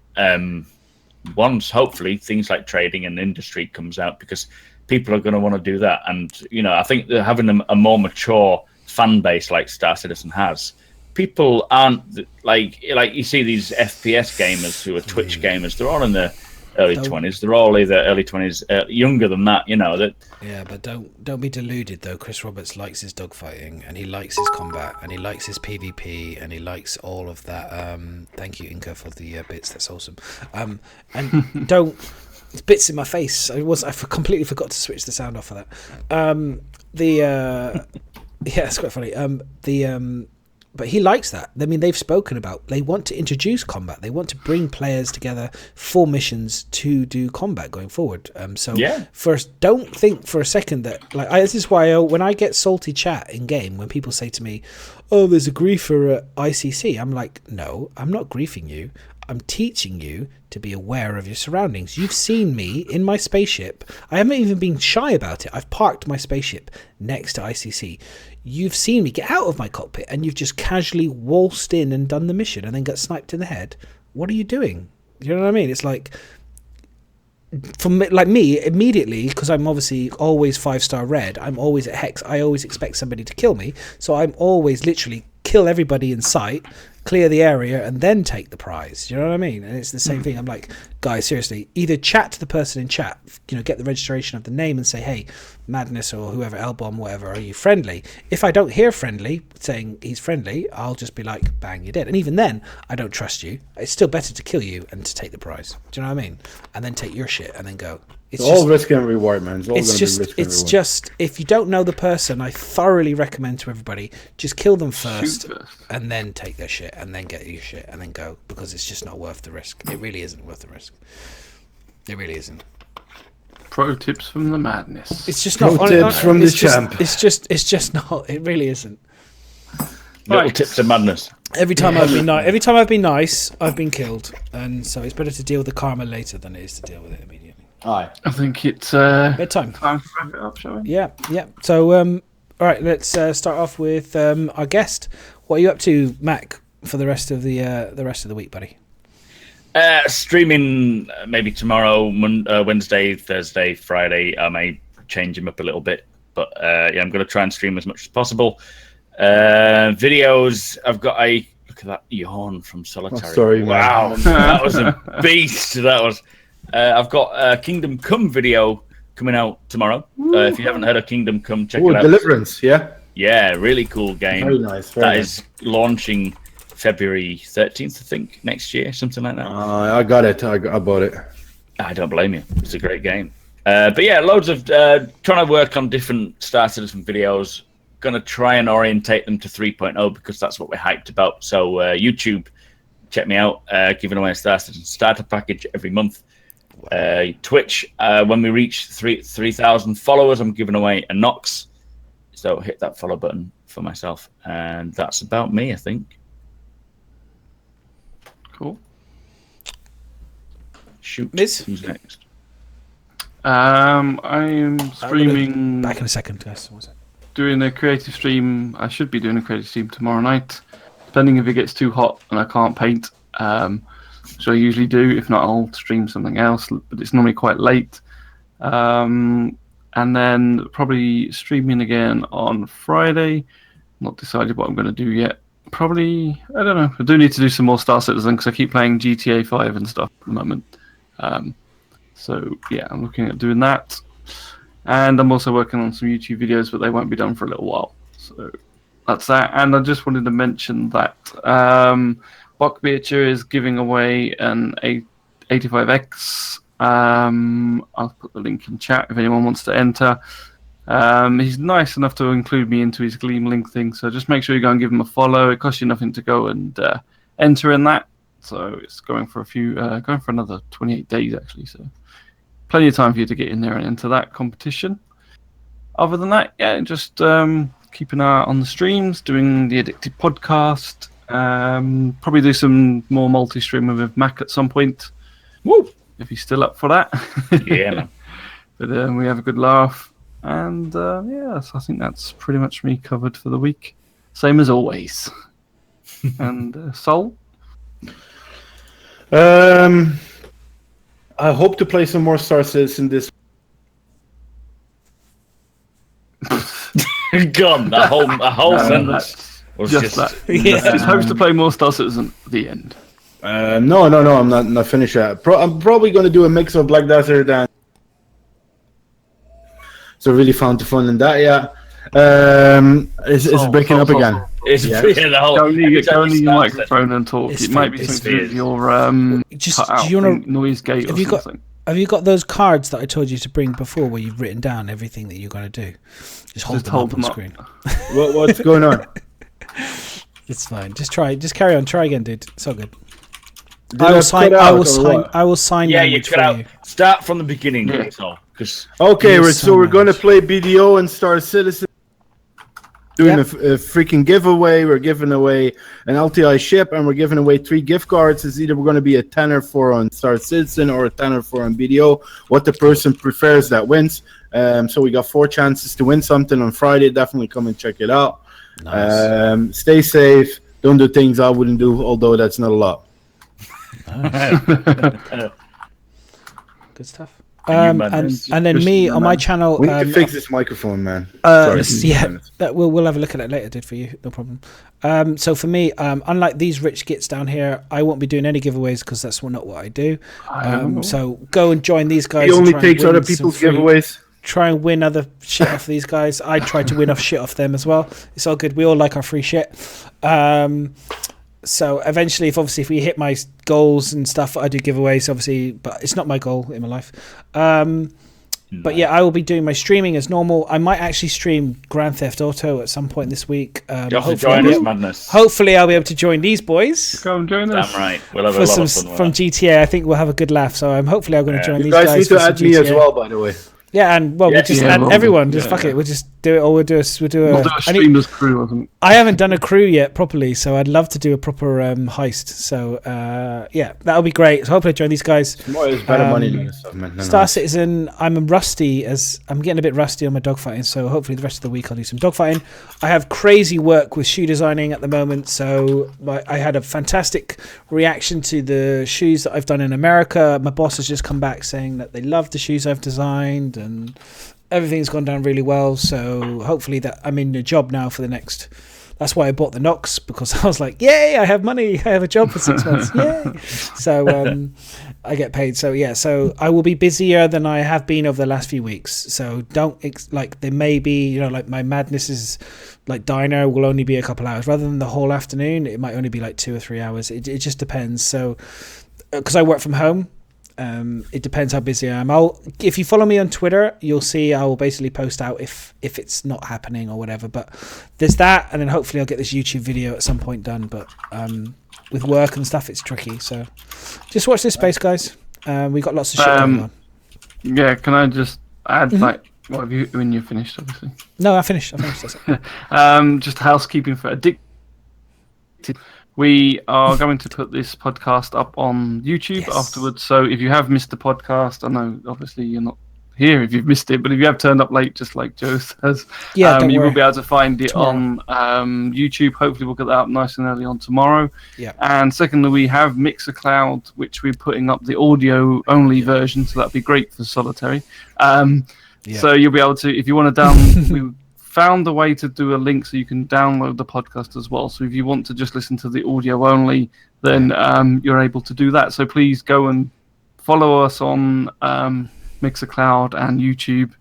once, hopefully, things like trading and industry comes out, because people are going to want to do that. And, I think that having a more mature fan base like Star Citizen has, people aren't like you see these FPS gamers who are Twitch gamers, they're all in their early 20s. They're all either early 20s, younger than that, that. Yeah, but don't be deluded though. Chris Roberts likes his dogfighting, and he likes his combat, and he likes his PvP, and he likes all of that. Thank you, Inca, for the bits. That's awesome. And don't bits in my face. I completely forgot to switch the sound off for that. Yeah, it's quite funny. But he likes that. I mean, they've spoken about, they want to introduce combat. They want to bring players together for missions to do combat going forward. First, don't think for a second that, this is why when I get salty chat in game, when people say to me, oh, there's a griefer at ICC, I'm like, no, I'm not griefing you. I'm teaching you to be aware of your surroundings. You've seen me in my spaceship. I haven't even been shy about it. I've parked my spaceship next to ICC. You've seen me get out of my cockpit, and you've just casually waltzed in and done the mission and then got sniped in the head. What are you doing? You know what I mean? It's like, for me, immediately, because I'm obviously always 5-star red, I'm always at Hex. I always expect somebody to kill me. So I'm always literally kill everybody in sight, clear the area, and then take the prize. You know what I mean? And it's the same thing. I'm like, guys, seriously, either chat to the person in chat, get the registration of the name and say, hey, Madness or whoever, L-Bomb, whatever, are you friendly? If I don't hear friendly, saying he's friendly, I'll just be like, bang, you're dead. And even then, I don't trust you. It's still better to kill you and to take the prize. Do you know what I mean? And then take your shit and then go. It's all risk and reward, man. It's just, if you don't know the person, I thoroughly recommend to everybody, just kill them first and then take their shit and then get your shit and then go, because it's just not worth the risk. It really isn't worth the risk. It really isn't. Pro tips from the madness. It's just not. Pro tips from the champ. It's just not. It really isn't. Little tips of madness. Every time I've been nice, I've been killed, and so it's better to deal with the karma later than it is to deal with it immediately. Aye. I think it's bedtime. Time to wrap it up, shall we? Yeah. So, all right, let's start off with our guest. What are you up to, Mac, for the rest of the week, buddy? Streaming maybe tomorrow, Wednesday, Thursday, Friday. I may change him up a little bit, but I'm going to try and stream as much as possible. Videos. I've got a look at that yawn from Solitary. Oh, sorry, wow, that was a beast. That was. I've got a Kingdom Come video coming out tomorrow. If you haven't heard of Kingdom Come, check it out. Deliverance, yeah? Yeah, really cool game. Very nice. That is launching February 13th, I think, next year, something like that. I got it. I bought it. I don't blame you. It's a great game. But yeah, loads of trying to work on different Star Citizen videos. going to try and orientate them to 3.0 because that's what we're hyped about. So YouTube, check me out, giving away a starter package every month. Twitch, when we reach 3,000 followers, I'm giving away a Nox. So hit that follow button for myself. And that's about me, I think. Cool. Shoot. Miz? Who's next? I am streaming. Back in a second, guys. Doing a creative stream. I should be doing a creative stream tomorrow night, depending if it gets too hot and I can't paint. So I usually do. If not, I'll stream something else. But it's normally quite late. And then probably streaming again on Friday. Not decided what I'm going to do yet. Probably, I don't know. I do need to do some more Star Citizen because I keep playing GTA 5 and stuff at the moment. So yeah, I'm looking at doing that. And I'm also working on some YouTube videos, but they won't be done for a little while. So that's that. And I just wanted to mention that Bockbeacher is giving away an 85X. I'll put the link in chat if anyone wants to enter. He's nice enough to include me into his Gleam link thing, so just make sure you go and give him a follow. It costs you nothing to go and enter in that. So it's going for another 28 days actually. So plenty of time for you to get in there and enter that competition. Other than that, yeah, just keep an eye on the streams, doing the Addicted podcast. Probably do some more multi-streaming with Mac at some point. Woo! If he's still up for that. Yeah, man. But we have a good laugh. And yeah, so I think that's pretty much me covered for the week. Same as always. And Sol? I hope to play some more Star Citizen this. Gone. The whole sentence was just that. Yeah. Just hopes to play more Star Citizen at the end. No, I'm not finished yet. I'm probably going to do a mix of Black Desert and. So really found the fun in that, yeah. It's breaking up again. It's Yeah. the whole. Go near your microphone and talk. It's It might be fine. something to do with your Just, cut out do you wanna, noise gate or something. have you got those cards that I told you to bring before where you've written down everything that you're going to do? Just hold them up on screen. What's going on? It's fine. Just carry on. Try again, dude. It's all good. Did I I will cut sign. out I will or sign. what? I will sign. Yeah, you language cut for out. you. Start from the beginning, Yeah. that's all. Because Okay, Yes, so we're so going to much. play BDO and Star Citizen. Doing a freaking giveaway. We're giving away an LTI ship, and we're giving away 3 gift cards. It's either we're going to be a tenner for on Star Citizen or a tenner for on BDO. What the person prefers, that wins. So we got 4 chances to win something on Friday. Definitely come and check it out. Nice. Stay safe. Don't do things I wouldn't do, although that's not a lot. Good stuff. And you, man, And then me on my channel. We need to fix this microphone, man. Yeah, we'll have a look at it later, dude, for you. No problem. So for me, unlike these rich gits down here, I won't be doing any giveaways because that's not what I do. So go and join these guys. He only and try and takes win other some people's free- giveaways. Try and win other shit off these guys. I try to win off shit off them as well. It's all good. We all like our free shit. So eventually, if we hit my goals and stuff, I do giveaways, obviously, but it's not my goal in my life. But yeah, I will be doing my streaming as normal. I might actually stream Grand Theft Auto at some point this week. you have to join this madness. Hopefully, I'll be able to join these boys Go and join us. Damn right. We'll have a for lot some of fun with from that. GTA. I think we'll have a good laugh. So hopefully I'm going to join You these guys guys. need for to some add me as GTA. well, by the way. Yeah, and well, Yeah, we'll just yeah, add we'll- everyone. Just yeah, fuck yeah. it. We'll just do it. Or we'll do a. We'll do a streamers crew or something. I haven't done a crew yet properly, so I'd love to do a proper heist. So yeah, that'll be great. So hopefully I join these guys. More is better money than this stuff, man. Star Citizen, I'm rusty I'm getting a bit rusty on my dogfighting, so hopefully the rest of the week I'll do some dogfighting. I have crazy work with shoe designing at the moment, so I had a fantastic reaction to the shoes that I've done in America. My boss has just come back saying that they love the shoes I've designed and everything's gone down really well, so hopefully that I'm in a job now for the next. That's why I bought the Nox, because I was like, yay, I have money, I have a job for 6 months, yay. So I get paid. So yeah, so I will be busier than I have been over the last few weeks. So don't there may be, like my madness is like diner will only be a couple hours rather than the whole afternoon. It might only be like 2 or 3 hours. It just depends. So because I work from home, It depends how busy I am. If you follow me on Twitter, you'll see I will basically post out if it's not happening or whatever. But there's that, and then hopefully I'll get this YouTube video at some point done. But with work and stuff, it's tricky. So just watch this space, guys. We got lots of shit going on. Yeah, can I just add what have you when you're finished? Obviously. No, I finished. That's it. Just housekeeping for Addicted. We are going to put this podcast up on YouTube afterwards. So if you have missed the podcast, I know obviously you're not here if you've missed it, but if you have turned up late, just like Joe says, you will be able to find it on YouTube. Hopefully we'll get that up nice and early on tomorrow. Yeah. And secondly, we have Mixercloud, which we're putting up the audio only version, so that'd be great for solitary. So you'll be able to, if you want to download, we found a way to do a link so you can download the podcast as well. So if you want to just listen to the audio only, then you're able to do that. So please go and follow us on Mixercloud and YouTube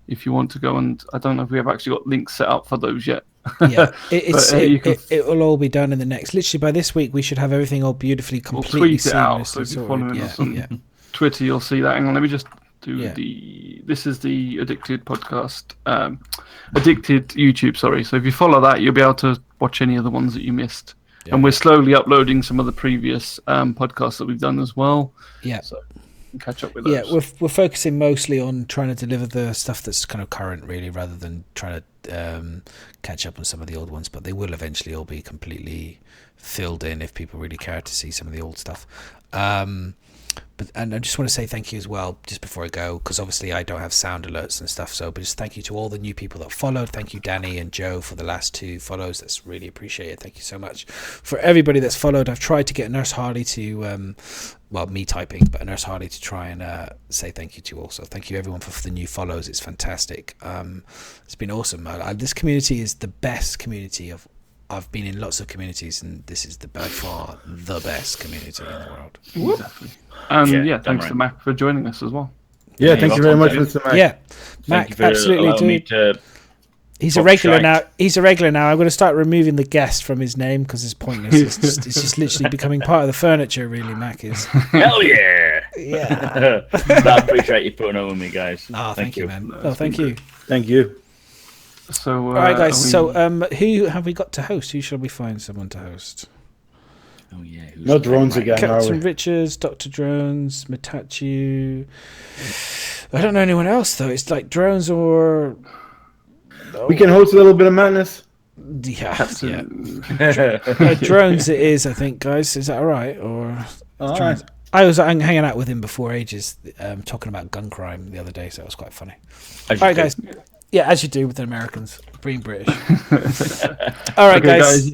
if you want to go. And I don't know if we have actually got links set up for those yet. Yeah, it will all be done in the next. Literally by this week, we should have everything all beautifully, completely we'll tweet it seamless. out. So if you're following us on Twitter, you'll see that. Hang on, let me just do this is the Addicted podcast, Addicted YouTube, sorry. So if you follow that, you'll be able to watch any of the ones that you missed. Yeah. And we're slowly uploading some of the previous podcasts that we've done as well. Yeah. So you can catch up with those. Yeah, we're focusing mostly on trying to deliver the stuff that's kind of current, really, rather than trying to catch up on some of the old ones. But they will eventually all be completely filled in if people really care to see some of the old stuff. And I just want to say thank you as well, just before I go, because obviously I don't have sound alerts and stuff. So, but just thank you to all the new people that followed. Thank you, Danny and Joe, for the last 2 follows. That's really appreciated. Thank you so much for everybody that's followed. I've tried to get Nurse Harley to, me typing, but Nurse Harley to try and say thank you to all. So thank you everyone for the new follows. It's fantastic. It's been awesome. This community is the best community I've been in lots of communities, and this is by far the best community in the world. Exactly. Thanks to Mac for joining us as well. Yeah, thank you very much, Mr. Mac. Yeah, Mac, absolutely, dude. He's a regular now. He's a regular now. I'm going to start removing the guest from his name because it's pointless. It's just literally becoming part of the furniture, really, Mac is. Hell yeah! Yeah. I appreciate you putting on with me, guys. Oh, thank you, man. Oh, thank you. Thank you. So, all right, guys. So, who have we got to host? Who shall we find someone to host? Oh yeah, no drones again. Captain Richards, Dr. Drones, Mitachu. I don't know anyone else though. It's like drones or. We can host a little bit of madness. Yeah. Drones it is, I think, guys. Is that all right? Or right. I was hanging out with him before ages, talking about gun crime the other day, so it was quite funny. All right, guys. Yeah, as you do with the Americans, being British. All right, guys.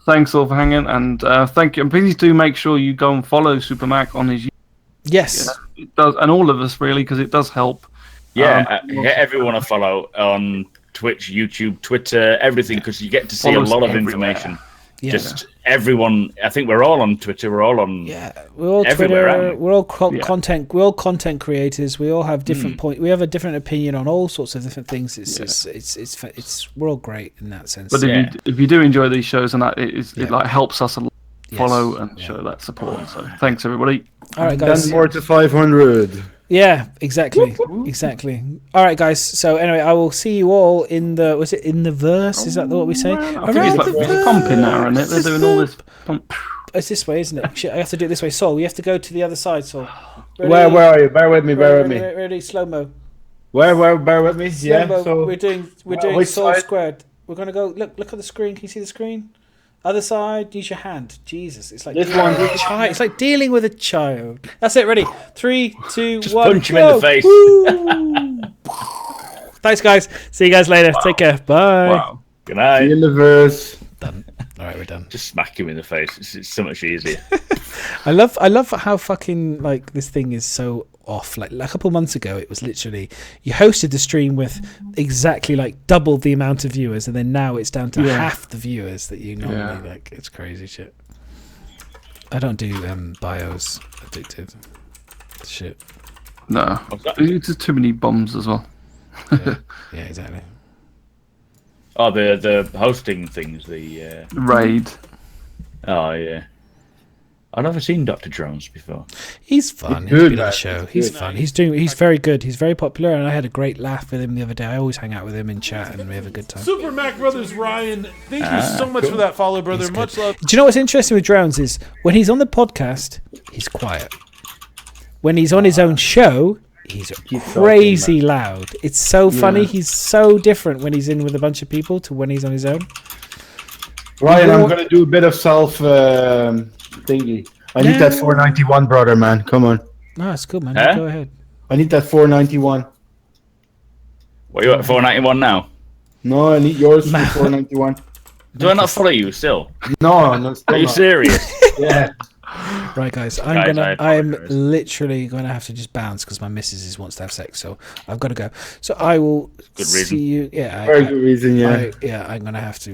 Thanks all for hanging, and thank you. And please do make sure you go and follow SuperMac on his. Yes, it does, and all of us really, because it does help. Yeah, get everyone a follow on Twitch, YouTube, Twitter, everything, because you get to see a lot of information. Yeah. Just everyone. I think we're all on Twitter. We're all on. Yeah, we're all Twitter. We're all content. We're all content creators. We all have different point. We have a different opinion on all sorts of different things. It's we're all great in that sense. But if you do enjoy these shows, and that it like helps us a lot follow and show that support. So thanks everybody. All right, guys. 10 more to 500. Yeah, exactly. Exactly. All right, guys. So anyway, I will see you all in the. Was it in the verse? Is that what we say? I think it's like pumping now, isn't it? They're doing all this pump. It's this way, isn't it? Shit, I have to do it this way. Saul, you have to go to the other side, Saul. Ready? Where are you? Bear with me. Ready, slow mo. Where? Bear with me. Slow-mo. So we're doing Saul squared. We're gonna go. Look at the screen. Can you see the screen? Other side, use your hand. Jesus, it's like this one. It's like dealing with a child. That's it. Ready? 3, 2, Just 1. Punch him in the face. Thanks, guys. See you guys later. Take care. Bye. Wow. Good night. See you in the verse. Done. All right, we're done. Just smack him in the face. It's so much easier. I love how fucking like this thing is so off. Like a couple months ago, it was literally you hosted the stream with exactly like double the amount of viewers, and then now it's down to half the viewers that you normally like. It's crazy shit. I don't do bios addicted shit. No, it's just too many bombs as well. Yeah, exactly. Oh, the hosting things, the raid. Oh yeah. I've never seen Dr. Drones before. He's fun. He's been on the show. He's fun. He's very good. He's very popular, and I had a great laugh with him the other day. I always hang out with him in chat, and we have a good time. SupermacBrothersRyan, thank you so much for that follow, brother. Much love. Do you know what's interesting with Drones is when he's on the podcast, he's quiet. When he's on his own show, he's crazy loud. It's so funny. He's so different when he's in with a bunch of people to when he's on his own. Ryan, I'm going to do a bit of thingy. I need that 491, brother, man. Come on. No, it's good, man. Huh? Go ahead. I need that 491. What, you at 491 now? No, I need yours for 491. Do I not follow you still? No, Are you serious? Yeah. Right, guys. I'm literally going to have to just bounce because my missus wants to have sex, so I've got to go. So I will see you. Yeah, Very good reason, yeah. I'm going to have to.